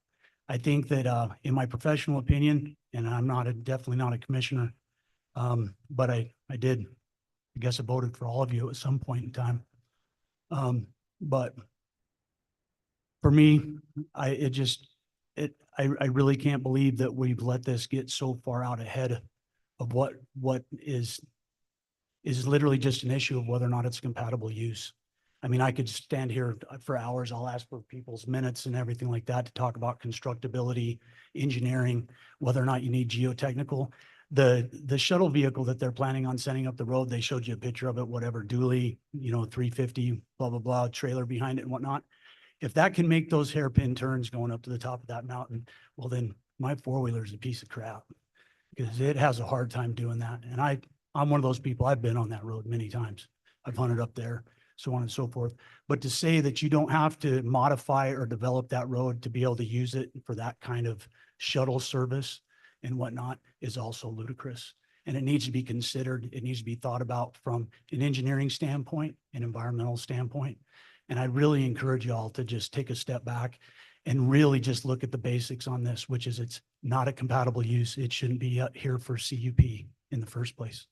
I think that in my professional opinion, and I'm definitely not a commissioner, but I guess I voted for all of you at some point in time. But for me, I really can't believe that we've let this get so far out ahead of what is literally just an issue of whether or not it's compatible use. I mean, I could stand here for hours. I'll ask for people's minutes and everything like that to talk about constructability, engineering, whether or not you need geotechnical. The shuttle vehicle that they're planning on sending up the road, they showed you a picture of it, whatever, dually, 350, blah, blah, blah, trailer behind it and whatnot. If that can make those hairpin turns going up to the top of that mountain, well, then my four-wheeler is a piece of crap because it has a hard time doing that. And I'm one of those people, I've been on that road many times. I've hunted up there, so on and so forth. But to say that you don't have to modify or develop that road to be able to use it for that kind of shuttle service and whatnot is also ludicrous. And it needs to be considered. It needs to be thought about from an engineering standpoint, an environmental standpoint. And I really encourage y'all to just take a step back and really just look at the basics on this, which is it's not a compatible use. It shouldn't be here for CUP in the first place.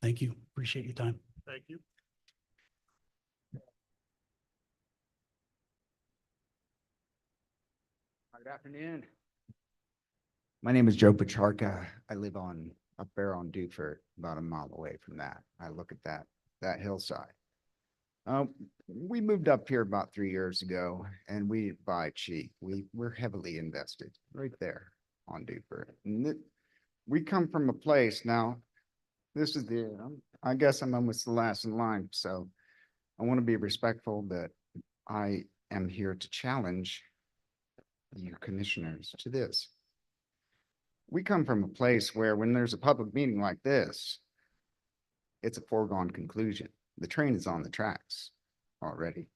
Thank you. Appreciate your time. Thank you. Good afternoon. My name is Joe Pacharka. I live up there on Dufert, about a mile away from that. I look at that hillside. We moved up here about 3 years ago and we buy cheap. We're heavily invested right there on Dufert. And we come from a place now, this is I guess I'm almost the last in line. So I want to be respectful that I am here to challenge you commissioners to this. We come from a place where when there's a public meeting like this, it's a foregone conclusion. The train is on the tracks already.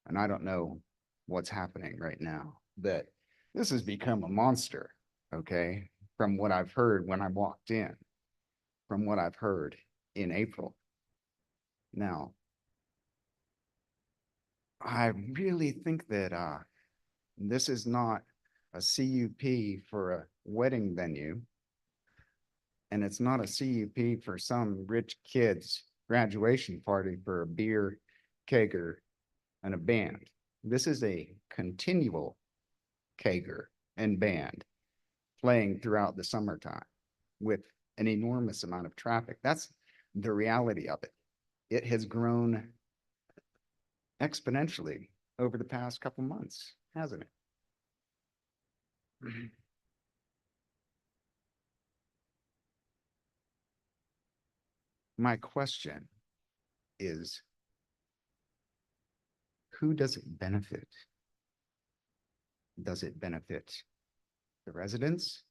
And I don't know what's happening right now, but this has become a monster, okay? From what I've heard when I walked in, from what I've heard in April. Now, I really think that this is not a CUP for a wedding venue. And it's not a CUP for some rich kid's graduation party for a beer kegger and a band. This is a continual kegger and band playing throughout the summertime with an enormous amount of traffic. That's the reality of it. It has grown exponentially over the past couple months, hasn't it? My question is, who does it benefit? Does it benefit the residents?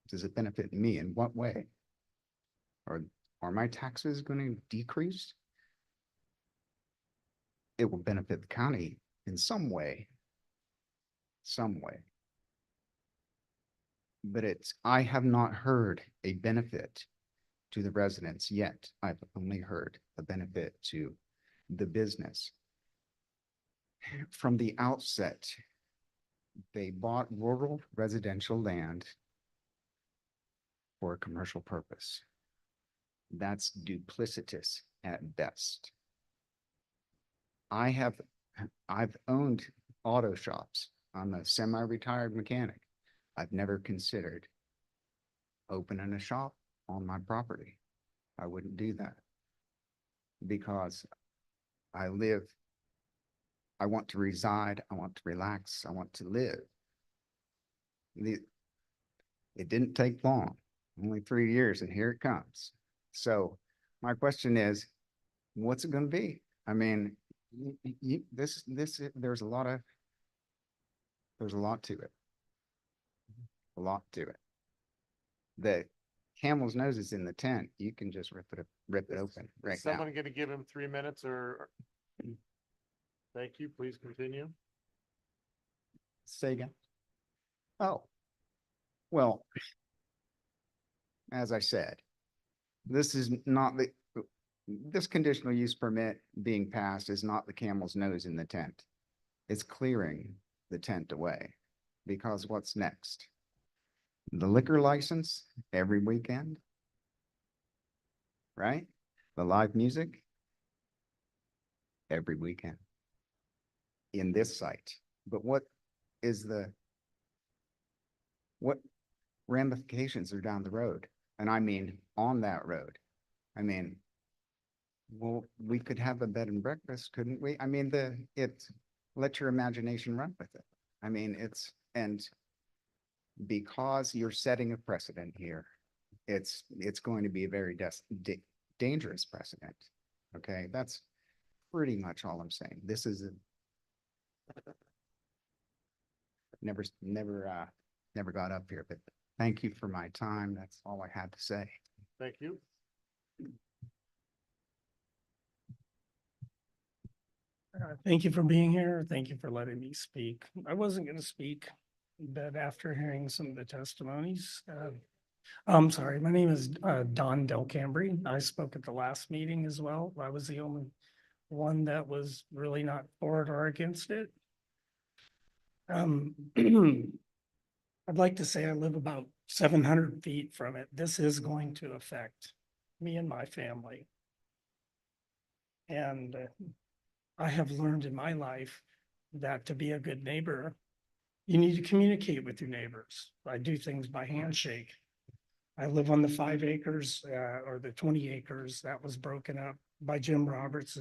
Does it benefit me? In what way? Are my taxes going to decrease? It will benefit the county in some way. But I have not heard a benefit to the residents yet. I've only heard a benefit to the business. From the outset, They bought rural residential land for a commercial purpose. That's duplicitous at best. I've owned auto shops. I'm a semi-retired mechanic. I've never considered opening a shop on my property. I wouldn't do that because I want to reside, I want to relax, I want to live. It didn't take long, only 3 years, and here it comes. So my question is, what's it going to be? I mean, there's a lot to it. A lot to it. The camel's nose is in the tent. You can just rip it open right Is now. someone going to give him 3 minutes or? Thank you. Please continue. Say again. Oh, well, as I said, this is not this conditional use permit being passed is not the camel's nose in the tent. It's clearing the tent away, because what's next? The liquor license every weekend, right? The live music every weekend in this site. But what ramifications are down the road? And I mean, on that road. I mean, well, we could have a bed and breakfast, couldn't we? I mean, let your imagination run with it. I mean, and because you're setting a precedent here, it's going to be a very dangerous precedent. Okay, that's pretty much all I'm saying. This is never got up here, but thank you for my time. That's all I had to say. Thank you. Thank you for being here. Thank you for letting me speak. I wasn't going to speak, but after hearing some of the testimonies, I'm sorry, my name is Don Del Cambry. I spoke at the last meeting as well. I was the only one that was really not for it or against it. I'd like to say I live about 700 feet from it. This is going to affect me and my family. And I have learned in my life that to be a good neighbor, you need to communicate with your neighbors. I do things by handshake. I live on the 5 acres or the 20 acres that was broken up by Jim Roberts.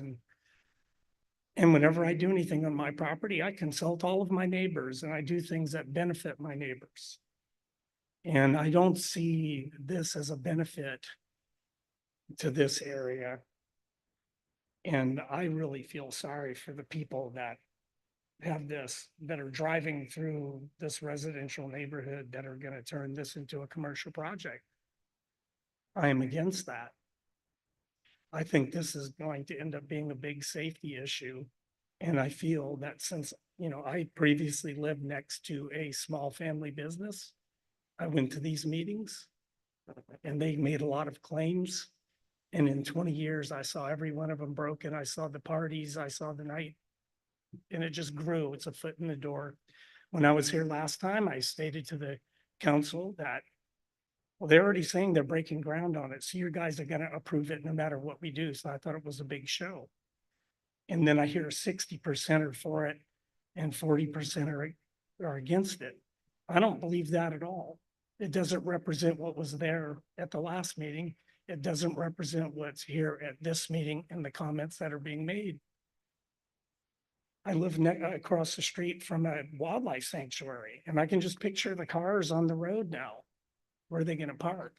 And whenever I do anything on my property, I consult all of my neighbors and I do things that benefit my neighbors. And I don't see this as a benefit to this area. And I really feel sorry for the people that have that are driving through this residential neighborhood that are going to turn this into a commercial project. I am against that. I think this is going to end up being a big safety issue. And I feel that since, I previously lived next to a small family business, I went to these meetings and they made a lot of claims. And in 20 years, I saw every one of them broken. I saw the parties, I saw the night, and it just grew. It's a foot in the door. When I was here last time, I stated to the council that, well, they're already saying they're breaking ground on it. So you guys are going to approve it no matter what we do. So I thought it was a big show. And then I hear 60% are for it and 40% are against it. I don't believe that at all. It doesn't represent what was there at the last meeting. It doesn't represent what's here at this meeting and the comments that are being made. I live across the street from a wildlife sanctuary, and I can just picture the cars on the road now. Where are they going to park?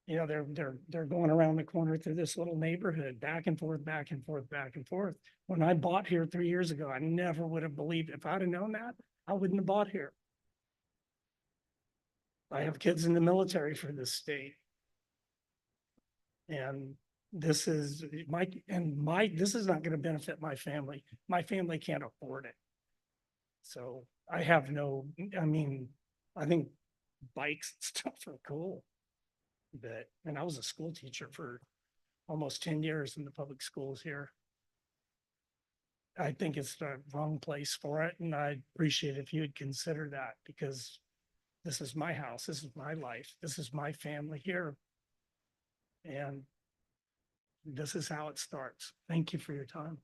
They're going around the corner through this little neighborhood, back and forth, back and forth, back and forth. When I bought here 3 years ago, I never would have believed, if I'd have known that, I wouldn't have bought here. I have kids in the military for this state. And this is this is not going to benefit my family. My family can't afford it. So I think bikes and stuff are cool. And I was a school teacher for almost 10 years in the public schools here. I think it's the wrong place for it, and I'd appreciate if you'd consider that, because this is my house, this is my life, this is my family here. And this is how it starts. Thank you for your time.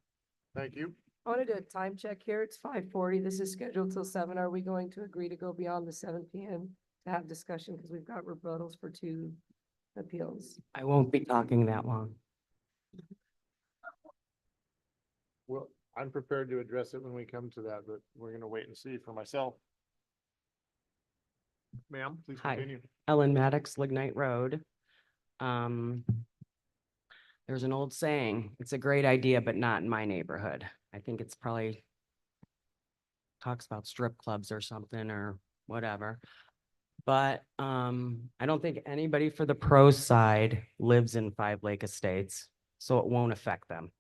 Thank you. I want to do a time check here. It's 5:40. This is scheduled till 7. Are we going to agree to go beyond the 7 PM to have discussion? Because we've got rebuttals for 2 appeals. I won't be talking that long. Well, I'm prepared to address it when we come to that, but we're gonna wait and see for myself. Ma'am, please Hi. continue. Ellen Maddox, Lignite Road. There's an old saying, it's a great idea, but not in my neighborhood. I think it's probably talks about strip clubs or something or whatever. But I don't think anybody for the pros side lives in Five Lake Estates, so it won't affect them.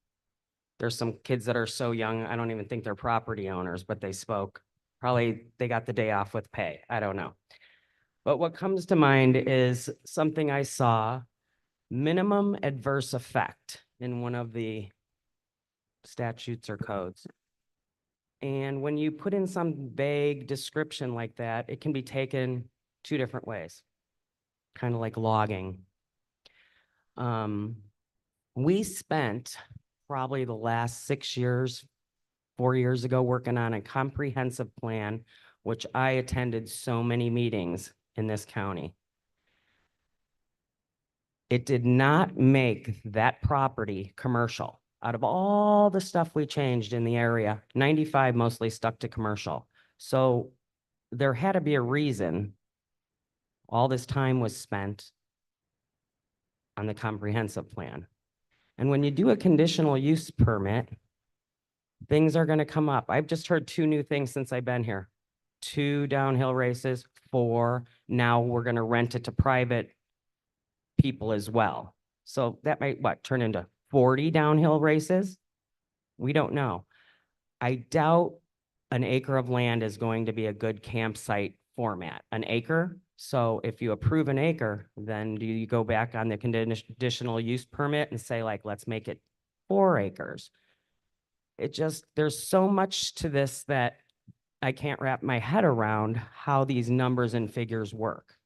There's some kids that are so young, I don't even think they're property owners, but they spoke. Probably they got the day off with pay. I don't know. But what comes to mind is something I saw, minimum adverse effect in one of the statutes or codes. And when you put in some vague description like that, it can be taken 2 different ways, kind of like logging. We spent probably the last 6 years, 4 years ago, working on a comprehensive plan, which I attended so many meetings in this county. It did not make that property commercial. Out of all the stuff we changed in the area, 95 mostly stuck to commercial. So there had to be a reason all this time was spent on the comprehensive plan. And when you do a conditional use permit, things are going to come up. I've just heard 2 new things since I've been here. 2 downhill races, 4. Now we're going to rent it to private people as well. So that might turn into 40 downhill races? We don't know. I doubt an acre of land is going to be a good campsite format. An acre. So if you approve an acre, then do you go back on the conditional use permit and say, like, let's make it 4 acres? It just, there's so much to this that I can't wrap my head around how these numbers and figures work.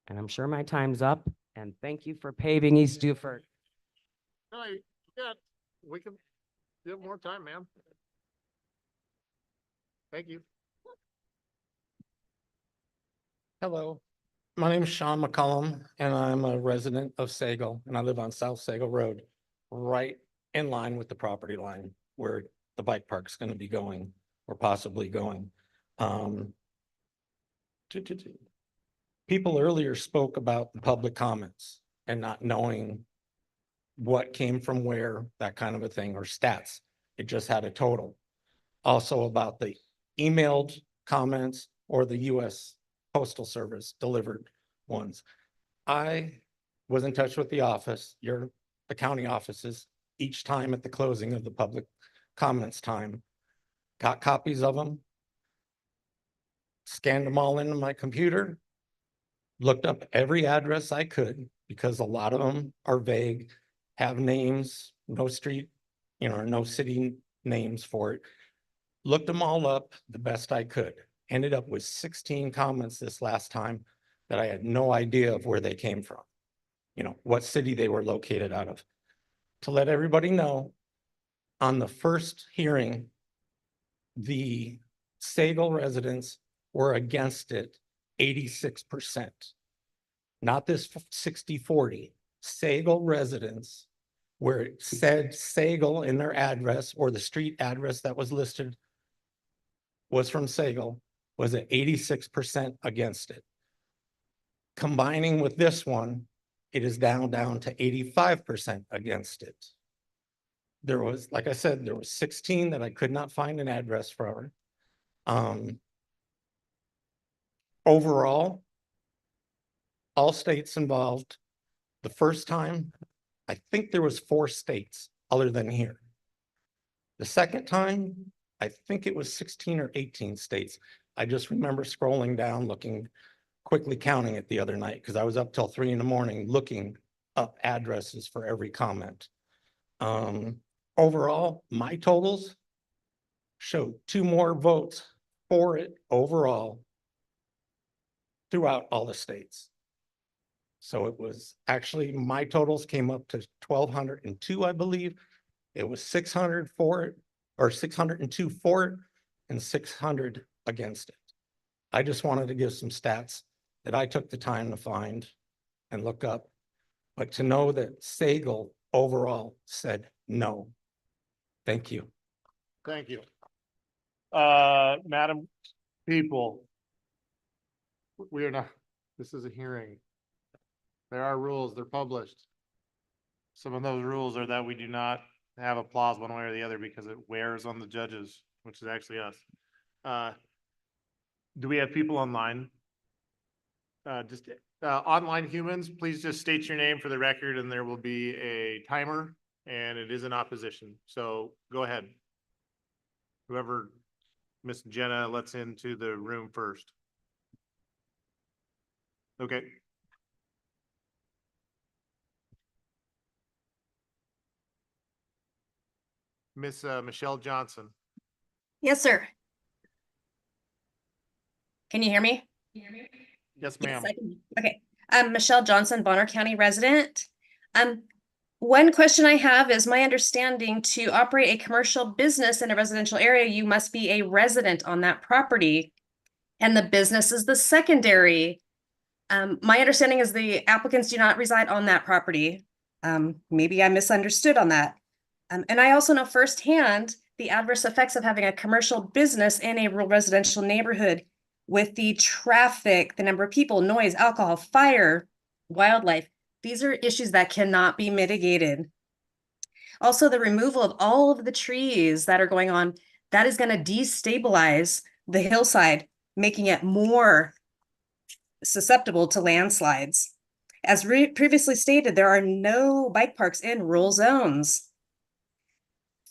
And I'm sure my time's up, and thank you for paving East Dufert. No, we can give more time, ma'am. Thank you. Hello, my name is Sean McCullum, and I'm a resident of Sagal, and I live on South Sagal Road, right in line with the property line where the bike park's going to be going or possibly going. People earlier spoke about the public comments and not knowing what came from where, that kind of a thing, or stats. It just had a total. Also about the emailed comments or the US Postal Service delivered ones. I was in touch with the office, the county offices, each time at the closing of the public comments time, got copies of them, scanned them all into my computer, looked up every address I could, because a lot of them are vague, have names, no street, no city names for it. Looked them all up the best I could. Ended up with 16 comments this last time that I had no idea of where they came from, what city they were located out of. To let everybody know, on the first hearing, the Sagal residents were against it 86%. Not this 60-40. Sagal residents, where it said Sagal in their address, or the street address that was listed was from Sagal, was at 86% against it. Combining with this one, it is down to 85% against it. There was, like I said, there was 16 that I could not find an address for. Overall, all states involved. The first time, I think there was 4 states other than here. The second time, I think it was 16 or 18 states. I just remember scrolling down, quickly counting it the other night, because I was up till 3 in the morning looking up addresses for every comment. overall, my totals show 2 more votes for it overall throughout all the states. So it was actually, my totals came up to 1,202, I believe. It was 600 for it, or 602 for it, and 600 against it. I just wanted to give some stats that I took the time to find and look up. But to know that Sagal overall said no. Thank you. Thank you. Madam People. We are not, this is a hearing. There are rules, they're published. Some of those rules are that we do not have applause one way or the other because it wears on the judges, which is actually us. Do we have people online? Online humans, please just state your name for the record and there will be a timer and it is in opposition. So go ahead. Whoever Miss Jenna lets into the room first. Okay. Miss Michelle Johnson. Yes, sir. Can you hear me? Yes, ma'am. Yes, I can. Okay. Michelle Johnson, Bonner County resident. One question I have is my understanding to operate a commercial business in a residential area, you must be a resident on that property and the business is the secondary. My understanding is the applicants do not reside on that property. Maybe I misunderstood on that. And I also know firsthand the adverse effects of having a commercial business in a rural residential neighborhood with the traffic, the number of people, noise, alcohol, fire, wildlife. These are issues that cannot be mitigated. Also, the removal of all of the trees that are going on, that is going to destabilize the hillside, making it more susceptible to landslides. As previously stated, there are no bike parks in rural zones.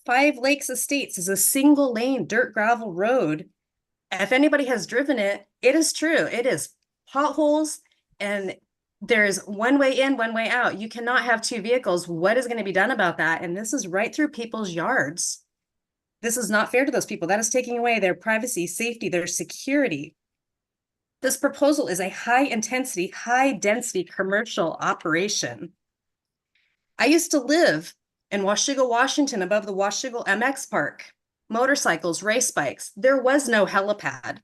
5 Lakes Estates is a single lane dirt gravel road. If anybody has driven it, it is true. It is potholes and there's one way in, one way out. You cannot have 2 vehicles. What is going to be done about that? And this is right through people's yards. This is not fair to those people. That is taking away their privacy, safety, their security. This proposal is a high intensity, high density commercial operation. I used to live in Washougal, Washington, above the Washougal MX Park. Motorcycles, race bikes. There was no helipad.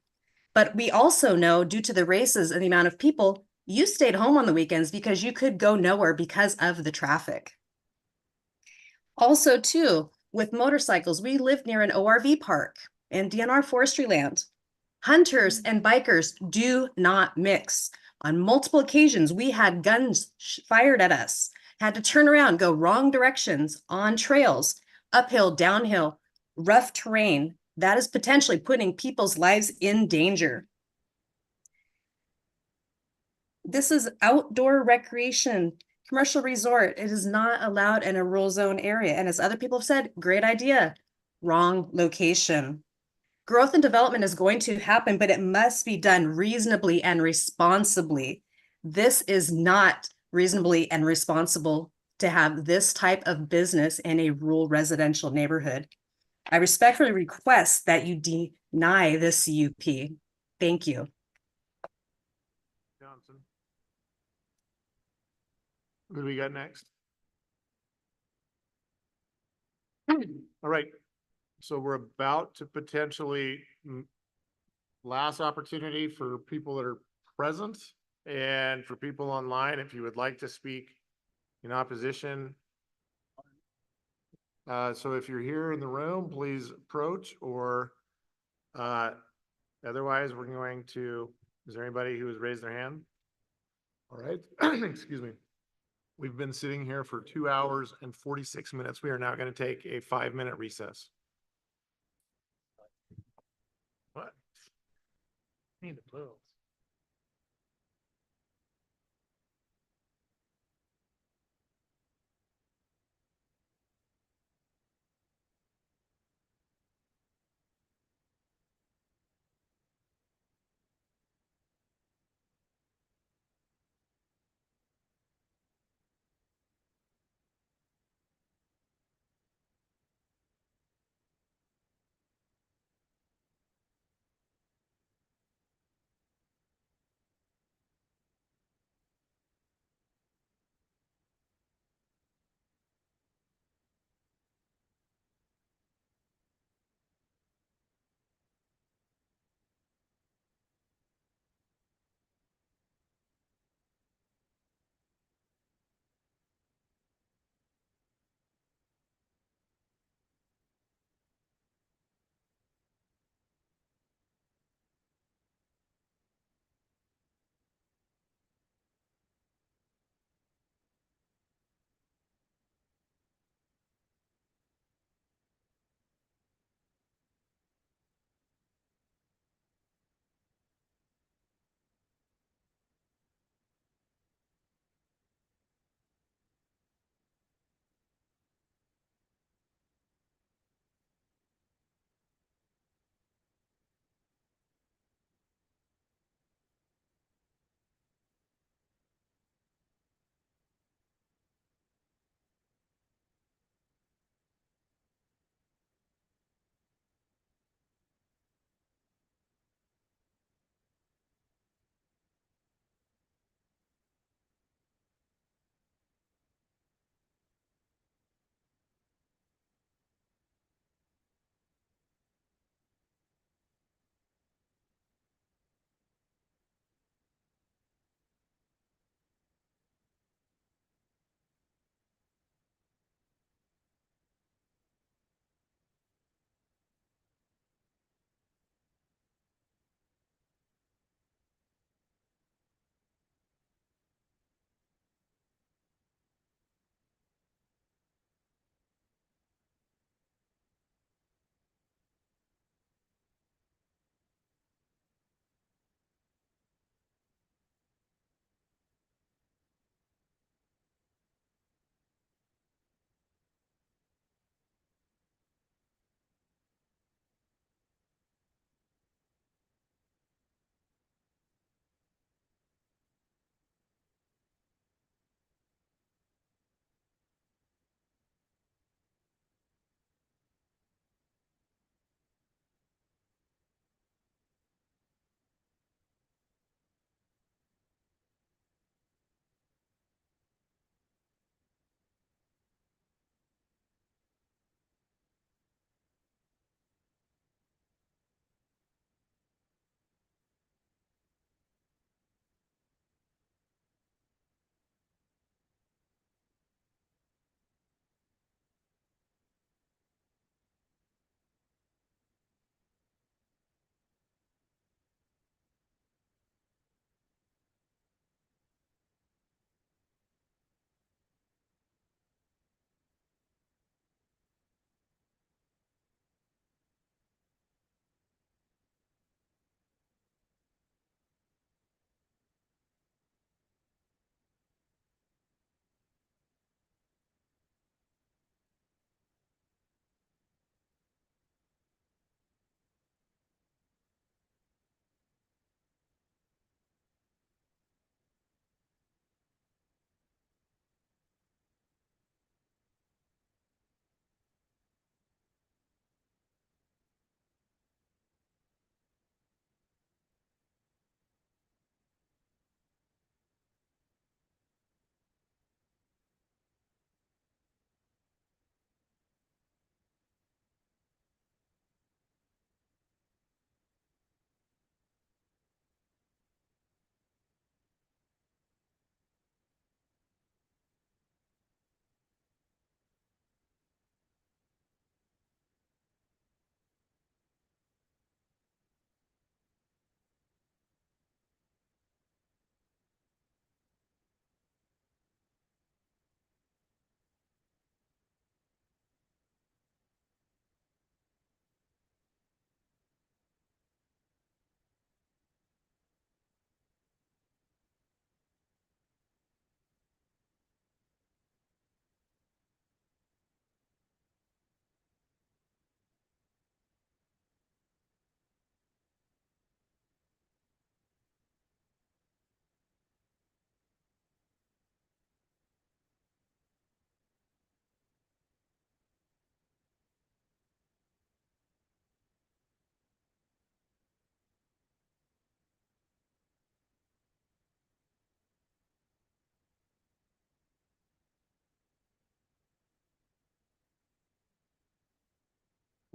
But we also know, due to the races and the amount of people, you stayed home on the weekends because you could go nowhere because of the traffic. Also, too, with motorcycles, we lived near an ORV park in DNR forestry land. Hunters and bikers do not mix. On multiple occasions, we had guns fired at us, had to turn around, go wrong directions on trails, uphill, downhill, rough terrain. That is potentially putting people's lives in danger. This is outdoor recreation, commercial resort. It is not allowed in a rural zone area. And as other people have said, great idea, wrong location. Growth and development is going to happen, but it must be done reasonably and responsibly. This is not reasonably and responsible to have this type of business in a rural residential neighborhood. I respectfully request that you deny this CUP. Thank you. Johnson. Who do we got next? All right. So we're about to potentially last opportunity for people that are present and for people online. If you would like to speak in opposition. So if you're here in the room, please approach or otherwise we're going to, is there anybody who has raised their hand? All right. Excuse me. We've been sitting here for 2 hours and 46 minutes. We are now going to take a 5-minute recess. What? I need the plugs.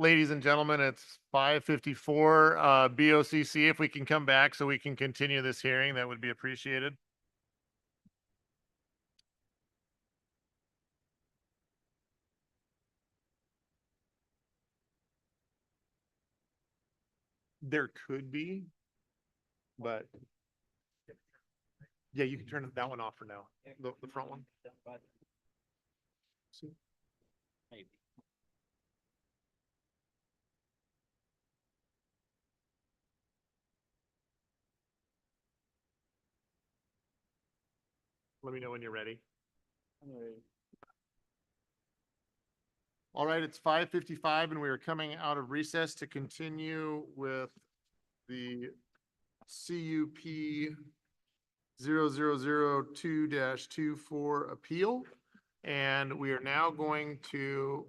ladies and gentlemen, it's 5:54. BOCC, if we can come back so we can continue this hearing, that would be appreciated. There could be, but yeah, you can turn that one off for now, the front one. Let me know when you're ready. All right, it's 5:55 and we are coming out of recess to continue with the CUP 0002-24 appeal. And we are now going to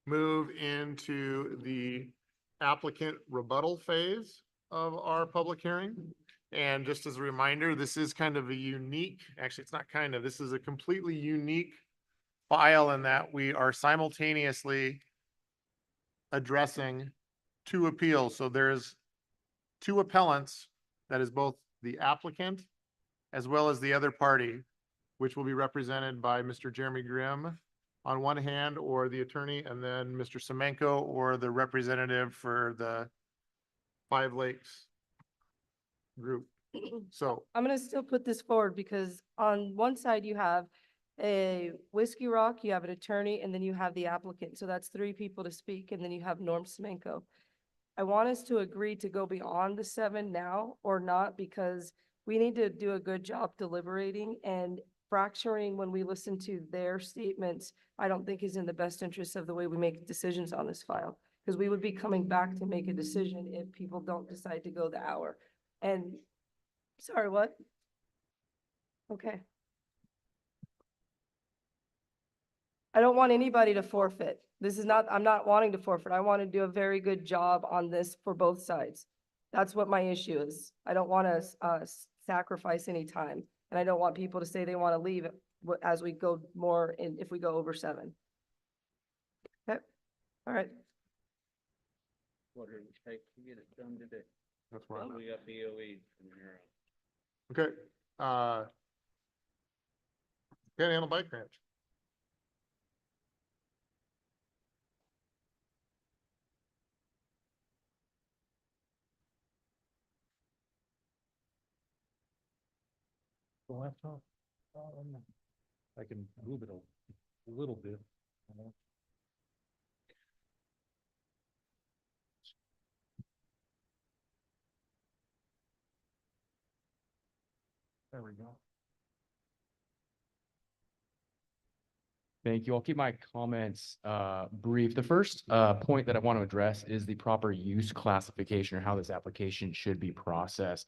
move into the applicant rebuttal phase of our public hearing. And just as a reminder, this is kind of a unique, actually, it's not kind of, this is a completely unique file in that we are simultaneously addressing two appeals. So there's two appellants, that is both the applicant as well as the other party, which will be represented by Mr. Jeremy Grimm on one hand, or the attorney, and then Mr. Semenko, or the representative for the Five Lakes group. So I'm gonna still put this forward because on one side you have a Whiskey Rock, you have an attorney, and then you have the applicant. So that's three people to speak, and then you have Norm Semenko. I want us to agree to go beyond the 7 now or not, because we need to do a good job deliberating, and fracturing when we listen to their statements, I don't think is in the best interest of the way we make decisions on this file. Because we would be coming back to make a decision if people don't decide to go the hour. And, sorry, what? Okay. I don't want anybody to forfeit. This is not, I'm not wanting to forfeit. I want to do a very good job on this for both sides. That's what my issue is. I don't want to sacrifice any time. And I don't want people to say they want to leave as we go more in, if we go over 7. Okay, all right. What did it take to get it done today? that's where I'm at. We got BOE from here. Okay, Panhandle Bike Ranch. The laptop? I can move it a little bit. There we go. Thank you. I'll keep my comments brief. The first point that I want to address is the proper use classification, or how this application should be processed.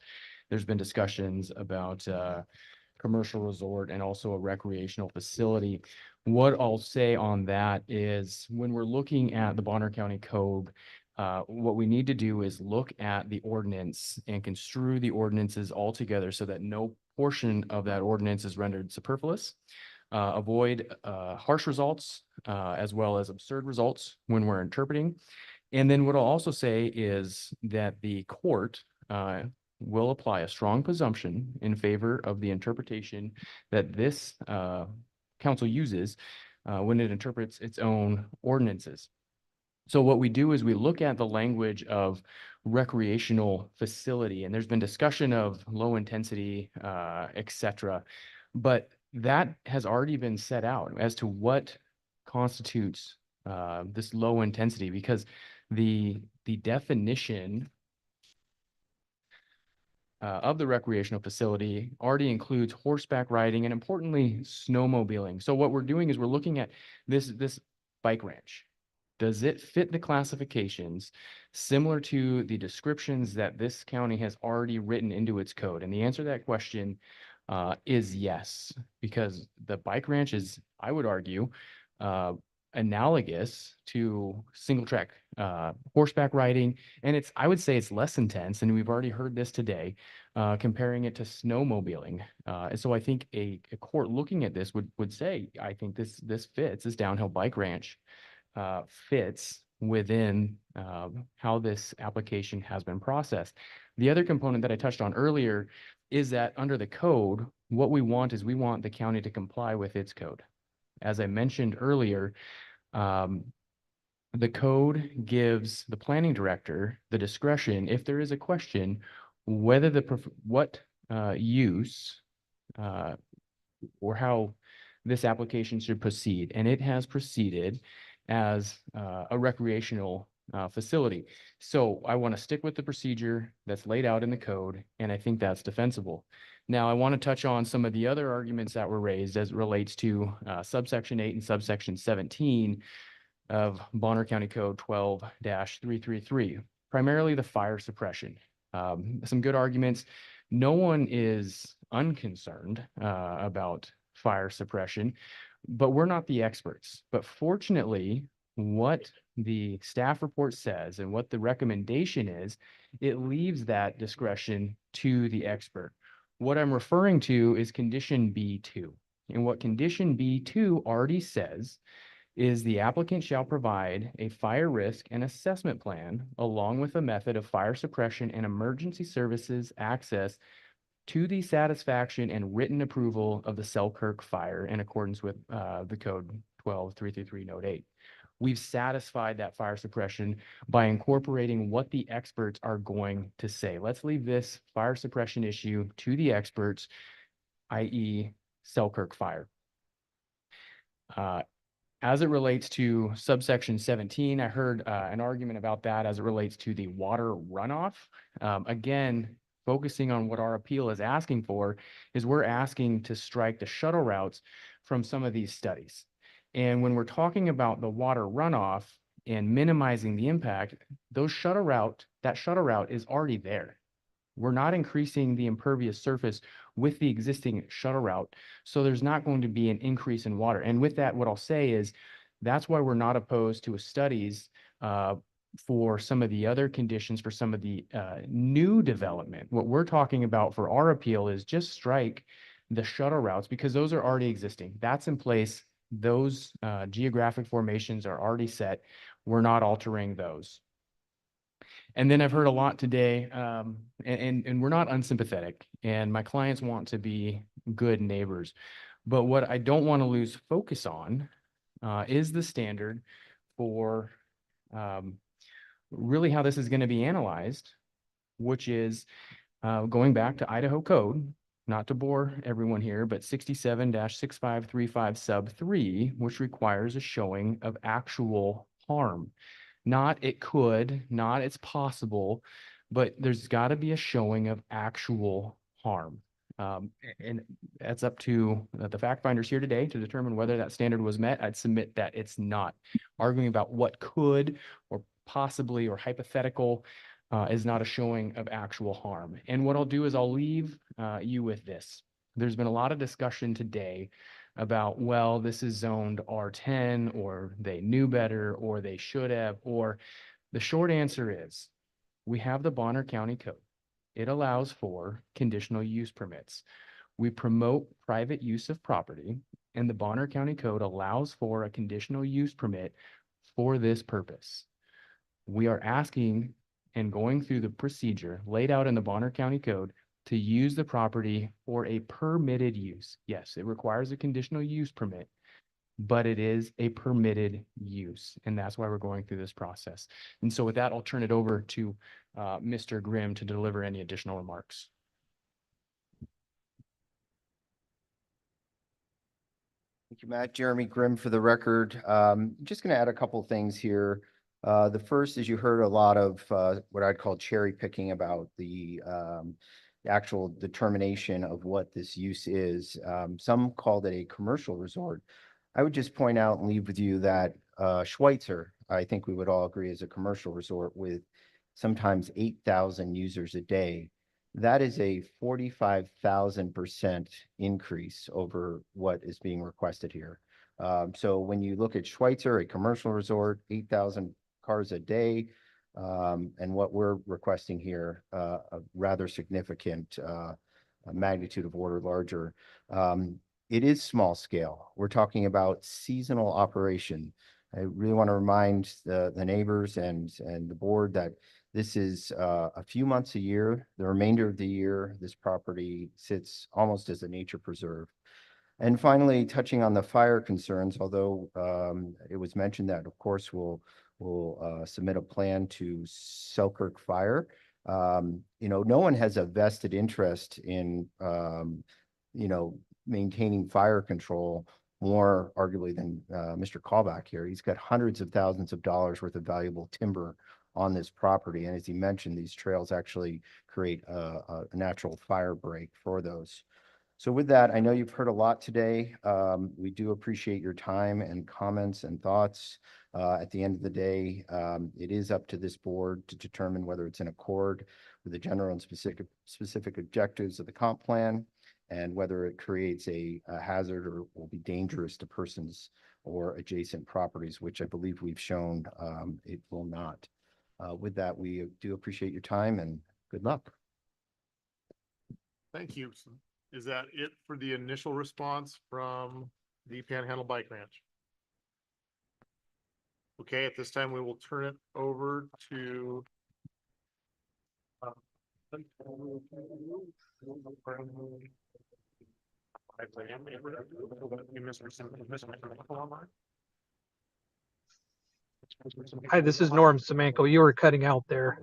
There's been discussions about commercial resort and also a recreational facility. What I'll say on that is, when we're looking at the Bonner County Code, what we need to do is look at the ordinance and construe the ordinances all together so that no portion of that ordinance is rendered superfluous. Avoid harsh results as well as absurd results when we're interpreting. And then what I'll also say is that the court will apply a strong presumption in favor of the interpretation that this council uses when it interprets its own ordinances. So what we do is we look at the language of recreational facility, and there's been discussion of low intensity, et cetera. But that has already been set out as to what constitutes this low intensity, because the definition of the recreational facility already includes horseback riding and, importantly, snowmobiling. So what we're doing is we're looking at this bike ranch. Does it fit the classifications similar to the descriptions that this county has already written into its code? And the answer to that question is yes, because the bike ranch is, I would argue, analogous to single track horseback riding. And I would say it's less intense, and we've already heard this today, comparing it to snowmobiling. And so I think a court looking at this would say, I think this fits, this downhill bike ranch fits within how this application has been processed. The other component that I touched on earlier is that under the code, what we want is we want the county to comply with its code. As I mentioned earlier, the code gives the planning director the discretion, if there is a question, whether what use or how this application should proceed. And it has proceeded as a recreational facility. So I want to stick with the procedure that's laid out in the code, and I think that's defensible. Now, I want to touch on some of the other arguments that were raised as it relates to subsection 8 and subsection 17 of Bonner County Code 12-333, primarily the fire suppression. Some good arguments. No one is unconcerned about fire suppression, but we're not the experts. But fortunately, what the staff report says and what the recommendation is, it leaves that discretion to the expert. What I'm referring to is condition B2. And what condition B2 already says is the applicant shall provide a fire risk and assessment plan along with a method of fire suppression and emergency services access to the satisfaction and written approval of the Selkirk fire in accordance with the code 12-333 note 8. We've satisfied that fire suppression by incorporating what the experts are going to say. Let's leave this fire suppression issue to the experts, i.e. Selkirk fire. As it relates to subsection 17, I heard an argument about that as it relates to the water runoff. Again, focusing on what our appeal is asking for is we're asking to strike the shuttle routes from some of these studies. And when we're talking about the water runoff and minimizing the impact, that shuttle route is already there. We're not increasing the impervious surface with the existing shuttle route, so there's not going to be an increase in water. And with that, what I'll say is that's why we're not opposed to studies for some of the other conditions, for some of the new development. What we're talking about for our appeal is just strike the shuttle routes because those are already existing. That's in place. Those geographic formations are already set. We're not altering those. And then I've heard a lot today, and we're not unsympathetic, and my clients want to be good neighbors. But what I don't want to lose focus on is the standard for really how this is going to be analyzed, which is going back to Idaho code, not to bore everyone here, but 67-6535 sub 3, which requires a showing of actual harm. Not it could, not it's possible, but there's got to be a showing of actual harm. And that's up to the fact finders here today to determine whether that standard was met. I'd submit that it's not. Arguing about what could or possibly or hypothetical is not a showing of actual harm. And what I'll do is I'll leave you with this. There's been a lot of discussion today about, well, this is zoned R10, or they knew better, or they should have, or the short answer is we have the Bonner County Code. It allows for conditional use permits. We promote private use of property, and the Bonner County Code allows for a conditional use permit for this purpose. We are asking and going through the procedure laid out in the Bonner County Code to use the property for a permitted use. Yes, it requires a conditional use permit, but it is a permitted use. And that's why we're going through this process. And so with that, I'll turn it over to Mr. Grimm to deliver any additional remarks. Thank you, Matt. Jeremy Grimm for the record. Just going to add a couple things here. The first is you heard a lot of what I'd call cherry picking about the actual determination of what this use is. Some called it a commercial resort. I would just point out and leave with you that Schweitzer, I think we would all agree, is a commercial resort with sometimes 8,000 users a day. That is a 45,000% increase over what is being requested here. So when you look at Schweitzer, a commercial resort, 8,000 cars a day, and what we're requesting here, a rather significant magnitude of order larger. It is small scale. We're talking about seasonal operation. I really want to remind the neighbors and the board that this is a few months a year. The remainder of the year, this property sits almost as a nature preserve. And finally, touching on the fire concerns, although it was mentioned that, of course, we'll submit a plan to Selkirk Fire. No one has a vested interest in, maintaining fire control more arguably than Mr. Callback here. He's got hundreds of thousands of dollars worth of valuable timber on this property. And as he mentioned, these trails actually create a natural fire break for those. So with that, I know you've heard a lot today. We do appreciate your time and comments and thoughts. At the end of the day, it is up to this board to determine whether it's in accord with the general and specific objectives of the comp plan and whether it creates a hazard or will be dangerous to persons or adjacent properties, which I believe we've shown it will not. With that, we do appreciate your time and good luck. Thank you. Is that it for the initial response from the Panhandle Bike Ranch? Okay, at this time, we will turn it over to Hi, this is Norm Semenko. You were cutting out there.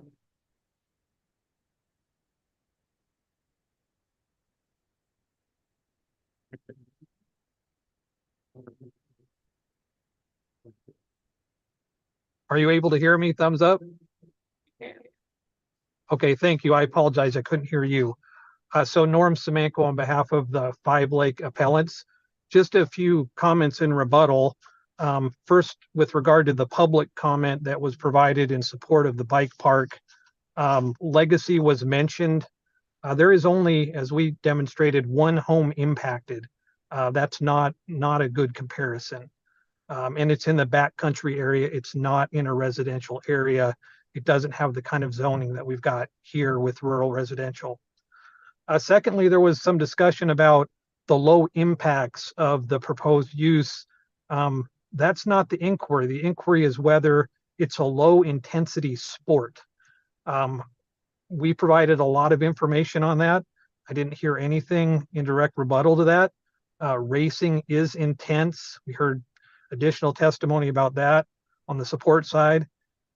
Are you able to hear me? Thumbs up. Okay, thank you. I apologize. I couldn't hear you. So Norm Semenko on behalf of the Five Lake appellants. Just a few comments in rebuttal. First, with regard to the public comment that was provided in support of the bike park, legacy was mentioned. There is only, as we demonstrated, one home impacted. That's not a good comparison. And it's in the backcountry area. It's not in a residential area. It doesn't have the kind of zoning that we've got here with rural residential. Secondly, there was some discussion about the low impacts of the proposed use. That's not the inquiry. The inquiry is whether it's a low intensity sport. We provided a lot of information on that. I didn't hear anything in direct rebuttal to that. Racing is intense. We heard additional testimony about that on the support side.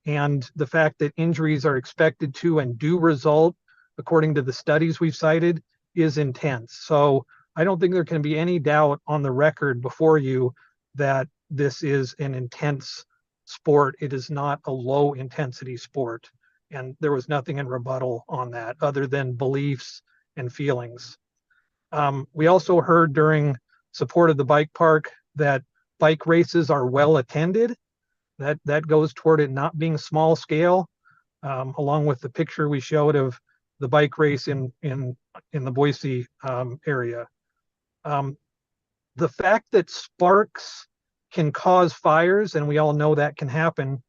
And the fact that injuries are expected to and do result, according to the studies we've cited, is intense. So I don't think there can be any doubt on the record before you that this is an intense sport. It is not a low intensity sport. And there was nothing in rebuttal on that other than beliefs and feelings. We also heard during support of the bike park that bike races are well attended. That goes toward it not being small scale, along with the picture we showed of the bike race in the Boise area. The fact that sparks can cause fires, and we all know that can happen,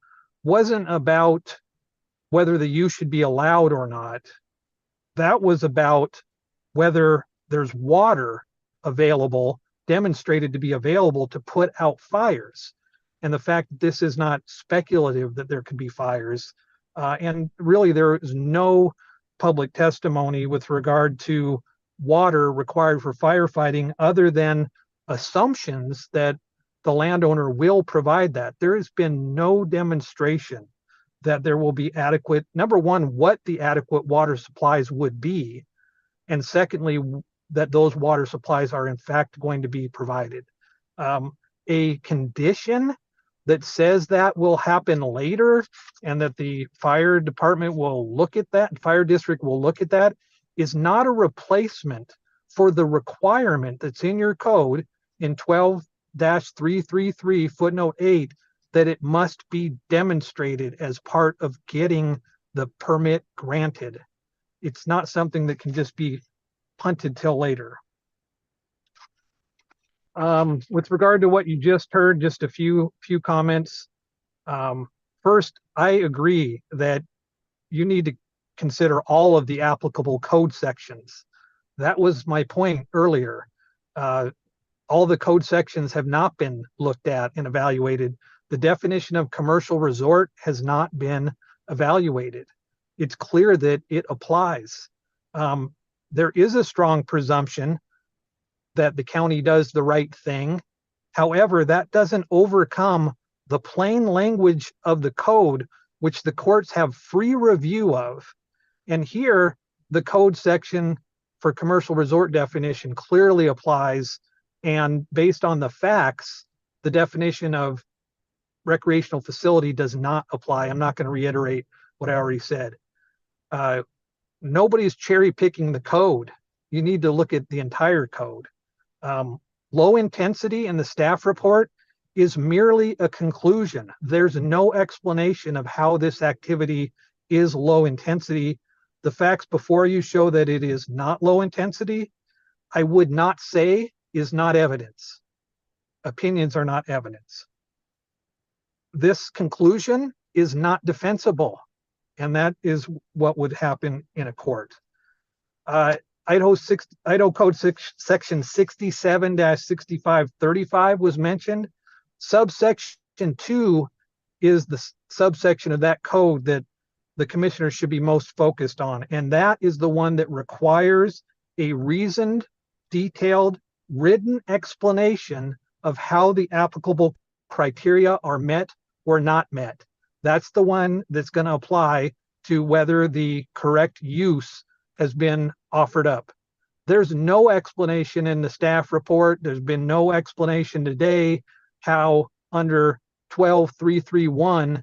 wasn't about whether the use should be allowed or not. That was about whether there's water available, demonstrated to be available to put out fires. And the fact that this is not speculative that there could be fires. And really there is no public testimony with regard to water required for firefighting other than assumptions that the landowner will provide that. There has been no demonstration that there will be adequate, number one, what the adequate water supplies would be, and secondly, that those water supplies are in fact going to be provided. A condition that says that will happen later and that the fire department will look at that, fire district will look at that, is not a replacement for the requirement that's in your code in 12-333 footnote 8 that it must be demonstrated as part of getting the permit granted. It's not something that can just be punted till later. With regard to what you just heard, just a few comments. First, I agree that you need to consider all of the applicable code sections. That was my point earlier. All the code sections have not been looked at and evaluated The definition of commercial resort has not been evaluated. It's clear that it applies. There is a strong presumption that the county does the right thing. However, that doesn't overcome the plain language of the code, which the courts have free review of. And here, the code section for commercial resort definition clearly applies. And based on the facts, the definition of recreational facility does not apply. I'm not going to reiterate what I already said. Nobody's cherry picking the code. You need to look at the entire code. Low intensity in the staff report is merely a conclusion. There's no explanation of how this activity is low intensity. The facts before you show that it is not low intensity. I would not say is not evidence. Opinions are not evidence. This conclusion is not defensible, and that is what would happen in a court. Idaho Code Section 67-6535 was mentioned. Subsection 2 is the subsection of that code that the commissioner should be most focused on, and that is the one that requires a reasoned, detailed, written explanation of how the applicable criteria are met or not met. That's the one that's going to apply to whether the correct use has been offered up. There's no explanation in the staff report. There's been no explanation today how under 12.331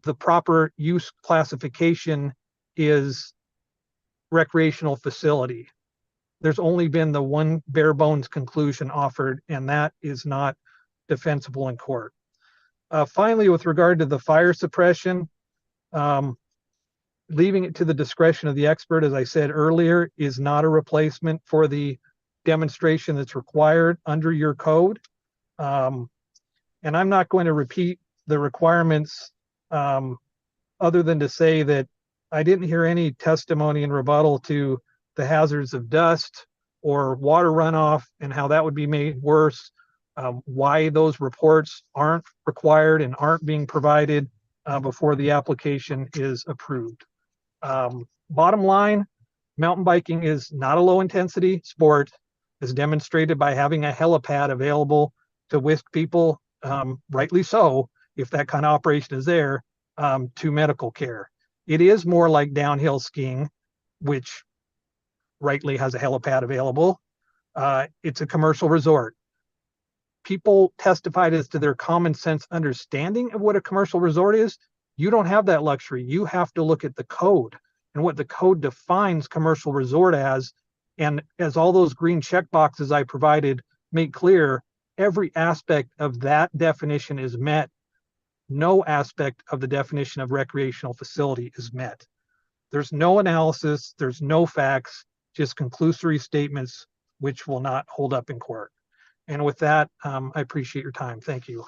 the proper use classification is recreational facility. There's only been the one bare bones conclusion offered, and that is not defensible in court. Finally, with regard to the fire suppression, leaving it to the discretion of the expert, as I said earlier, is not a replacement for the demonstration that's required under your code. And I'm not going to repeat the requirements other than to say that I didn't hear any testimony in rebuttal to the hazards of dust or water runoff and how that would be made worse, why those reports aren't required and aren't being provided before the application is approved. Bottom line, mountain biking is not a low intensity sport, as demonstrated by having a helipad available to whisk people, rightly so, if that kind of operation is there, to medical care. It is more like downhill skiing, which rightly has a helipad available. It's a commercial resort. People testified as to their common sense understanding of what a commercial resort is. You don't have that luxury. You have to look at the code and what the code defines commercial resort as. And as all those green check boxes I provided make clear, every aspect of that definition is met. No aspect of the definition of recreational facility is met. There's no analysis, there's no facts, just conclusory statements which will not hold up in court. And with that, I appreciate your time. Thank you.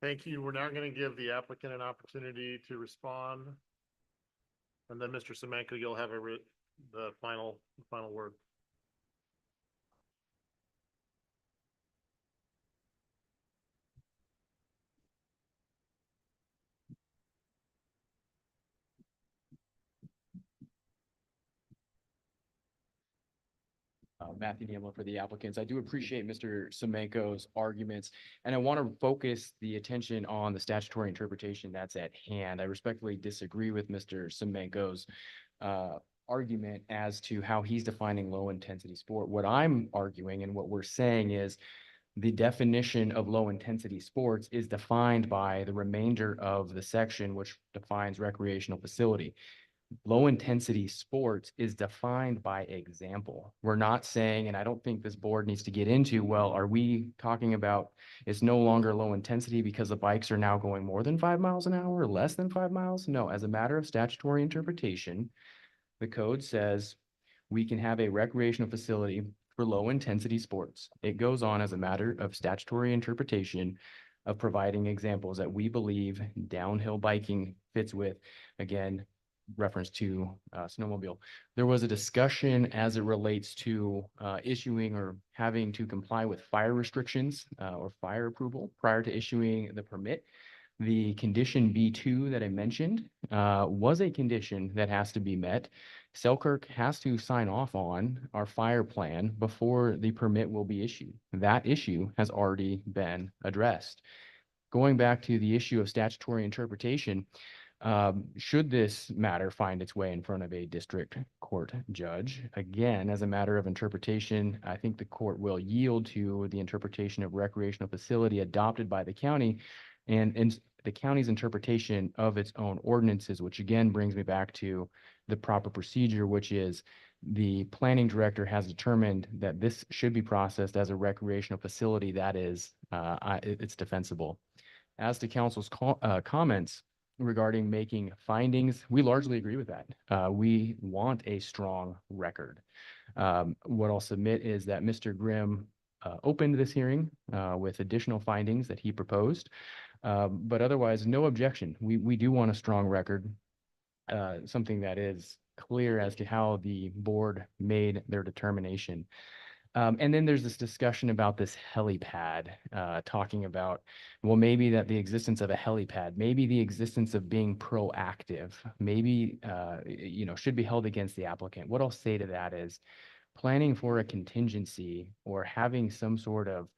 Thank you. We're now going to give the applicant an opportunity to respond. And then Mr. Semenko, you'll have the final word. Matthew Niemela for the applicants. I do appreciate Mr. Semenko's arguments, and I want to focus the attention on the statutory interpretation that's at hand. I respectfully disagree with Mr. Semenko's argument as to how he's defining low intensity sport. What I'm arguing and what we're saying is the definition of low intensity sports is defined by the remainder of the section, which defines recreational facility. Low intensity sports is defined by example. We're not saying, and I don't think this board needs to get into, well, are we talking about it's no longer low intensity because the bikes are now going more than 5 miles an hour or less than 5 miles? No, as a matter of statutory interpretation, the code says we can have a recreational facility for low intensity sports. It goes on as a matter of statutory interpretation of providing examples that we believe downhill biking fits with. Again, reference to snowmobile. There was a discussion as it relates to issuing or having to comply with fire restrictions or fire approval prior to issuing the permit. The condition B2 that I mentioned was a condition that has to be met. Selkirk has to sign off on our fire plan before the permit will be issued. That issue has already been addressed. Going back to the issue of statutory interpretation, should this matter find its way in front of a district court judge, again, as a matter of interpretation, I think the court will yield to the interpretation of recreational facility adopted by the county and the county's interpretation of its own ordinances, which again brings me back to the proper procedure, which is the planning director has determined that this should be processed as a recreational facility. That is, it's defensible. As to council's comments regarding making findings, we largely agree with that. We want a strong record. What I'll submit is that Mr. Grimm opened this hearing with additional findings that he proposed, but otherwise no objection. We do want a strong record, something that is clear as to how the board made their determination. And then there's this discussion about this helipad, talking about, well, maybe that the existence of a helipad, maybe the existence of being proactive, maybe, should be held against the applicant. What I'll say to that is planning for a contingency or having some sort of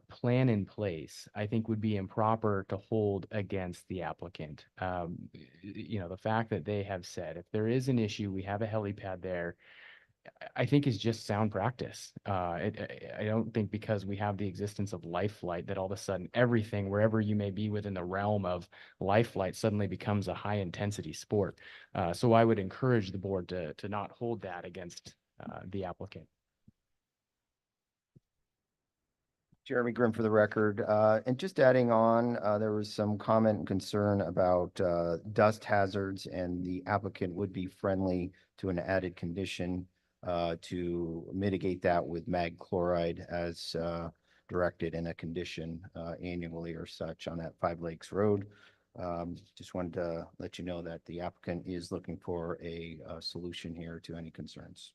plan in place, I think would be improper to hold against the applicant. The fact that they have said, if there is an issue, we have a helipad there, I think is just sound practice. I don't think because we have the existence of life flight that all of a sudden everything, wherever you may be within the realm of life flight, suddenly becomes a high intensity sport. So I would encourage the board to not hold that against the applicant. Jeremy Grimm for the record. And just adding on, there was some comment and concern about dust hazards, and the applicant would be friendly to an added condition to mitigate that with mag chloride as directed in a condition annually or such on that Five Lakes Road. Just wanted to let you know that the applicant is looking for a solution here to any concerns.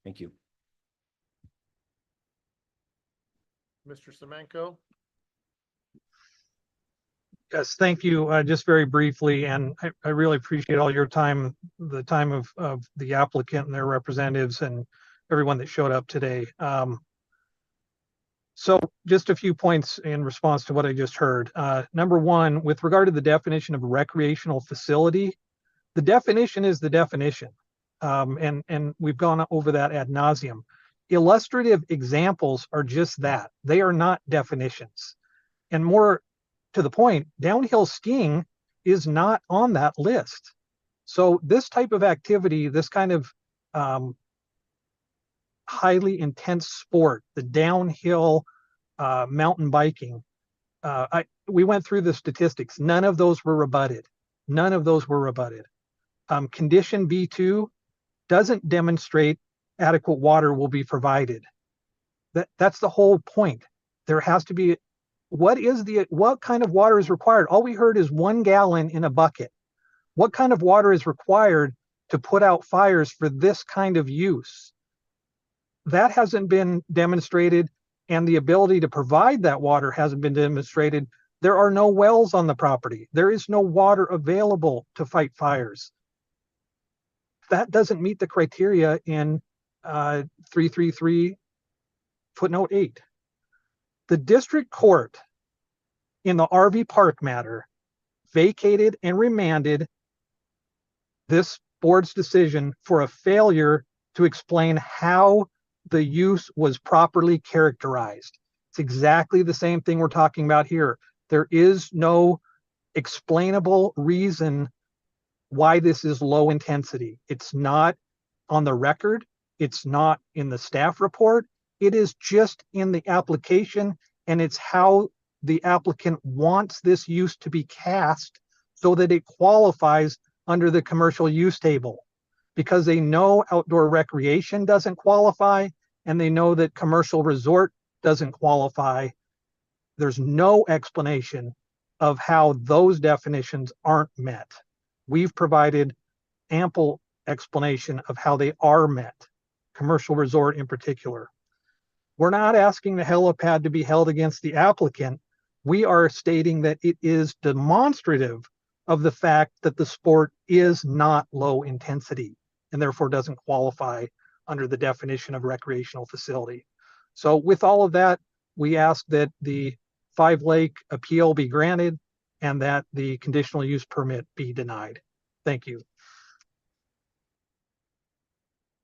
Thank you. Mr. Semenko? Yes, thank you. Just very briefly, and I really appreciate all your time, the time of the applicant and their representatives and everyone that showed up today. So just a few points in response to what I just heard. Number one, with regard to the definition of recreational facility, the definition is the definition. And we've gone over that ad nauseum. Illustrative examples are just that. They are not definitions. And more to the point, downhill skiing is not on that list. So this type of activity, this kind of highly intense sport, the downhill mountain biking, we went through the statistics. None of those were rebutted. None of those were rebutted. Condition B2 doesn't demonstrate adequate water will be provided. That's the whole point. There has to be, what kind of water is required? All we heard is 1 gallon in a bucket. What kind of water is required to put out fires for this kind of use? That hasn't been demonstrated, and the ability to provide that water hasn't been demonstrated. There are no wells on the property. There is no water available to fight fires. That doesn't meet the criteria in 333 footnote 8. The district court in the RV park matter vacated and remanded this board's decision for a failure to explain how the use was properly characterized. It's exactly the same thing we're talking about here. There is no explainable reason why this is low intensity. It's not on the record. It's not in the staff report. It is just in the application, and it's how the applicant wants this use to be cast so that it qualifies under the commercial use table, because they know outdoor recreation doesn't qualify and they know that commercial resort doesn't qualify. There's no explanation of how those definitions aren't met. we've provided ample explanation of how they are met, commercial resort in particular. We're not asking the helipad to be held against the applicant. We are stating that it is demonstrative of the fact that the sport is not low intensity and therefore doesn't qualify under the definition of recreational facility. So with all of that, we ask that the 5 Lake appeal be granted and that the conditional use permit be denied. Thank you.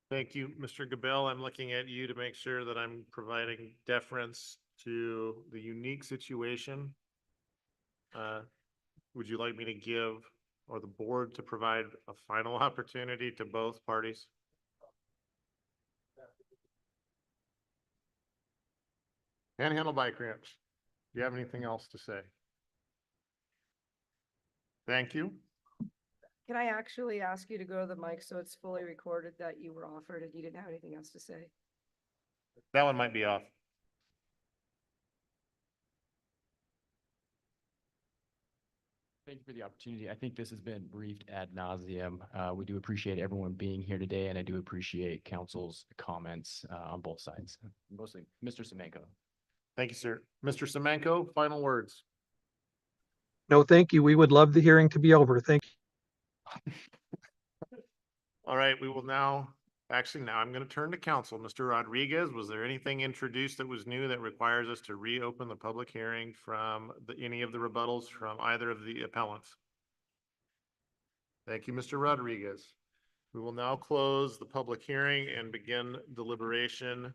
Thank you, Mr. Gabel. I'm looking at you to make sure that I'm providing deference to the unique situation. Would you like me to give, or the board to provide a final opportunity to both parties? Panhandle Bike Ranch, do you have anything else to say? Thank you. Can I actually ask you to go to the mic so it's fully recorded that you were offered and you didn't have anything else to say? That one might be off. Thank you for the opportunity. I think this has been briefed ad nauseum. We do appreciate everyone being here today, and I do appreciate council's comments on both sides, mostly Mr. Semenko. Thank you, sir. Mr. Semenko, final words. No, thank you. We would love the hearing to be over. Thank you. All right, we will now, actually, now I'm going to turn to council. Mr. Rodriguez, was there anything introduced that was new that requires us to reopen the public hearing from any of the rebuttals from either of the appellants? Thank you, Mr. Rodriguez. We will now close the public hearing and begin deliberation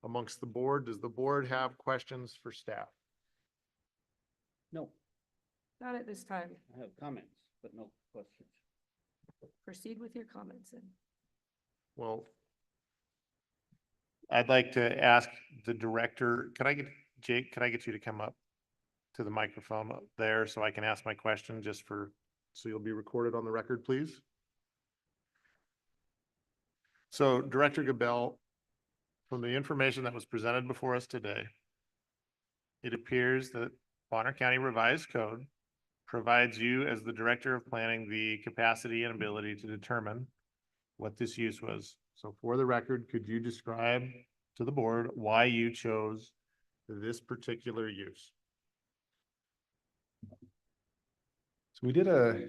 amongst the board. Does the board have questions for staff? No, Not at this time. I have comments, but no questions. Proceed with your comments then. Well, I'd like to ask the director, Jake, could I get you to come up to the microphone up there so I can ask my question so you'll be recorded on the record, please? So Director Gabel, from the information that was presented before us today, it appears that Bonner County Revised Code provides you as the Director of Planning the capacity and ability to determine what this use was. So for the record, could you describe to the board why you chose this particular use? So we did a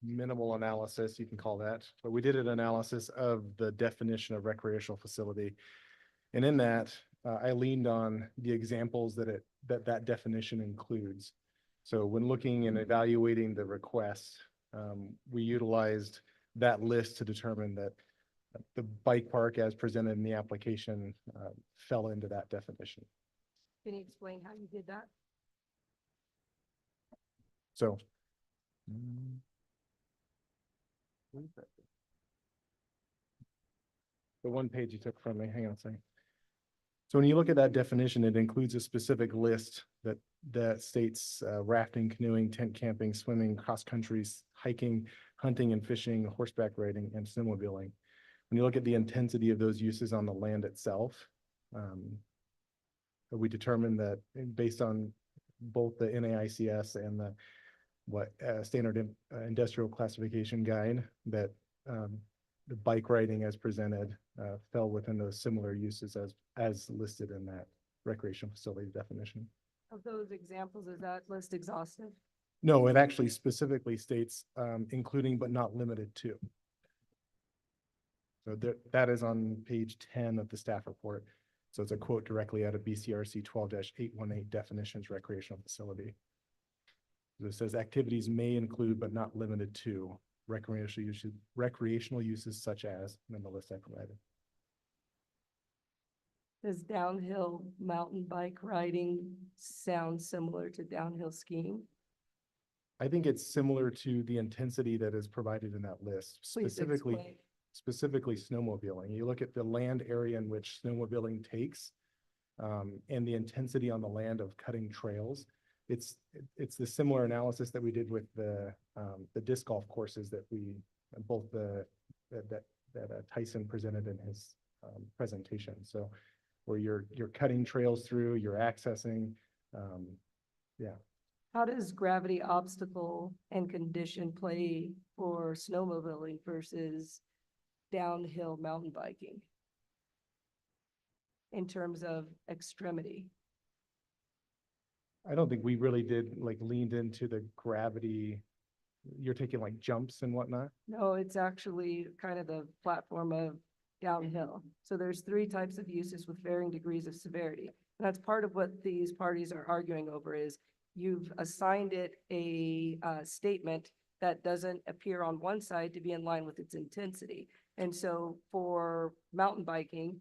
minimal analysis, you can call that, but we did an analysis of the definition of recreational facility. And in that, I leaned on the examples that definition includes. So when looking and evaluating the request, we utilized that list to determine that the bike park as presented in the application fell into that definition. Can you explain how you did that? So the one page you took from me, hang on a second. So when you look at that definition, it includes a specific list that states rafting, canoeing, tent camping, swimming, cross country, hiking, hunting and fishing, horseback riding, and snowmobiling. When you look at the intensity of those uses on the land itself, we determined that based on both the NAICS and the standard industrial classification guide, that the bike riding as presented fell within those similar uses as listed in that recreational facility definition. Of those examples, is that list exhaustive? No, it actually specifically states including but not limited to. So that is on page 10 of the staff report. So it's a quote directly out of BCRC 12-818 definitions recreational facility. So it says activities may include but not limited to recreational uses such as, and then the list I provided. Does downhill mountain bike riding sound similar to downhill skiing? I think it's similar to the intensity that is provided in that list, Please explain. specifically snowmobiling. You look at the land area in which snowmobiling takes, and the intensity on the land of cutting trails. It's the similar analysis that we did with the disc golf courses that Tyson presented in his presentation. So where you're cutting trails through, you're accessing, yeah. How does gravity obstacle and condition play for snowmobiling versus downhill mountain biking? In terms of extremity? I don't think we really did like leaned into the gravity. You're taking like jumps and whatnot. No, it's actually kind of the platform of downhill. So there's three types of uses with varying degrees of severity. And that's part of what these parties are arguing over is you've assigned it a statement that doesn't appear on one side to be in line with its intensity. And so for mountain biking,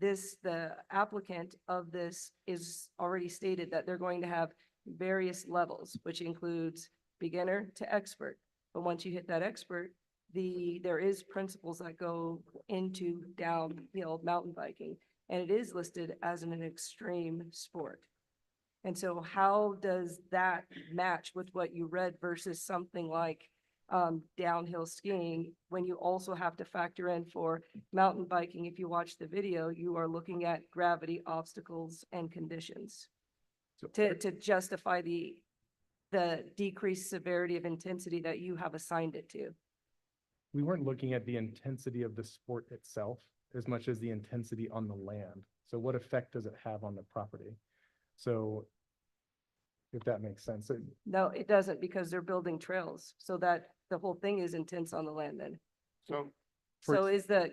the applicant of this is already stated that they're going to have various levels, which includes beginner to expert. But once you hit that expert, there is principles that go into downhill mountain biking, and it is listed as an extreme sport. And so how does that match with what you read versus something like downhill skiing, when you also have to factor in for mountain biking? If you watch the video, you are looking at gravity, obstacles, and conditions to justify the decreased severity of intensity that you have assigned it to. We weren't looking at the intensity of the sport itself as much as the intensity on the land. So what effect does it have on the property? So if that makes sense. No, it doesn't, because they're building trails, so that the whole thing is intense on the land then. So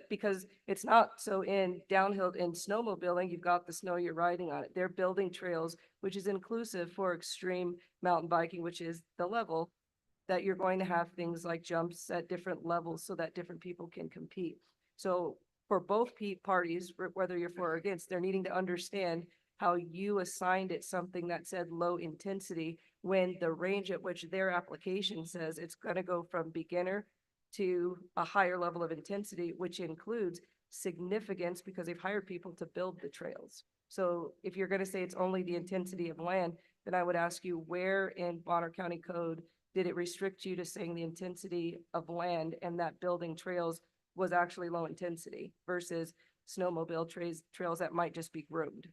because it's not, so in downhill, in snowmobiling, you've got the snow you're riding on it. They're building trails, which is inclusive for extreme mountain biking, which is the level that you're going to have things like jumps at different levels so that different people can compete. So for both parties, whether you're for or against, they're needing to understand how you assigned it something that said low intensity when the range at which their application says it's going to go from beginner to a higher level of intensity, which includes significance because they've hired people to build the trails. So if you're going to say it's only the intensity of land, then I would ask you, where in Bonner County Code did it restrict you to saying the intensity of land and that building trails was actually low intensity versus snowmobile trails that might just be groomed?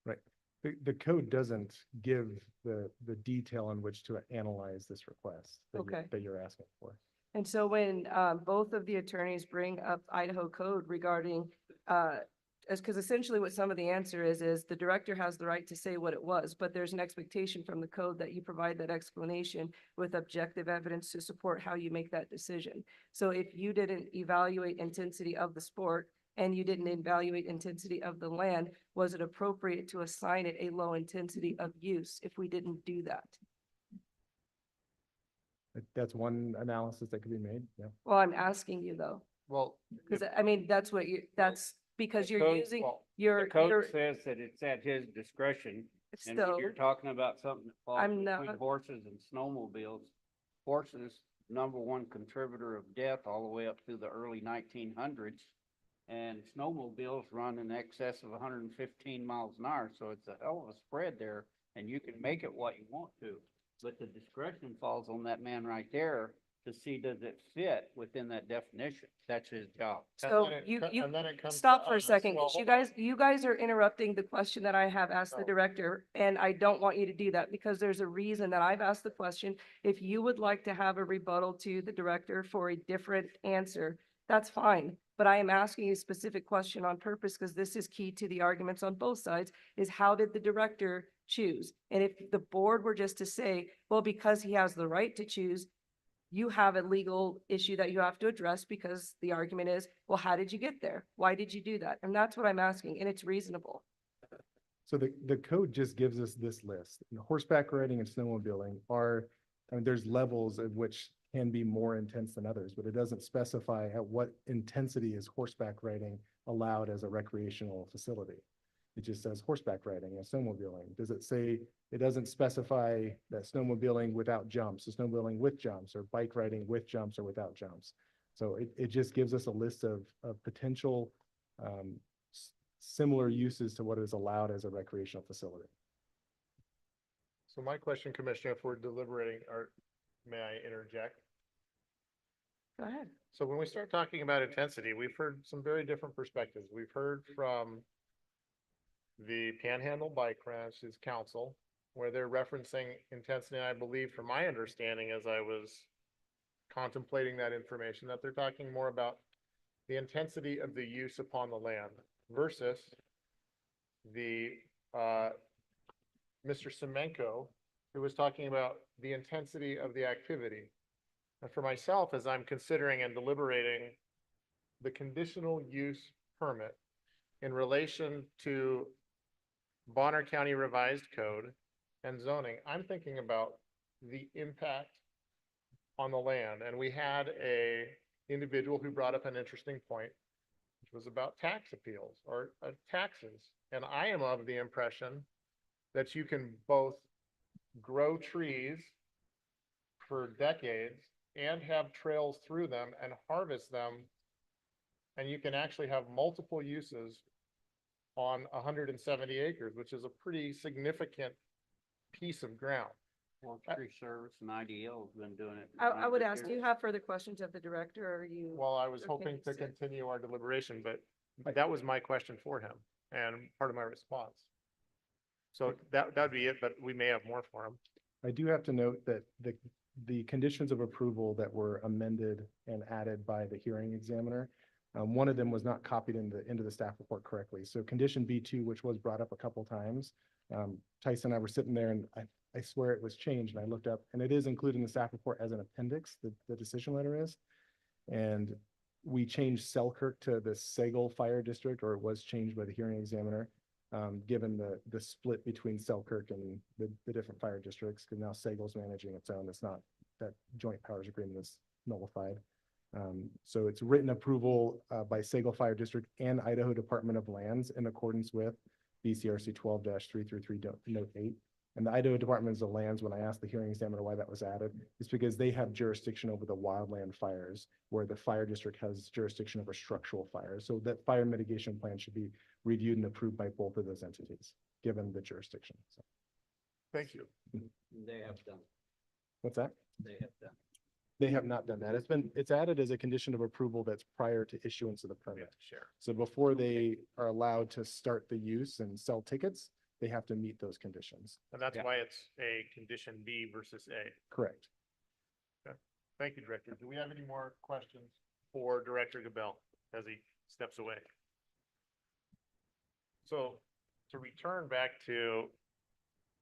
Right. The code doesn't give the detail in which to analyze this request that you're asking for. And so when both of the attorneys bring up Idaho code regarding, because essentially what some of the answer is the director has the right to say what it was, but there's an expectation from the code that you provide that explanation with objective evidence to support how you make that decision. So if you didn't evaluate intensity of the sport and you didn't evaluate intensity of the land, was it appropriate to assign it a low intensity of use if we didn't do that? That's one analysis that could be made, yeah. Well, I'm asking you though. Well, Because I mean, that's because you're code- using well, your. The code says that it's at his discretion, and So, you're talking about something that falls I'm between not- horses and snowmobiles. Horses, #1 contributor of death all the way up through the early 1900s. And snowmobiles run in excess of 115 miles an hour, so it's a hell of a spread there, and you can make it what you want to. But the discretion falls on that man right there to see, does it fit within that definition? That's his job. So you stop for a second, because you guys are interrupting the question that I have asked the director, and I don't want you to do that because there's a reason that I've asked the question. If you would like to have a rebuttal to the director for a different answer, that's fine. But I am asking you a specific question on purpose because this is key to the arguments on both sides, is how did the director choose? And if the board were just to say, well, because he has the right to choose, you have a legal issue that you have to address, because the argument is, well, how did you get there? Why did you do that? And that's what I'm asking, and it's reasonable. So the code just gives us this list. Horseback riding and snowmobiling there's levels at which can be more intense than others, but it doesn't specify at what intensity is horseback riding allowed as a recreational facility. It just says horseback riding and snowmobiling. Does it say, it doesn't specify that snowmobiling without jumps, or snowmobiling with jumps, or bike riding with jumps or without jumps. So it just gives us a list of potential similar uses to what is allowed as a recreational facility. So my question, Commissioner, if we're deliberating, or may I interject? Go ahead. So when we start talking about intensity, we've heard some very different perspectives. We've heard from the Panhandle Bike Ranch's council where they're referencing intensity. And I believe, from my understanding, as I was contemplating that information, that they're talking more about the intensity of the use upon the land versus the Mr. Semenko, who was talking about the intensity of the activity. And for myself, as I'm considering and deliberating the conditional use permit in relation to Bonner County Revised Code and zoning, I'm thinking about the impact on the land. And we had a individual who brought up an interesting point, which was about tax appeals or taxes. And I am of the impression that you can both grow trees for decades and have trails through them and harvest them. And you can actually have multiple uses on 170 acres, which is a pretty significant piece of ground. Well, Tree Service and IDL have been doing it. I would ask, do you have further questions of the director, or are you? Well, I was okay hoping to sit? continue our deliberation, but that was my question for him and part of my response. So that'd be it, but we may have more for him. I do have to note that the conditions of approval that were amended and added by the hearing examiner, one of them was not copied into the staff report correctly. So condition B2, which was brought up a couple times, Tyson and I were sitting there, and I swear it was changed, and I looked up, and it is included in the staff report as an appendix, the decision letter is. And we changed Selkirk to the Sagal Fire District, or it was changed by the hearing examiner, given the split between Selkirk and the different fire districts, because now Sagal's managing its own. It's not, that joint powers agreement is nullified. So it's written approval by Sagal Fire District and Idaho Department of Lands in accordance with BCRC 12-333 note 8. And the Idaho Department of Lands, when I asked the hearing examiner why that was added, it's because they have jurisdiction over the wildland fires, where the fire district has jurisdiction over structural fires. So that fire mitigation plan should be reviewed and approved by both of those entities, given the jurisdiction. So, thank you. They have done. What's that? They have done. They have not done that. It's added as a condition of approval that's prior to issuance of the permit. Sure. So before they are allowed to start the use and sell tickets, they have to meet those conditions. And that's why it's a condition B versus A. Correct. Okay. Thank you, Director. Do we have any more questions for Director Gabel as he steps away? So to return back to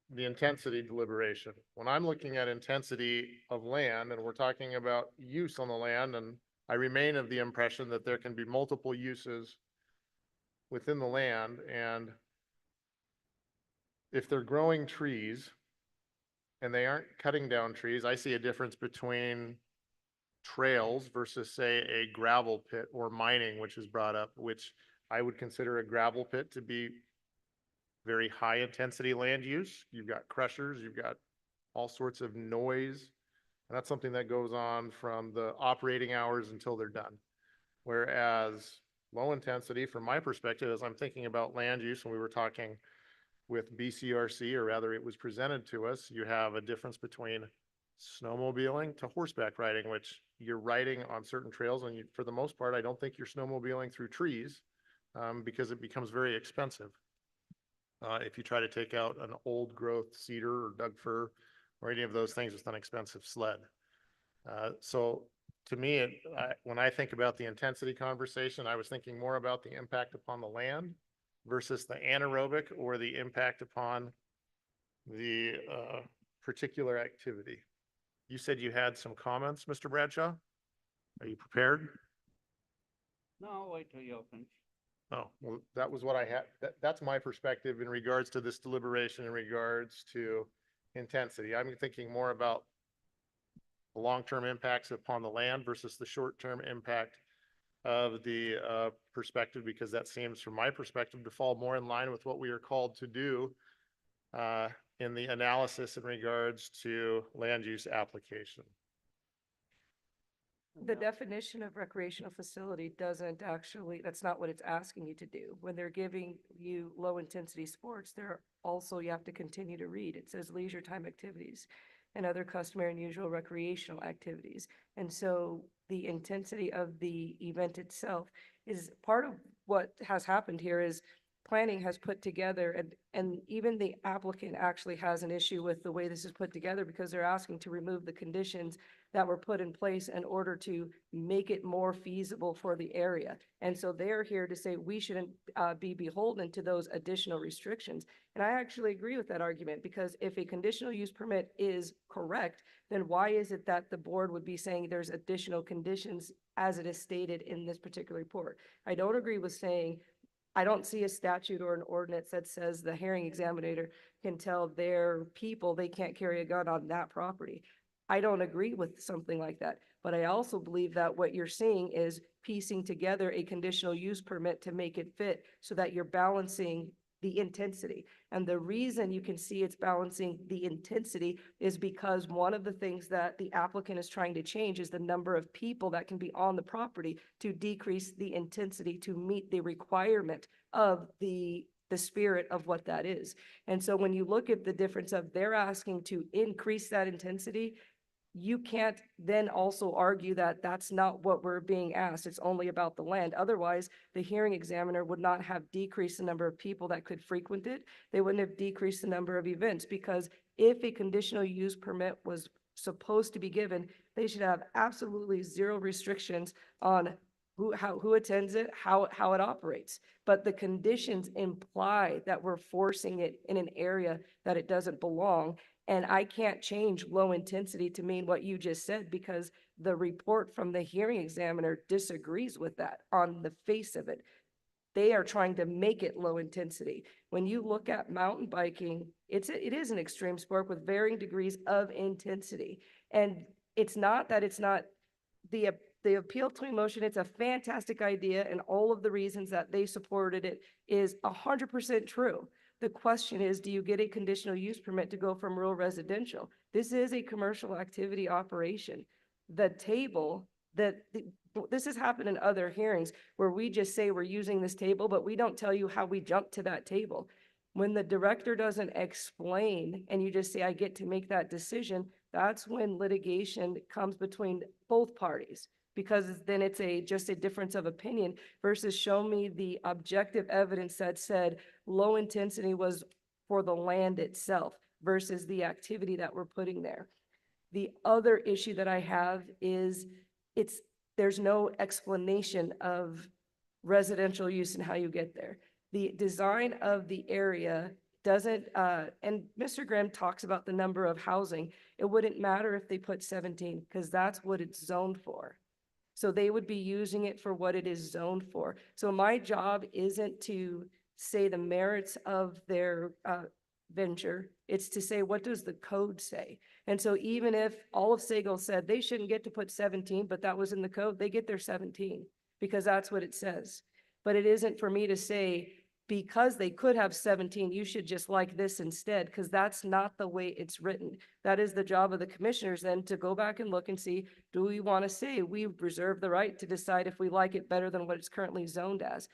the intensity deliberation, when I'm looking at intensity of land and we're talking about use on the land, and I remain of the impression that there can be multiple uses within the land, and if they're growing trees and they aren't cutting down trees, I see a difference between trails versus, say, a gravel pit or mining, which is brought up, which I would consider a gravel pit to be very high intensity land use. You've got crushers, you've got all sorts of noise. And that's something that goes on from the operating hours until they're done. Whereas low intensity, from my perspective, as I'm thinking about land use, and we were talking with BCRC, or rather it was presented to us, you have a difference between snowmobiling to horseback riding, which you're riding on certain trails. And for the most part, I don't think you're snowmobiling through trees because it becomes very expensive. If you try to take out an old growth cedar or Doug fir or any of those things with an expensive sled. So to me, when I think about the intensity conversation, I was thinking more about the impact upon the land versus the anaerobic or the impact upon the particular activity. You said you had some comments, Mr. Bradshaw? Are you prepared? No, I'll wait till you finish. Oh, well, that was what I had. That's my perspective in regards to this deliberation, in regards to intensity. I'm thinking more about the long-term impacts upon the land versus the short-term impact of the perspective, because that seems, from my perspective, to fall more in line with what we are called to do in the analysis in regards to land use application. The definition of recreational facility doesn't actually, that's not what it's asking you to do. When they're giving you low intensity sports, they're also, you have to continue to read. It says leisure time activities and other customary and usual recreational activities. And so the intensity of the event itself is part of what has happened here is planning has put together, and even the applicant actually has an issue with the way this is put together because they're asking to remove the conditions that were put in place in order to make it more feasible for the area. And so they're here to say we shouldn't be beholden to those additional restrictions. And I actually agree with that argument, because if a conditional use permit is correct, then why is it that the board would be saying there's additional conditions as it is stated in this particular report? I don't agree with saying, I don't see a statute or an ordinance that says the hearing examiner can tell their people they can't carry a gun on that property. I don't agree with something like that, but I also believe that what you're seeing is piecing together a conditional use permit to make it fit so that you're balancing the intensity. And the reason you can see it's balancing the intensity is because one of the things that the applicant is trying to change is the number of people that can be on the property to decrease the intensity to meet the requirement of the spirit of what that is. And so when you look at the difference of they're asking to increase that intensity, you can't then also argue that that's not what we're being asked. It's only about the land. Otherwise, the hearing examiner would not have decreased the number of people that could frequent it. They wouldn't have decreased the number of events, because if a conditional use permit was supposed to be given, they should have absolutely zero restrictions on who attends it, how it operates. But the conditions imply that we're forcing it in an area that it doesn't belong. And I can't change low intensity to mean what you just said, because the report from the hearing examiner disagrees with that on the face of it. They are trying to make it low intensity. When you look at mountain biking, it is an extreme sport with varying degrees of intensity. And it's not that it's not the appeal to emotion. It's a fantastic idea, and all of the reasons that they supported it is 100% true. The question is, do you get a conditional use permit to go from rural residential? This is a commercial activity operation. The table this has happened in other hearings where we just say we're using this table, but we don't tell you how we jumped to that table. When the director doesn't explain and you just say, I get to make that decision, that's when litigation comes between both parties, because then it's just a difference of opinion versus show me the objective evidence that said low intensity was for the land itself versus the activity that we're putting there. The other issue that I have is there's no explanation of residential use and how you get there. The design of the area doesn't, and Mr. Grimm talks about the number of housing. It wouldn't matter if they put 17, because that's what it's zoned for. So they would be using it for what it is zoned for. So my job isn't to say the merits of their venture. It's to say, what does the code say? And so even if all of Sagal said they shouldn't get to put 17, but that was in the code, they get their 17 because that's what it says. But it isn't for me to say, because they could have 17, you should just like this instead, because that's not the way it's written. That is the job of the commissioners then to go back and look and see, do we want to say we reserve the right to decide if we like it better than what it's currently zoned as?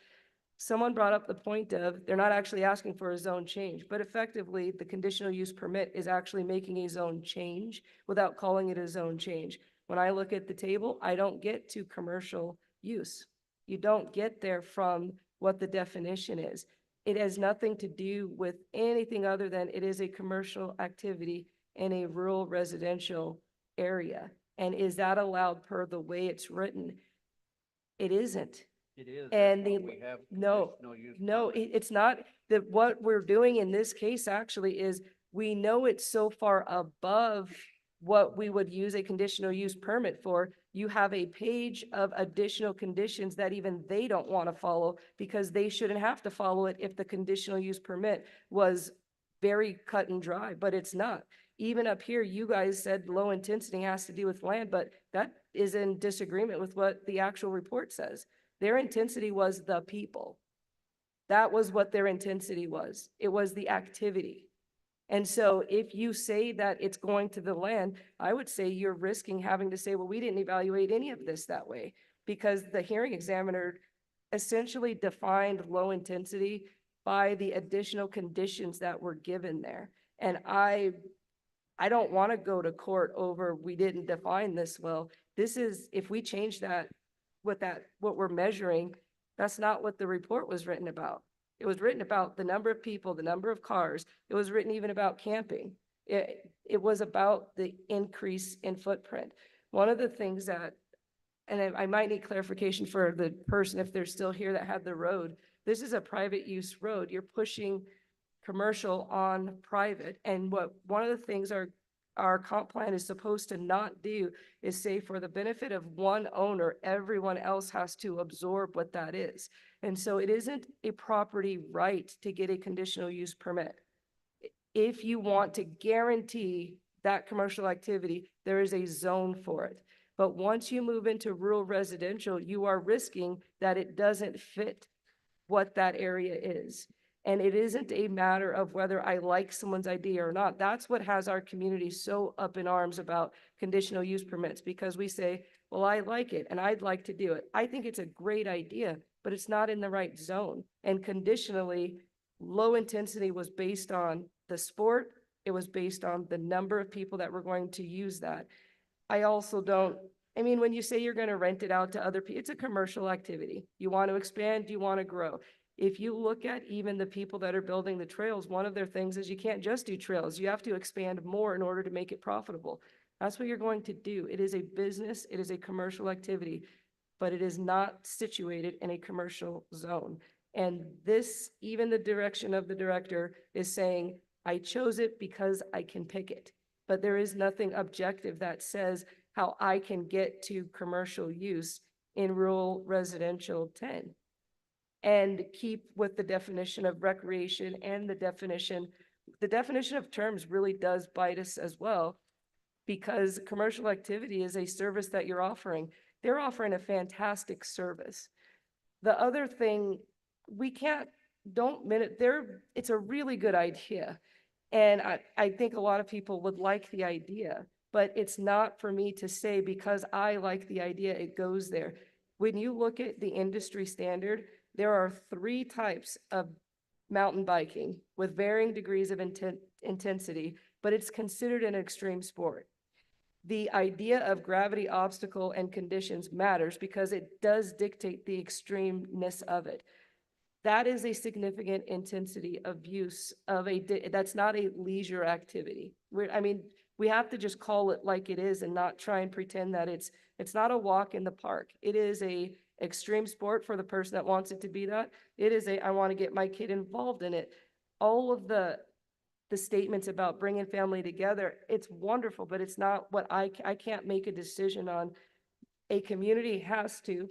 Someone brought up the point of they're not actually asking for a zone change, but effectively the conditional use permit is actually making a zone change without calling it a zone change. When I look at the table, I don't get to commercial use. You don't get there from what the definition is. It has nothing to do with anything other than it is a commercial activity in a rural residential area. And is that allowed per the way it's written? It isn't. It is. And it's not. That what we're doing in this case actually is we know it's so far above what we would use a conditional use permit for. You have a page of additional conditions that even they don't want to follow because they shouldn't have to follow it if the conditional use permit was very cut and dry, but it's not. Even up here, you guys said low intensity has to do with land, but that is in disagreement with what the actual report says. Their intensity was the people. That was what their intensity was. It was the activity. And so if you say that it's going to the land, I would say you're risking having to say, well, we didn't evaluate any of this that way, because the hearing examiner essentially defined low intensity by the additional conditions that were given there. And I don't want to go to court over we didn't define this well. This is, if we change that, what we're measuring, that's not what the report was written about. It was written about the number of people, the number of cars. It was written even about camping. It was about the increase in footprint. One of the things that, and I might need clarification for the person if they're still here that had the road. This is a private use road. You're pushing commercial on private. And one of the things our comp plan is supposed to not do is say for the benefit of one owner, everyone else has to absorb what that is. And so it isn't a property right to get a conditional use permit. If you want to guarantee that commercial activity, there is a zone for it. But once you move into rural residential, you are risking that it doesn't fit what that area is. And it isn't a matter of whether I like someone's idea or not. That's what has our community so up in arms about conditional use permits, because we say, well, I like it and I'd like to do it. I think it's a great idea, but it's not in the right zone. And conditionally, low intensity was based on the sport. It was based on the number of people that were going to use that. I also don't, I mean, when you say you're going to rent it out to other people, it's a commercial activity. You want to expand, you want to grow. If you look at even the people that are building the trails, one of their things is you can't just do trails. You have to expand more in order to make it profitable. That's what you're going to do. It is a business, it is a commercial activity, but it is not situated in a commercial zone. And this, even the direction of the director is saying, I chose it because I can pick it. But there is nothing objective that says how I can get to commercial use in rural residential 10. And keep with the definition of recreation and the definition of terms really does bite us as well, because commercial activity is a service that you're offering. They're offering a fantastic service. The other thing, it's a really good idea. And I think a lot of people would like the idea, but it's not for me to say because I like the idea, it goes there. When you look at the industry standard, there are 3 types of mountain biking with varying degrees of intensity, but it's considered an extreme sport. The idea of gravity, obstacle, and conditions matters because it does dictate the extremeness of it. That is a significant intensity of use of that's not a leisure activity. We have to just call it like it is and not try and pretend that it's not a walk in the park. It is a extreme sport for the person that wants it to be that. It is I want to get my kid involved in it. All of the statements about bringing family together, it's wonderful, but it's not what I can't make a decision on. A community has to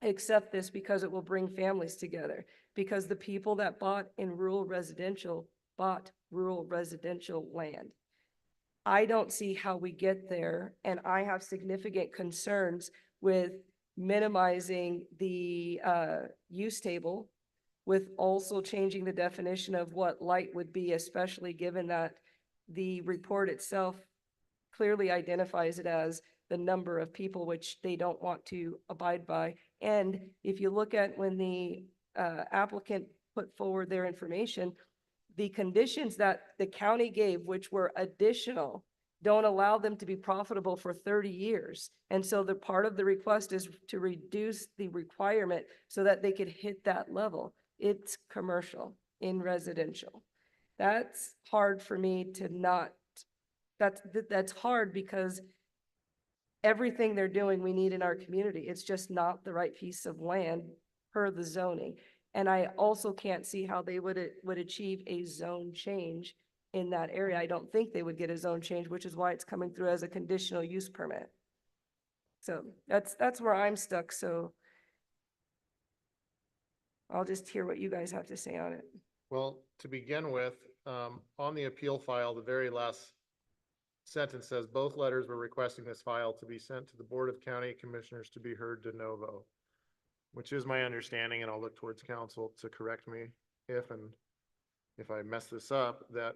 accept this because it will bring families together, because the people that bought rural residential land. I don't see how we get there, and I have significant concerns with minimizing the use table, with also changing the definition of what light would be, especially given that the report itself clearly identifies it as the number of people, which they don't want to abide by. And if you look at when the applicant put forward their information, the conditions that the county gave, which were additional, don't allow them to be profitable for 30 years. And so the part of the request is to reduce the requirement so that they could hit that level. It's commercial in residential. That's hard for me to not, that's hard because everything they're doing, we need in our community. It's just not the right piece of land per the zoning. And I also can't see how they would achieve a zone change in that area. I don't think they would get a zone change, which is why it's coming through as a conditional use permit. So that's where I'm stuck. So I'll just hear what you guys have to say on it. Well, to begin with, on the appeal file, the very last sentence says both letters were requesting this file to be sent to the Board of County Commissioners to be heard de novo, which is my understanding, and I'll look towards council to correct me if I mess this up, that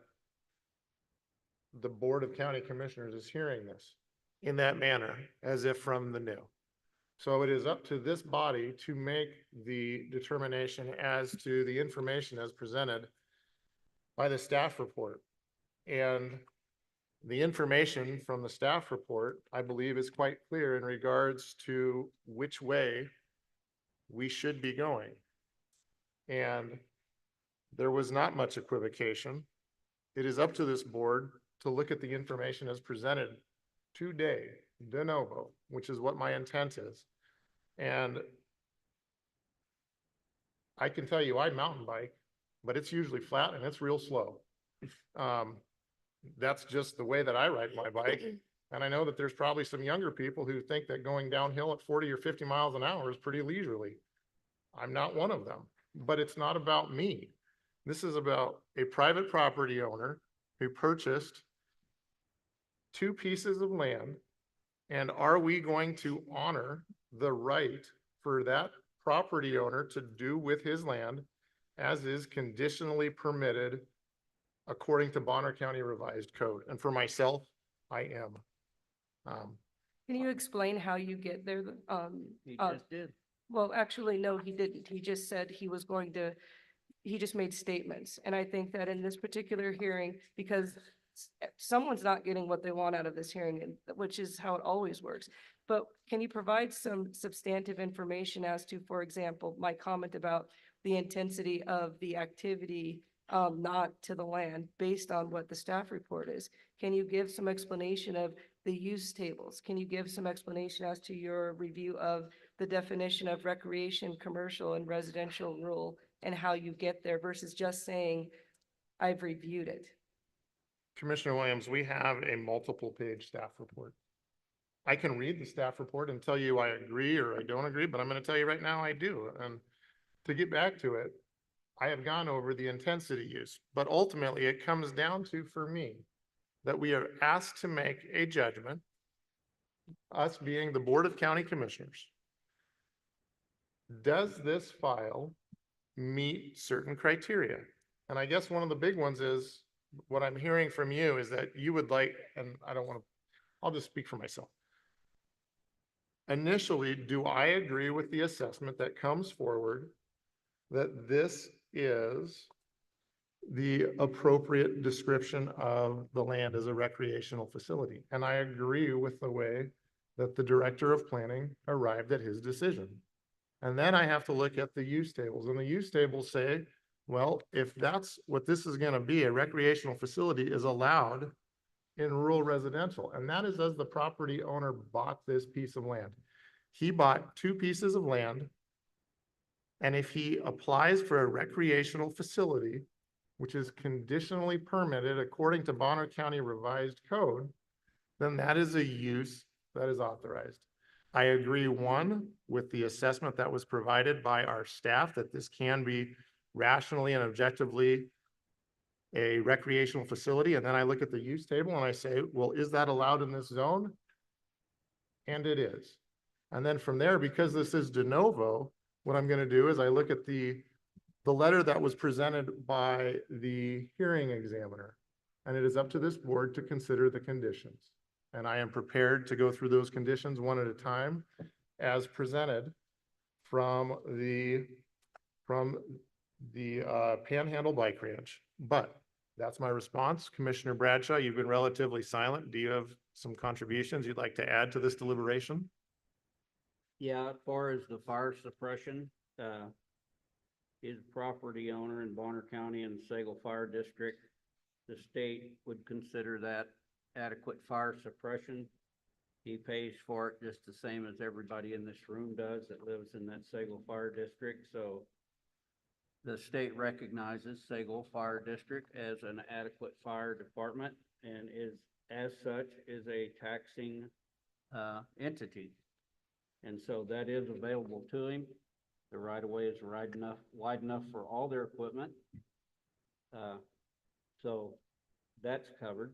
the Board of County Commissioners is hearing this in that manner, as if from the new. So it is up to this body to make the determination as to the information as presented by the staff report. And the information from the staff report, I believe, is quite clear in regards to which way we should be going. And There was not much equivocation. It is up to this board to look at the information as presented today, de novo, which is what my intent is. And I can tell you I mountain bike, but it's usually flat and it's real slow. That's just the way that I ride my bike. And I know that there's probably some younger people who think that going downhill at 40 or 50 miles an hour is pretty leisurely. I'm not one of them, but it's not about me. This is about a private property owner who purchased 2 pieces of land. And are we going to honor the right for that property owner to do with his land as is conditionally permitted according to Bonner County Revised Code? And for myself, I am. Can you explain how you get there? He just did. Well, actually, no, he didn't. He just said he was going to, he just made statements. And I think that in this particular hearing, because someone's not getting what they want out of this hearing, which is how it always works. But can you provide some substantive information as to, for example, my comment about the intensity of the activity not to the land based on what the staff report is? Can you give some explanation of the use tables? Can you give some explanation as to your review of the definition of recreation, commercial, and residential rule and how you get there versus just saying, I've reviewed it? Commissioner Williams, we have a multiple page staff report. I can read the staff report and tell you I agree or I don't agree, but I'm going to tell you right now I do. And to get back to it, I have gone over the intensity use, but ultimately it comes down to, for me, that we are asked to make a judgment, us being the Board of County Commissioners. Does this file meet certain criteria? And I guess one of the big ones is what I'm hearing from you is that you would like, and I don't want to, I'll just speak for myself. Initially, do I agree with the assessment that comes forward that this is the appropriate description of the land as a recreational facility? And I agree with the way that the Director of Planning arrived at his decision. And then I have to look at the use tables, and the use tables say, well, if that's what this is going to be, a recreational facility is allowed in rural residential. And that is as the property owner bought this piece of land. He bought 2 pieces of land. And if he applies for a recreational facility, which is conditionally permitted according to Bonner County Revised Code, then that is a use that is authorized. I agree, one, with the assessment that was provided by our staff that this can be rationally and objectively a recreational facility. And then I look at the use table and I say, well, is that allowed in this zone? And it is. And then from there, because this is de novo, what I'm going to do is I look at the letter that was presented by the hearing examiner, and it is up to this board to consider the conditions. And I am prepared to go through those conditions one at a time as presented from the Panhandle Bike Ranch. But that's my response. Commissioner Bradshaw, you've been relatively silent. Do you have some contributions you'd like to add to this deliberation? Yeah, as far as the fire suppression, his property owner in Bonner County and Sagal Fire District, the state would consider that adequate fire suppression. He pays for it just the same as everybody in this room does that lives in that Sagal Fire District. So the state recognizes Sagal Fire District as an adequate fire department and is, as such, is a taxing entity. And so that is available to him. The right of way is wide enough for all their equipment. So that's covered.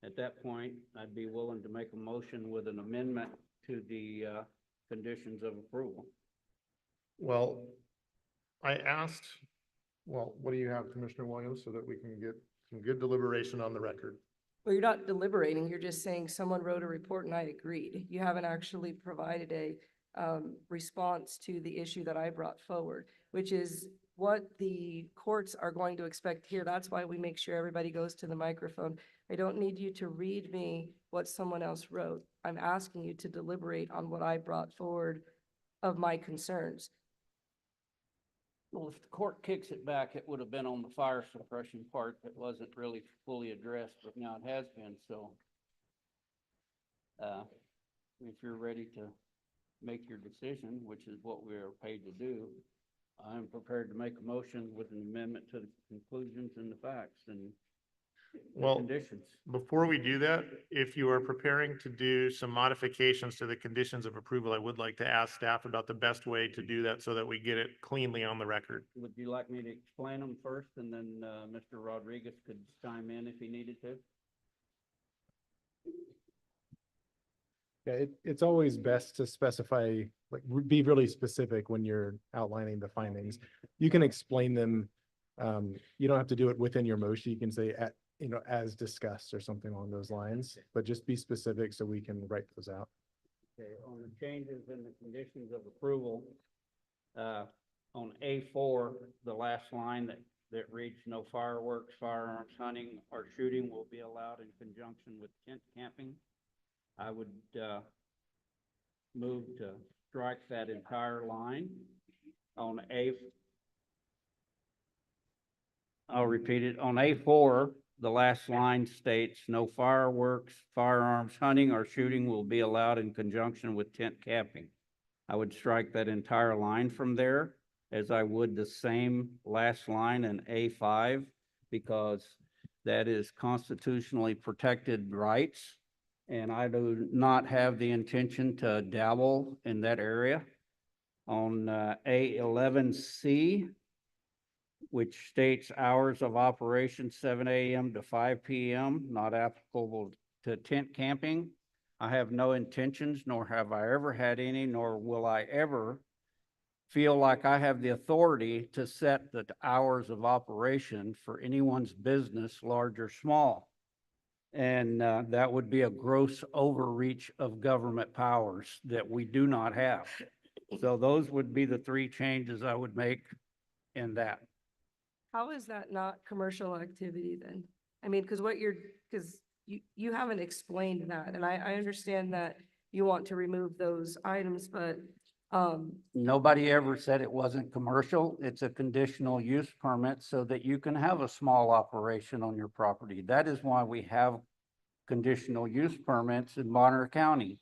At that point, I'd be willing to make a motion with an amendment to the conditions of approval. Well, I asked, well, what do you have, Commissioner Williams, so that we can get some good deliberation on the record? Well, you're not deliberating. You're just saying someone wrote a report and I agreed. You haven't actually provided a response to the issue that I brought forward, which is what the courts are going to expect here. That's why we make sure everybody goes to the microphone. I don't need you to read me what someone else wrote. I'm asking you to deliberate on what I brought forward of my concerns. Well, if the court kicks it back, it would have been on the fire suppression part that wasn't really fully addressed, but now it has been, so. If you're ready to make your decision, which is what we are paid to do, I'm prepared to make a motion with an amendment to the conclusions and the facts and the Well, conditions. before we do that, if you are preparing to do some modifications to the conditions of approval, I would like to ask staff about the best way to do that so that we get it cleanly on the record. Would you like me to explain them first and then, Mr. Rodriguez could chime in if he needed to? Yeah, it's always best to specify, like, be really specific when you're outlining the findings. You can explain them. You don't have to do it within your motion. You can say as discussed or something along those lines, but just be specific so we can write those out. Okay, on the changes in the conditions of approval, on A4, the last line that reads, no fireworks, firearms, hunting, or shooting will be allowed in conjunction with tent camping. I would, move to strike that entire line on I'll repeat it. On A4, the last line states, no fireworks, firearms, hunting, or shooting will be allowed in conjunction with tent camping. I would strike that entire line from there, as I would the same last line in A5, because that is constitutionally protected rights. And I do not have the intention to dabble in that area. On A11C, which states hours of operation 7 a.m. to 5 p.m., not applicable to tent camping. I have no intentions, nor have I ever had any, nor will I ever feel like I have the authority to set the hours of operation for anyone's business, large or small. And that would be a gross overreach of government powers that we do not have. So those would be the three changes I would make in that. How is that not commercial activity then? I mean, because you haven't explained that, and I understand that you want to remove those items, but Nobody ever said it wasn't commercial. It's a conditional use permit so that you can have a small operation on your property. That is why we have conditional use permits in Bonner County.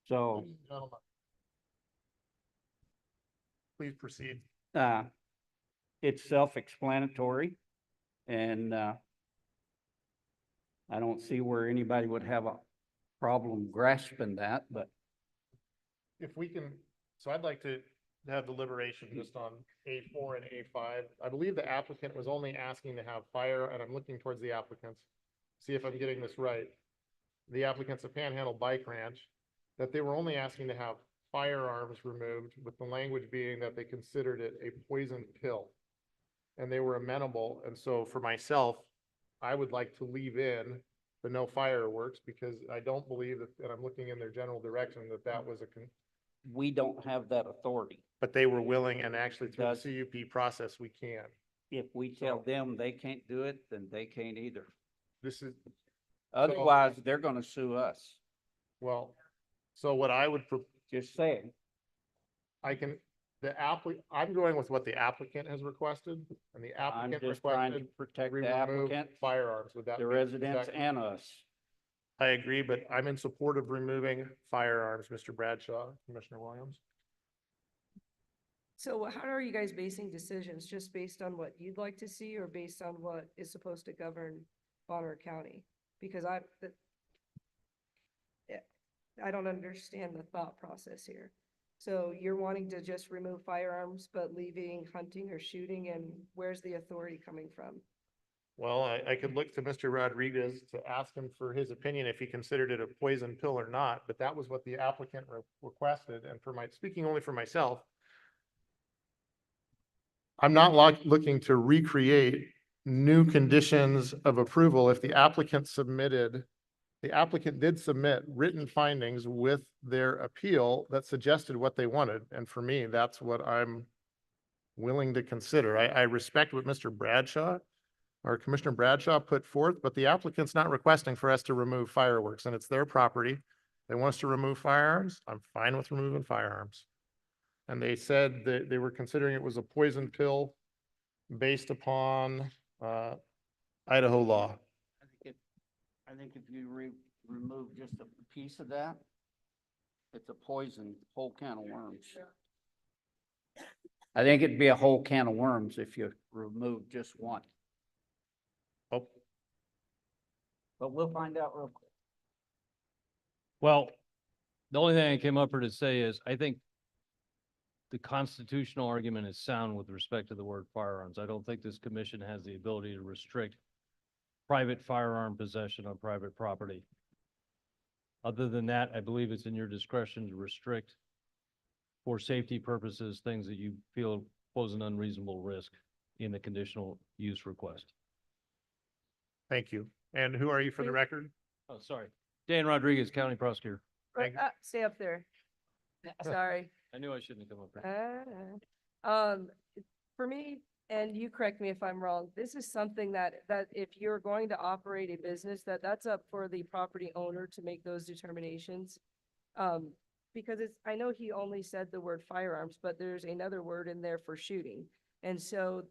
So, Gentlemen, please proceed. it's self-explanatory, and I don't see where anybody would have a problem grasping that, but If we can, so I'd like to have deliberation just on A4 and A5. I believe the applicant was only asking to have fire, and I'm looking towards the applicants, see if I'm getting this right. The applicant's a Panhandle Bike Ranch, that they were only asking to have firearms removed, with the language being that they considered it a poison pill. And they were amenable, and so for myself, I would like to leave in the no fireworks, because I don't believe that, and I'm looking in their general direction, that was we don't have that authority. but they were willing, and actually through Does- the CUP process, we can. If we tell them they can't do it, then they can't either. This is, Otherwise, they're gonna sue us. well, so what I would, Just saying. I can, I'm going with what the applicant has requested, and the I'm applicant just trying to requested protect we the remove applicant, firearms. Would that the be- is residents, that- and us. I agree, but I'm in support of removing firearms, Mr. Bradshaw, Commissioner Williams. so how are you guys basing decisions? Just based on what you'd like to see or based on what is supposed to govern Bonner County? Because I don't understand the thought process here. So you're wanting to just remove firearms, but leaving hunting or shooting, and where's the authority coming from? Well, I could look to Mr. Rodriguez to ask him for his opinion if he considered it a poison pill or not, but that was what the applicant requested, and speaking only for myself, I'm not looking to recreate new conditions of approval. If the applicant did submit written findings with their appeal that suggested what they wanted, and for me, that's what I'm willing to consider. I respect what Mr. Bradshaw or Commissioner Bradshaw put forth, but the applicant's not requesting for us to remove fireworks, and it's their property. They want us to remove firearms. I'm fine with removing firearms. And they said that they were considering it was a poison pill based upon Idaho law. I think if you remove just a piece of that, it's a poison, whole can of worms. I think it'd be a whole can of worms if you remove just one. Oh, But we'll find out real quick. Well, the only thing I came up here to say is I think the constitutional argument is sound with respect to the word firearms. I don't think this commission has the ability to restrict private firearm possession on private property. Other than that, I believe it's in your discretion to restrict for safety purposes, things that you feel pose an unreasonable risk in the conditional use request. thank you. And who are you for the record? Oh, sorry. Dan Rodriguez, County Prosecutor. Right, stay up there. Sorry. I knew I shouldn't have come up here. For me, and you correct me if I'm wrong, this is something that if you're going to operate a business, that's up for the property owner to make those determinations. Because I know he only said the word firearms, but there's another word in there for shooting. And so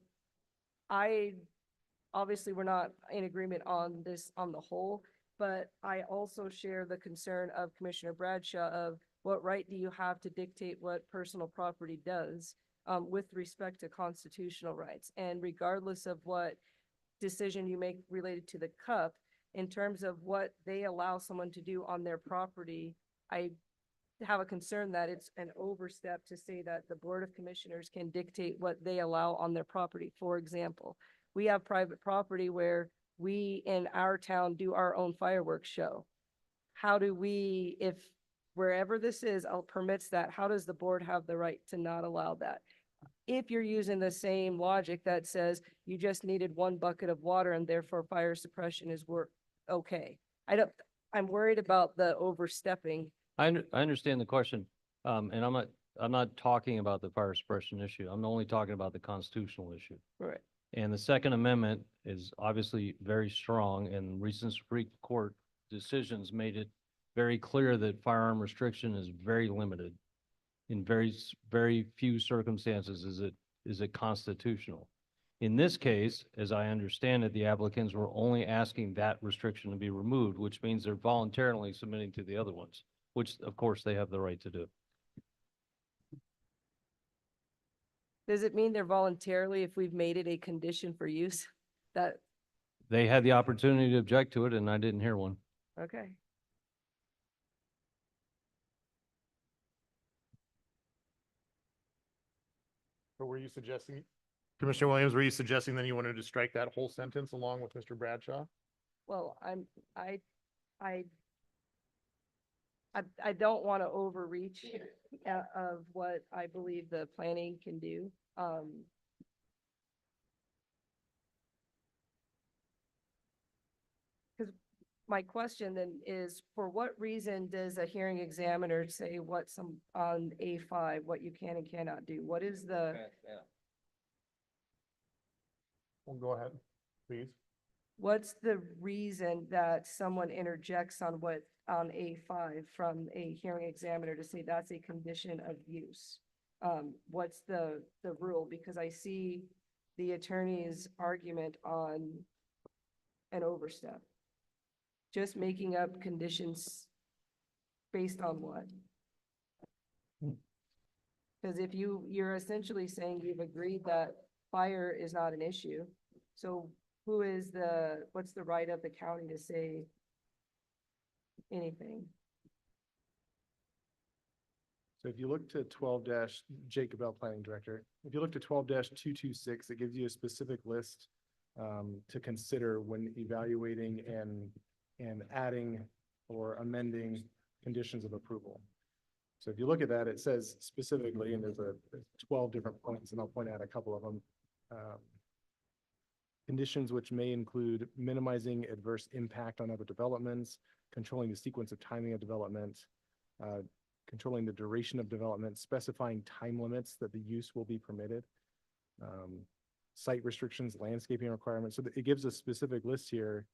obviously we're not in agreement on this on the whole, but I also share the concern of Commissioner Bradshaw of what right do you have to dictate what personal property does with respect to constitutional rights? And regardless of what decision you make related to the cup, in terms of what they allow someone to do on their property, I have a concern that it's an overstep to say that the Board of Commissioners can dictate what they allow on their property. For example, we have private property where we in our town do our own fireworks show. How do we, if wherever this is, permits that, how does the board have the right to not allow that? If you're using the same logic that says you just needed one bucket of water and therefore fire suppression is okay. I'm worried about the overstepping. I understand the question. And I'm not talking about the fire suppression issue. I'm only talking about the constitutional issue. Right. And the Second Amendment is obviously very strong, and recent Supreme Court decisions made it very clear that firearm restriction is very limited. In very few circumstances is it constitutional. In this case, as I understand it, the applicants were only asking that restriction to be removed, which means they're voluntarily submitting to the other ones, which of course they have the right to do. Does it mean they're voluntarily if we've made it a condition for use? That, They had the opportunity to object to it, and I didn't hear one. okay. So were you suggesting, Commissioner Williams, were you suggesting then you wanted to strike that whole sentence along with Mr. Bradshaw? Well, I don't want to overreach of what I believe the planning can do. Because my question then is, for what reason does a hearing examiner say what's on A5, what you can and cannot do? What is the? Well, go ahead, please. What's the reason that someone interjects on A5 from a hearing examiner to say that's a condition of use? What's the rule? Because I see the attorney's argument on an overstep. Just making up conditions based on what? Because if you're essentially saying you've agreed that fire is not an issue, so what's the right of the county to say anything? So if you look to 12 Jacob L. Planning Director, if you look to 12-226, it gives you a specific list to consider when evaluating and adding or amending conditions of approval. So if you look at that, it says specifically, and there's 12 different points, and I'll point out a couple of them. Conditions which may include minimizing adverse impact on other developments, controlling the sequence of timing of development, controlling the duration of development, specifying time limits that the use will be permitted, site restrictions, landscaping requirements. So it gives a specific list here,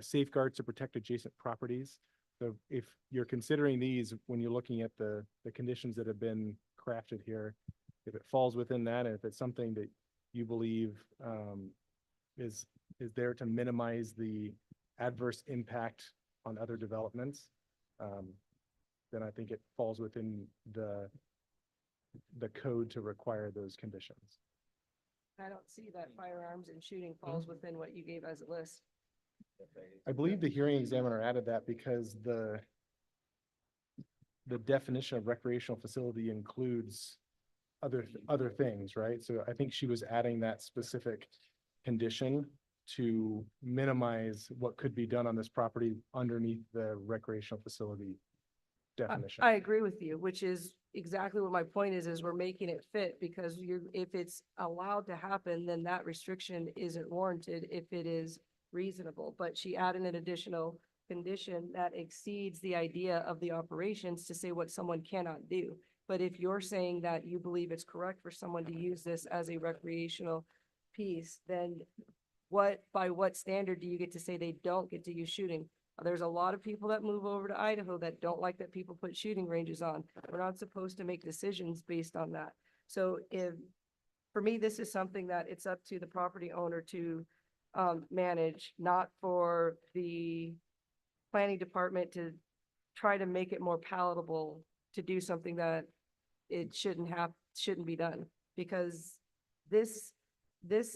safeguards to protect adjacent properties. So if you're considering these when you're looking at the conditions that have been crafted here, if it falls within that, and if it's something that you believe is there to minimize the adverse impact on other developments, then I think it falls within the code to require those conditions. I don't see that firearms and shooting falls within what you gave as a list. I believe the hearing examiner added that because the definition of recreational facility includes other things, right? So I think she was adding that specific condition to minimize what could be done on this property underneath the recreational facility definition. I agree with you, which is exactly what my point is we're making it fit because if it's allowed to happen, then that restriction isn't warranted if it is reasonable. But she added an additional condition that exceeds the idea of the operations to say what someone cannot do. But if you're saying that you believe it's correct for someone to use this as a recreational piece, then by what standard do you get to say they don't get to use shooting? There's a lot of people that move over to Idaho that don't like that people put shooting ranges on. We're not supposed to make decisions based on that. So for me, this is something that it's up to the property owner to manage, not for the planning department to try to make it more palatable to do something that it shouldn't be done. Because this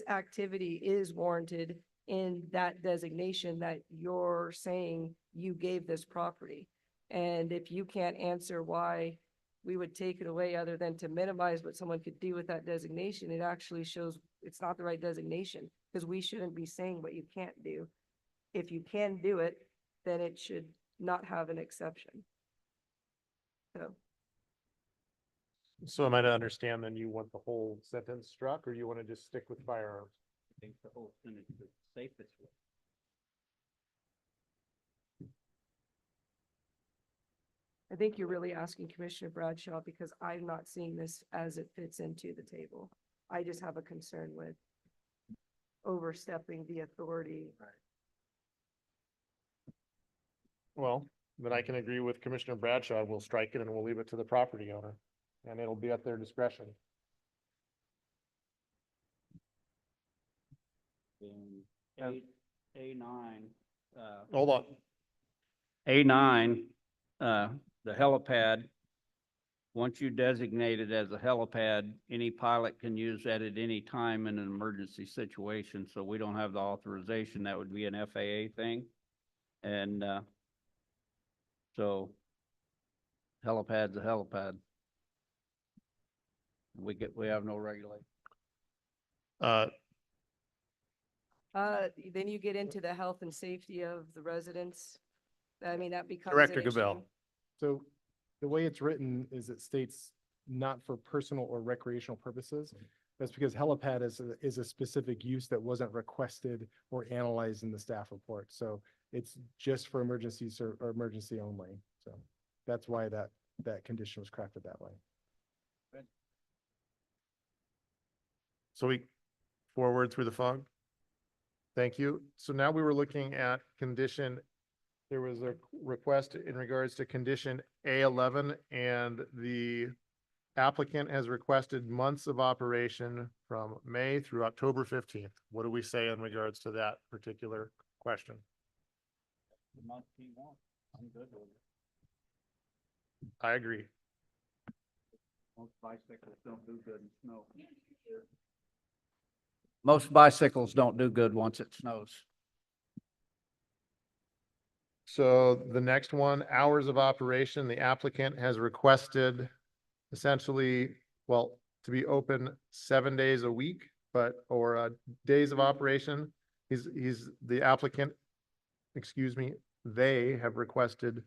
activity is warranted in that designation that you're saying you gave this property. And if you can't answer why we would take it away other than to minimize what someone could do with that designation, it actually shows it's not the right designation because we shouldn't be saying what you can't do. If you can do it, then it should not have an exception. So am I to understand then you want the whole sentence struck, or you want to just stick with firearms? I think the whole sentence is safest way. I think you're really asking Commissioner Bradshaw because I'm not seeing this as it fits into the table. I just have a concern with overstepping the authority. Well, then I can agree with Commissioner Bradshaw. We'll strike it and we'll leave it to the property owner, and it'll be at their discretion. In A9, Hold on. A9, the helipad, once you designate it as a helipad, any pilot can use that at any time in an emergency situation. So we don't have the authorization. That would be an FAA thing. And so helipad's a helipad. We have no regulation. Then you get into the health and safety of the residents. I mean, that becomes. Director an issue. Gabel. So the way it's written is it states not for personal or recreational purposes. That's because helipad is a specific use that wasn't requested or analyzed in the staff report. So it's just for emergencies or emergency only. So that's why that condition was crafted that way. So we forward through the fog. Thank you. So now we were looking at condition. There was a request in regards to condition A11, and the applicant has requested months of operation from May through October 15th. What do we say in regards to that particular question? The month he wants. I'm good with it. I agree. Most bicycles don't do good in snow. Most bicycles don't do good once it snows. So the next one, hours of operation, the applicant has requested essentially, well, to be open 7 days a week, or days of operation. The applicant, excuse me, they have requested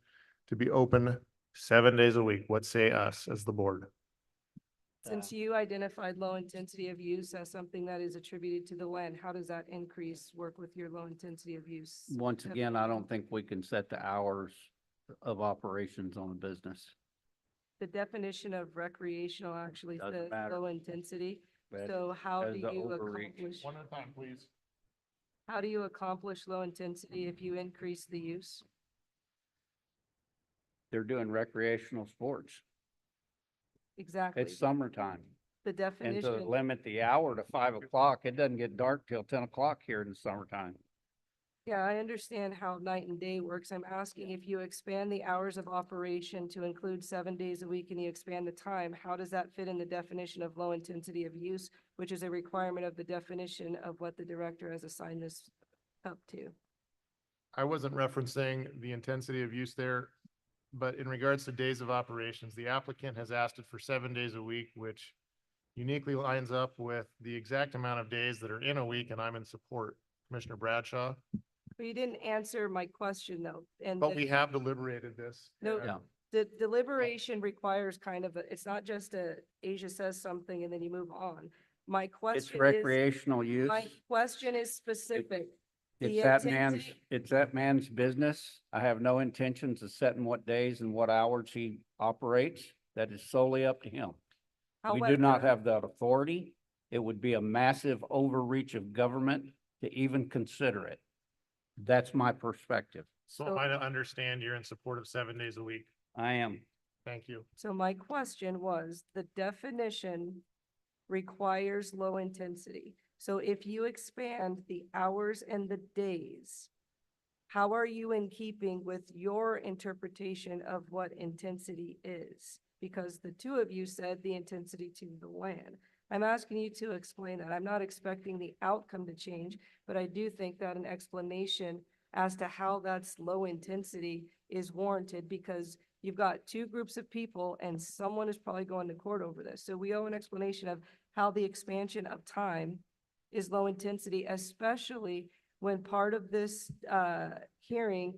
to be open 7 days a week. What say us as the board? Since you identified low intensity of use as something that is attributed to the land, how does that work with your low intensity of use? Once again, I don't think we can set the hours of operations on a business. The definition of recreational actually Doesn't says matter. low intensity. But So how as do the you overreach- accomplish, One at a time, please. how do you accomplish low intensity if you increase the use? They're doing recreational sports. Exactly. It's summertime. The And to definition, limit the hour to 5 o'clock, it doesn't get dark till 10 o'clock here in the summertime. yeah, I understand how night and day works. I'm asking if you expand the hours of operation to include 7 days a week and you expand the time, how does that fit in the definition of low intensity of use, which is a requirement of the definition of what the director has assigned this up to? I wasn't referencing the intensity of use there, but in regards to days of operations, the applicant has asked it for 7 days a week, which uniquely lines up with the exact amount of days that are in a week, and I'm in support. Commissioner Bradshaw, But you didn't answer my question though, and. but the- we have deliberated this. No, and the deliberation requires kind of, it's not just Asia says something and then you move on. My It's question is, recreational use. my question is specific. It's The intensity- that man's business. I have no intentions of setting what days and what hours he operates. That is solely up to him. We do not However- have that authority. It would be a massive overreach of government to even consider it. That's my perspective. So am I to understand you're in support of 7 days a week? I am. Thank you. So my question was, the definition requires low intensity. So if you expand the hours and the days, how are you in keeping with your interpretation of what intensity is? Because the two of you said the intensity to the land. I'm asking you to explain that. I'm not expecting the outcome to change, but I do think that an explanation as to how that's low intensity is warranted because you've got two groups of people and someone is probably going to court over this. So we owe an explanation of how the expansion of time is low intensity, especially when part of this hearing,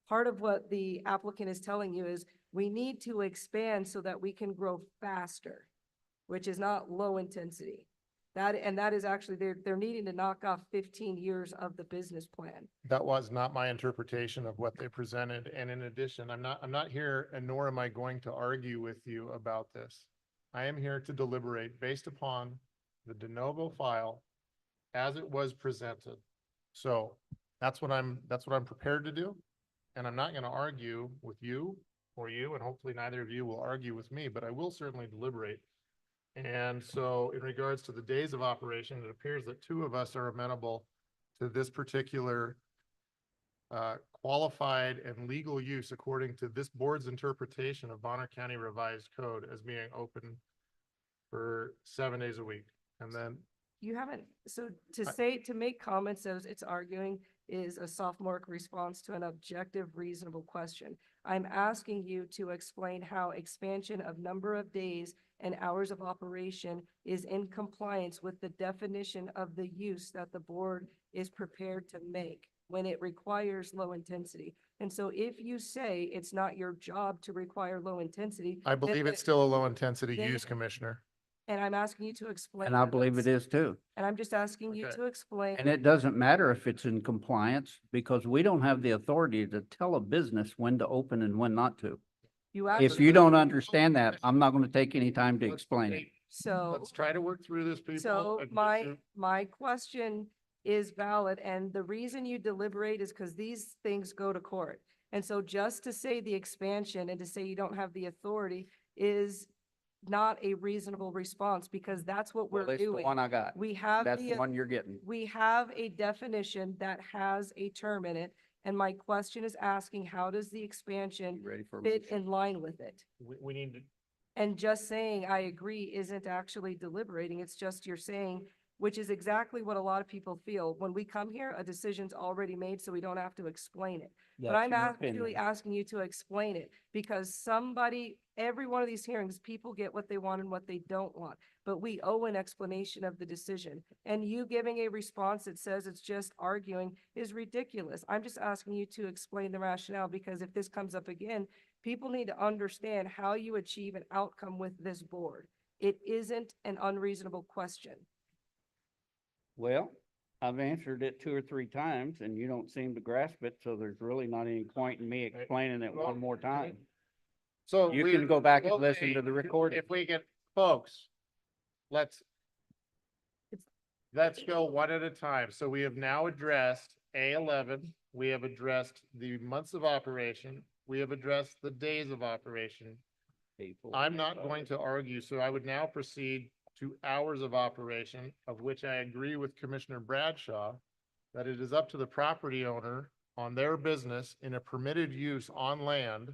part of what the applicant is telling you is we need to expand so that we can grow faster, which is not low intensity. That is actually, they're needing to knock off 15 years of the business plan. That was not my interpretation of what they presented. And in addition, I'm not here and nor am I going to argue with you about this. I am here to deliberate based upon the de novo file as it was presented. So that's what I'm prepared to do. And I'm not going to argue with you or you, and hopefully neither of you will argue with me, but I will certainly deliberate. And so in regards to the days of operation, it appears that two of us are amenable to this particular qualified and legal use according to this board's interpretation of Bonner County Revised Code as being open for 7 days a week. And then You haven't, so to make comments as it's arguing is a sophomoric response to an objective, reasonable question. I'm asking you to explain how expansion of number of days and hours of operation is in compliance with the definition of the use that the board is prepared to make when it requires low intensity. And so if you say it's not your job to require low intensity. I believe it's still a low intensity then- use, Commissioner. And I'm asking you to explain. And I that. believe it is too. And I'm just asking you Okay. to explain. And it doesn't matter if it's in compliance because we don't have the authority to tell a business when to open and when not to. You If actually, you don't understand that, I'm not going to take any time to explain it. so. Let's try to work through this, people. So And- my question is valid, and the reason you deliberate is because these things go to court. And so just to say the expansion and to say you don't have the authority is not a reasonable response, because that's what Well, we're that's the doing. one I got. We have That's the one you're getting. we have a definition that has a term in it, and my question is asking, how does the expansion Ready for a fit motion? in line with it? We need to, And just saying, I agree, isn't actually deliberating. It's just you're saying, which is exactly what a lot of people feel. When we come here, a decision's already made, so we don't have to explain it. But That's I'm your actually opinion. asking you to explain it because every one of these hearings, people get what they want and what they don't want. But we owe an explanation of the decision. And you giving a response that says it's just arguing is ridiculous. I'm just asking you to explain the rationale, because if this comes up again, people need to understand how you achieve an outcome with this board. It isn't an unreasonable question. Well, I've answered it 2 or 3 times and you don't seem to grasp it, so there's really not any point in me explaining it one more time. so You we- can go back and well, listen to the recording. If we get, folks, let's go one at a time. So we have now addressed A11. We have addressed the months of operation. We have addressed the days of operation. I'm not going to argue, so I would now proceed to hours of operation, of which I agree with Commissioner Bradshaw that it is up to the property owner on their business in a permitted use on land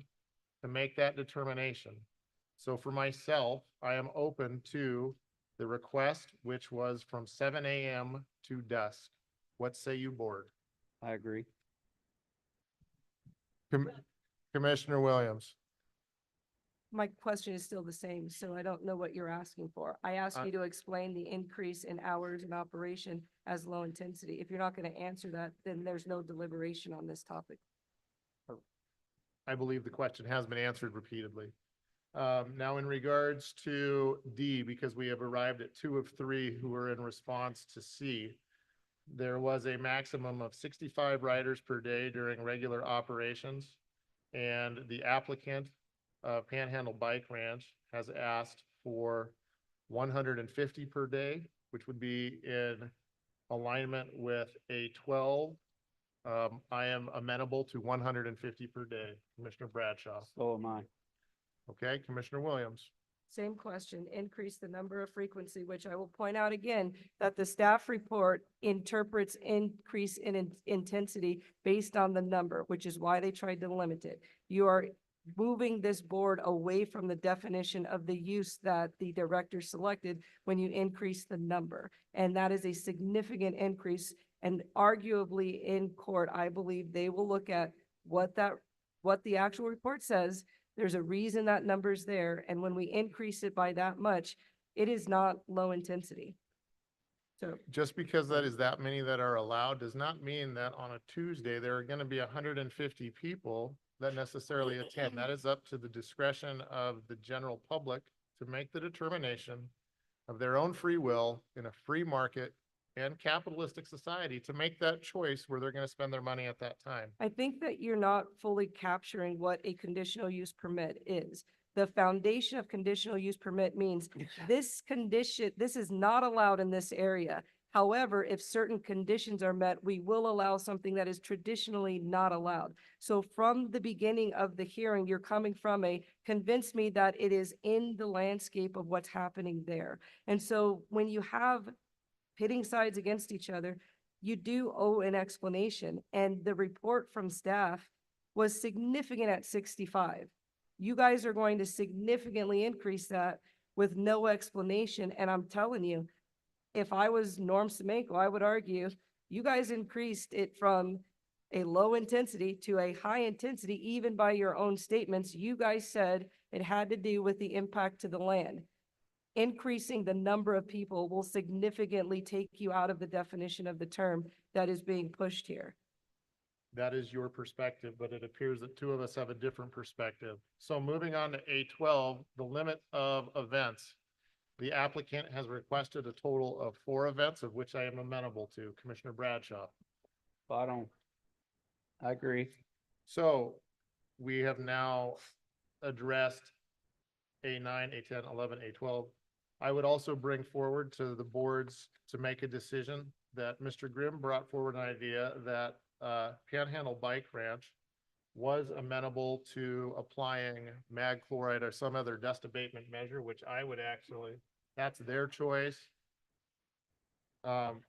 to make that determination. So for myself, I am open to the request, which was from 7 a.m. to dusk. What say you, board? I agree. Commissioner Williams. My question is still the same, so I don't know what you're asking for. I asked you to explain the increase in hours in operation as low intensity. If you're not going to answer that, then there's no deliberation on this topic. I believe the question has been answered repeatedly. Now in regards to D, because we have arrived at 2 of 3 who are in response to C, there was a maximum of 65 riders per day during regular operations. And the applicant, Panhandle Bike Ranch, has asked for 150 per day, which would be in alignment with a 12. I am amenable to 150 per day. Commissioner Bradshaw. So am I. Okay, Commissioner Williams. Same question, increase the number of frequency, which I will point out again, that the staff report interprets increase in intensity based on the number, which is why they tried to limit it. You are moving this board away from the definition of the use that the director selected when you increase the number. And that is a significant increase. And arguably in court, I believe they will look at what the actual report says. There's a reason that number's there. And when we increase it by that much, it is not low intensity. So Just because that is that many that are allowed does not mean that on a Tuesday, there are going to be 150 people that necessarily attend. That is up to the discretion of the general public to make the determination of their own free will in a free market and capitalistic society to make that choice where they're going to spend their money at that time. I think that you're not fully capturing what a conditional use permit is. The foundation of conditional use permit means this is not allowed in this area. However, if certain conditions are met, we will allow something that is traditionally not allowed. So from the beginning of the hearing, you're coming from convince me that it is in the landscape of what's happening there. And so when you have pitting sides against each other, you do owe an explanation. And the report from staff was significant at 65. You guys are going to significantly increase that with no explanation. And I'm telling you, if I was Norm Semenko, I would argue you guys increased it from a low intensity to a high intensity, even by your own statements. You guys said it had to do with the impact to the land. Increasing the number of people will significantly take you out of the definition of the term that is being pushed here. That is your perspective, but it appears that 2 of us have a different perspective. So moving on to A12, the limit of events. The applicant has requested a total of 4 events, of which I am amenable to. Commissioner Bradshaw. Spot on. I agree. So we have now addressed A9, A10, 11, A12. I would also bring forward to the boards to make a decision that Mr. Grimm brought forward an idea that Panhandle Bike Ranch was amenable to applying mag chloride or some other dust abatement measure, which I would actually, that's their choice. And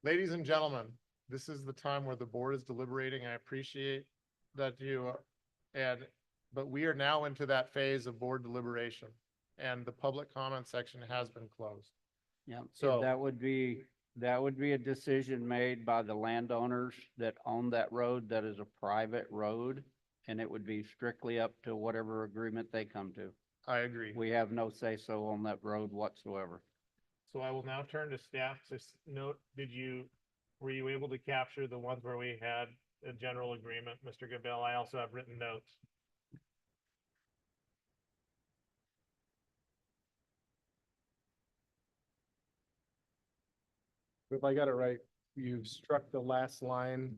ladies and gentlemen, this is the time where the board is deliberating. I appreciate that but we are now into that phase of board deliberation and the public comment section has been closed. Yeah, So- so that would be a decision made by the landowners that own that road. That is a private road, and it would be strictly up to whatever agreement they come to. I agree. We have no say-so on that road whatsoever. So I will now turn to staff to note, were you able to capture the ones where we had a general agreement, Mr. Gabel? I also have written notes. If I got it right, you struck the last line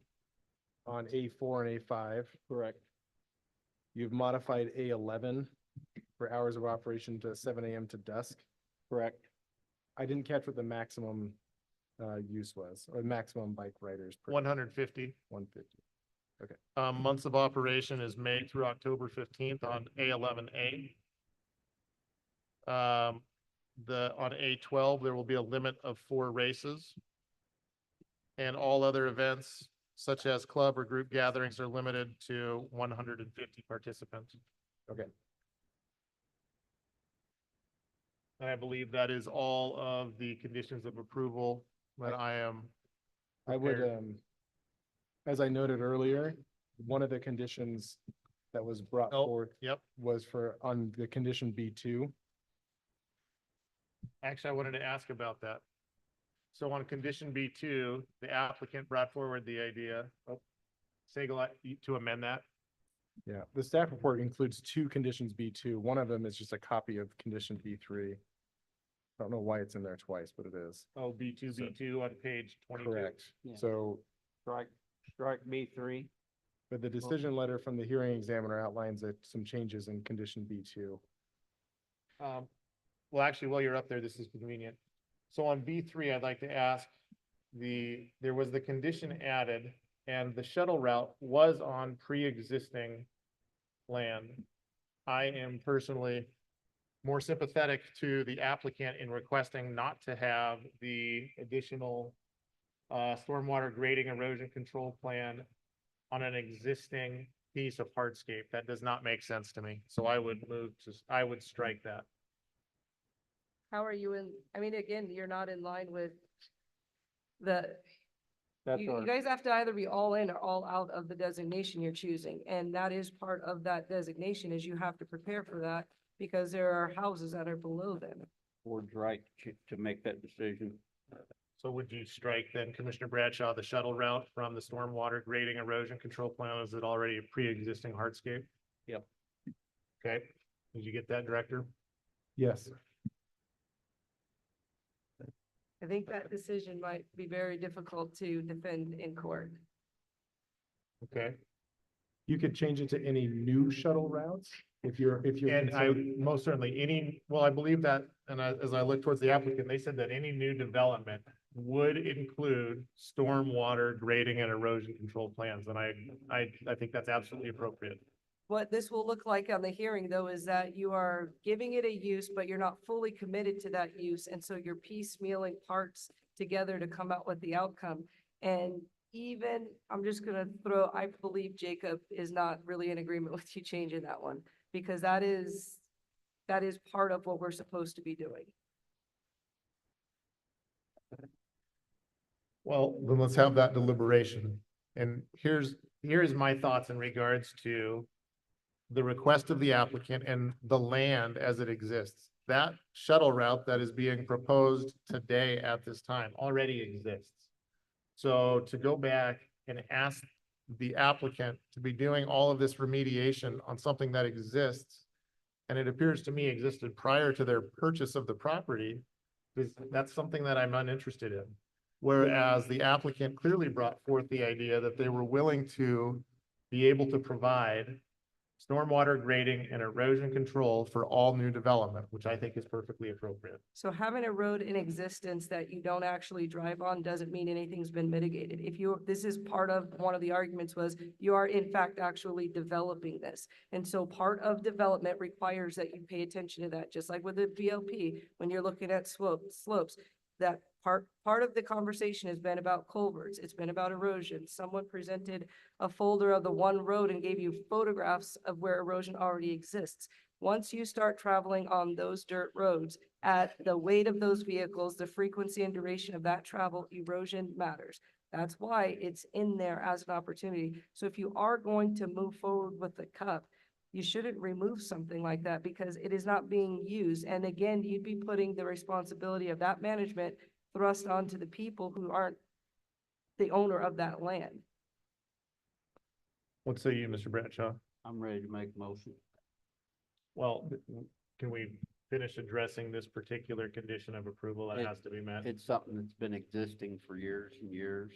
on A4 and A5. Correct. You've modified A11 for hours of operation to 7 a.m. to dusk. Correct. I didn't catch what the maximum use was, or maximum bike riders per 150. 150. Okay. Months of operation is May through October 15th on A11A. On A12, there will be a limit of 4 races. And all other events such as club or group gatherings are limited to 150 participants. Okay. And I believe that is all of the conditions of approval that I am. I would, prepared. as I noted earlier, one of the conditions that was brought Oh, forth yep. was for, on the condition B2. Actually, I wanted to ask about that. So on condition B2, the applicant brought forward the idea of Sagal, to amend that. Yeah, the staff report includes 2 conditions B2. One of them is just a copy of condition B3. I don't know why it's in there twice, but it is. Oh, B2, So- B2 on page 22. Correct. Yeah. So, Strike B3. but the decision letter from the hearing examiner outlines that some changes in condition B2. Well, actually, while you're up there, this is convenient. So on B3, I'd like to ask there was the condition added and the shuttle route was on pre-existing land. I am personally more sympathetic to the applicant in requesting not to have the additional stormwater grading erosion control plan on an existing piece of hardscape. That does not make sense to me. So I would I would strike that. How are you in, I mean, again, you're not in line with the, That's you our, guys have to either be all in or all out of the designation you're choosing. And that is part of that designation is you have to prepare for that because there are houses that are below them. board's right to make that decision. So would you strike then, Commissioner Bradshaw, the shuttle route from the stormwater grading erosion control plan? Is it already a pre-existing hardscape? Yep. Okay, did you get that, Director? Yes. I think that decision might be very difficult to defend in court. Okay, You could change it to any new shuttle routes if you're. and I most certainly well, I believe that, and as I look towards the applicant, they said that any new development would include stormwater grading and erosion control plans, and I think that's absolutely appropriate. What this will look like on the hearing, though, is that you are giving it a use, but you're not fully committed to that use. And so you're piecemealing parts together to come out with the outcome. And even, I'm just gonna I believe Jacob is not really in agreement with you changing that one, because that is part of what we're supposed to be doing. Well, then let's have that deliberation. And here's my thoughts in regards to the request of the applicant and the land as it exists. That shuttle route that is being proposed today at this time already exists. So to go back and ask the applicant to be doing all of this remediation on something that exists, and it appears to me existed prior to their purchase of the property, that's something that I'm uninterested in. Whereas the applicant clearly brought forth the idea that they were willing to be able to provide stormwater grading and erosion control for all new development, which I think is perfectly appropriate. So having a road in existence that you don't actually drive on doesn't mean anything's been mitigated. This is part of, one of the arguments was you are in fact actually developing this. And so part of development requires that you pay attention to that, just like with the VLP, when you're looking at slopes. That part of the conversation has been about culverts. It's been about erosion. Someone presented a folder of the one road and gave you photographs of where erosion already exists. Once you start traveling on those dirt roads, at the weight of those vehicles, the frequency and duration of that travel, erosion matters. That's why it's in there as an opportunity. So if you are going to move forward with the cup, you shouldn't remove something like that because it is not being used. And again, you'd be putting the responsibility of that management thrust onto the people who aren't the owner of that land. What say you, Mr. Bradshaw? I'm ready to make a motion. Well, can we finish addressing this particular condition of approval that has to be met? It's something that's been existing for years and years.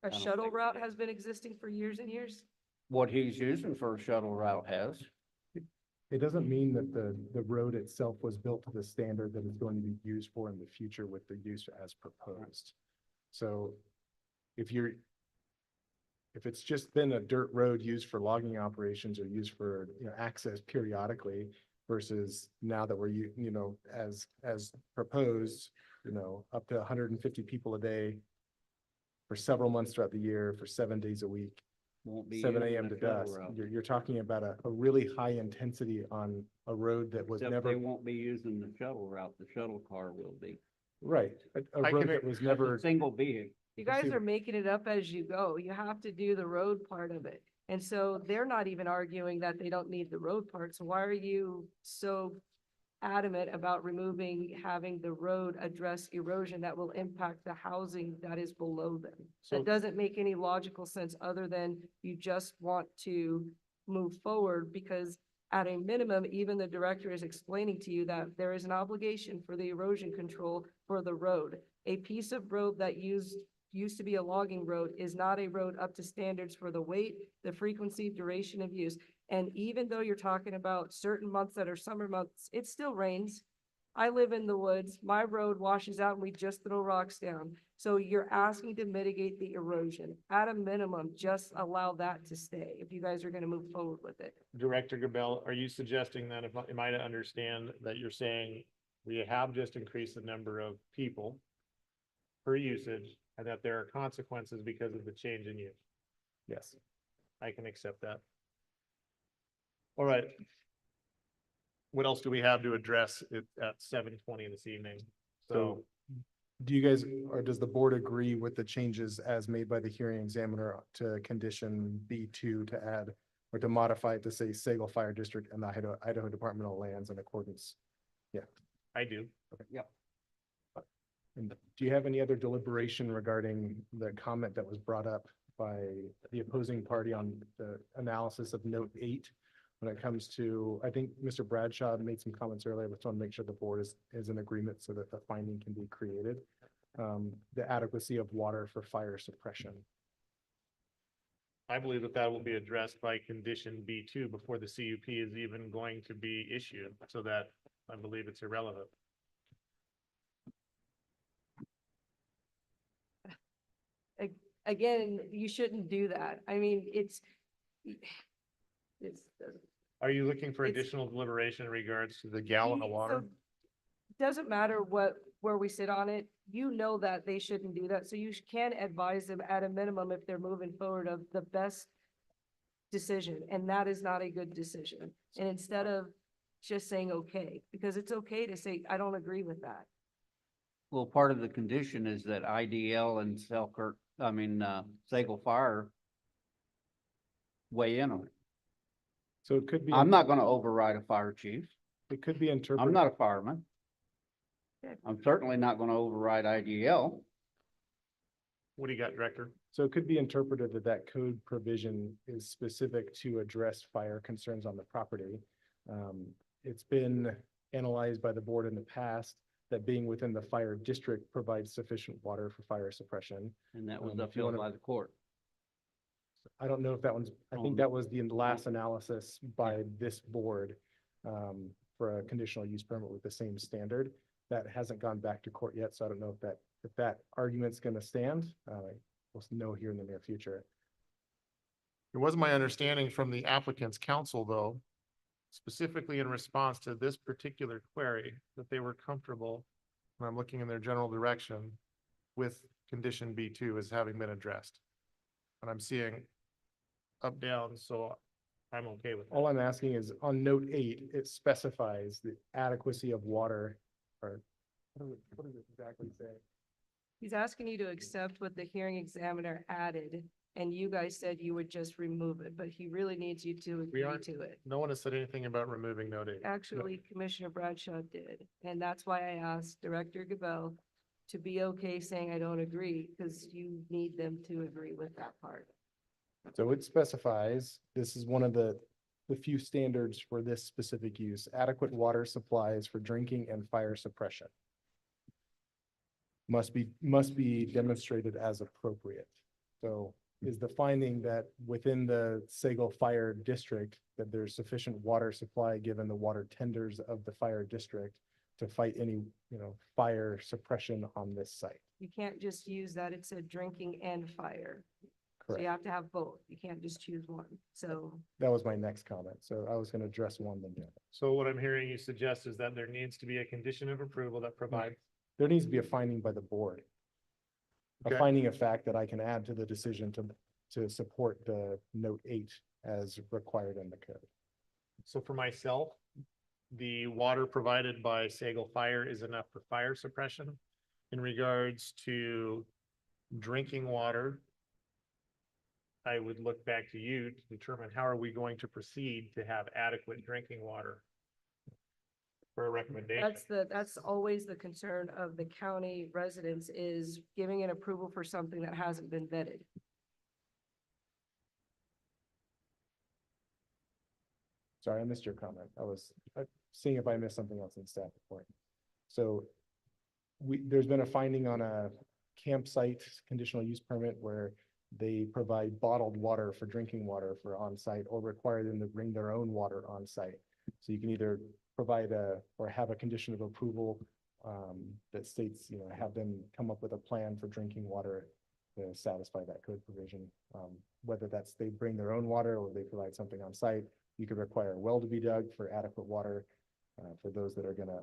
A don't shuttle think- route has been existing for years and years. What he's using for a shuttle route has. It doesn't mean that the road itself was built to the standard that it's going to be used for in the future with the use as proposed. So if you're, If it's just been a dirt road used for logging operations or used for, access periodically versus now that we're, as proposed, up to 150 people a day for several months throughout the year, for 7 days a week, Won't be 7 using a.m. the to shuttle dusk. route. You're talking about a really high intensity on a road that was Except never, they won't be using the shuttle route. The shuttle car will be. right, a I road can- that was That's a never, single vehicle. You guys are making it up as you go. You have to do the road part of it. And so they're not even arguing that they don't need the road part. So why are you so adamant about removing, having the road address erosion that will impact the housing that is below them? So- That doesn't make any logical sense other than you just want to move forward because at a minimum, even the director is explaining to you that there is an obligation for the erosion control for the road. A piece of road that used to be a logging road is not a road up to standards for the weight, the frequency, duration of use. And even though you're talking about certain months that are summer months, it still rains. I live in the woods, my road washes out and we just throw rocks down. So you're asking to mitigate the erosion. At a minimum, just allow that to stay if you guys are gonna move forward with it. Director Gabel, are you suggesting that, am I to understand that you're saying we have just increased the number of people per usage and that there are consequences because of the change in use? yes. I can accept that. All right. What else do we have to address it at 7:20 this evening? So Do you guys, or does the board agree with the changes as made by the hearing examiner to condition B2 to add or to modify it to say Sagal Fire District and the Idaho Department of Lands in accordance? Yeah. I do. Yep. And do you have any other deliberation regarding the comment that was brought up by the opposing party on the analysis of note 8? When it comes to, I think Mr. Bradshaw made some comments earlier, but I just want to make sure the board is in agreement so that the finding can be created. The adequacy of water for fire suppression. I believe that that will be addressed by condition B2 before the CUP is even going to be issued, so that I believe it's irrelevant. Again, you shouldn't do that. I mean, it's. Are you looking for It's- additional deliberation in regards to the gallon of water? So, doesn't matter where we sit on it, you know that they shouldn't do that, so you can advise them at a minimum if they're moving forward of the best decision, and that is not a good decision. And instead of just saying, okay, because it's okay to say, I don't agree with that. Well, part of the condition is that IDL and Sagal Fire weigh in on it. So it could be. I'm not gonna override a fire chief. It could be interpreted. I'm not a fireman. I'm certainly not gonna override IDL. What do you got, Director? So it could be interpreted that that code provision is specific to address fire concerns on the property. It's been analyzed by the board in the past that being within the fire district provides sufficient water for fire suppression. And that was If you upheld wanna- by the court. I don't know if that one's, I think that was the last analysis by this board for a conditional use permit with the same standard. That hasn't gone back to court yet, so I don't know if that argument's gonna stand. We'll know here in the near future. It was my understanding from the applicant's counsel, though, specifically in response to this particular query, that they were comfortable, when I'm looking in their general direction, with condition B2 as having been addressed. And I'm seeing up, down, so I'm okay with that. All I'm asking is on note 8, it specifies the adequacy of water or what does it exactly say? He's asking you to accept what the hearing examiner added, and you guys said you would just remove it, but he really needs you to agree aren't- to it. No one has said anything about removing note 8. Actually, Commissioner Bradshaw did, and that's why I asked Director Gabel to be okay saying I don't agree, because you need them to agree with that part. So it specifies, this is one of the few standards for this specific use, adequate water supplies for drinking and fire suppression. Must be demonstrated as appropriate. So is the finding that within the Sagal Fire District, that there's sufficient water supply given the water tenders of the fire district to fight any, fire suppression on this site? You can't just use that, it said drinking and fire. So you Correct. have to have both. You can't just choose one. So That was my next comment. So I was gonna address one then the other. So what I'm hearing you suggest is that there needs to be a condition of approval that provides. There needs to be a finding by the board. A Okay. finding of fact that I can add to the decision to support the note 8 as required in the code. So for myself, the water provided by Sagal Fire is enough for fire suppression. In regards to drinking water, I would look back to you to determine how are we going to proceed to have adequate drinking water for a recommendation. that's always the concern of the county residents is giving an approval for something that hasn't been vetted. Sorry, I missed your comment. I was seeing if I missed something else in staff report. So there's been a finding on a campsite conditional use permit where they provide bottled water for drinking water for on-site or require them to bring their own water on-site. So you can either provide or have a condition of approval that states, have them come up with a plan for drinking water to satisfy that code provision. Whether that's they bring their own water or they provide something on site, you could require a well to be dug for adequate water for those that are gonna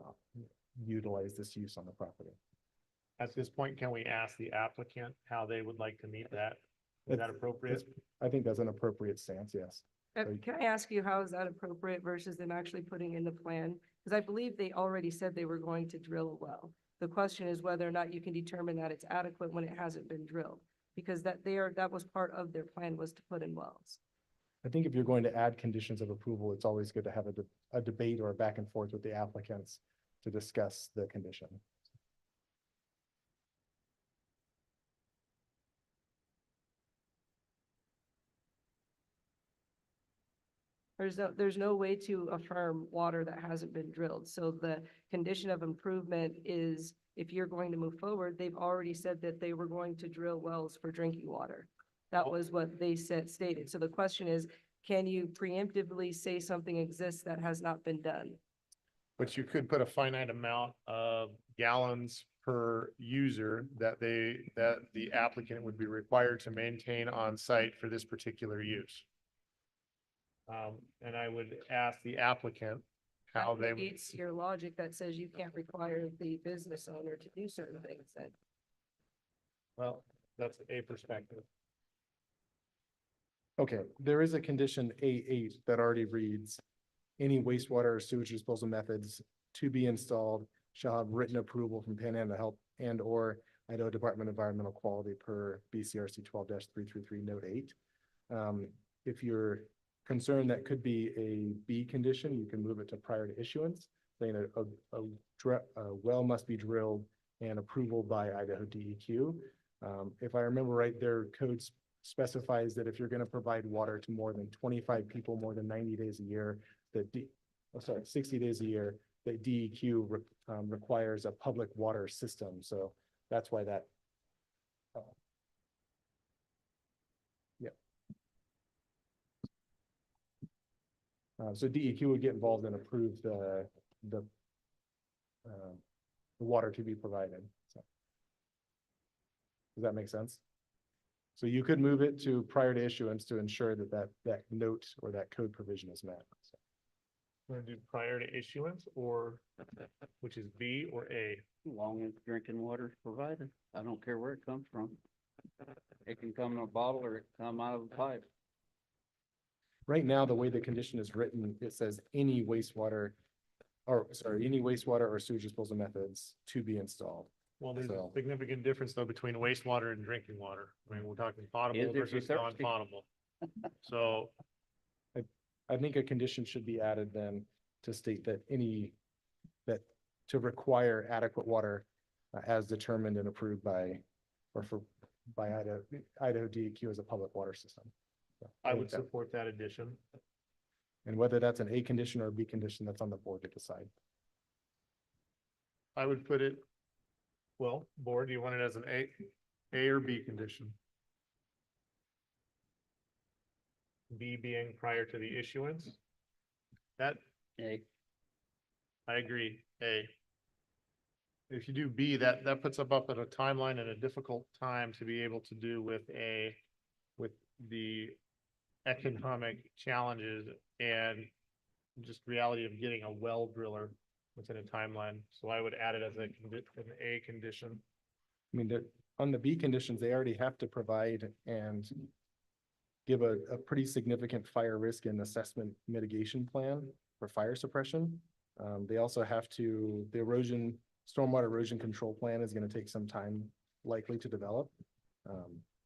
utilize this use on the property. At this point, can we ask the applicant how they would like to meet that? Is that appropriate? I think that's an appropriate stance, yes. Can I ask you, how is that appropriate versus them actually putting in the plan? Because I believe they already said they were going to drill a well. The question is whether or not you can determine that it's adequate when it hasn't been drilled. Because that was part of their plan, was to put in wells. I think if you're going to add conditions of approval, it's always good to have a debate or a back and forth with the applicants to discuss the condition. There's no way to affirm water that hasn't been drilled. So the condition of improvement is, if you're going to move forward, they've already said that they were going to drill wells for drinking water. That was what they stated. So the question is, can you preemptively say something exists that has not been done? But you could put a finite amount of gallons per user that the applicant would be required to maintain on site for this particular use. And I would ask the applicant how they. It's your logic that says you can't require the business owner to do certain things then. Well, that's a perspective. Okay, there is a condition A8 that already reads, any wastewater or sewage disposal methods to be installed shall have written approval from Panhandle Health and or Idaho Department of Environmental Quality per BCRC 12-333 note 8. If you're concerned that could be a B condition, you can move it to prior to issuance, saying that a well must be drilled and approval by Idaho DEQ. If I remember right, their code specifies that if you're going to provide water to more than 25 people, more than 90 days a year, 60 days a year, that DEQ requires a public water system. So that's why that. So DEQ would get involved and approve the water to be provided. So, does that make sense? So you could move it to prior to issuance to ensure that note or that code provision is met. So. Want to do prior to issuance, or which is B or A? Long as drinking water is provided. I don't care where it comes from. It can come in a bottle or it can come out of a pipe. Right now, the way the condition is written, it says any wastewater or sewage disposal methods to be installed. Well, there's a significant difference though between wastewater and drinking water. I mean, we're talking potable If you're versus thirsty. non-potable. So I think a condition should be added then to state that to require adequate water as determined and approved by Idaho DEQ as a public water system. So I would support that addition. And whether that's an A condition or a B condition, that's on the board to decide. I would put it, well, board, do you want it as an A or B condition? B being prior to the issuance? That. A. I agree, A. If you do B, that puts up at a timeline and a difficult time to be able to do with a with the economic challenges and just reality of getting a well driller within a timeline. So I would add it as an A condition. I mean, on the B conditions, they already have to provide and give a pretty significant fire risk and assessment mitigation plan for fire suppression. They also have to, the stormwater erosion control plan is gonna take some time likely to develop.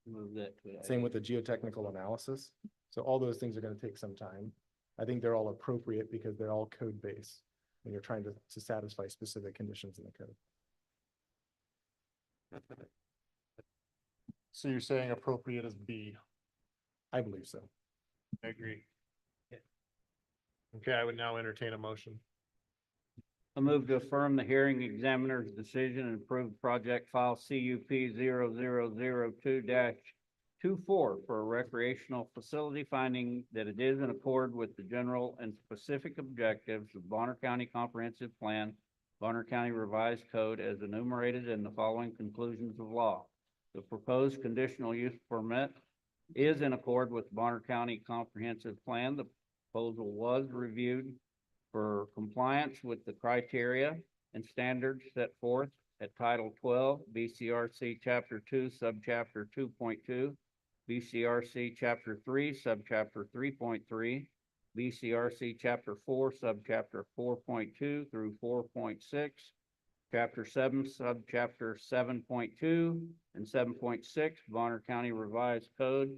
Move that to. Same with the geotechnical analysis. So all those things are gonna take some time. I think they're all appropriate because they're all code-based when you're trying to satisfy specific conditions in the code. So you're saying appropriate as B? I believe so. I agree. Okay, I would now entertain a motion. I move to affirm the hearing examiner's decision and approve project file CUP 0002-24 for a recreational facility, finding that it is in accord with the general and specific objectives of Bonner County Comprehensive Plan, Bonner County Revised Code as enumerated in the following conclusions of law. The proposed conditional use permit is in accord with Bonner County Comprehensive Plan. The proposal was reviewed for compliance with the criteria and standards set forth at Title 12, BCRC Chapter 2, Subchapter 2.2, BCRC Chapter 3, Subchapter 3.3, BCRC Chapter 4, Subchapter 4.2 through 4.6, Chapter 7, Subchapter 7.2 and 7.6, Bonner County Revised Code.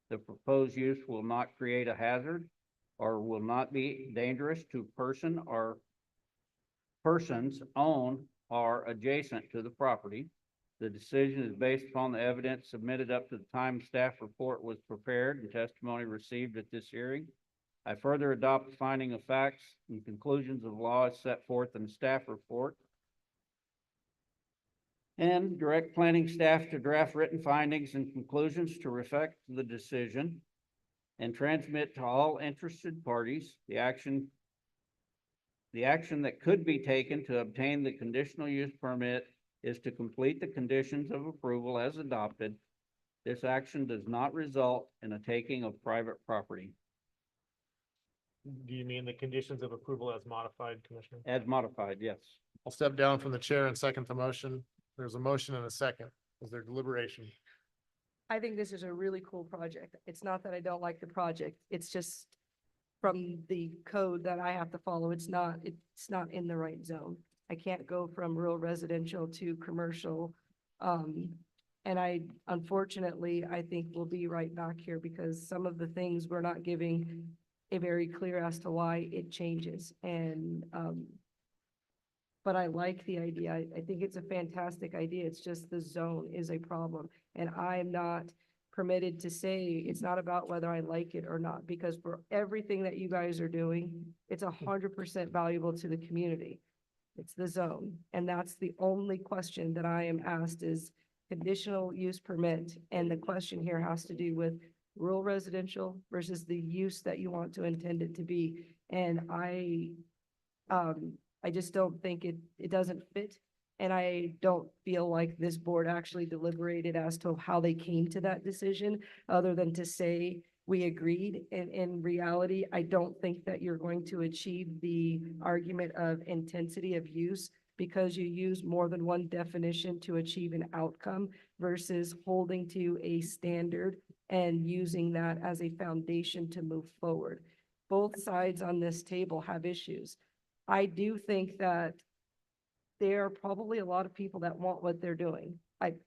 The proposed use will not create a hazard or will not be dangerous to person or persons own or adjacent to the property. The decision is based upon the evidence submitted up to the time staff report was prepared and testimony received at this hearing. I further adopt the finding of facts and conclusions of law as set forth in the staff report and direct planning staff to draft written findings and conclusions to reflect the decision and transmit to all interested parties the action that could be taken to obtain the conditional use permit is to complete the conditions of approval as adopted. This action does not result in a taking of private property. Do you mean the conditions of approval as modified, Commissioner? As modified, yes. I'll step down from the chair and second the motion. There's a motion and a second. Is there deliberation? I think this is a really cool project. It's not that I don't like the project. It's just from the code that I have to follow, it's not in the right zone. I can't go from rural residential to commercial. And unfortunately, I think we'll be right back here because some of the things we're not giving a very clear as to why it changes. And, but I like the idea. I think it's a fantastic idea. It's just the zone is a problem. And I'm not permitted to say, it's not about whether I like it or not, because for everything that you guys are doing, it's 100% valuable to the community. It's the zone. And that's the only question that I am asked is conditional use permit. And the question here has to do with rural residential versus the use that you want to intend it to be. And I just don't think it doesn't fit. And I don't feel like this board actually deliberated as to how they came to that decision, other than to say we agreed. And in reality, I don't think that you're going to achieve the argument of intensity of use because you use more than one definition to achieve an outcome versus holding to a standard and using that as a foundation to move forward. Both sides on this table have issues. I do think that there are probably a lot of people that want what they're doing.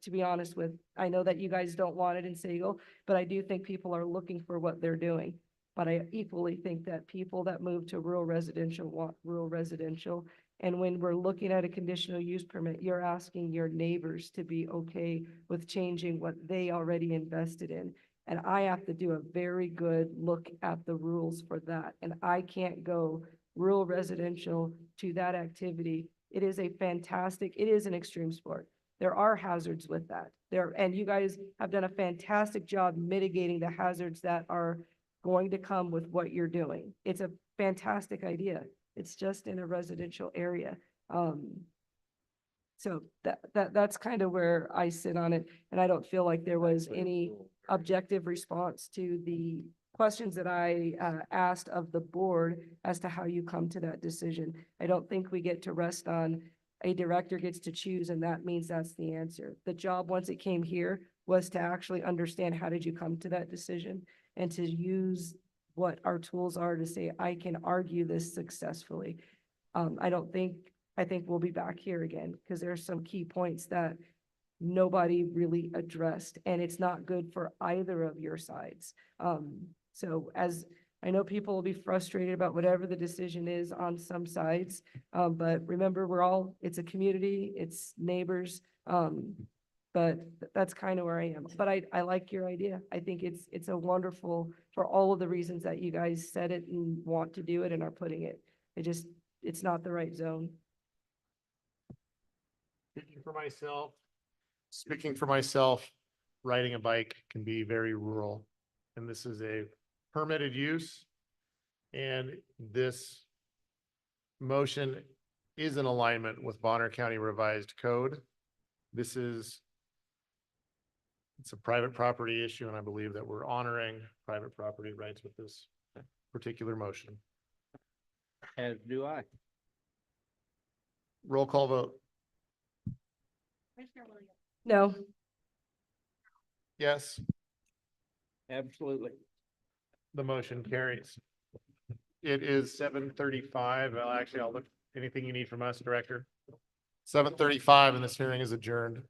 To be honest with, I know that you guys don't want it in Sago, but I do think people are looking for what they're doing. But I equally think that people that move to rural residential want rural residential. And when we're looking at a conditional use permit, you're asking your neighbors to be okay with changing what they already invested in. And I have to do a very good look at the rules for that. And I can't go rural residential to that activity. It is it is an extreme sport. There are hazards with that. And you guys have done a fantastic job mitigating the hazards that are going to come with what you're doing. It's a fantastic idea. It's just in a residential area. So that's kind of where I sit on it. And I don't feel like there was any objective response to the questions that I asked of the board as to how you come to that decision. I don't think we get to rest on a director gets to choose and that means that's the answer. The job, once it came here, was to actually understand how did you come to that decision and to use what our tools are to say, I can argue this successfully. I think we'll be back here again because there's some key points that nobody really addressed and it's not good for either of your sides. So as I know people will be frustrated about whatever the decision is on some sides, but remember, it's a community, it's neighbors. But that's kind of where I am. But I like your idea. I think it's a wonderful, for all of the reasons that you guys said it and want to do it and are putting it. It's not the right zone. Speaking for myself, riding a bike can be very rural. And this is a permitted use. And this motion is in alignment with Bonner County Revised Code. It's a private property issue, and I believe that we're honoring private property rights with this particular motion. As do I. Roll call vote. No. Yes, Absolutely. the motion carries. It is 7:35. Well, actually, I'll look, anything you need from us, Director? 7:35 and this hearing is adjourned.